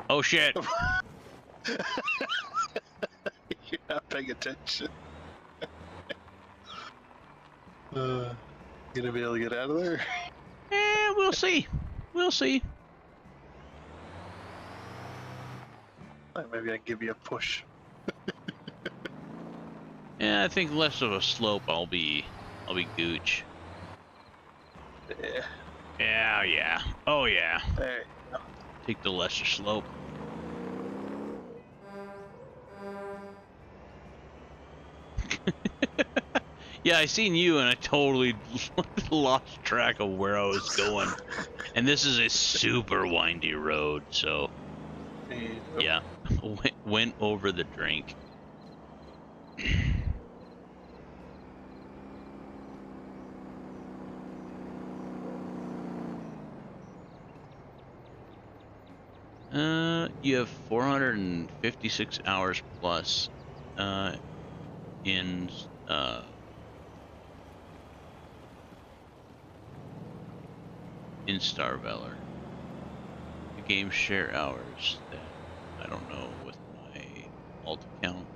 Oh shit! You're not paying attention. Gonna be able to get out of there? We'll see. We'll see. Maybe I can give you a push. Yeah, I think less of a slope. I'll be gooch. Yeah, Yeah. Oh yeah. there you go. Take the lesser slope. Yeah, I seen you and I totally lost track of where I was going. And this is a super windy road, so yeah, went over the drink. You have 456 hours plus in Star Valor. The game share hours that I don't know with my alt account.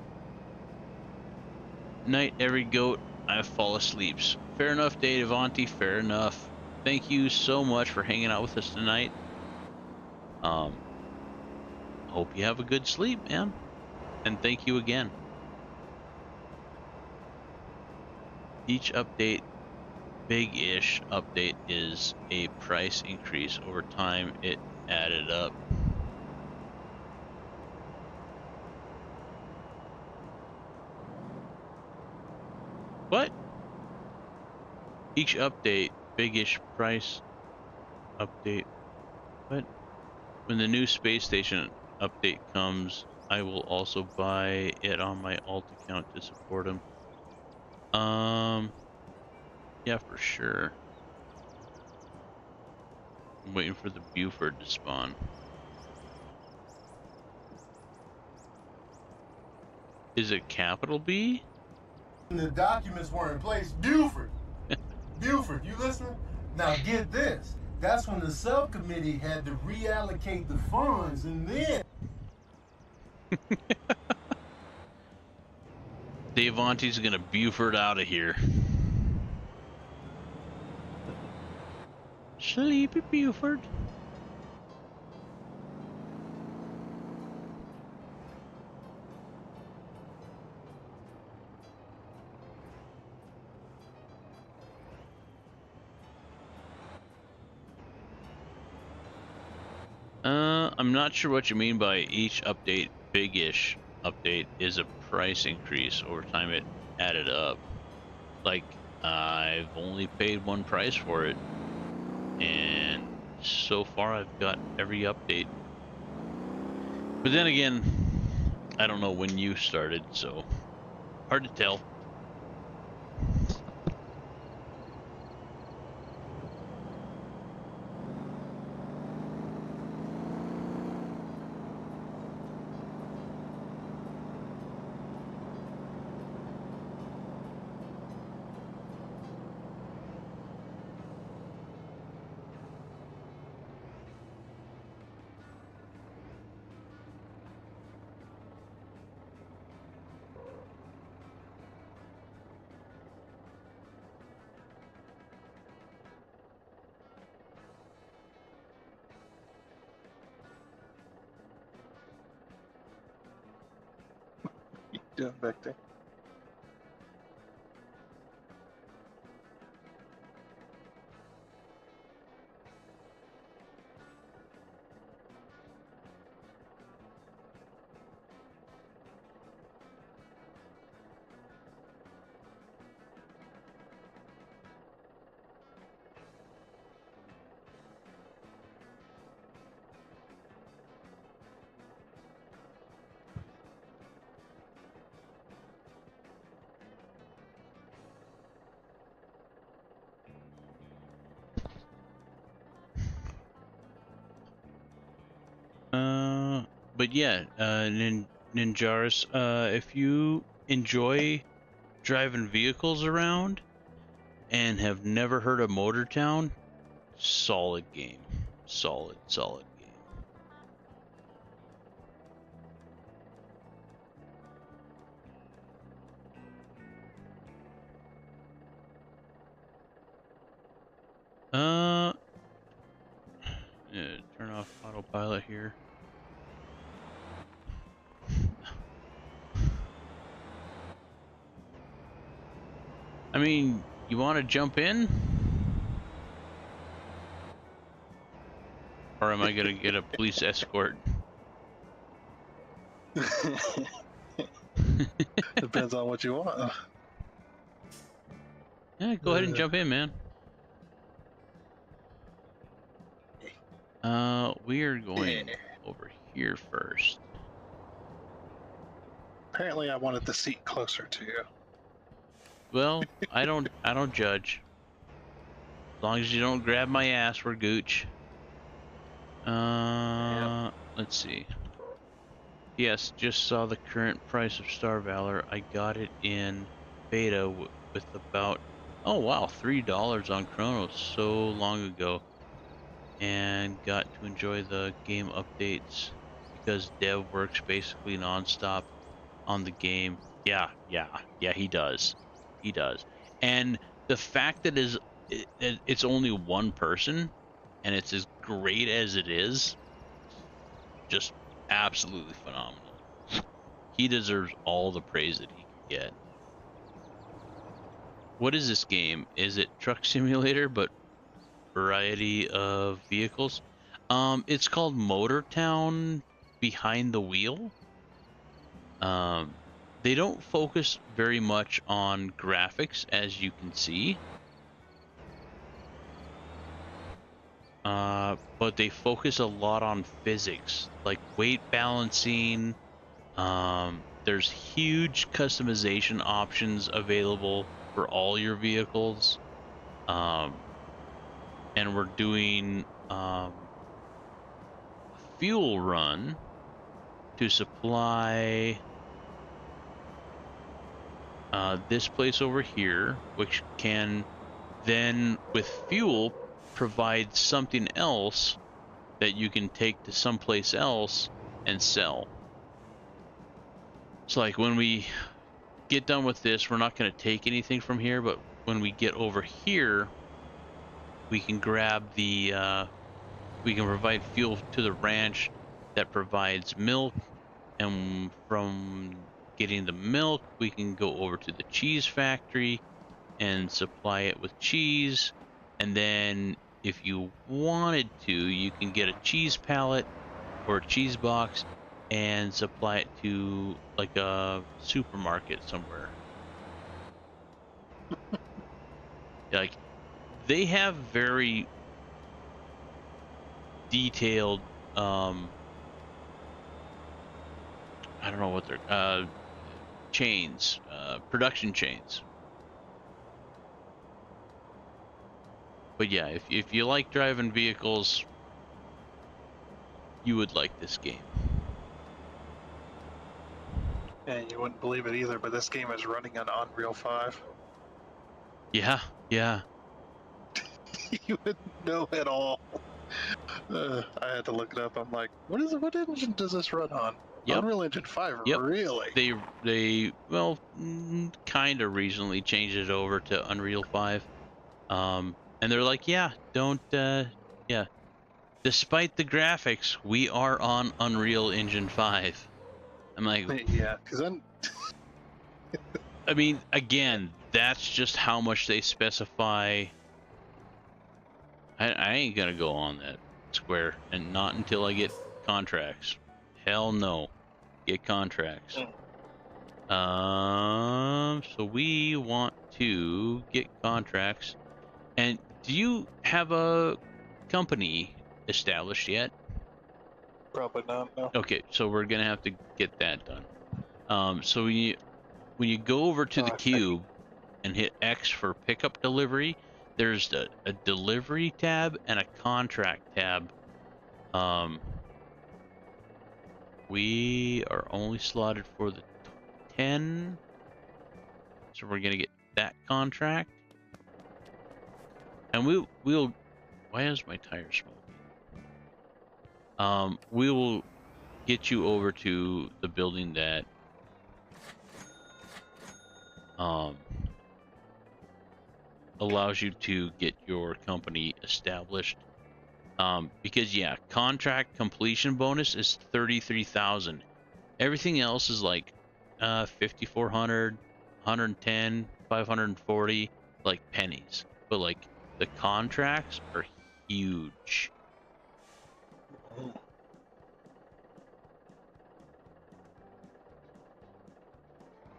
Night every goat, I fall asleep. Fair enough, Dave Avanti, fair enough. Thank you so much for hanging out with us tonight. Hope you have a good sleep, man. And thank you again. Each update, big-ish update, is a price increase over time. It added up. What? Each update, big-ish price update. What? When the new space station update comes, I will also buy it on my alt account to support him. Yeah, for sure. I'm waiting for the Buford to spawn. Is it capital B? The documents were in place. Buford, Buford, you listening? Now get this. That's when the subcommittee had to reallocate the funds, and then Dave Avanti's gonna Buford out of here. Sleepy Buford. I'm not sure what you mean by each update, big-ish update, is a price increase over time it added up. Like, I've only paid one price for it, and so far I've got every update. But then again, I don't know when you started, so hard to tell. doing, Victor? But yeah, Ninjaris, if you enjoy driving vehicles around and have never heard of Motor Town, solid game. Solid game. Yeah, turn off autopilot here. I mean, you want to jump in? Or am I going to get a police escort? Depends on what you want. Yeah, go ahead and jump in, man. We are going over here first. Apparently, I wanted the seat closer to you. Well, I don't judge. As long as you don't grab my ass, we're gooch. Let's see. Yes, just saw the current price of Star Valor. I got it in beta with about, oh wow, $3 on Chronos so long ago. And got to enjoy the game updates because dev works basically nonstop on the game. Yeah, he does. He does. And the fact that it's only one person and it's as great as it is, just absolutely phenomenal. He deserves all the praise that he can get. What is this game? Is it Truck Simulator but variety of vehicles? It's called Motor Town Behind the Wheel. They don't focus very much on graphics, as you can see. But they focus a lot on physics, like weight balancing. There's huge customization options available for all your vehicles. And we're doing a fuel run to supply this place over here, which can then, with fuel, provide something else that you can take to someplace else and sell. So like when we get done with this, we're not going to take anything from here, but when we get over here, we can grab the we can provide fuel to the ranch that provides milk, and from getting the milk we can go over to the cheese factory and supply it with cheese. And then if you wanted to, you can get a cheese pallet or a cheese box and supply it to like a supermarket somewhere. Like, they have very detailed I don't know what they're chains, production chains. But yeah, if you like driving vehicles, you would like this game. And you wouldn't believe it either, but this game is running on Unreal 5. Yeah. You wouldn't know at all. I had to look it up. I'm like, what engine does this run on? Yep. Unreal Engine 5, Yep. really? They well, kind of recently changed it over to Unreal 5. And they're like, yeah, despite the graphics, we are on Unreal Engine 5. I'm like, Yeah, because I mean, again, that's just how much they specify. I ain't gonna go on that square, and not until I get contracts. Hell no, get contracts. So we want to get contracts. And do you have a company established yet? Probably not. No. Okay, so we're gonna have to get that done. So when you go over to Oh, the I see. cube and hit X for pickup delivery, there's a delivery tab and a contract tab. We are only slotted for the 10, so we're gonna get that contract. And we'll. Why is my tire smoking? We will get you over to the building that allows you to get your company established. Because yeah, contract completion bonus is 33,000. Everything else is like 5,400, 110, 540, like pennies. But like the contracts are huge.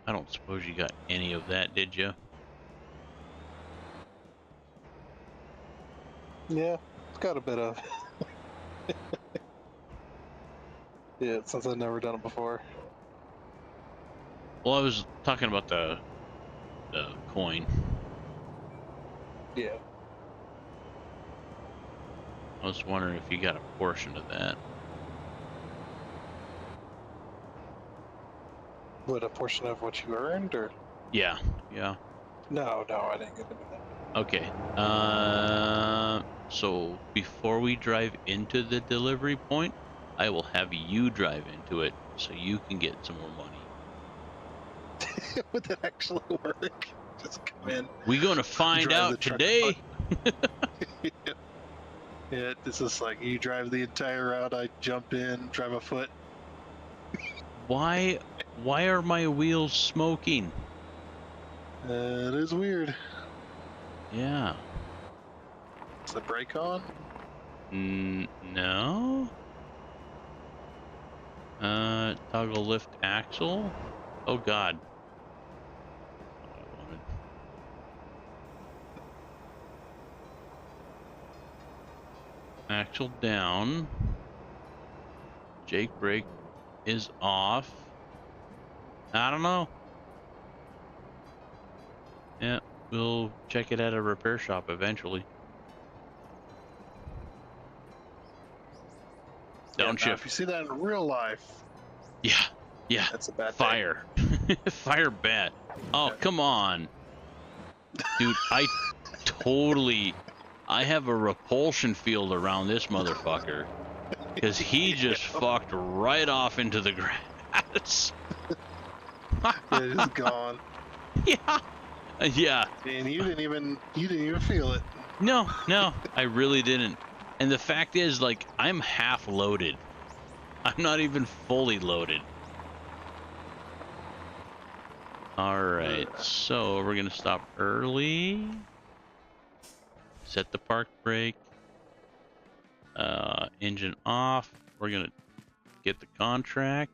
I don't suppose you got any of that, did you? Yeah, it's got a bit of. Yeah, since I've never done it before. Well, I was talking about the coin. Yeah. I was wondering if you got a portion of that. What, a portion of what you earned, or? Yeah, yeah. No, I didn't get into that. Okay. So before we drive into the delivery point, I will have you drive into it so you can get some more money. Would that actually work? Just come in. We gonna find Drive the out truck today. Yeah, it's just like you drive the entire route, I jump in, drive a foot. Why are my wheels smoking? It is weird. Yeah. Is the brake on? No. Toggle lift axle. Oh God. Not what I wanted. Axle down. Jake brake is off. I don't know. Yeah, we'll check it at a repair shop eventually. Don't Now, you? if you see that in real life, Yeah. that's a bad day. Fire. Fire bad. Oh, come on. Dude, I have a repulsion field around this motherfucker. Because he just fucked right off into the grass. It is gone. Yeah. Yeah. And you didn't even feel it. No, I really didn't. And the fact is, like, I'm half loaded. I'm not even fully loaded. Alright, so we're gonna stop early. Set the park brake. Engine off. We're gonna get the contract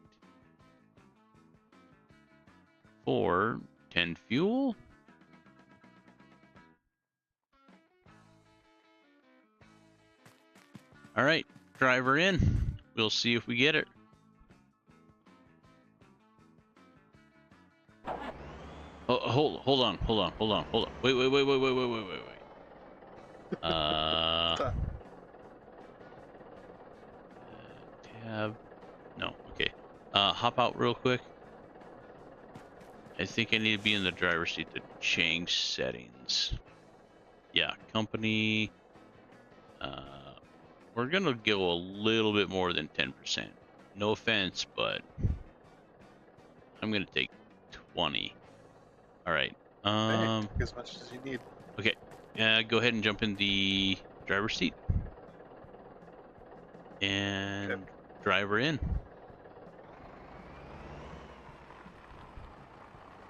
for 10 fuel. Alright, driver in. We'll see if we get it. Oh, hold on. Wait. Tab. No, okay. Hop out real quick. I think I need to be in the driver's seat to change settings. Yeah, company. We're gonna go a little bit more than 10%. No offense, but I'm gonna take 20. All right. Hey, take as much as you need. Okay. Go ahead and jump in the driver's seat. And driver in.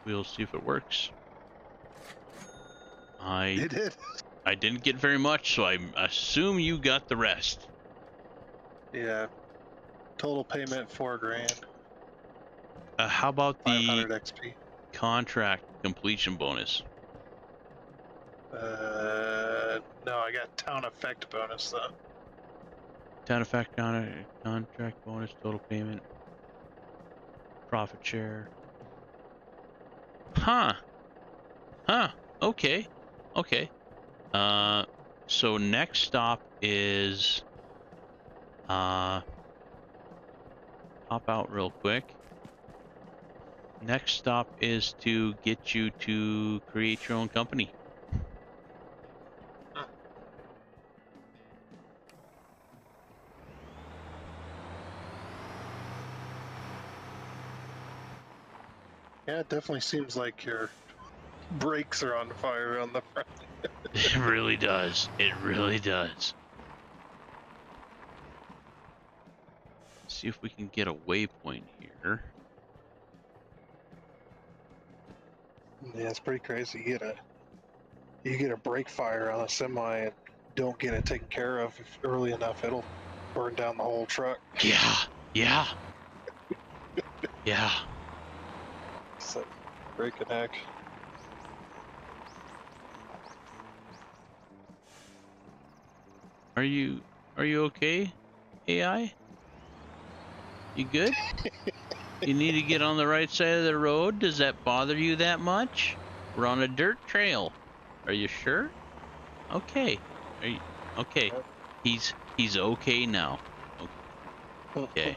we'll see if it works. I It did. didn't get very much, so I assume you got the rest. Yeah. Total payment $4,000. How about the 500 XP. contract completion bonus? No, I got town effect bonus though. Town effect contract bonus, total payment, profit share. Huh. Okay. So next stop is hop out real quick. Next stop is to get you to create your own company. Yeah, it definitely seems like your brakes are on fire on the front. It really does. It really does. See if we can get a waypoint here. Yeah, it's pretty crazy. You get a brake fire on a semi and don't get it taken care of early enough, it'll burn down the whole truck. Yeah. So, break a neck. Are you okay, AI? You good? You need to get on the right side of the road? Does that bother you that much? We're on a dirt trail. Are you sure? Okay. Are you okay? He's okay now. Okay.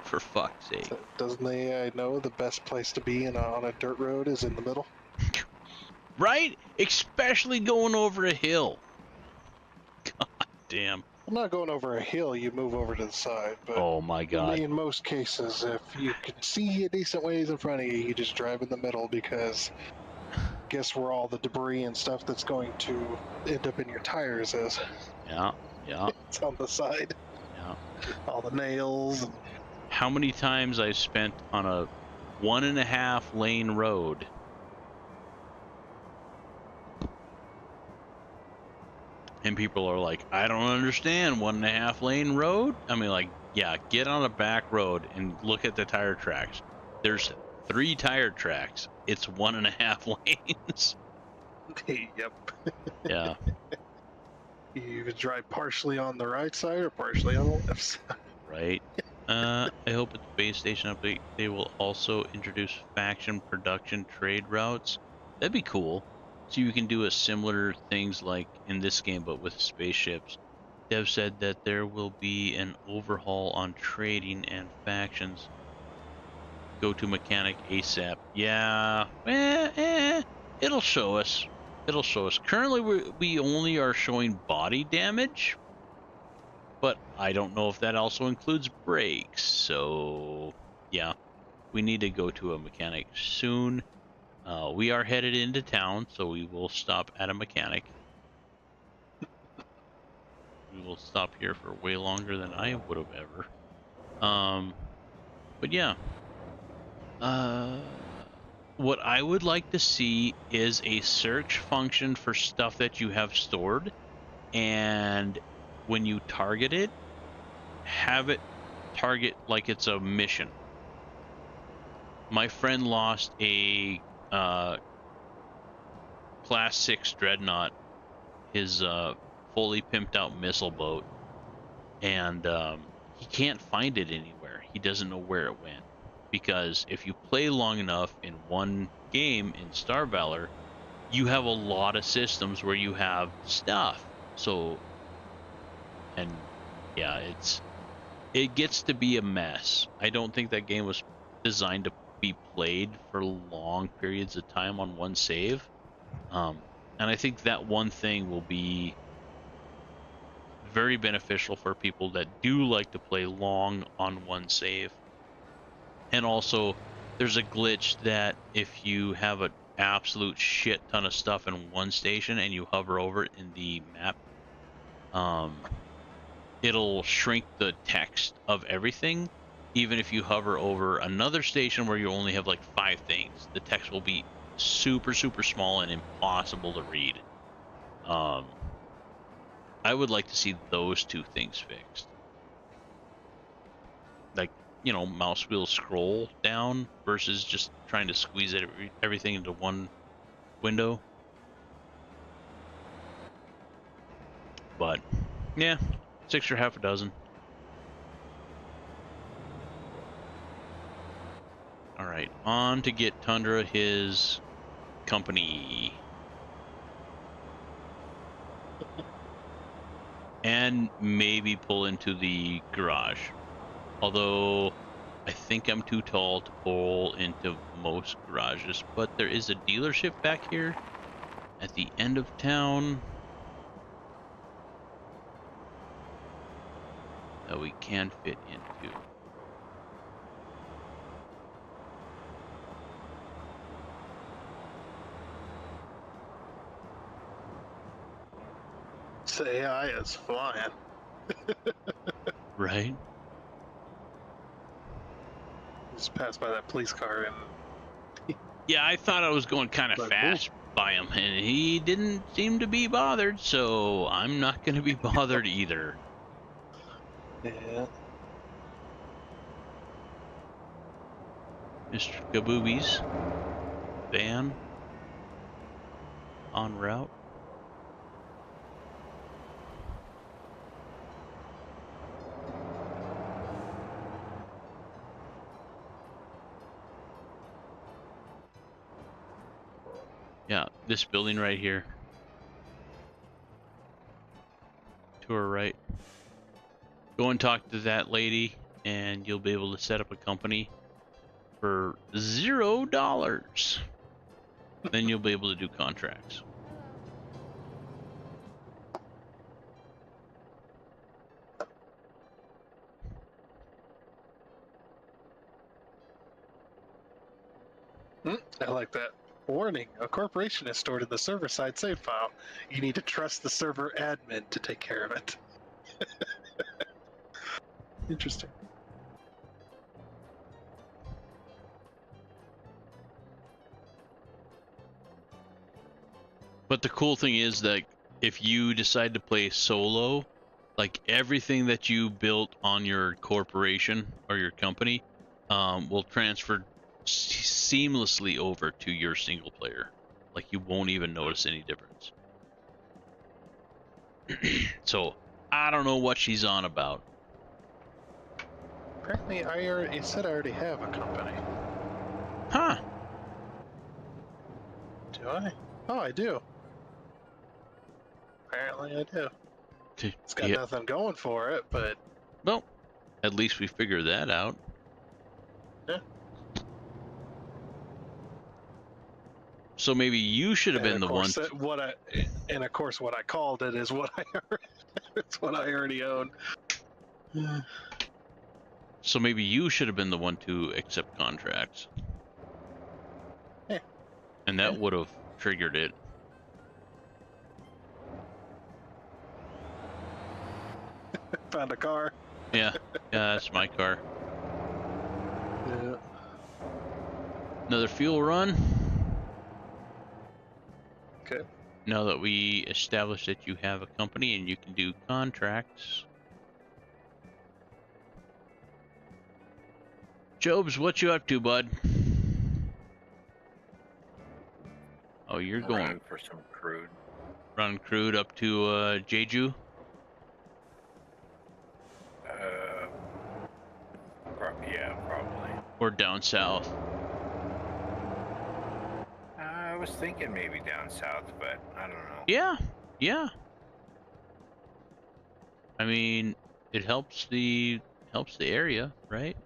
For fuck's sake. So doesn't the AI know the best place to be on a dirt road is in the middle? Right? Especially going over a hill. God damn. I'm not going over a hill, you move over to the side, but Oh my god. in most cases, if you can see a decent ways in front of you, you just drive in the middle because guess where all the debris and stuff that's going to end up in your tires is. Yeah. It's on the side. Yeah. All the nails. How many times I've spent on a 1.5 lane road and people are like, I don't understand, 1.5 lane road? I mean, like, yeah, get on a back road and look at the tire tracks. There's 3 tire tracks. It's 1.5 lanes. Yep. Yeah. You could drive partially on the right side or partially on the left side. Right. I hope at the base station update they will also introduce faction production trade routes. That'd be cool. So you can do a similar things like in this game, but with spaceships. Dev said that there will be an overhaul on trading and factions. Go to mechanic ASAP. Yeah. It'll show us. Currently, we only are showing body damage. But I don't know if that also includes brakes. So, yeah, we need to go to a mechanic soon. We are headed into town, so we will stop at a mechanic. We will stop here for way longer than I would have ever. But yeah. What I would like to see is a search function for stuff that you have stored, and when you target it, have it target like it's a mission. My friend lost a Class 6 Dreadnought, his fully pimped out missile boat, and he can't find it anywhere. He doesn't know where it went. Because if you play long enough in one game in Star Valor, you have a lot of systems where you have stuff. So, and yeah, it gets to be a mess. I don't think that game was designed to be played for long periods of time on one save. And I think that one thing will be very beneficial for people that do like to play long on one save. And also, there's a glitch that if you have an absolute shit ton of stuff in one station and you hover over it in the map, it'll shrink the text of everything, even if you hover over another station where you only have like 5 things, the text will be super, super small and impossible to read. I would like to see those 2 things fixed. Like, you know, mouse wheel scroll down versus just trying to squeeze everything into one window. But yeah, 6 or half a dozen. All right, on to get Tundra his company. And maybe pull into the garage. Although I think I'm too tall to pull into most garages, but there is a dealership back here at the end of town that we can fit into. This AI is flying. Right? Just passed by that police car and Yeah, I thought I was going kind of Like, fast by him, and he didn't seem to be bothered, so I'm not going to be bothered either. yeah. Mr. Kaboobies van en route. Yeah, this building right here. To our right. Go and talk to that lady, and you'll be able to set up a company for $0. Then you'll be able to do contracts. I like that. Warning, a corporation is stored in the server-side save file. You need to trust the server admin to take care of it. Interesting. But the cool thing is that if you decide to play solo, like everything that you built on your corporation or your company will transfer seamlessly over to your single player. Like you won't even notice any difference. So I don't know what she's on about. Apparently, it said I already have a company. Huh. Do I? Oh, I do. Apparently, I do. It's got Yeah. nothing going for it, but Well, at least we figured that out. yeah. So maybe you should have been the one. And of course, what I called it is what it's what I already own. So maybe you should have been the one to accept contracts. Yeah. And that would have triggered it. Found a car. Yeah, that's my car. Yeah. Another fuel run. Okay. Now that we established that you have a company and you can do contracts. Jobs, what you up to, bud? Oh, you're going Running for some crude. run crude up to Jeju Yeah, probably. or down south. I was thinking maybe down south, but I don't know. Yeah, yeah. I mean, it helps the area, right?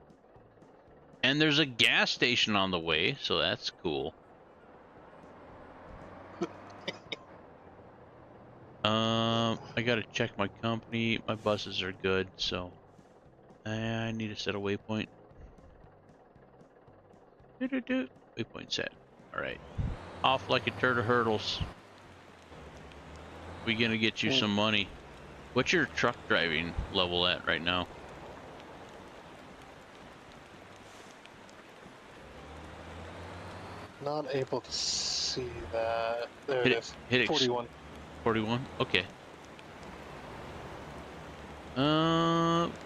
And there's a gas station on the way, so that's cool. I gotta check my company. My buses are good, so I need to set a waypoint. Waypoint set. All right. Off like a turd of hurdles. We gonna get you some money. What's your truck driving level at right now? not able to see that. There Hit it it. is. Hit it. 41. 41. Okay.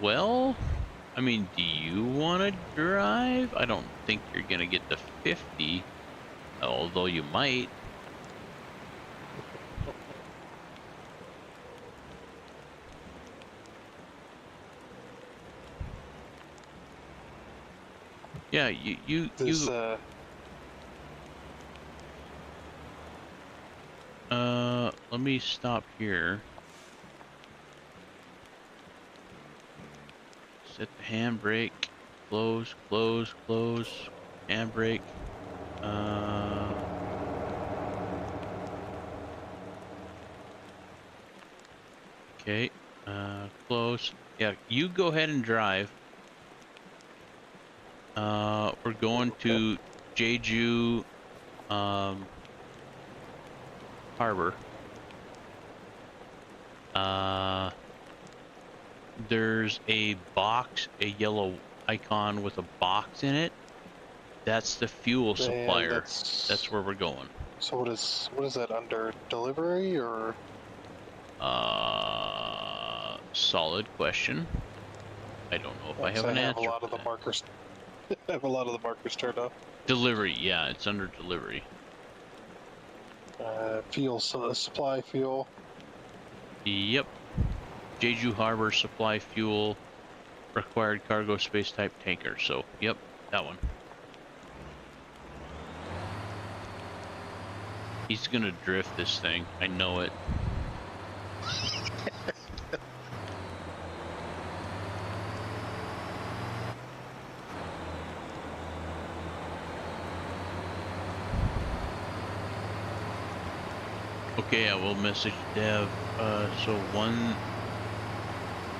Well, I mean, do you want to drive? I don't think you're gonna get to 50, although you might. Yeah, This, let me stop here. Set the handbrake. Close, close, close. Handbrake. Okay. Close. Yeah, you go ahead and drive. We're going to Jeju, Harbor. There's a box, a yellow icon with a box in it. That's the fuel supplier. That's where we're going. So what is that under delivery or? Solid question. I don't know if I have an answer. A lot of the markers. I have a lot of the markers turned off. Delivery, yeah, it's under delivery. Fuel, supply fuel. Yep. Jeju Harbor supply fuel, required cargo space type tanker. So, yep, that one. He's gonna drift this thing. I know it. Okay, I will message Dev. So one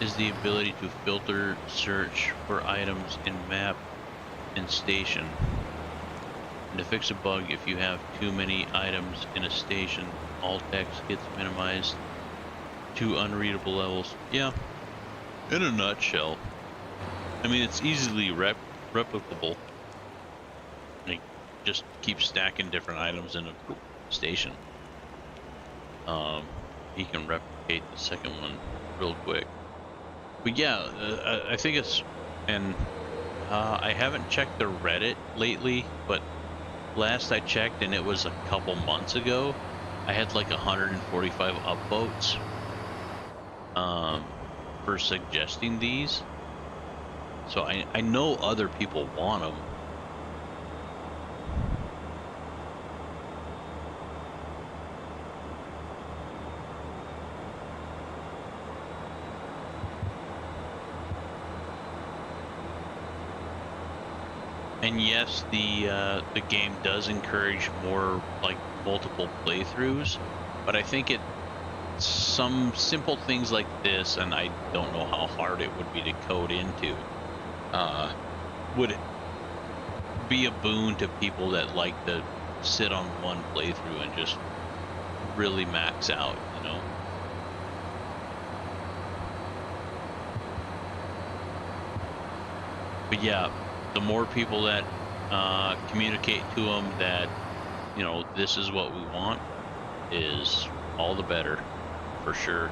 is the ability to filter search for items in map and station. And to fix a bug, if you have too many items in a station, all text gets minimized to unreadable levels. Yeah, in a nutshell. I mean, it's easily replicable. Like, just keep stacking different items in a station. He can replicate the second one real quick. But yeah, I think it's, and I haven't checked the Reddit lately, but last I checked, and it was a couple months ago, I had like 145 upvotes for suggesting these. So I know other people want them. And yes, the game does encourage more like multiple playthroughs, but I think some simple things like this, and I don't know how hard it would be to code into, would be a boon to people that like to sit on one playthrough and just really max out, you know. But yeah, the more people that communicate to them that, you know, this is what we want, is all the better, for sure.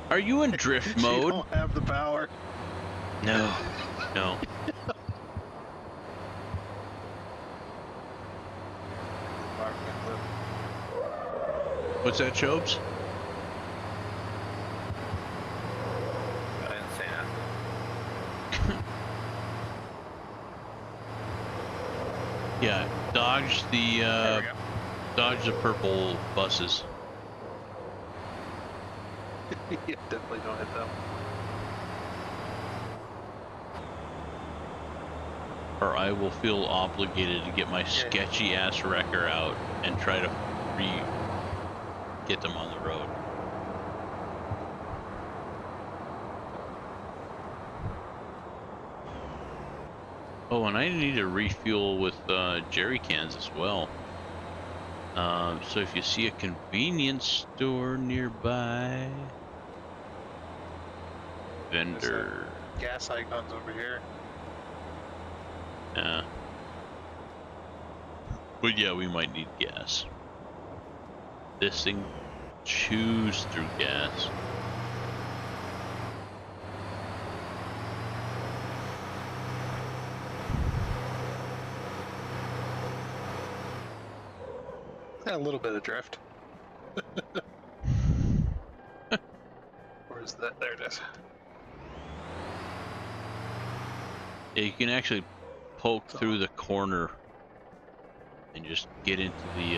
Are you in drift mode? You don't have the power. No, no. What's that, Chobes? I didn't say that. Yeah, dodge the purple buses. Yeah, definitely don't hit them. Or I will feel obligated to get my sketchy ass wrecker out and try to get them on the road. Oh, and I need to refuel with jerry cans as well. So if you see a convenience store nearby, vendor. Gas icons over here. But yeah, we might need gas. This thing chews through gas. Got a little bit of drift. Where is that? There it is. Yeah, you can actually poke through the corner and just get into the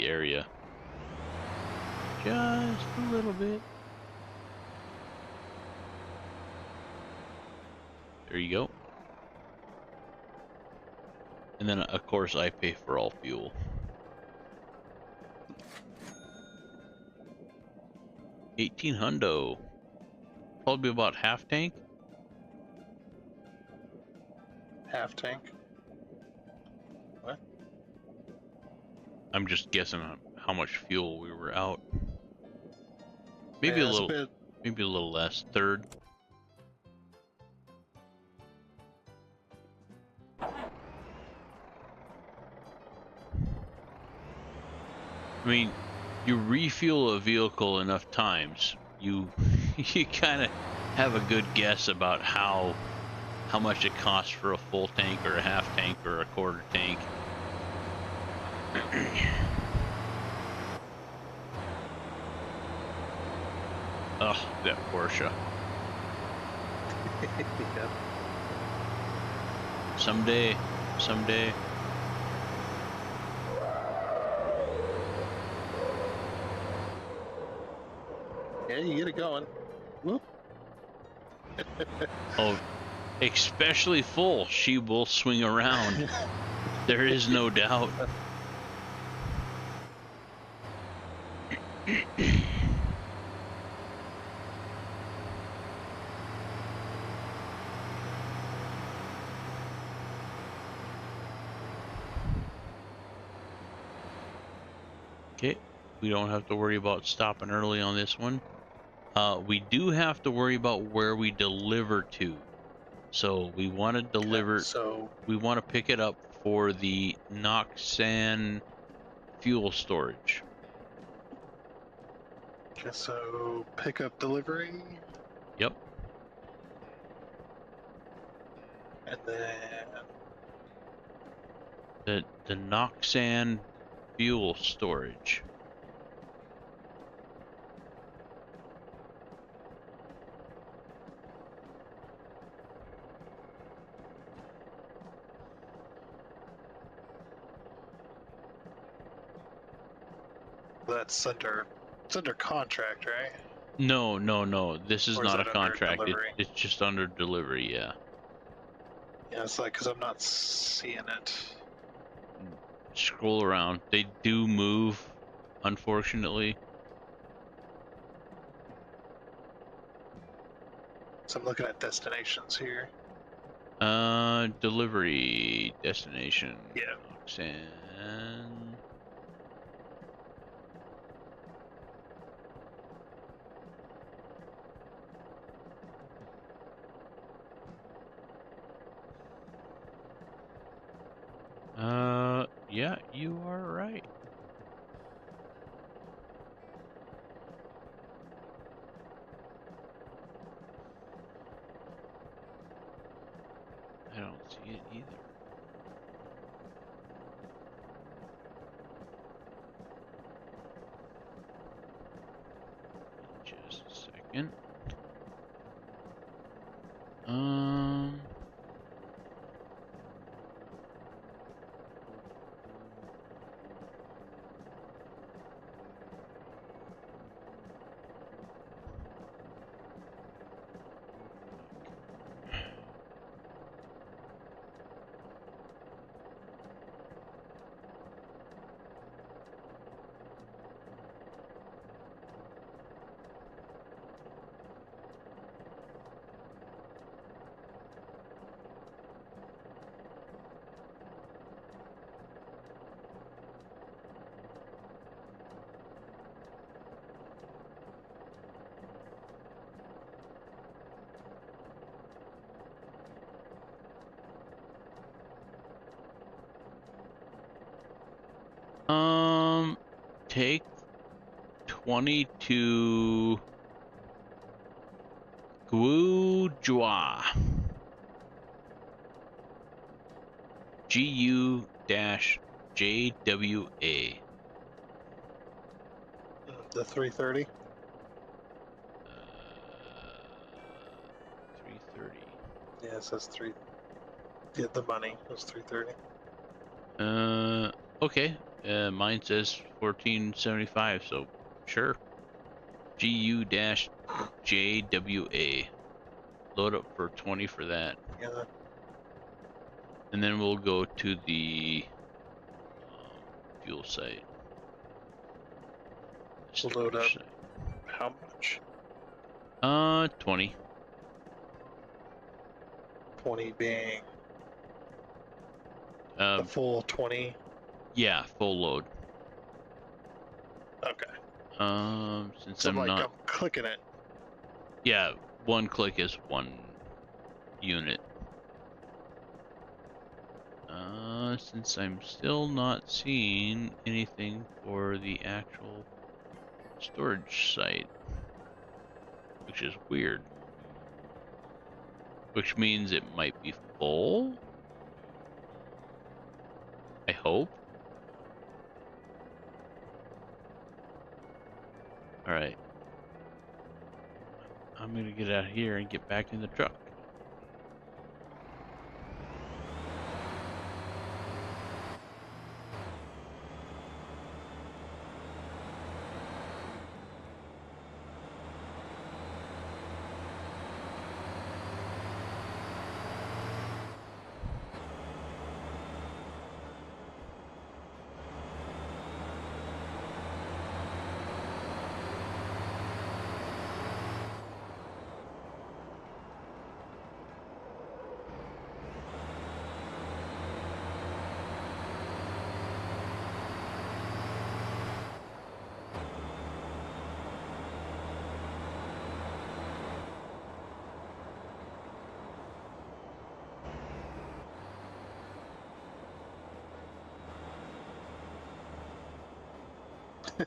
area. Just a little bit. There you go. And then of course I pay for all fuel. 18 hundo. Probably about half tank. Half tank. What? I'm just guessing on how much fuel we were out. Maybe Yeah, a little, bit. maybe a little less. Third. I mean, you refuel a vehicle enough times, you you kind of have a good guess about how much it costs for a full tank or a half tank or a quarter tank. Ugh, that Porsche. Yep. Someday. Yeah, you get it going. Whoop. Oh, especially full, she will swing around. There is no doubt. Okay, we don't have to worry about stopping early on this one. We do have to worry about where we deliver to. So we want to deliver, So we want to pick it up for the Noxan fuel storage. pickup delivery, Yep. and then The Noxan fuel storage. that's under contract, right? No. This is Or is not a that under contract. delivery? It's just under delivery, yeah. Yeah, it's like because I'm not seeing it. Scroll around. They do move, unfortunately. So I'm looking at destinations here. Delivery destination. Yeah. Noxan. Yeah, you are right. I don't see it either. Just a second. Um, Take 20 to Guojua. GU-JWA. The 330. 330. Yeah, it says 3. Yeah, the money was 330. Okay. Mine says 1475, so sure. GU-JWA. Load up for 20 for that. Yeah. And then we'll go to the fuel site. We'll load up. Storage site. How much? 20. 20 being the Um, full 20. yeah, full load. Okay. Since So I'm not, I'm clicking it. yeah, one click is one unit. Since I'm still not seeing anything for the actual storage site, which is weird. Which means it might be full. I hope. Alright. I'm gonna get out of here and get back in the truck.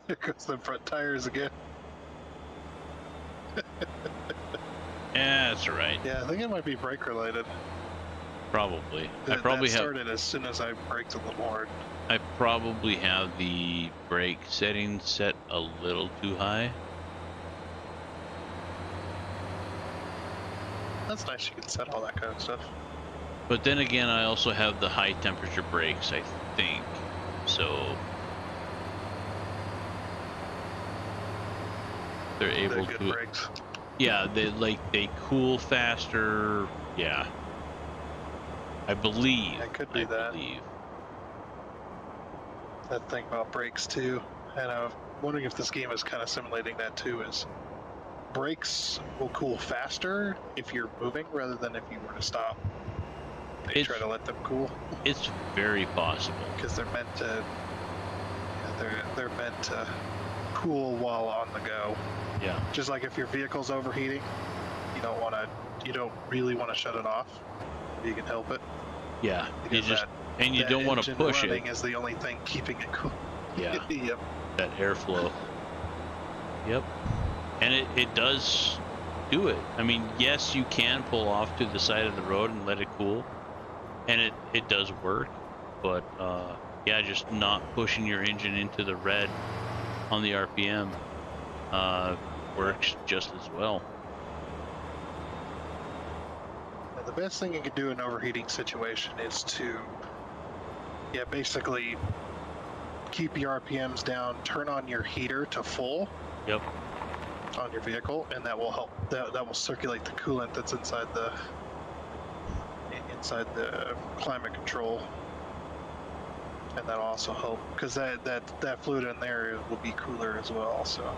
Here goes the front tires again. Yeah, that's alright. Yeah, I think it might be brake related. Probably. I That probably have. started as soon as I braked a little hard. I probably have the brake settings set a little too high. That's nice. You can set all that kind of stuff. But then again, I also have the high temperature brakes, I think. So they're able They're good to. brakes. Yeah, they cool faster. Yeah. I believe. It could be I that. believe. That thing about brakes too, and I'm wondering if this game is kind of simulating that too. Is brakes will cool faster if you're moving rather than if you were to stop. They try to let them cool It's very possible. because they're meant to. They're meant to cool while on the go. Yeah. Just like if your vehicle's overheating, you don't really want to shut it off. If you can help it. Yeah. You Because just and you that don't want to engine push it. running is the only thing keeping it cool. Yeah. Yep. That airflow. Yep. And it does do it. I mean, yes, you can pull off to the side of the road and let it cool, and it does work, but yeah, just not pushing your engine into the red on the RPM works just as well. The best thing you can do in an overheating situation is to, basically keep your RPMs down, turn on your heater to full. Yep. On your vehicle, and that will help. That will circulate the coolant that's inside the climate control, and that'll also help because that fluid in there will be cooler as well. So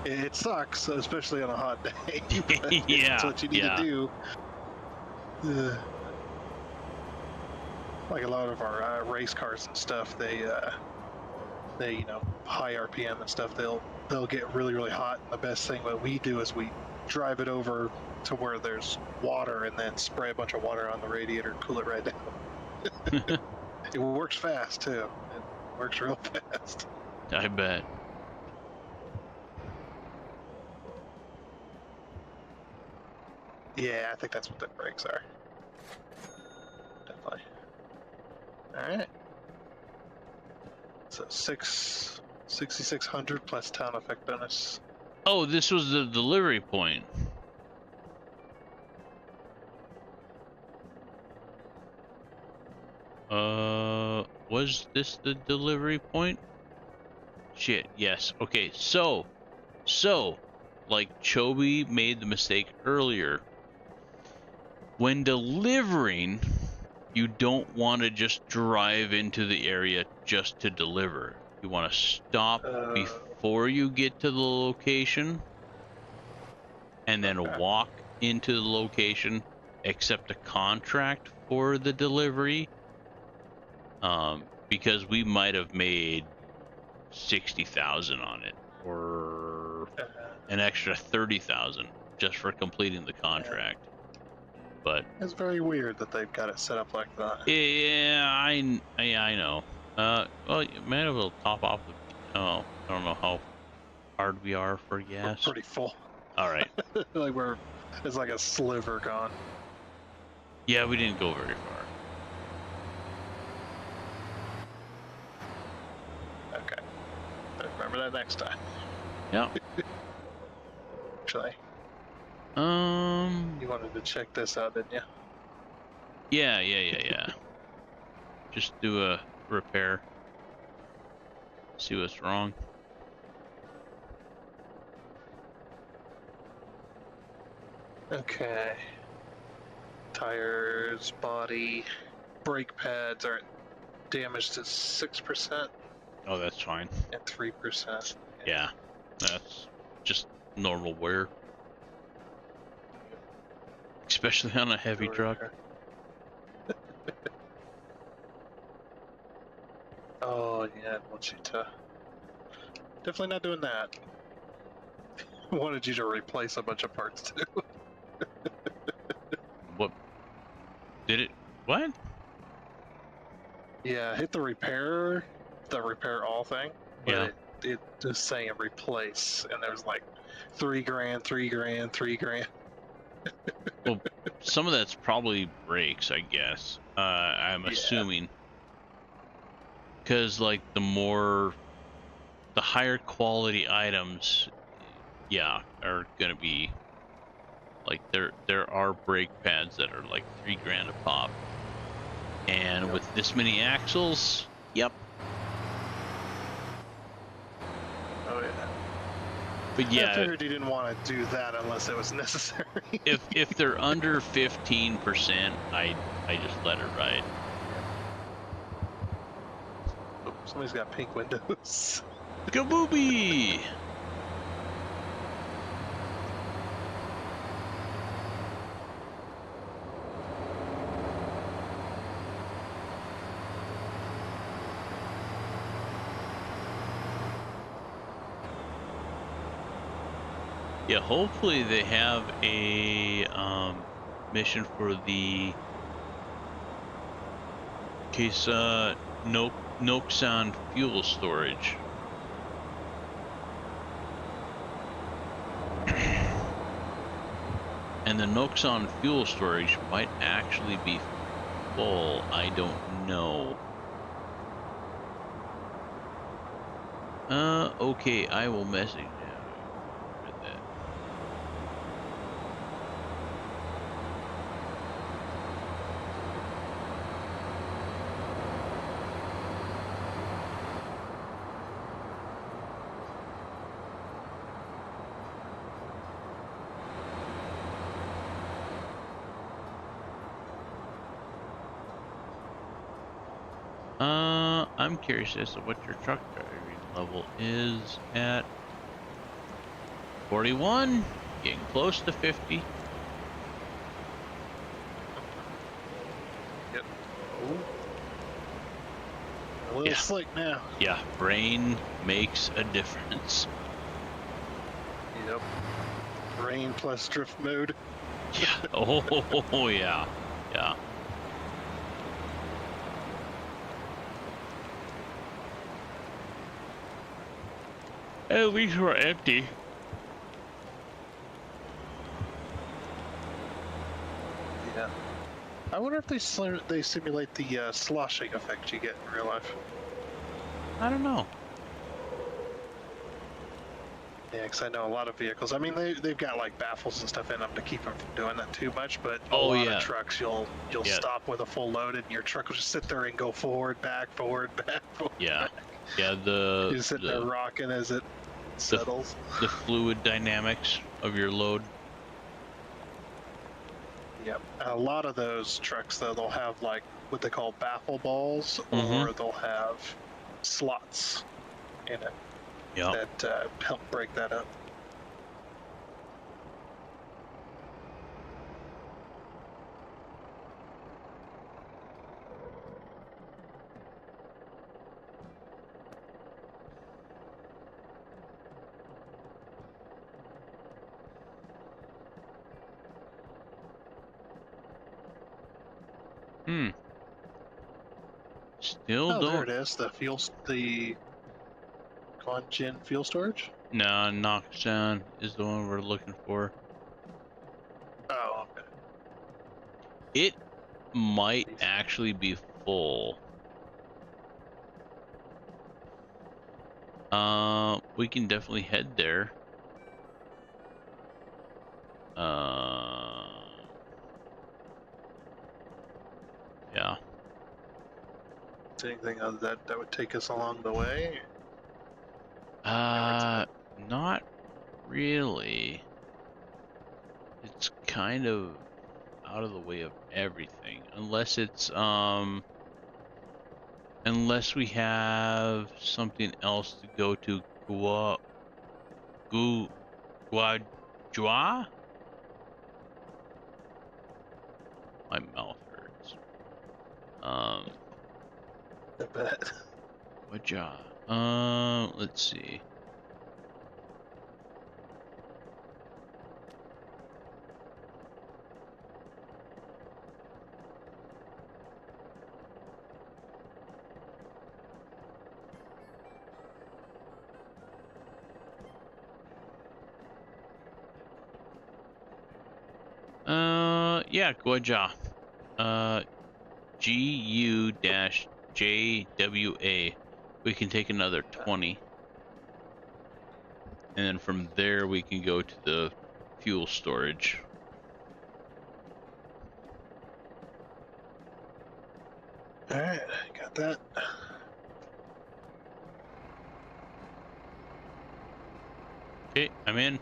it sucks, especially on a hot day. But Yeah, it's what you need to do. Like a lot of our race cars and stuff, they high RPM and stuff, they'll get really hot, and the best thing that we do is we drive it over to where there's water and then spray a bunch of water on the radiator and cool it right down. It works fast too. works real fast. I bet. Yeah, I think that's what the brakes are. Definitely. Alright. So 6,600 plus town effect bonus. Oh, this was the delivery point. Was this the delivery point? Shit, yes. Okay, so, like Choeby made the mistake earlier. When delivering, you don't want to just drive into the area just to deliver. You want to stop before you get to the location and then Okay. walk into the location, accept a contract for the delivery. Because we might have made 60,000 on it, or an extra 30,000 just for completing the contract. But it's very weird that they've got it set up like that. yeah, I know. Well, you might as well top off the. Oh, I don't know how hard we are for We're gas. pretty full. All right. Like it's like a sliver gone. Yeah, we didn't go very far. Okay. Better remember that next time. Yeah. Actually, you wanted to check this out, didn't you? Yeah. Just do a repair. See what's wrong. Okay. Tires, body, brake pads are damaged to 6% Oh, that's fine. and 3%. Yeah, that's just normal wear. Especially on a heavy truck. Oh, yeah, I want you to. Definitely not doing that. Wanted you to replace a bunch of parts too. What? Did it? What? Yeah, hit the repair all thing. But Yeah. it was saying replace, and there was like $3,000, $3,000, $3,000. Well, some of that's probably brakes, I guess. I'm assuming. Because, like, the higher quality items, yeah, are gonna be, like, there are brake pads that are like $3,000 a pop. And with this many axles, yep. Oh yeah. But yeah, I figured you didn't want to do that unless it was necessary. if they're under 15%, I just let it ride. Oh, somebody's got pink windows. Kabooby! Yeah, hopefully they have a mission for the case Noxon fuel storage. And the Noxon fuel storage might actually be full. I don't know. Okay, I will message him. Read that. I'm curious as to what your truck driving level is at. 41, getting close to 50. Yep. A little slick now. Yeah, brain makes a difference. Yep. Rain plus drift mode. Yeah. Oh, yeah. Yeah. At least we're empty. Yeah. I wonder if they simulate the sloshing effect you get in real life. I don't know. Yeah, because I know a lot of vehicles. I mean, they've got like baffles and stuff in them to keep them from doing that too much. But a Oh, lot yeah. of trucks, you'll Yeah. stop with a full load, and your truck will just sit there and go forward, back, forward, back. Forward, Yeah. back. Yeah, You're sitting there rocking as it settles. the fluid dynamics of your load. Yep. And a lot of those trucks, though, they'll have like what they call baffle balls, Mhm. or they'll have slots in it Yeah. that help break that up. Hmm. Still Oh, there don't. it is. The Quanjin fuel storage. No, knockdown is the one we're looking for. Oh, okay. It might actually be full. We can definitely head there. Yeah. Is there anything other that would take us along the way? Not really. It's kind of out of the way of everything, unless it's unless we have something else to go to Guadua. My mouth hurts. I bet. Guadua. Let's see. Yeah, Guadua. GU-JWA. We can take another 20. And then from there we can go to the fuel storage. All right, got that. Okay, I'm in.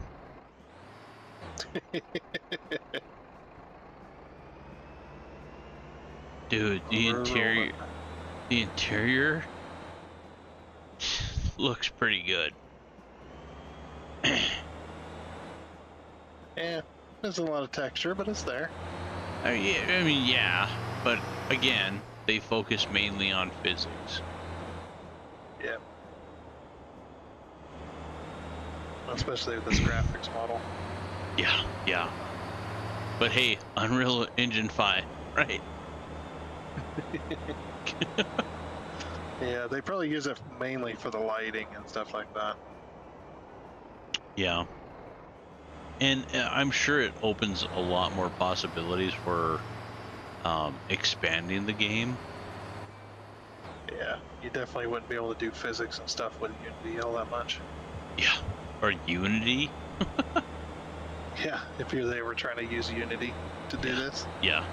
Dude, the interior looks pretty good. Yeah, there's a lot of texture, but it's there. Yeah, but again, they focus mainly on physics. Yeah. Especially with this graphics model. Yeah. But hey, Unreal Engine 5, right? Yeah, they probably use it mainly for the lighting and stuff like that. Yeah. And I'm sure it opens a lot more possibilities for expanding the game. Yeah, you definitely wouldn't be able to do physics and stuff with Unity all that much. Yeah. Or Unity. Yeah, if they were trying to use Unity to do this. Yeah.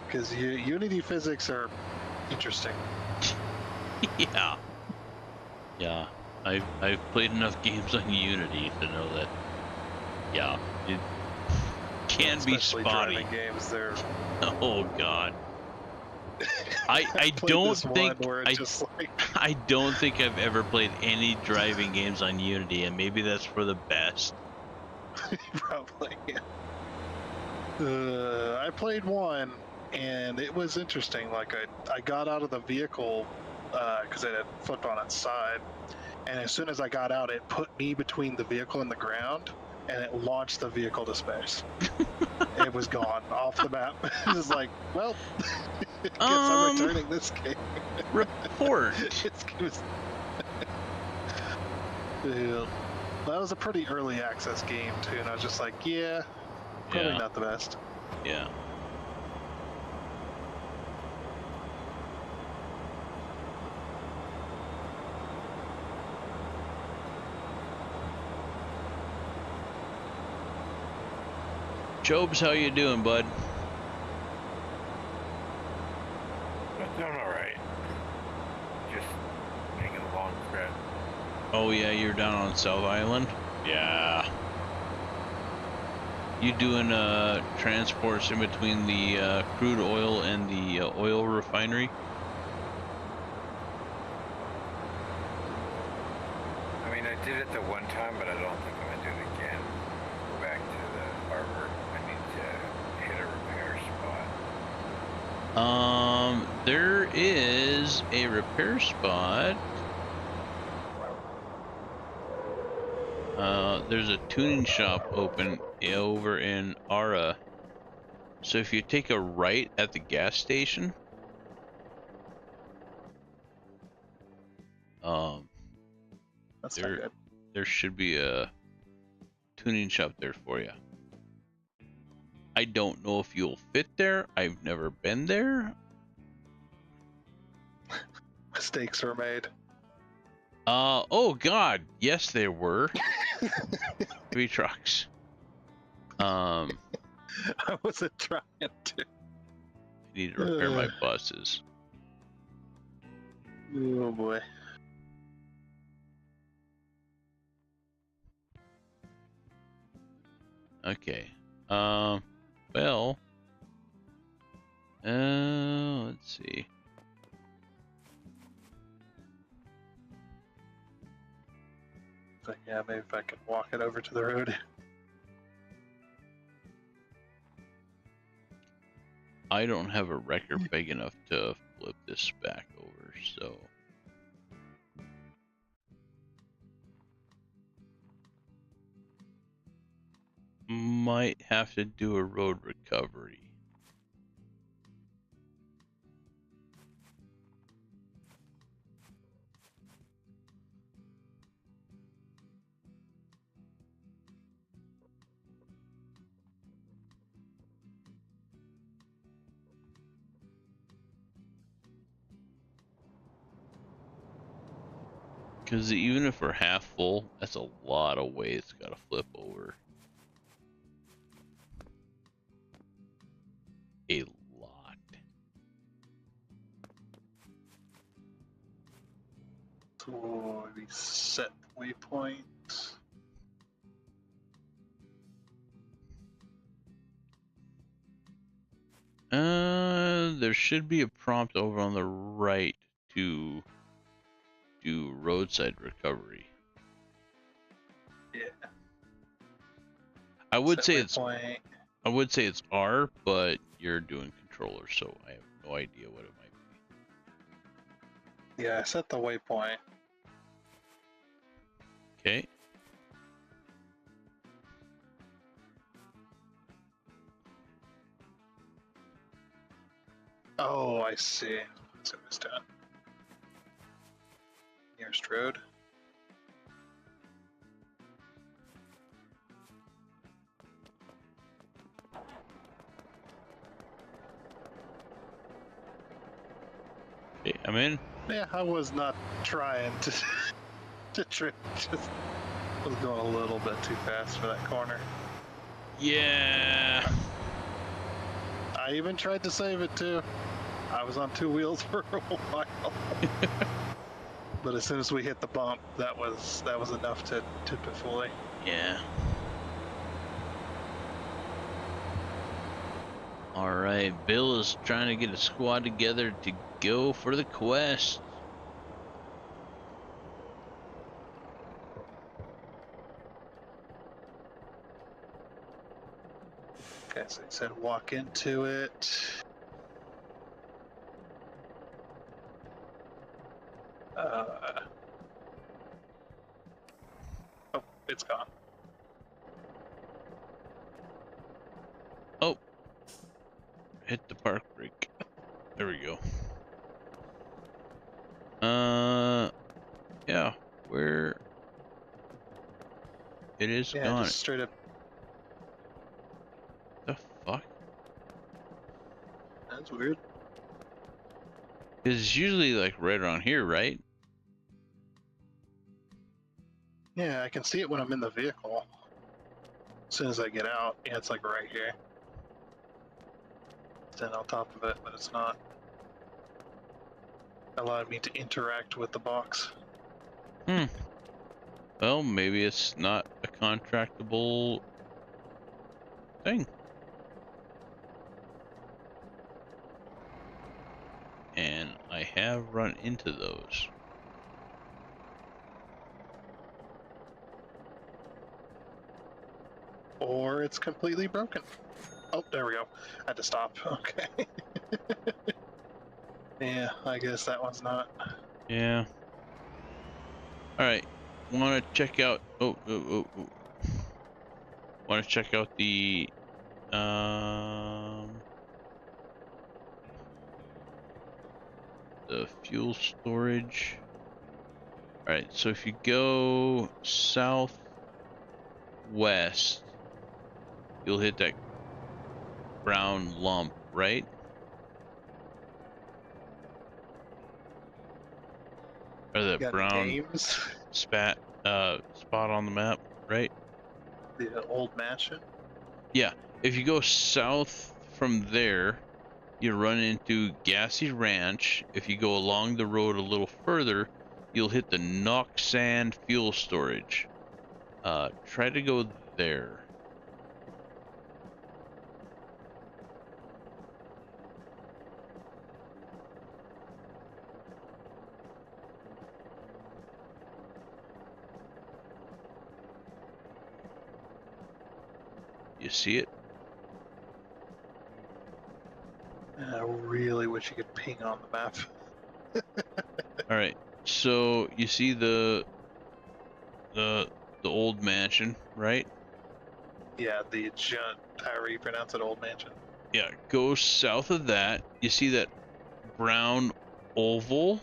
Because Unity physics are interesting. Yeah. I've played enough games on Unity to know that. Yeah, it can Especially be spotty. driving games, they're. Oh God. I played don't this think one where it just like I don't think I've ever played any driving games on Unity, and maybe that's for the best. probably. Yeah. I played one, and it was interesting. Like I got out of the vehicle because it had flipped on its side, and as soon as I got out, it put me between the vehicle and the ground, and it launched the vehicle to space. It was gone off the map. It was like, well, I guess I'm returning this game. Report. It was Yeah. That was a pretty early access game too, and I was just like, yeah, probably Yeah. not the best. Yeah. Chobes, how you doing, bud? I'm doing all right. Just taking a long trip. Oh yeah, you're down on South Island? Yeah. You doing transports in between the crude oil and the oil refinery? I mean, I did it the one time, but I don't think I'm gonna do it again. Go back to the harbor. I need to hit a repair spot. There is a repair spot. There's a tuning shop open over in Ara. So if you take a right at the gas station, That's not good. there should be a tuning shop there for you. I don't know if you'll fit there. I've never been there. Mistakes were made. Oh God, yes there were. 3 trucks. I wasn't trying to. I need to repair my buses. Oh boy. Okay. Well. Let's see. But yeah, maybe if I could walk it over to the road. I don't have a wrecker big enough to flip this back over, so. Might have to do a road recovery. Because even if we're half full, that's a lot of weight it's got to flip over. A lot. So maybe set waypoint. There should be a prompt over on the right to do roadside recovery. Yeah. I would say waypoint. I would say it's R, but you're doing controller, so I have no idea what it might be. Yeah, I set the waypoint. Okay. Oh, I see. What's it was doing? Nearest road. Okay, I'm in. Yeah, I was not trying to to trip. Just was going a little bit too fast for that corner. Yeah. I even tried to save it too. I was on 2 wheels for a while. But as soon as we hit the bump, that was enough to tip it fully. Yeah. All right, Bill is trying to get a squad together to go for the quest. Okay, so he said walk into it. Oh, it's gone. Oh, hit the park brake. There we go. Yeah, where it is Yeah, gone. just straight up. The fuck? That's weird. Because it's usually like right around here, right? Yeah, I can see it when I'm in the vehicle. As soon as I get out, yeah, it's like right here. Stand on top of it, but it's not allowing me to interact with the box. Hmm. Well, maybe it's not a contractable thing. And I have run into those. Or it's completely broken. Oh, there we go. I had to stop. Okay. Yeah, I guess that one's not. Yeah. Alright. Want to check out... Oh. Want to check out the fuel storage. Alright, so if you go southwest, you'll hit that brown lump, right? Or that Got brown names. spot on the map, right? The old mansion. Yeah. If you go south from there, you run into Gassy Ranch. If you go along the road a little further, you'll hit the Knock Sand fuel storage. Try to go there. You see it? I really wish you could ping on the map. All right. So you see the old mansion, right? Yeah, the giant, however you pronounce it, old mansion. Yeah. Go south of that. You see that brown oval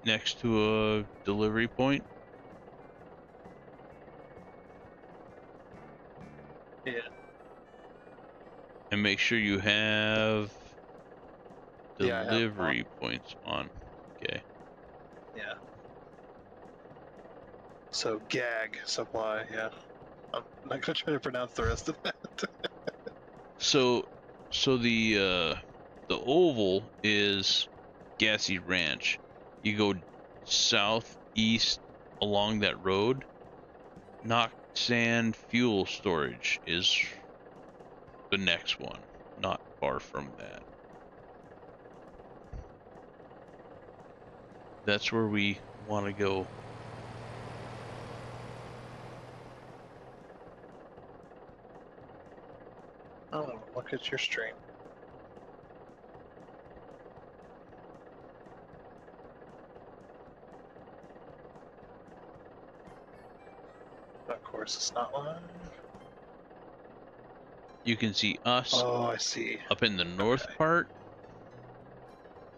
next to a delivery point? Yeah. And make sure you have Yeah, I have them on. delivery points on. Okay. Yeah. So gag supply. Yeah. I'm not gonna try to pronounce the rest of that. So the oval is Gassy Ranch. You go southeast along that road. Knock Sand Fuel Storage is the next one, not far from that. That's where we want to go. Oh, look at your stream. Of course, it's not live. You can see us Oh, I see. up in the north Okay. part.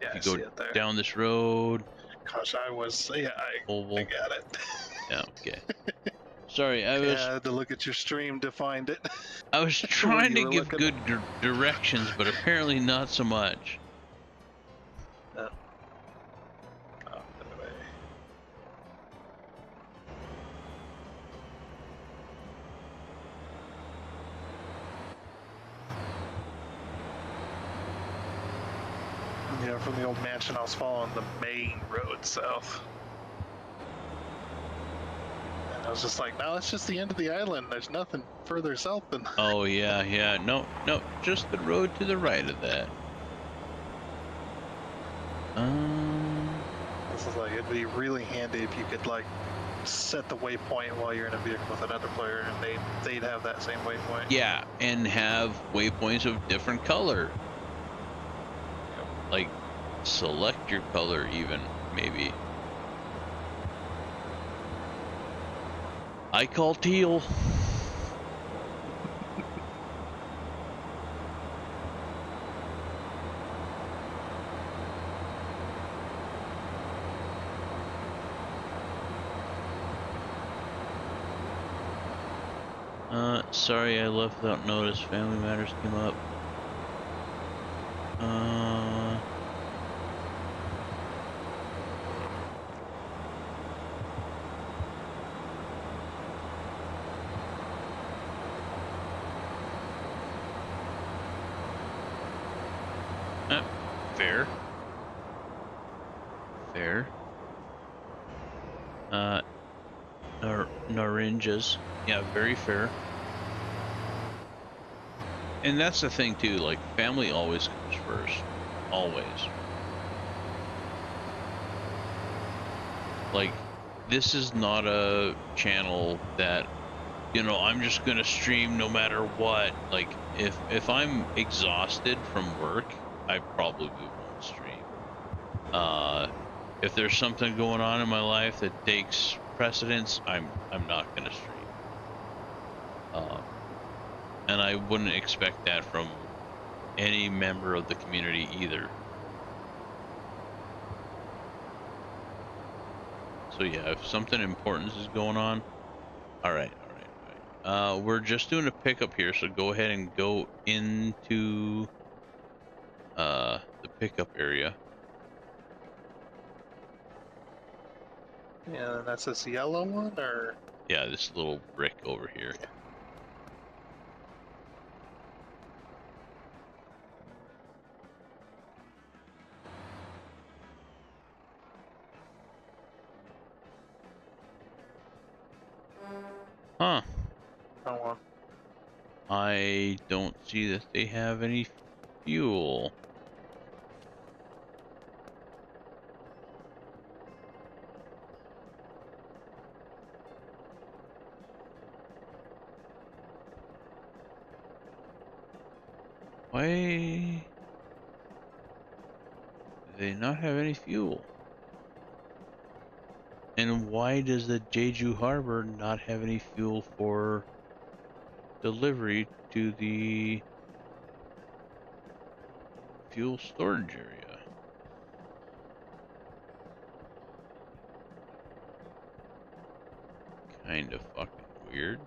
Yeah, You I go see it there. down this road. Gosh, I was. Yeah, I Oval. got it. Yeah, okay. Sorry, I had to look at your stream to find it. was Where trying you to were give looking. good directions, but apparently not so much. No. Oh, anyway. Yeah, from the old mansion, I was following the main road south. And I was just like, no, it's just the end of the island. There's nothing further south than that. Oh yeah. No, just the road to the right of that. This is like, it'd be really handy if you could like set the waypoint while you're in a vehicle with another player, and they'd have that same waypoint. Yeah, and have waypoints of different color. Like, select your color even, maybe. I call teal. Sorry I left without notice. Family matters came up. Fair. Fair. Narinjas. Yeah, very fair. And that's the thing too, like family always comes first. Always. Like, this is not a channel that, you know, I'm just gonna stream no matter what. Like, if I'm exhausted from work, I probably won't stream. If there's something going on in my life that takes precedence, I'm not gonna stream. And I wouldn't expect that from any member of the community either. So yeah, if something important is going on, all right. We're just doing a pickup here, so go ahead and go into the pickup area. Yeah, that's this yellow one, or? Yeah, this little brick over here. Huh. That one. I don't see that they have any fuel. Why do they not have any fuel? And why does the Jeju Harbor not have any fuel for delivery to the fuel storage area? Kind of fucking weird.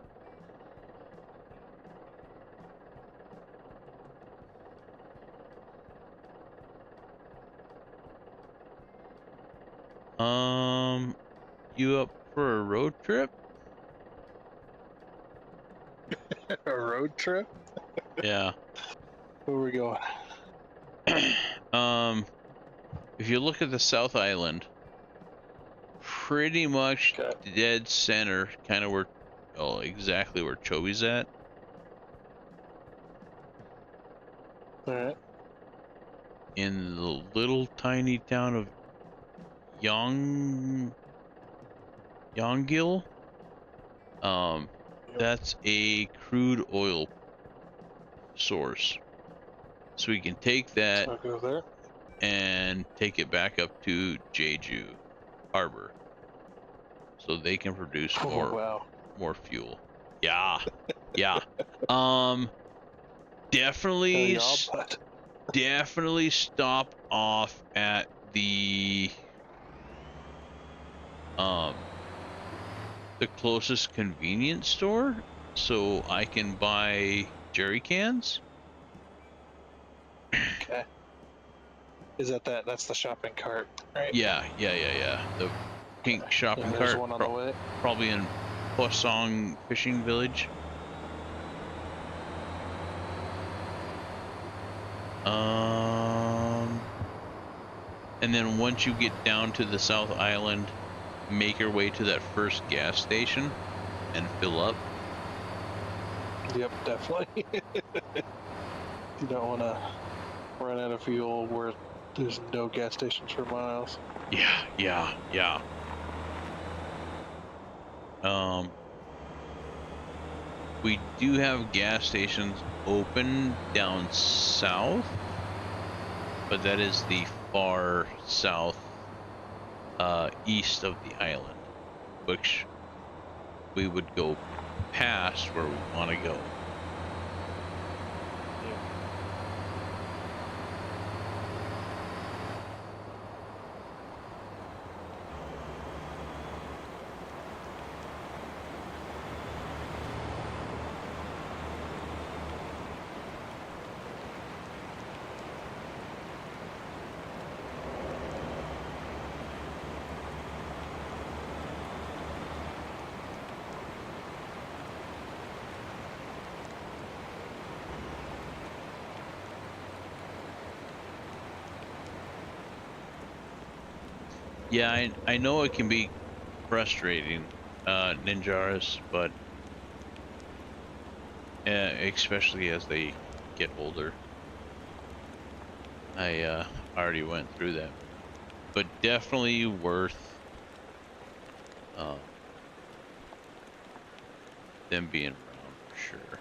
You up for a road trip? A road trip? Yeah. Where are we going? If you look at the South Island, pretty much Okay. dead center, kind of where, oh, exactly where Choby's at. Alright. In the little tiny town of Yonggil, that's a crude oil source. So we can take that I'll go there. and take it back up to Jeju Harbor, so they can produce more fuel. Yeah, yeah. Definitely, definitely stop off at the closest convenience store so I can buy jerry cans. Okay. Is that's the shopping cart, right? Yeah. The pink shopping there's cart. One on the way. Probably in Hwasong Fishing Village. And then once you get down to the South Island, make your way to that first gas station and fill up. Yep, definitely. You don't want to run out of fuel where there's no gas stations for miles. Yeah. We do have gas stations open down south, but that is the far south east of the island, which we would go past where we want to go. Yeah, I know it can be frustrating, Ninjaris, but especially as they get older. I already went through that, but definitely worth um, them being around for sure.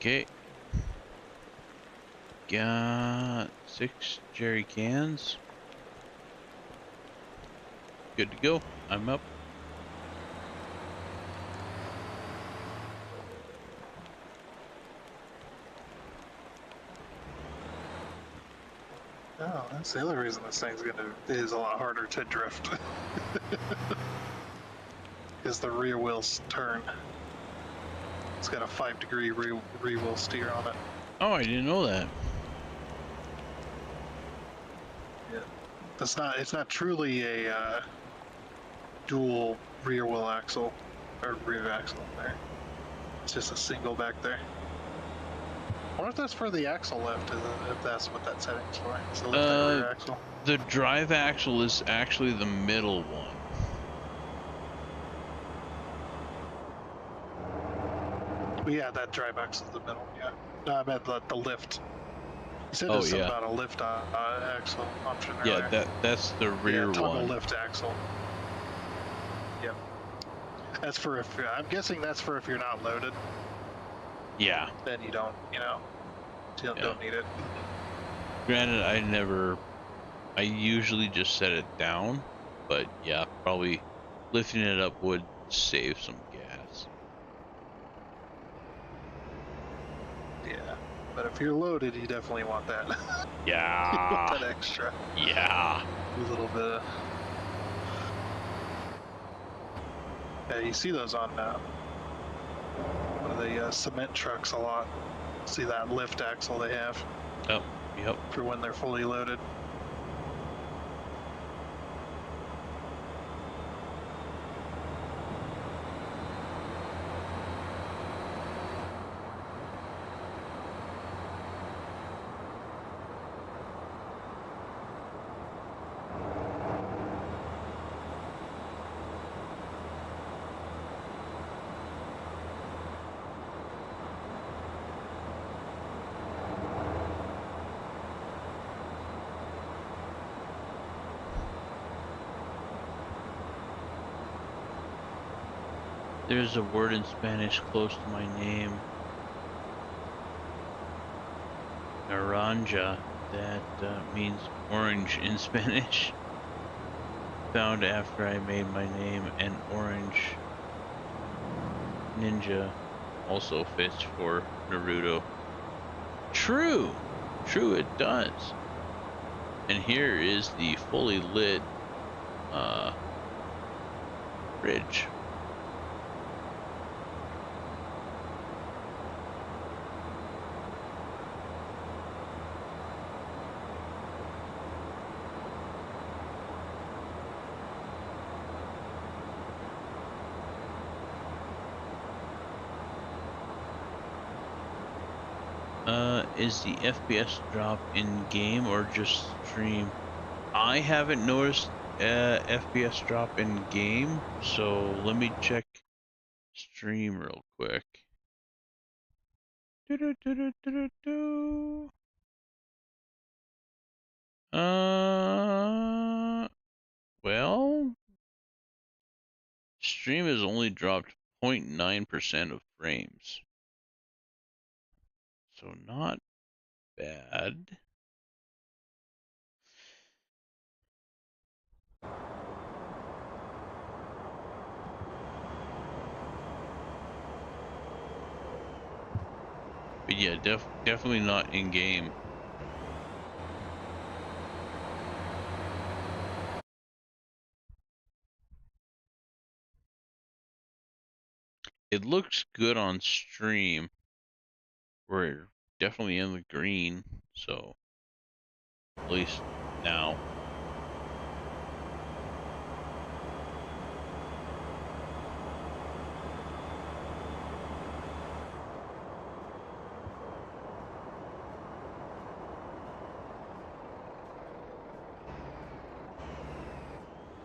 Okay, got 6 jerry cans. Good to go. I'm up. Oh, that's the other reason this thing's is a lot harder to drift. Is the rear wheels turn. It's got a 5-degree rear wheel steer on it. Oh, I didn't know that. Yeah. It's not truly a dual rear wheel axle or rear axle there. It's just a single back there. I wonder if that's for the axle lift, if that's what that setting's for. It's the lift that rear axle. The drive axle is actually the middle one. But yeah, that drive axle is the middle, yeah. No, I meant the lift. You said Oh, there's something yeah. about a lift axle option Yeah, earlier. that's the rear yeah, toggle one. lift axle. Yep. That's for if I'm guessing that's for if you're not loaded. Yeah. Then you don't, you don't need it. Granted, I usually just set it down, but yeah, probably lifting it up would save some gas. Yeah. But if you're loaded, you definitely want that. Yeah. You want that extra. Yeah. A little bit of... Yeah, you see those on one of the cement trucks a lot. See that lift axle they have Oh, yep. for when they're fully loaded. There's a word in Spanish close to my name, naranja, that means orange in Spanish. Found after I made my name an orange ninja also fits for Naruto. True! True, it does. And here is the fully lit bridge. Is the FPS drop in game or just stream? I haven't noticed FPS drop in game, so let me check stream real quick. Well, stream has only dropped 0.9% of frames, so not bad. But yeah, definitely not in game. It looks good on stream. We're definitely in the green, so at least now.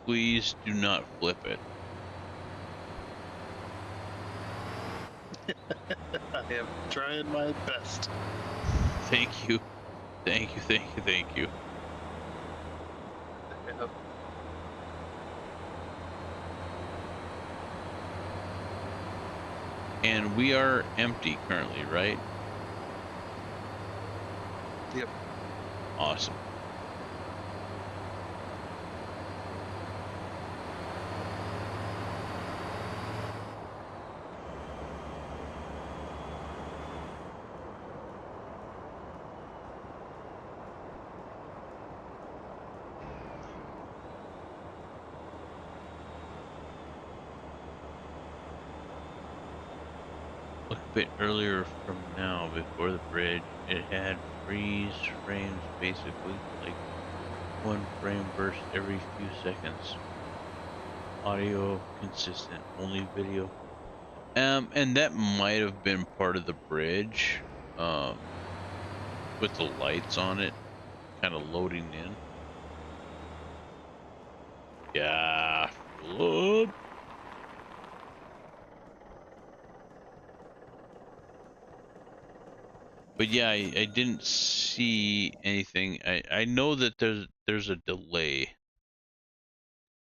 Please do not flip it. I am trying my best. Thank you. Thank you, thank you, thank you. Yep. And we are empty currently, right? Yep. Awesome. Look a bit earlier from now, before the bridge, it had freeze frames basically, like one frame burst every few seconds. Audio consistent, only video. And that might have been part of the bridge, with the lights on it, kind of loading in. Yeah, full up. But yeah, I didn't see anything. I know that there's a delay,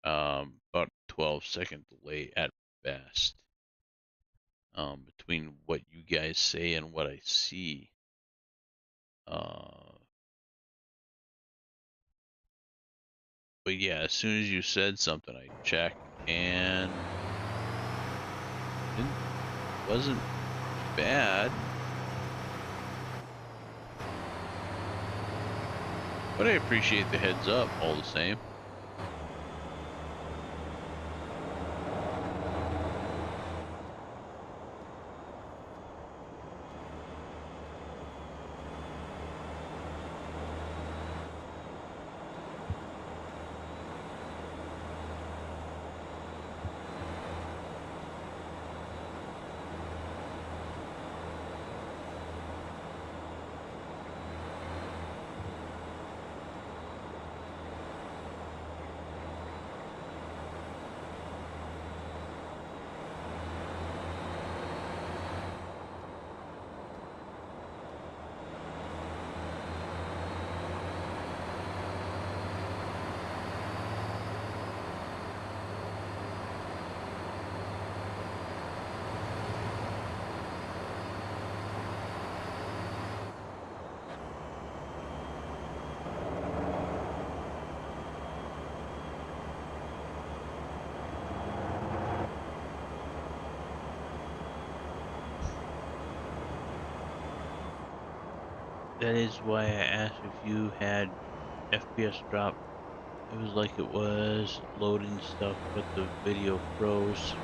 about 12-second delay at best, between what you guys say and what I see. But yeah, as soon as you said something, I checked and it wasn't bad. But I appreciate the heads up all the same. That is why I asked if you had FPS drop. It was like it was loading stuff, but the video froze.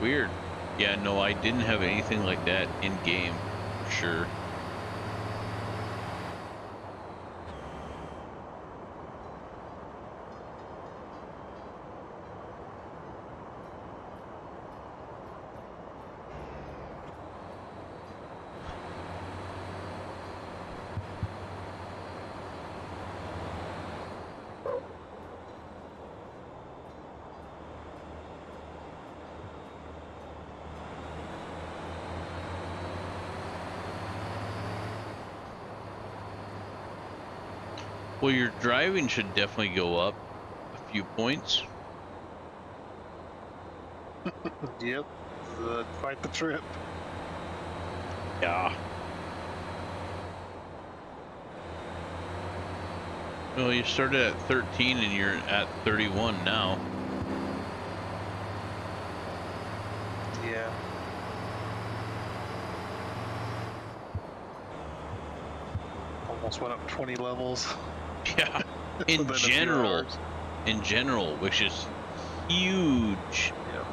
Weird. Yeah, no, I didn't have anything like that in game, for sure. Well, your driving should definitely go up a few points. Yep. Quite the trip. Yeah. Well, you started at 13 and you're at 31 now. Yeah. Almost went up 20 levels. Yeah. In within a few general. hours. In general, which is huge. Yep.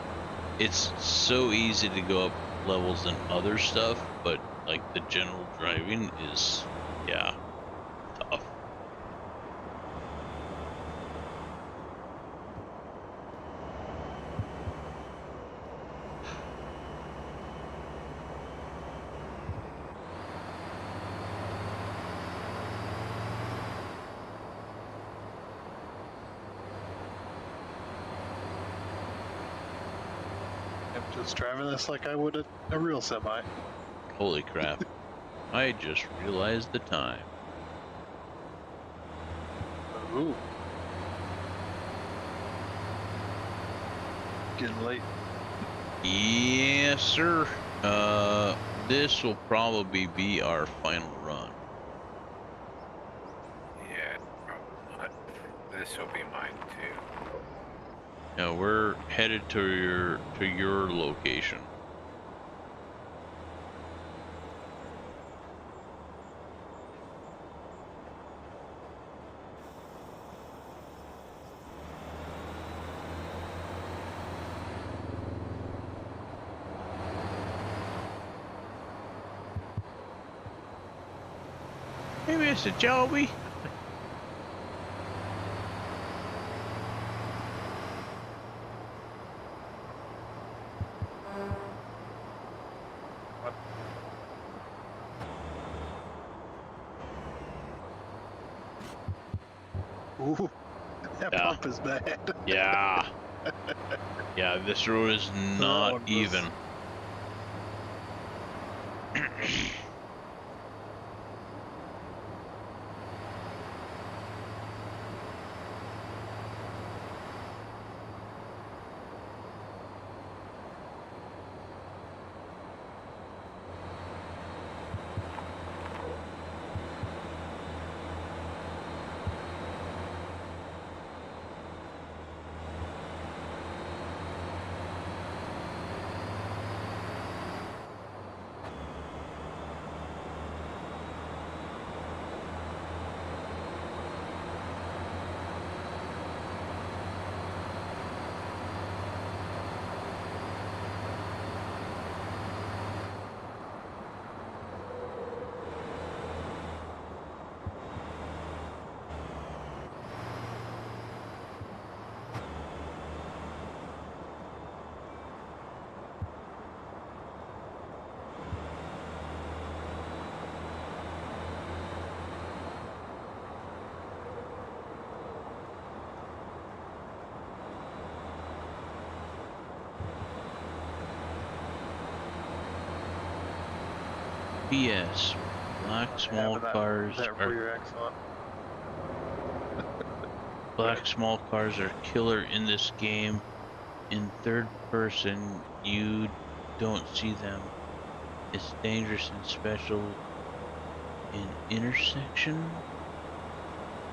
it's so easy to go up levels in other stuff, but like the general driving is, yeah, tough. I'm just driving this like I would a real semi. Holy crap. I just realized the time. Ooh. Getting late. Yes, sir. This will probably be our final run. Yeah, this will be mine too. Now we're headed to your location. Hey, Mr. Choeby. Ooh. That Yeah. pump is bad. Yeah. Yeah, this road is one not was- even. P.S. Black small Having cars that are rear axle. black small cars are killer in this game. In third person, you don't see them. It's dangerous and special in intersection.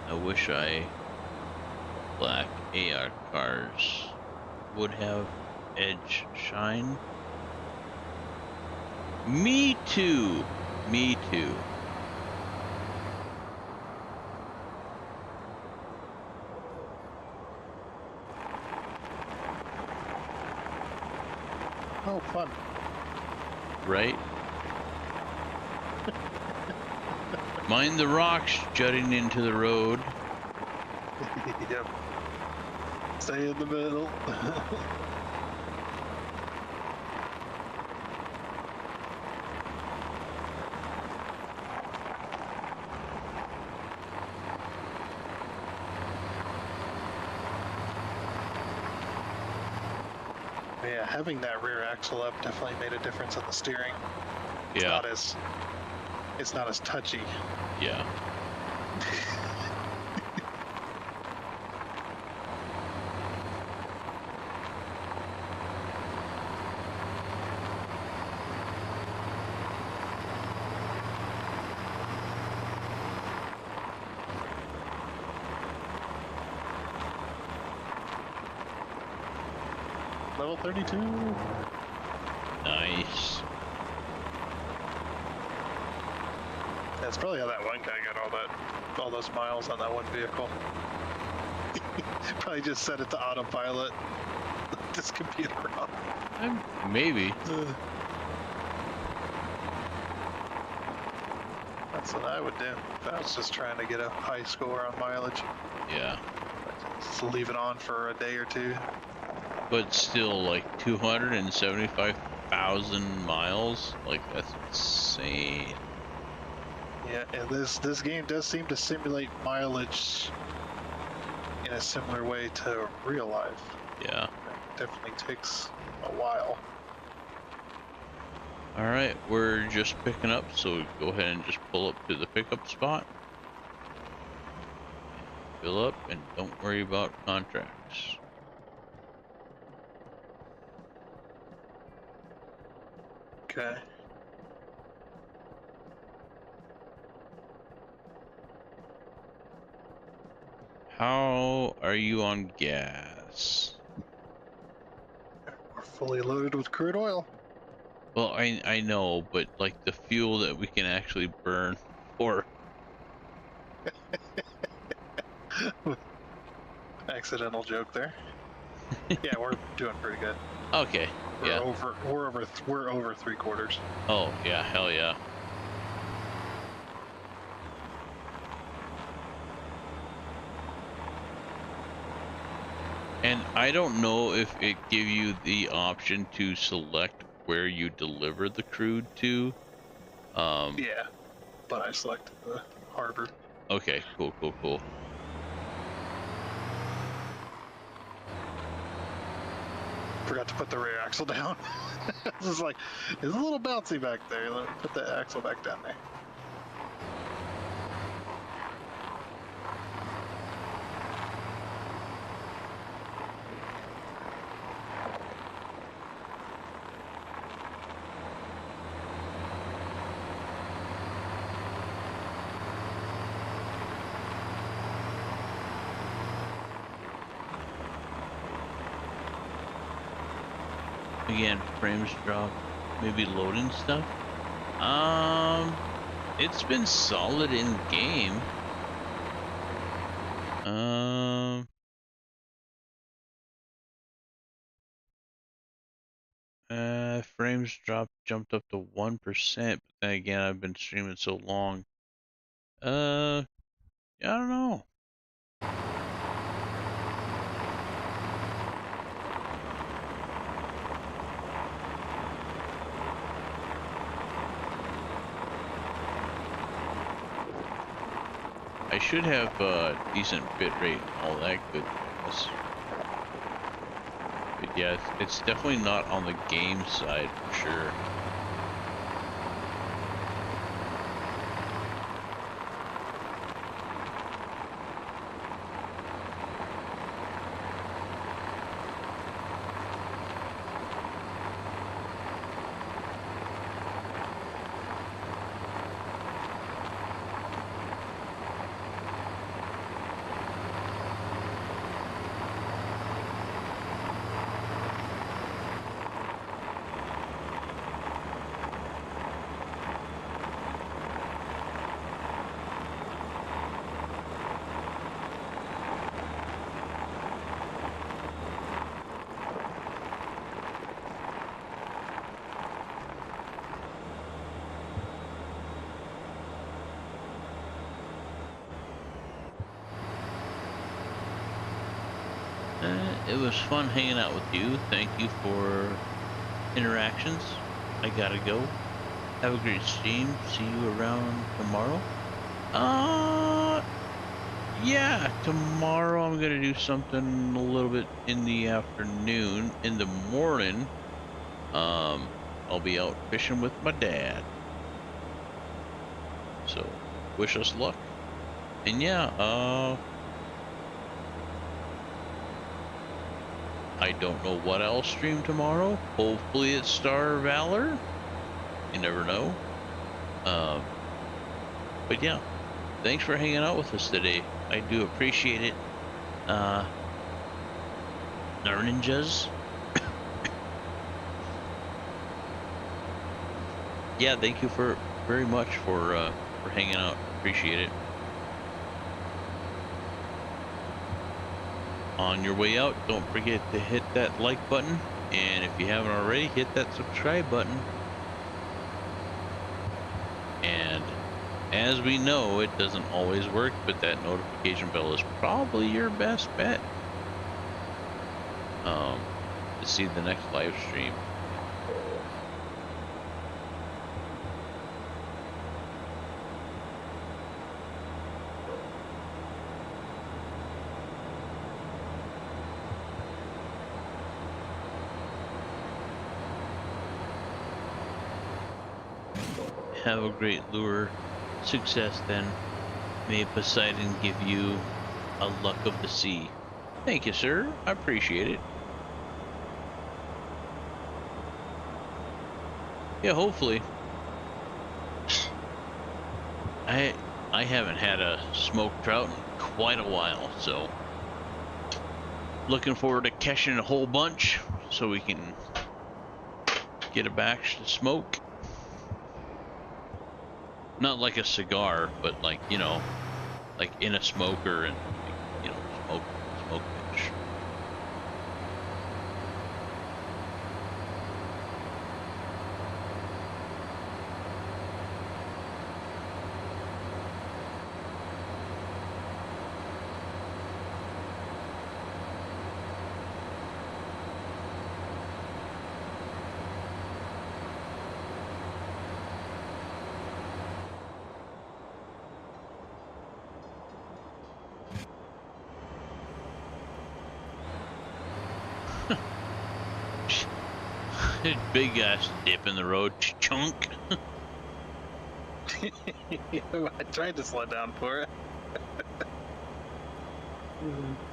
I wish black AR cars would have edge shine. Me too. Me too. Oh, fun. Right? Mind the rocks jutting into the road. Yep. Stay in the middle. Yeah, having that rear axle up definitely made a difference in the steering. Yeah. It's not as touchy. Yeah. Level 32. Nice. That's probably how that one guy got all those miles on that one vehicle. Probably just set it to autopilot. this computer off. Maybe. That's what I would do if I was just trying to get a high score on mileage. Yeah. Just leave it on for a day or two. But still, like 275,000 miles. Like that's insane. Yeah, and this game does seem to simulate mileage in a similar way to real life. Yeah. It definitely takes a while. All right, we're just picking up, so go ahead and just pull up to the pickup spot. Fill up, and don't worry about contracts. Okay. How are you on gas? We're fully loaded with crude oil. Well, I know, but like the fuel that we can actually burn, or Accidental joke there. Yeah, we're doing pretty good. okay, yeah. We're over 3/4. Oh yeah, hell yeah. And I don't know if it give you the option to select where you deliver the crude to. Yeah, but I selected the harbor. Okay, cool. Forgot to put the rear axle down. This is like, it's a little bouncy back there. Let me put the axle back down there. Again, frames drop, maybe loading stuff. It's been solid in game. Frames jumped up to 1%, but then again, I've been streaming so long. I don't know. I should have decent bit rate and all that good jazz. But yeah, it's definitely not on the game side for sure. It was fun hanging out with you. Thank you for interactions. I gotta go. Have a great stream. See you around tomorrow. Yeah, tomorrow I'm gonna do something a little bit in the afternoon. In the morning, I'll be out fishing with my dad. So, wish us luck. And yeah, I don't know what I'll stream tomorrow. Hopefully it's Star Valor. You never know. But yeah, thanks for hanging out with us today. I do appreciate it. Our ninjas. Yeah, thank you very much for hanging out. Appreciate it. On your way out, don't forget to hit that like button, and if you haven't already, hit that subscribe button. And as we know, it doesn't always work, but that notification bell is probably your best bet to see the next live stream. Have a great lure success then. May Poseidon give you a luck of the sea. Thank you, sir. I appreciate it. Yeah, hopefully. I haven't had a smoked trout in quite a while, so looking forward to catching a whole bunch so we can get a batch to smoke. Not like a cigar, but like, you know, like in a smoker and, you know, smoke fish. Big ass dip in the road, chunk. I tried to slow down for it.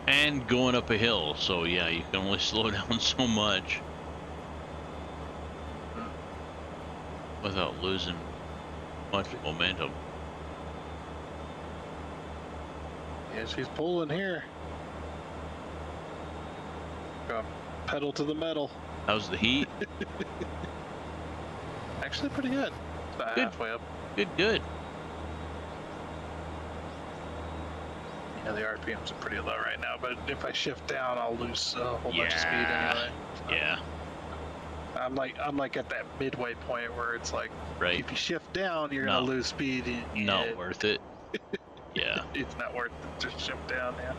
And going up a hill, so yeah, you can only slow down so much without losing much momentum. Yeah, she's pulling here. Got pedal to the metal. How's the heat? Actually, pretty good. About Good. halfway up. Good. Yeah, the RPMs are pretty low right now, but if I shift down, I'll lose a whole bunch of speed Yeah. anyway. So Yeah, I'm like at that midway point where it's like, right. if you shift down, you're No. gonna lose speed. Not worth it. Yeah. It's not worth it to shift down. Yeah.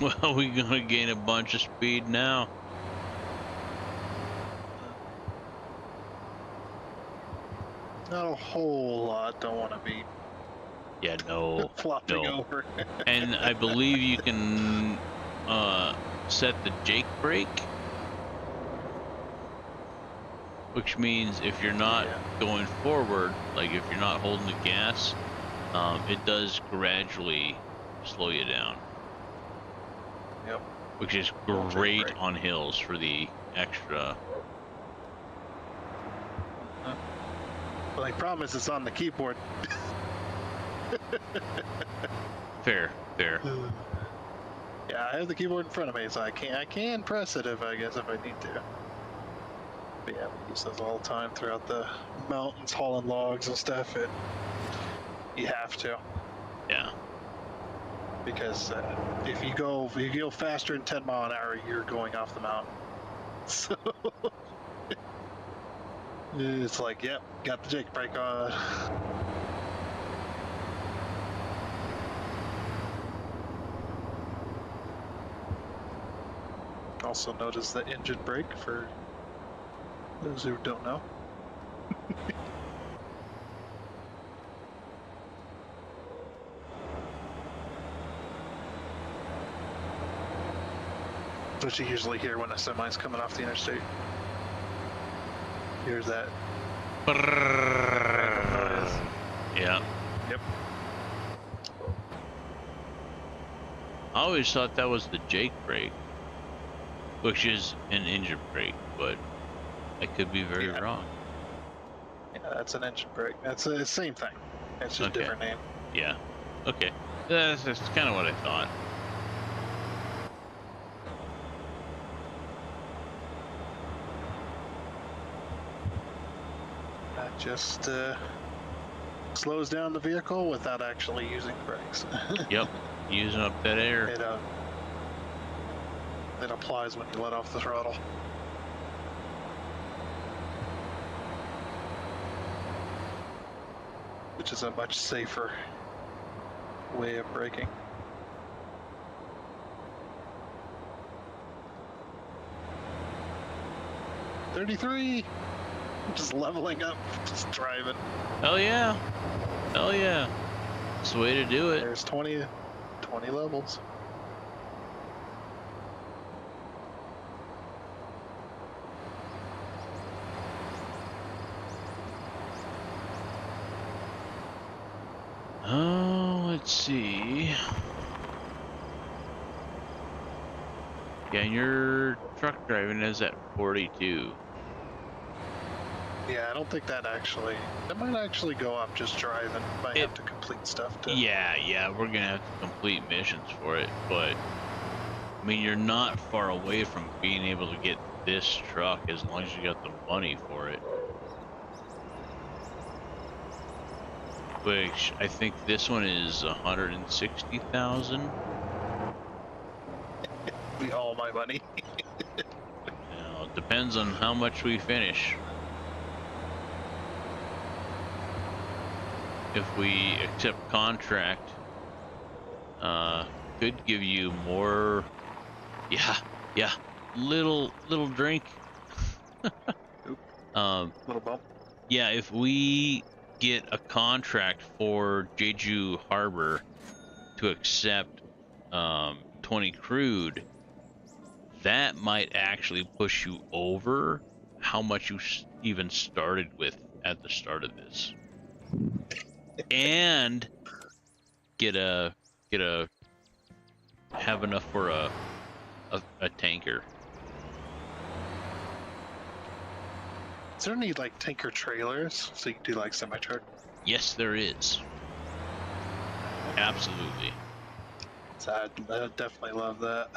Well, we're gonna gain a bunch of speed now. Not a whole lot. Don't want to be Yeah, no. flopping no. over. And I believe you can set the Jake brake, which means if you're not going forward, like if you're not holding the gas, it does gradually slow you down. Yep. Which is Little Jake great brake. on hills for the extra. But I promise it's on the keyboard. Fair. Yeah, I have the keyboard in front of me, so I can press it if I need to. But yeah, we use those all the time throughout the mountains, hauling logs and stuff. You have to, Yeah. because if you go faster than 10 mile an hour, you're going off the mountain. So it's like, yep, got the Jake brake on. Also notice the engine brake for those who don't know. What you usually hear when a semi's coming off the interstate. Here's that. Yeah. Yep. I always thought that was the Jake brake, which is an engine brake, but I could be very wrong. Yeah, that's an engine brake. That's the same thing. It's just a Okay. different name. Yeah. Okay. That's kind of what I thought. Just slows down the vehicle without actually using brakes. Yep, using up that air. It applies when you let off the throttle. Which is a much safer way of braking. $33! Just leveling up, just driving. Hell yeah. Hell yeah. That's the way to do it. There's 20 levels. Oh, let's see. Yeah, and your truck driving is at 42. Yeah, I don't think that might actually go up just driving. Might have to complete stuff too. Yeah, we're gonna have to complete missions for it, but I mean, you're not far away from being able to get this truck as long as you got the money for it. Which I think this one is 160,000. Be all my money. It depends on how much we finish. If we accept contract, could give you more. Yeah, little drink. Little bump. Yeah, if we get a contract for Jeju Harbor to accept 20 crude, that might actually push you over how much you even started with at the start of this, and have enough for a tanker. Is there any like tanker trailers so you can do like semi-truck? Yes, there is. Absolutely. So I definitely love that.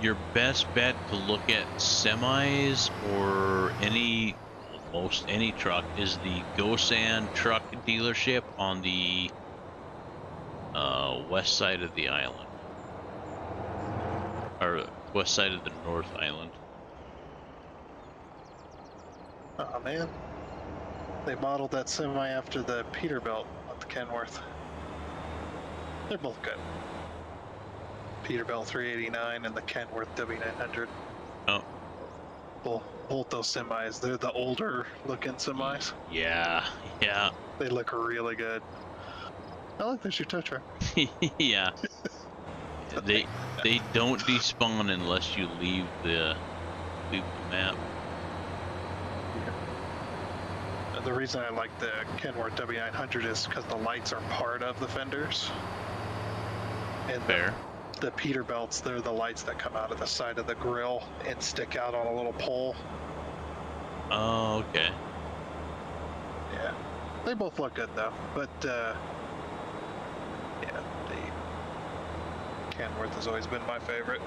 Your best bet to look at semis or almost any truck is the Gosan truck dealership on the west side of the island, or west side of the North Island. Oh man, they modeled that semi after the Peterbilt at the Kenworth. They're both good. Peterbilt 389 and the Kenworth W900. Oh. Both those semis, they're the older looking semis. Yeah. They look really good. I like this your tow truck. Yeah. They don't despawn unless you leave the map. And the reason I like the Kenworth W900 is because the lights are part of the fenders. And Fair. The Peterbilts, they're the lights that come out of the side of the grill and stick out on a little pole. Oh, okay. Yeah, they both look good though, but yeah, the Kenworth has always been my favorite.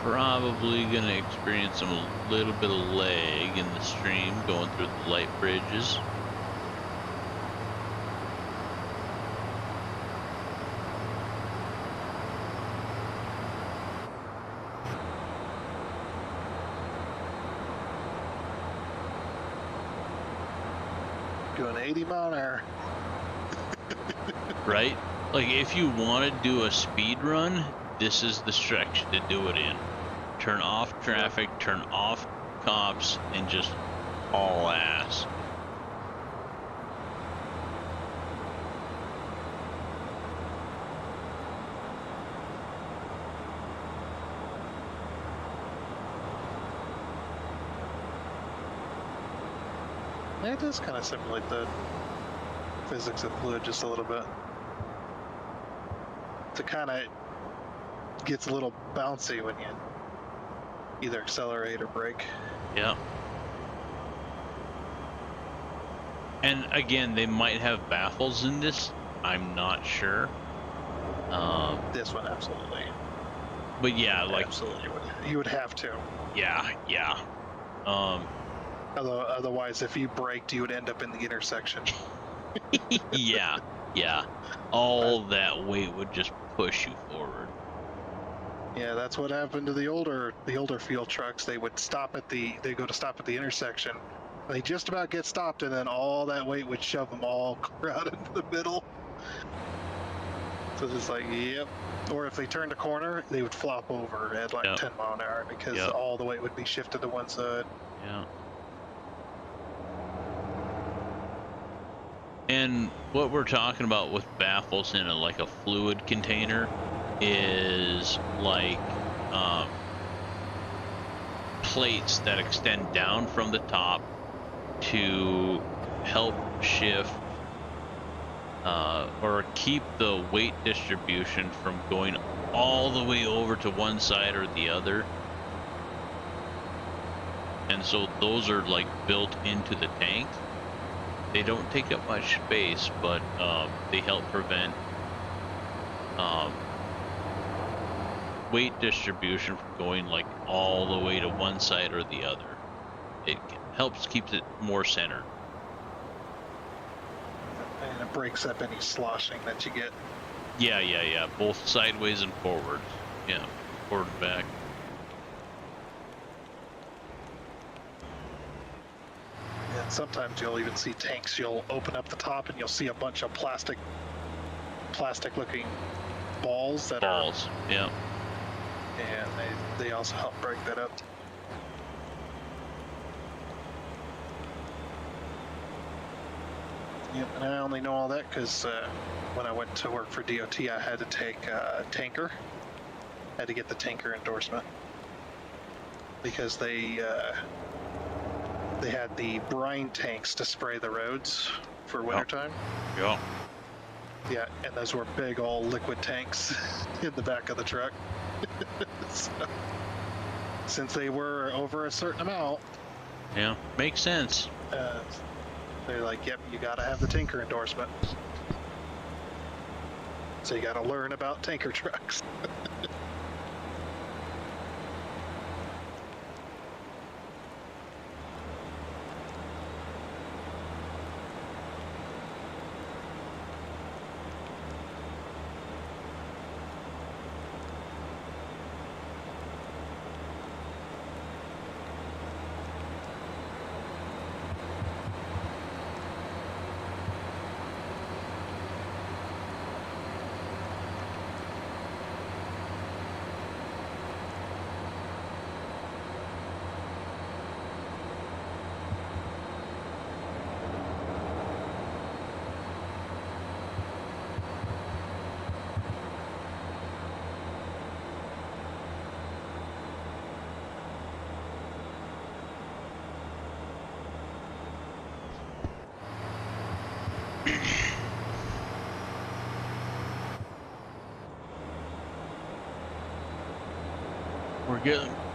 Probably gonna experience a little bit of lag in the stream going through the light bridges. Doing 80 mile an hour. Right? Like, if you want to do a speed run, this is the stretch to do it in. Turn off traffic, turn off cops, and just haul ass. It does kind of simulate the physics of fluid just a little bit. It kind of gets a little bouncy when you either accelerate or brake. Yeah. And again, they might have baffles in this. I'm not sure. This one, absolutely. But yeah, like Absolutely, you would have to. yeah. Although otherwise, if you braked, you would end up in the intersection. Yeah. All that weight would just push you forward. Yeah, that's what happened to the older fuel trucks. They would they go to stop at the intersection. They just about get stopped, and then all that weight would shove them all out into the middle. So it's like, yep. Or if they turned a corner, they would flop over at like 10 mile an hour because all the weight would be shifted to one side. Yeah. And what we're talking about with baffles in like a fluid container is like plates that extend down from the top to help shift or keep the weight distribution from going all the way over to one side or the other. And so those are like built into the tank. They don't take up much space, but they help prevent weight distribution from going like all the way to one side or the other. It helps keep it more centered. And it breaks up any sloshing that you get. Yeah. Both sideways and forward. Yeah, forward and back. And sometimes you'll even see tanks. You'll open up the top and you'll see a bunch of plastic-looking balls that are. Yeah. And they also help break that up. Yep, and I only know all that because when I went to work for DOT, I had to take a tanker. I had to get the tanker endorsement because they had the brine tanks to spray the roads for wintertime. Yeah. Yeah, and those were big old liquid tanks in the back of the truck. So, since they were over a certain amount. Yeah, makes sense. They're like, yep, you gotta have the tanker endorsement. So you gotta learn about tanker trucks. We're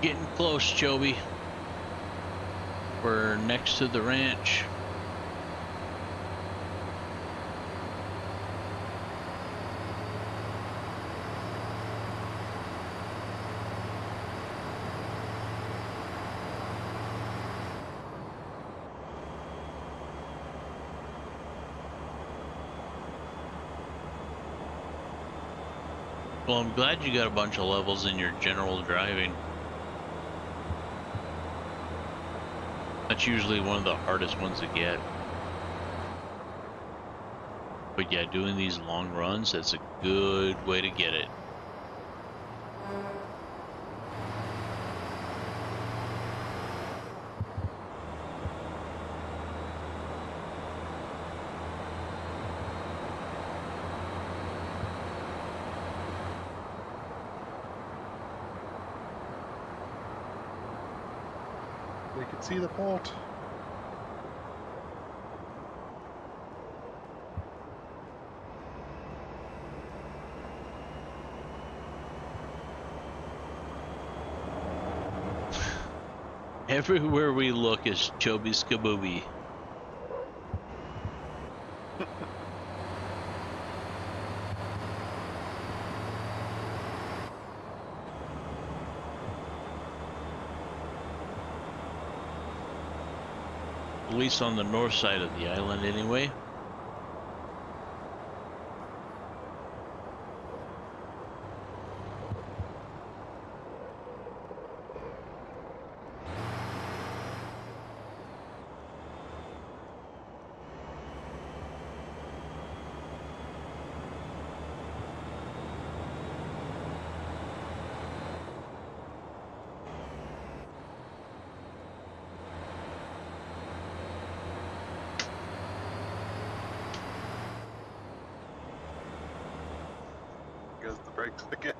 getting close, Choeby. We're next to the ranch. Well, I'm glad you got a bunch of levels in your general driving. That's usually one of the hardest ones to get. But yeah, doing these long runs, that's a good way to get it. We can see the port. Everywhere we look is Choby's Kabooby. At least on the north side of the island, anyway. Goes the brakes again.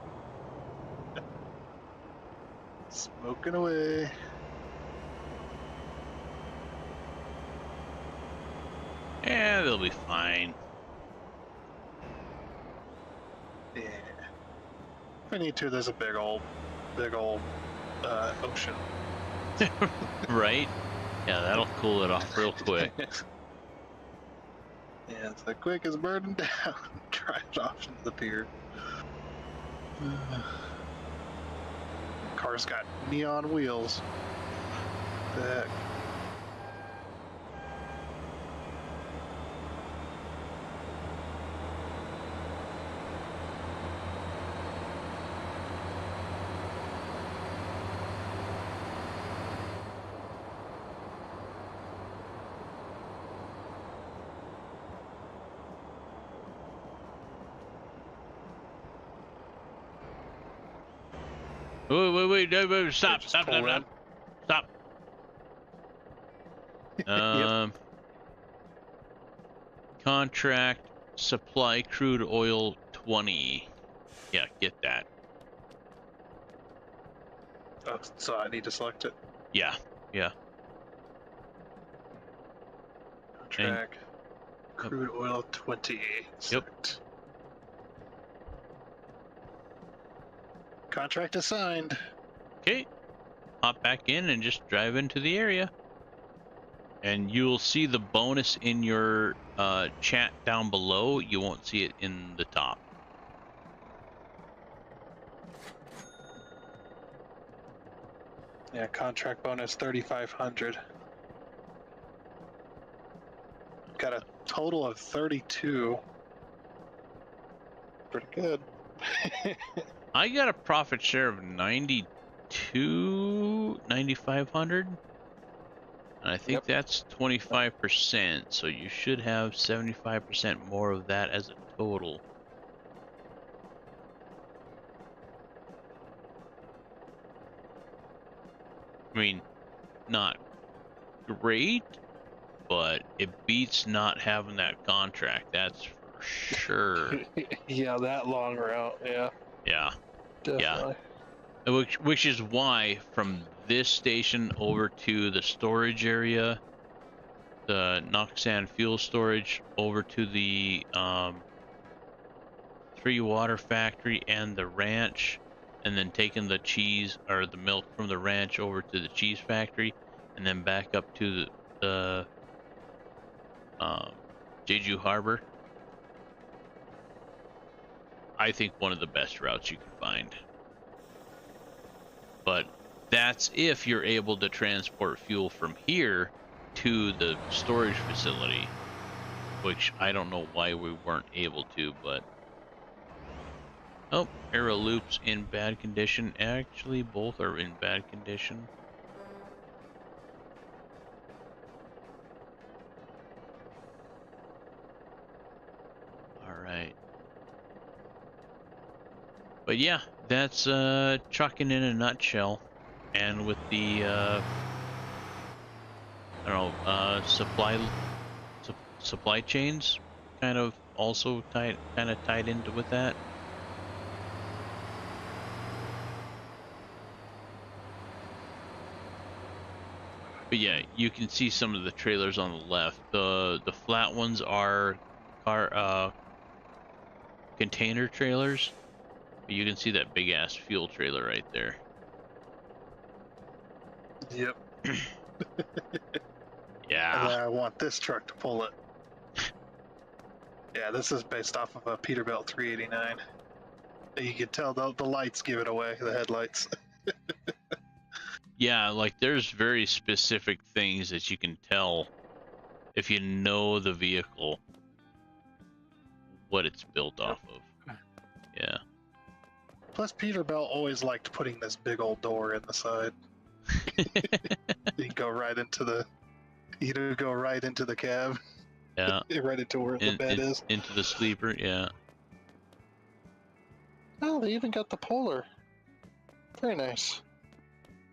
Smoking away. Yeah, they'll be fine. Yeah. If we need to, there's a big old ocean. Right? Yeah, that'll cool it off real quick. Yeah, it's like quick as burning down. Drive it off into the pier. Car's got neon wheels. The heck? Wait, stop, Just stop, pull stop, in. stop. Stop. Contract supply crude oil 20. Yeah, get that. Oh, so I need to select it. Yeah, yeah. Contract crude oil 20. Select. Contract assigned. Okay. Hop back in and just drive into the area. And you'll see the bonus in your chat down below. You won't see it in the top. Yeah, contract bonus 3,500. Got a total of 32. Pretty good. I got a profit share of 9,500. And I think that's 25%, so you should have 75% more of that as a total. I mean, not great, but it beats not having that contract, that's for sure. Yeah, that long route. Yeah, Yeah, definitely. which is why from this station over to the storage area, the Noxan fuel storage, over to the 3 Water Factory and the ranch, and then taking the cheese or the milk from the ranch over to the cheese factory, and then back up to the Jeju Harbor. I think one of the best routes you can find. But that's if you're able to transport fuel from here to the storage facility, which I don't know why we weren't able to, but oh, arrow loops in bad condition. Actually, both are in bad condition. All right. But yeah, that's trucking in a nutshell. And with the I don't know, supply chains kind of also tied into with that. But yeah, you can see some of the trailers on the left. The flat ones are container trailers. But you can see that big ass fuel trailer right there. Yep. Yeah. And then I want this truck to pull it. Yeah, this is based off of a Peterbilt 389. You can tell the lights give it away, the headlights. Yeah, like there's very specific things that you can tell if you know the vehicle what it's built off of. Yeah. Plus, Peterbilt always liked putting this big old door in the side. You go right into the, go right into the cab, Yeah. right into where the bed is. Into the sleeper, yeah. Oh, they even got the Polar. Very nice.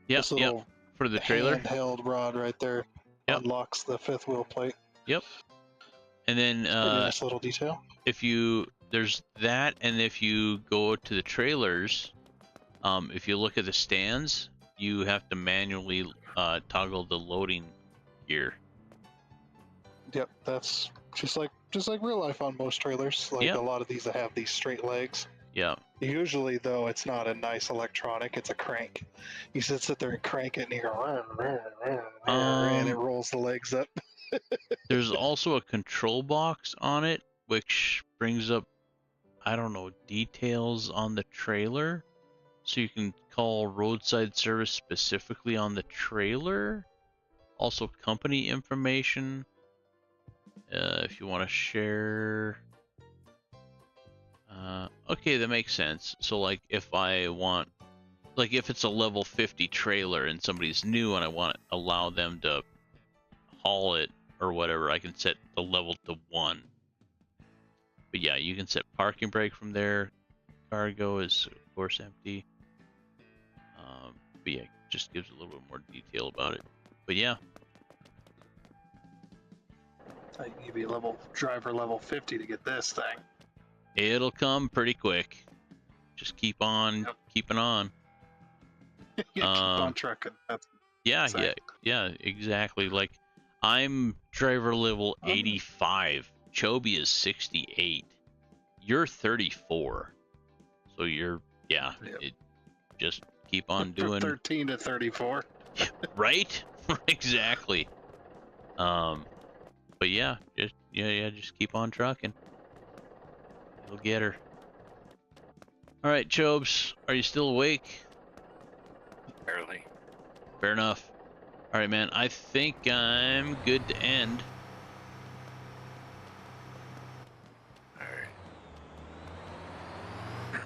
Yep, This little for the trailer. handheld rod right there unlocks the fifth wheel plate. Yep. And then Pretty nice little detail. if you there's that, and if you go to the trailers, if you look at the stands, you have to manually toggle the loading gear. Yep, that's just like real life on most trailers. Like a lot of these that have these straight legs. Yeah. Usually, though, it's not a nice electronic; it's a crank. You should sit there and crank it, and you go, and it rolls the legs up. There's also a control box on it, which brings up, I don't know, details on the trailer. So you can call roadside service specifically on the trailer. Also company information. If you want to share. Okay, that makes sense. So like if I want, like if it's a level 50 trailer and somebody's new and I want to allow them to haul it or whatever, I can set the level to 1. But yeah, you can set parking brake from there. Cargo is of course empty. But yeah, it just gives a little bit more detail about it. But yeah. I can give you driver level 50 to get this thing. It'll come pretty quick. Just keep on keeping on. Keep on trucking. Yeah, exactly. Like I'm driver level 85. Choeby is 68. You're 34. So you're it, just keep on doing 13 to 34. Right? Exactly. But yeah, just keep on trucking. You'll get her. All right, Chobes, are you still awake? Barely. Fair enough. All right, man. I think I'm good to end. All right.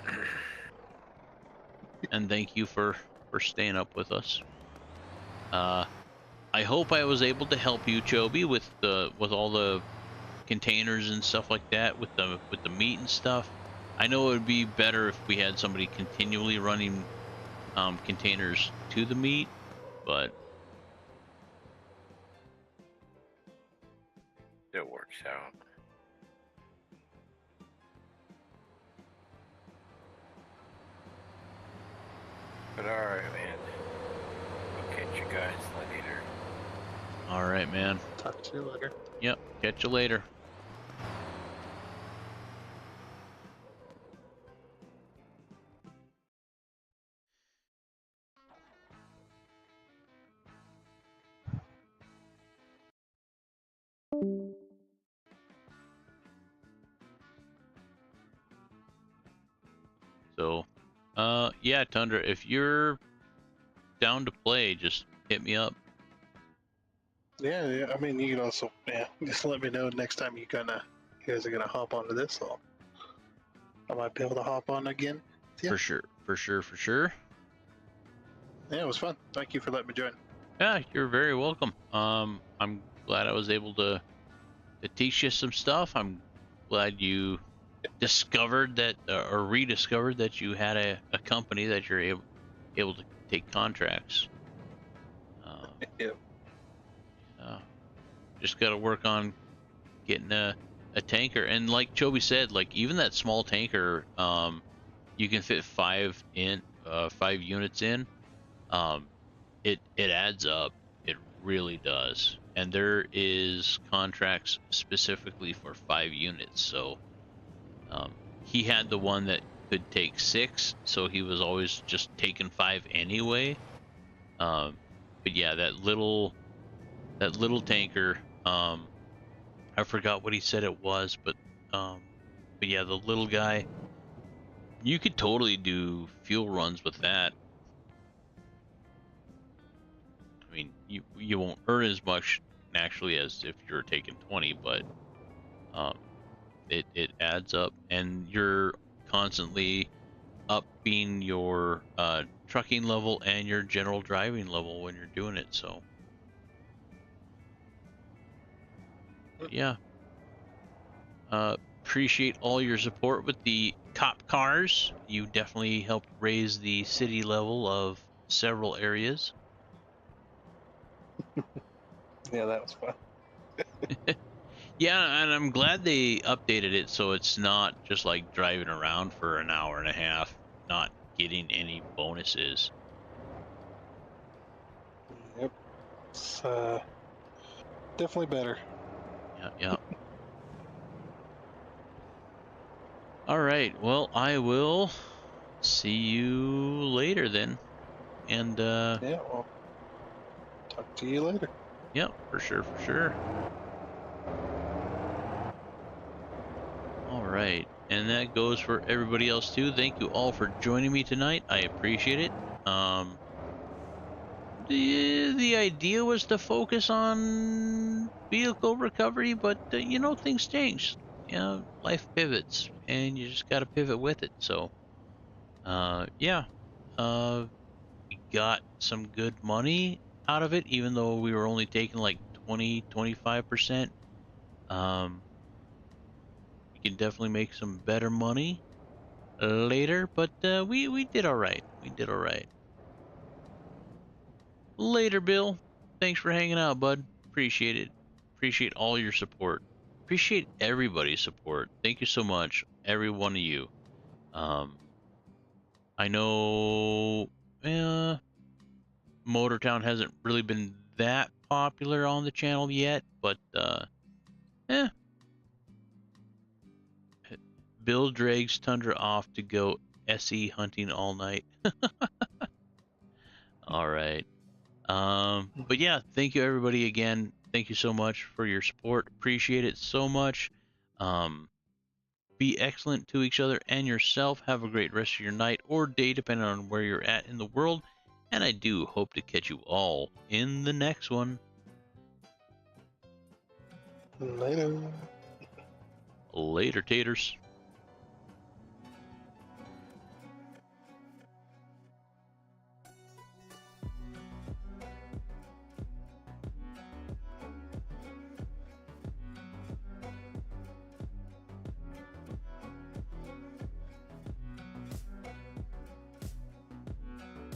And thank you for staying up with us. I hope I was able to help you, Choby, with all the containers and stuff like that, with the meat and stuff. I know it would be better if we had somebody continually running containers to the meat, but it works out. But all right, man. I'll catch you guys later. all right, man. Talk to you later. Yep, catch you later. So, yeah, Tundra, if you're down to play, just hit me up. Yeah. I mean, you can also, just let me know next time you guys are gonna hop onto this. I might be able to hop on again. Yeah. For sure. Yeah, it was fun. Thank you for letting me join. Yeah, you're very welcome. I'm glad I was able to teach you some stuff. I'm glad you discovered that or rediscovered that you had a company that you're able to take contracts. Yep. Just got to work on getting a tanker, and like Choby said, like even that small tanker, you can fit 5 units in. It adds up. It really does. And there is contracts specifically for 5 units. So he had the one that could take 6, so he was always just taking 5 anyway. But yeah, that little tanker. I forgot what he said it was, but yeah, the little guy. You could totally do fuel runs with that. I mean, you won't earn as much naturally as if you're taking 20, but um, it adds up, and you're constantly upping your trucking level and your general driving level when you're doing it. So yeah, appreciate all your support with the cop cars. You definitely helped raise the city level of several areas. Yeah, that was fun. Yeah, and I'm glad they updated it so it's not just like driving around for an hour and a half, not getting any bonuses. Yep. It's definitely better. Yeah, yeah. All right. Well, I will see you later then. And Yeah, well, talk to you later. yeah, for sure, for sure. All right. And that goes for everybody else too. Thank you all for joining me tonight. I appreciate it. The idea was to focus on vehicle recovery, but you know, things change. You know, life pivots and you just got to pivot with it. So, yeah. We got some good money out of it, even though we were only taking like 25%. We can definitely make some better money later, but we did all right. We did all right. Later, Bill. Thanks for hanging out, bud. Appreciate it. Appreciate all your support. Appreciate everybody's support. Thank you so much, every one of you. Um, I know Motortown hasn't really been that popular on the channel yet, but eh, Bill drags Tundra off to go SE hunting all night. All right. But yeah, thank you everybody again. Thank you so much for your support. Appreciate it so much. Um, be excellent to each other and yourself. Have a great rest of your night or day, depending on where you're at in the world. And I do hope to catch you all in the next one. Later. Later, taters.